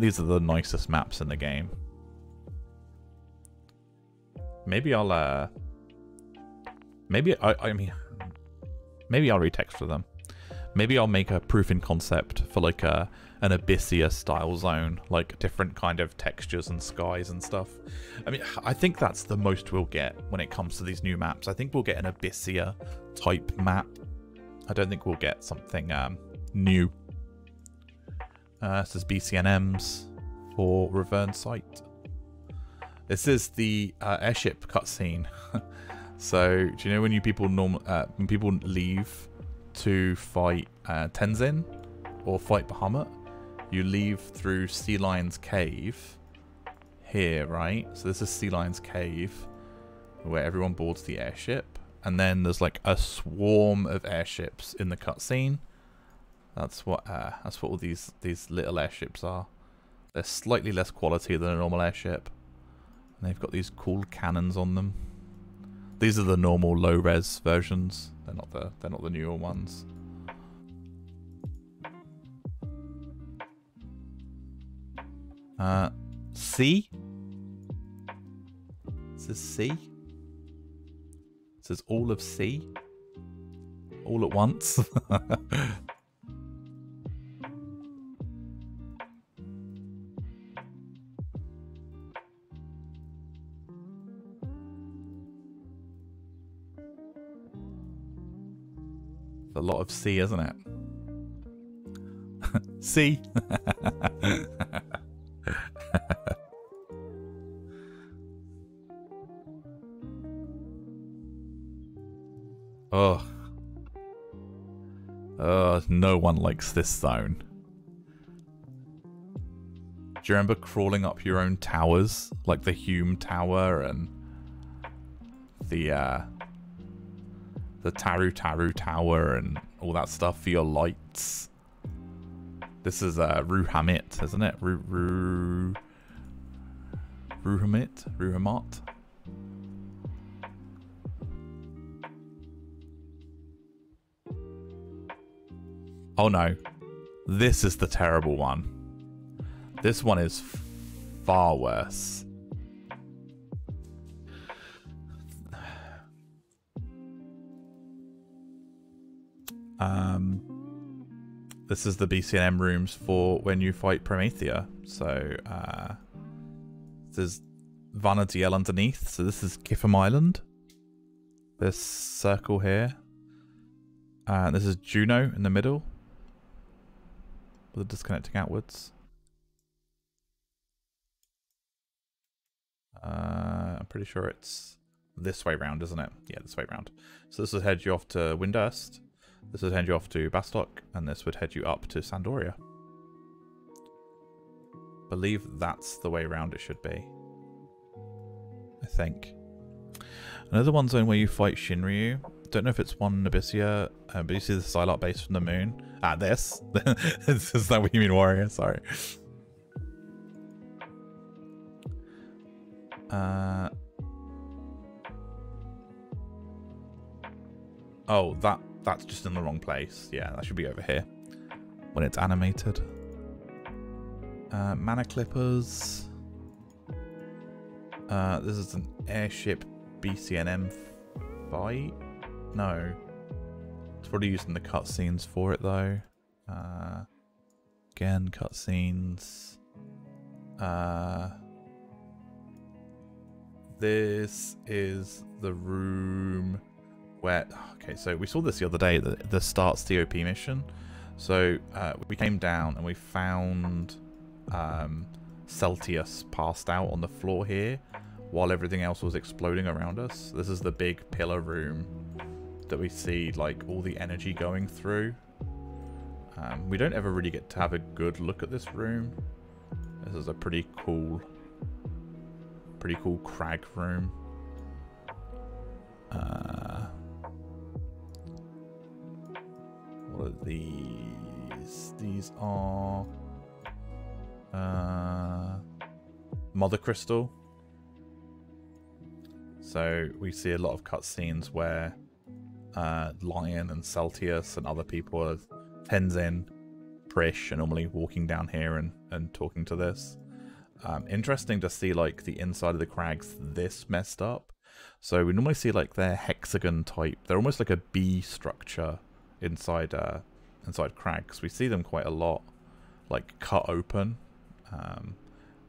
these are the nicest maps in the game. Maybe I'll I mean maybe I'll retexture them. Maybe I'll make a proof in concept for like an Abyssia style zone, like different kind of textures and skies and stuff. I mean, I think that's the most we'll get when it comes to these new maps. I think we'll get an Abyssia type map. I don't think we'll get something new. This is BCNMs for Revern Site. This is the airship cutscene. So, do you know when when people leave to fight Tenzin or fight Bahamut, you leave through Sea Lion's Cave here, right? So this is Sea Lion's Cave, where everyone boards the airship, and then there's like a swarm of airships in the cutscene. That's what all these little airships are. They're slightly less quality than a normal airship, and they've got these cool cannons on them. These are the normal low-res versions. They're not the newer ones. C. This is C. This is all of C. All at once. a lot of C, isn't it? C. Oh. No one likes this zone. Do you remember crawling up your own towers? Like the Hume Tower and the Taru Taru Tower and all that stuff for your lights? This is Ruhamit, isn't it? Ruhamit? Oh no, this is the terrible one. This one is far worse. This is the BCNM rooms for when you fight Promethea. So there's Vanadiel underneath. So this is Kiffam Island. This circle here. This is Juno in the middle. With the disconnecting outwards. I'm pretty sure it's this way round, isn't it? Yeah, this way round. So this would head you off to Windurst. This would head you off to Bastok, and this would head you up to Sandoria. I believe that's the way round it should be. I think. Another one zone where you fight Shinryu. Don't know if it's one Nabisia, but you see the Psylocke base from the moon. Ah, this. Is that what you mean, Warrior? Sorry. Oh, that's just in the wrong place. Yeah, that should be over here when it's animated. Mana clippers. This is an airship BCNM fight. No, it's probably using the cutscenes for it though. Again, cutscenes. This is the room where... Okay, so we saw this the other day, the Starts TOP mission. So we came down and we found Celtius passed out on the floor here while everything else was exploding around us. This is the big pillar room that we see like all the energy going through. We don't ever really get to have a good look at this room. This is a pretty cool crag room. What are these? These are Mother Crystal. So we see a lot of cutscenes where Lion and Celtius and other people are Tenzin, Prish are normally walking down here and talking to this. Interesting to see like the inside of the crags this messed up. So we normally see like their hexagon type. They're almost like a B structure inside crags. We see them quite a lot, like cut open,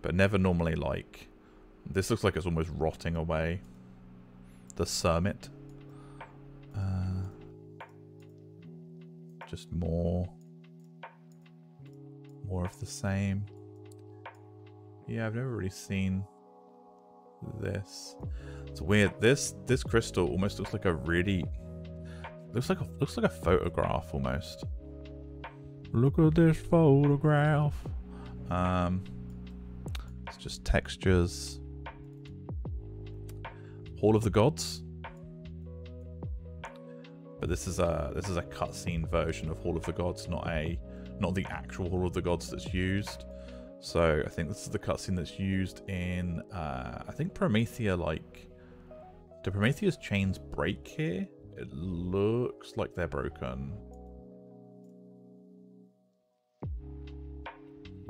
but never normally like. This looks like it's almost rotting away. The Surmit. Just more of the same. Yeah, I've never really seen this. It's weird. This crystal almost looks like a really looks like a photograph almost. Look at this photograph. It's just textures. Hall of the Gods. But this is a cutscene version of Hall of the Gods, not the actual Hall of the Gods that's used. So I think this is the cutscene that's used in I think Promethea. Like, do Promethea's chains break here? It looks like they're broken.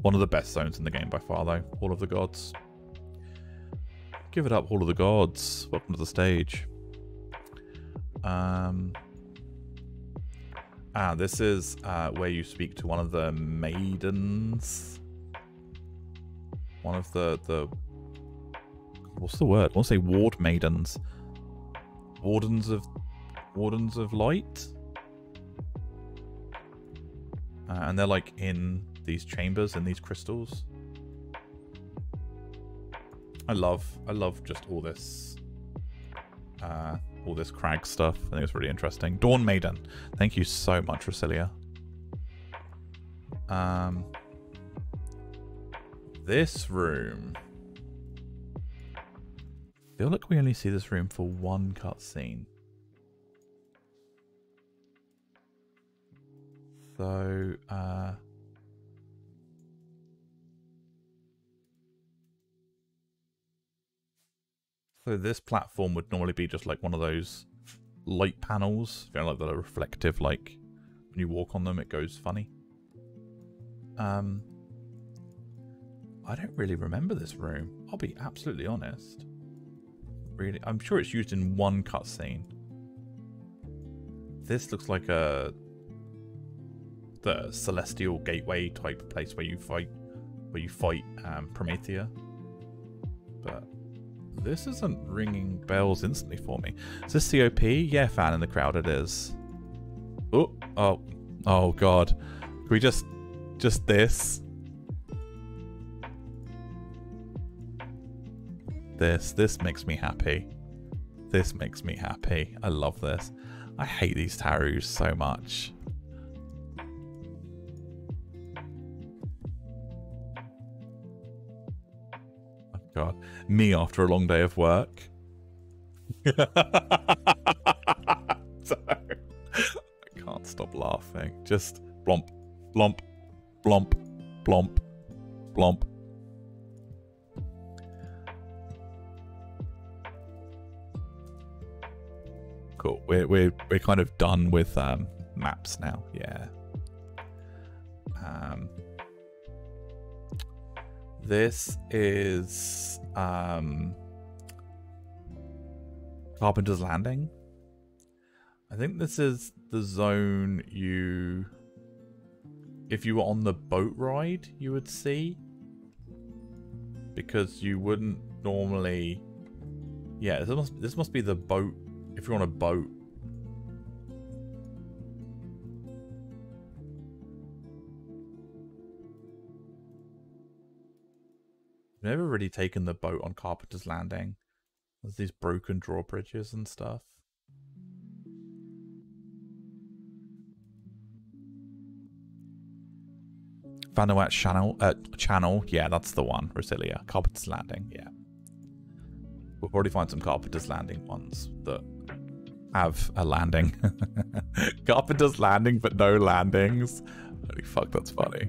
One of the best zones in the game by far though, Hall of the Gods. Give it up, Hall of the Gods. Welcome to the stage. This is where you speak to one of the maidens. One of the what's the word? I want to say ward maidens. Wardens of light. and they're like in these chambers and these crystals. I love just all this crag stuff. I think it's really interesting. Dawn Maiden, thank you so much, Rosilia. This room. I feel like we only see this room for one cutscene. So, so this platform would normally be just like one of those light panels, you know, like that are reflective, like when you walk on them it goes funny. I don't really remember this room, I'll be absolutely honest. Really, I'm sure it's used in one cutscene. This looks like the celestial gateway type place where you fight Promethea. But this isn't ringing bells instantly for me. Is this COP? Yeah, fan in the crowd it is. Oh god. Can we just this? This makes me happy. This makes me happy. I love this. I hate these taroos so much. Oh god. Me after a long day of work. So, I can't stop laughing. Just blomp, blomp, blomp, blomp, blomp. Cool. We're kind of done with maps now. Yeah. This is Carpenter's Landing. I think this is the zone if you were on the boat ride, you would see. Because you wouldn't normally... Yeah, this must be the boat. If you're on a boat. I've never really taken the boat on Carpenter's Landing. There's these broken drawbridges and stuff. Vanuatu channel. Yeah, that's the one. Rosilia. Carpenter's Landing. Yeah. We'll probably find some Carpenter's Landing ones that have a landing. Carpenter's Landing, but no landings. Holy fuck, that's funny.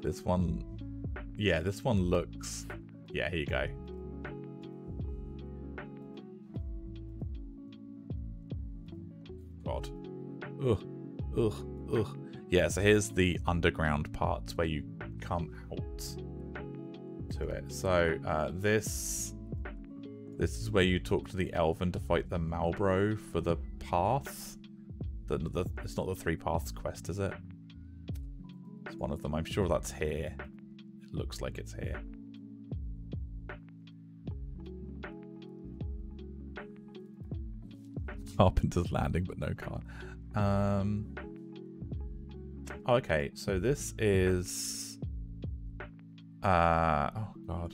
This one... Yeah, this one looks... Yeah, here you go. God. Ugh. Ugh. Ugh. Yeah, so here's the underground parts where you come out to it. So this is where you talk to the Elven to fight the Malbro for the path. It's not the 3 paths quest, is it? It's one of them. I'm sure that's here. It looks like it's here. Carpenter's Landing, but no car. Okay, so this is... oh, God.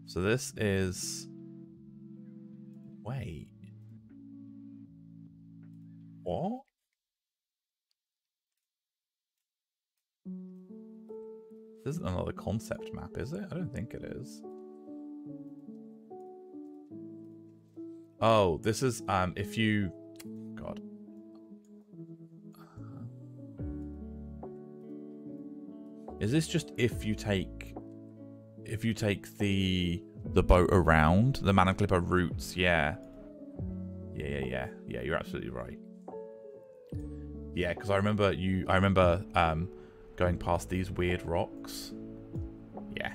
So this is... Wait. What? This isn't another concept map, is it? I don't think it is. Oh, this is, if you... God. Is this just if you take the boat around the Mana Clipper routes? Yeah, you're absolutely right. Yeah, because I remember going past these weird rocks. Yeah,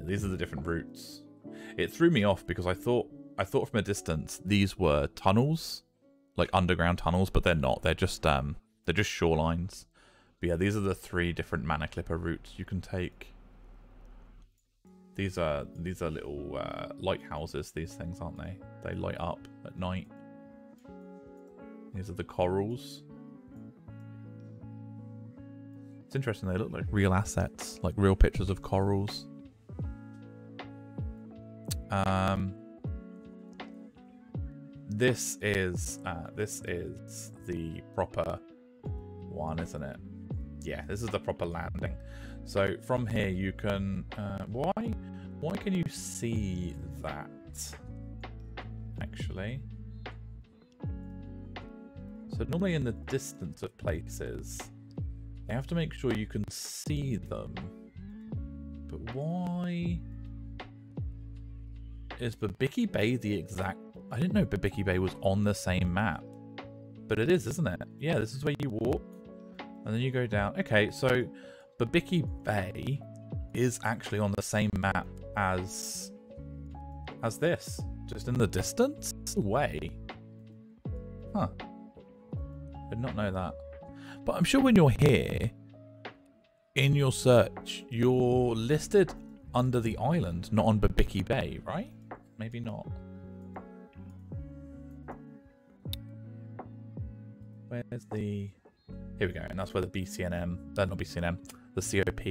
these are the different routes. It threw me off because I thought from a distance these were tunnels, like underground tunnels, but they're not. They're just shorelines. But yeah, these are the 3 different Mana Clipper routes you can take. These are little lighthouses, these things, aren't they? They light up at night. These are the corals. It's interesting, they look like real assets, like real pictures of corals. This is the proper one, isn't it? Yeah, this is the proper landing. So from here you can why can you see that actually? So normally in the distance of places you have to make sure you can see them. But why is Babiki Bay the exact... I didn't know Babiki Bay was on the same map. But it is, isn't it? Yeah, this is where you walk. And then you go down. Okay, so Babiki Bay is actually on the same map as this. Just in the distance? Way. Huh. Did not know that. But I'm sure when you're here, in your search, you're listed under the island, not on Babiki Bay, right? Maybe not. Where's the... Here we go, and that's where the BCNM, not BCNM, the COP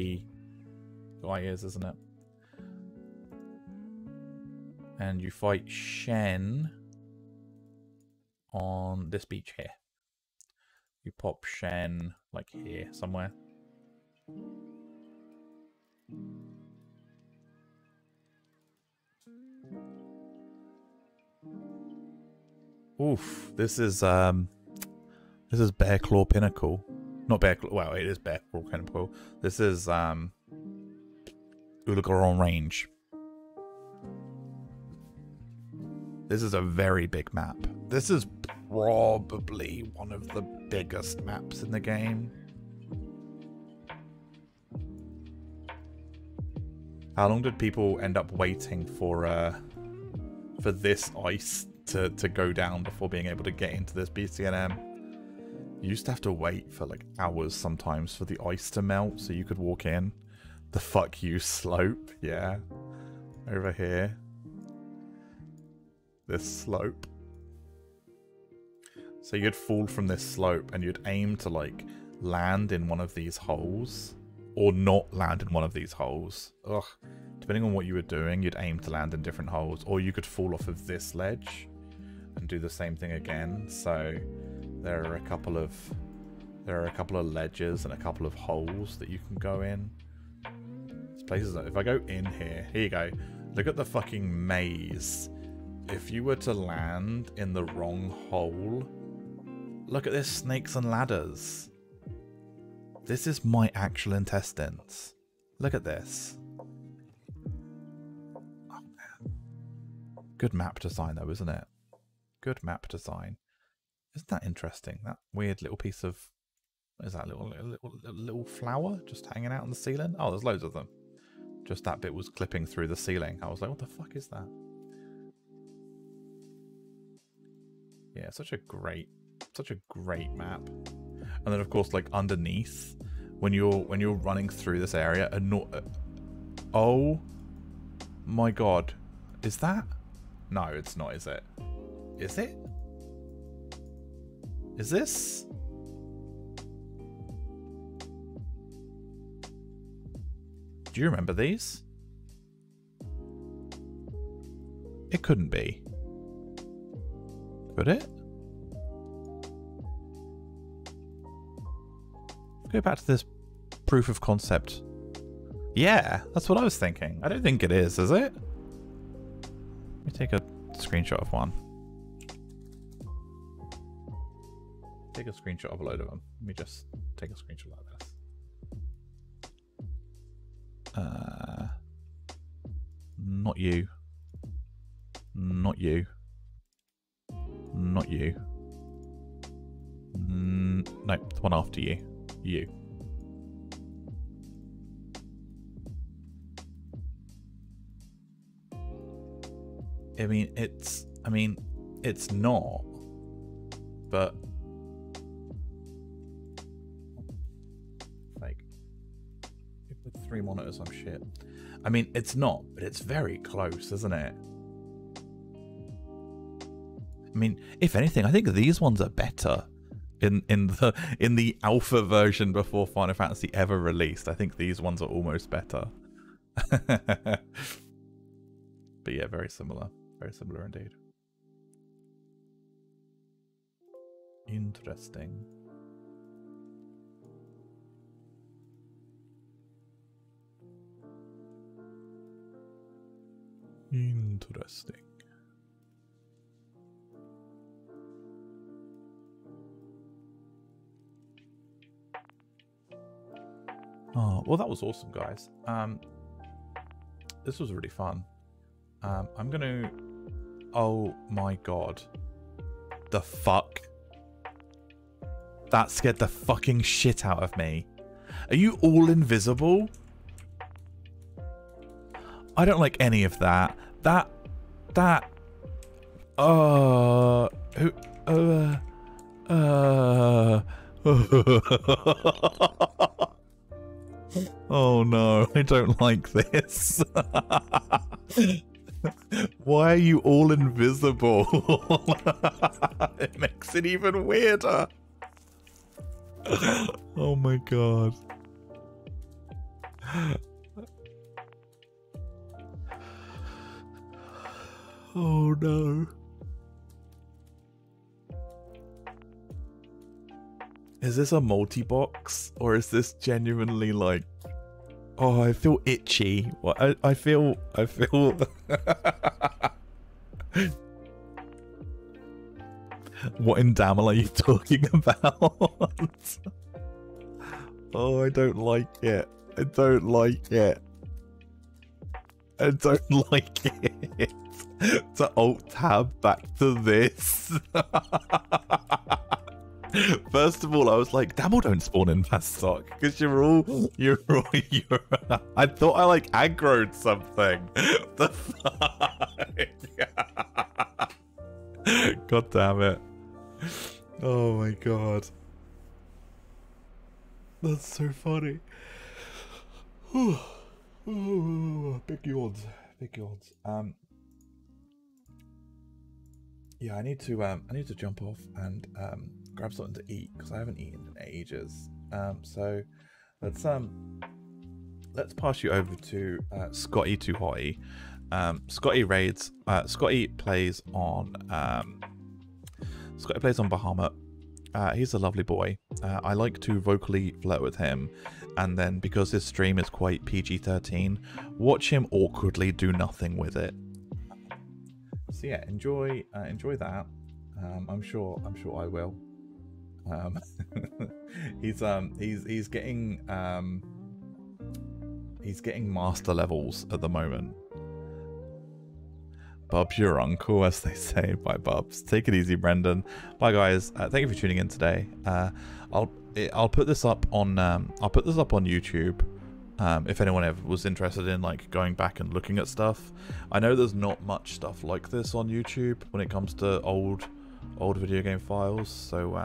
guy is, isn't it? And you fight Shen on this beach here. You pop Shen, like here, somewhere. Oof, this is Bear Claw Pinnacle. Not Bear Claw, well, it is Bear Claw Pinnacle. This is Ulugaron Range. This is a very big map. This is probably one of the biggest maps in the game. How long did people end up waiting for this ice to go down before being able to get into this BCNM? You used to have to wait for like hours sometimes for the ice to melt so you could walk in. The fuck you slope, yeah. Over here. This slope. So you'd fall from this slope and you'd aim to like land in one of these holes. Or not land in one of these holes. Ugh. Depending on what you were doing, you'd aim to land in different holes. Or you could fall off of this ledge and do the same thing again. So there are a couple of ledges and a couple of holes that you can go in. This place is, if I go in here you go. Look at the fucking maze. If you were to land in the wrong hole, look at this, snakes and ladders. This is my actual intestines. Look at this. Oh man. Good map design though, isn't it? Good map design. Isn't that interesting? That weird little piece of... What is that? Little flower just hanging out on the ceiling? Oh, there's loads of them. Just that bit was clipping through the ceiling. I was like, what the fuck is that? Yeah, such a great map. And then of course, like underneath, when you're running through this area, oh my god, is that? No, it's not, is it? Is it? Is this? Do you remember these? It couldn't be. Could it? Go back to this proof of concept. Yeah, that's what I was thinking. I don't think it is it? Let me take a screenshot of one. Take a screenshot of a load of them. Let me just take a screenshot like this. Not you. Not you. Not you. Nope, the one after you. You. I mean, it's not, but like with 3 monitors, I'm shit. I mean, it's not, but it's very close, isn't it? I mean, if anything, I think these ones are better in the alpha version before Final Fantasy ever released. I think these ones are almost better. But yeah, very similar indeed. Interesting. Interesting. Oh, well, that was awesome, guys. This was really fun. I'm gonna... Oh my god. The fuck? That scared the fucking shit out of me. Are you all invisible? I don't like any of that. Oh no, I don't like this. Why are you all invisible? It makes it even weirder. Oh my god. Oh no. Is this a multi-box? Or is this genuinely like... Oh, I feel itchy. Well, I feel... What in Damel are you talking about? Oh, I don't like it. I don't like it. I don't like it. To alt-tab back to this. First of all, I was like, Damel don't spawn in fast stock because you're I thought I like aggroed something. The fuck? God damn it. Oh my god. That's so funny. Big yawns. Big yawns. Yeah, I need to jump off and grab something to eat because I haven't eaten in ages. So let's pass you over to Scotty Too Hotty. Scotty raids. Scotty plays on Bahamut. He's a lovely boy. I like to vocally flirt with him, and then because his stream is quite PG-13, watch him awkwardly do nothing with it. So yeah, enjoy that. I'm sure I will. He's getting master levels at the moment. Bub's your uncle, as they say. Bye, Bubs. Take it easy, Brendan. Bye, guys. Thank you for tuning in today. I'll put this up on YouTube. If anyone ever was interested in like going back and looking at stuff. I know there's not much stuff like this on YouTube when it comes to old video game files. So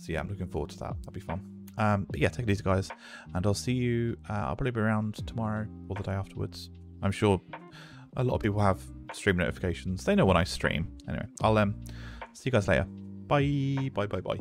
yeah, I'm looking forward to that. That'll be fun. But yeah, take it easy, guys, and I'll see you. I'll probably be around tomorrow or the day afterwards. I'm sure a lot of people have stream notifications. They know when I stream. Anyway, I'll see you guys later. Bye. Bye. Bye. Bye.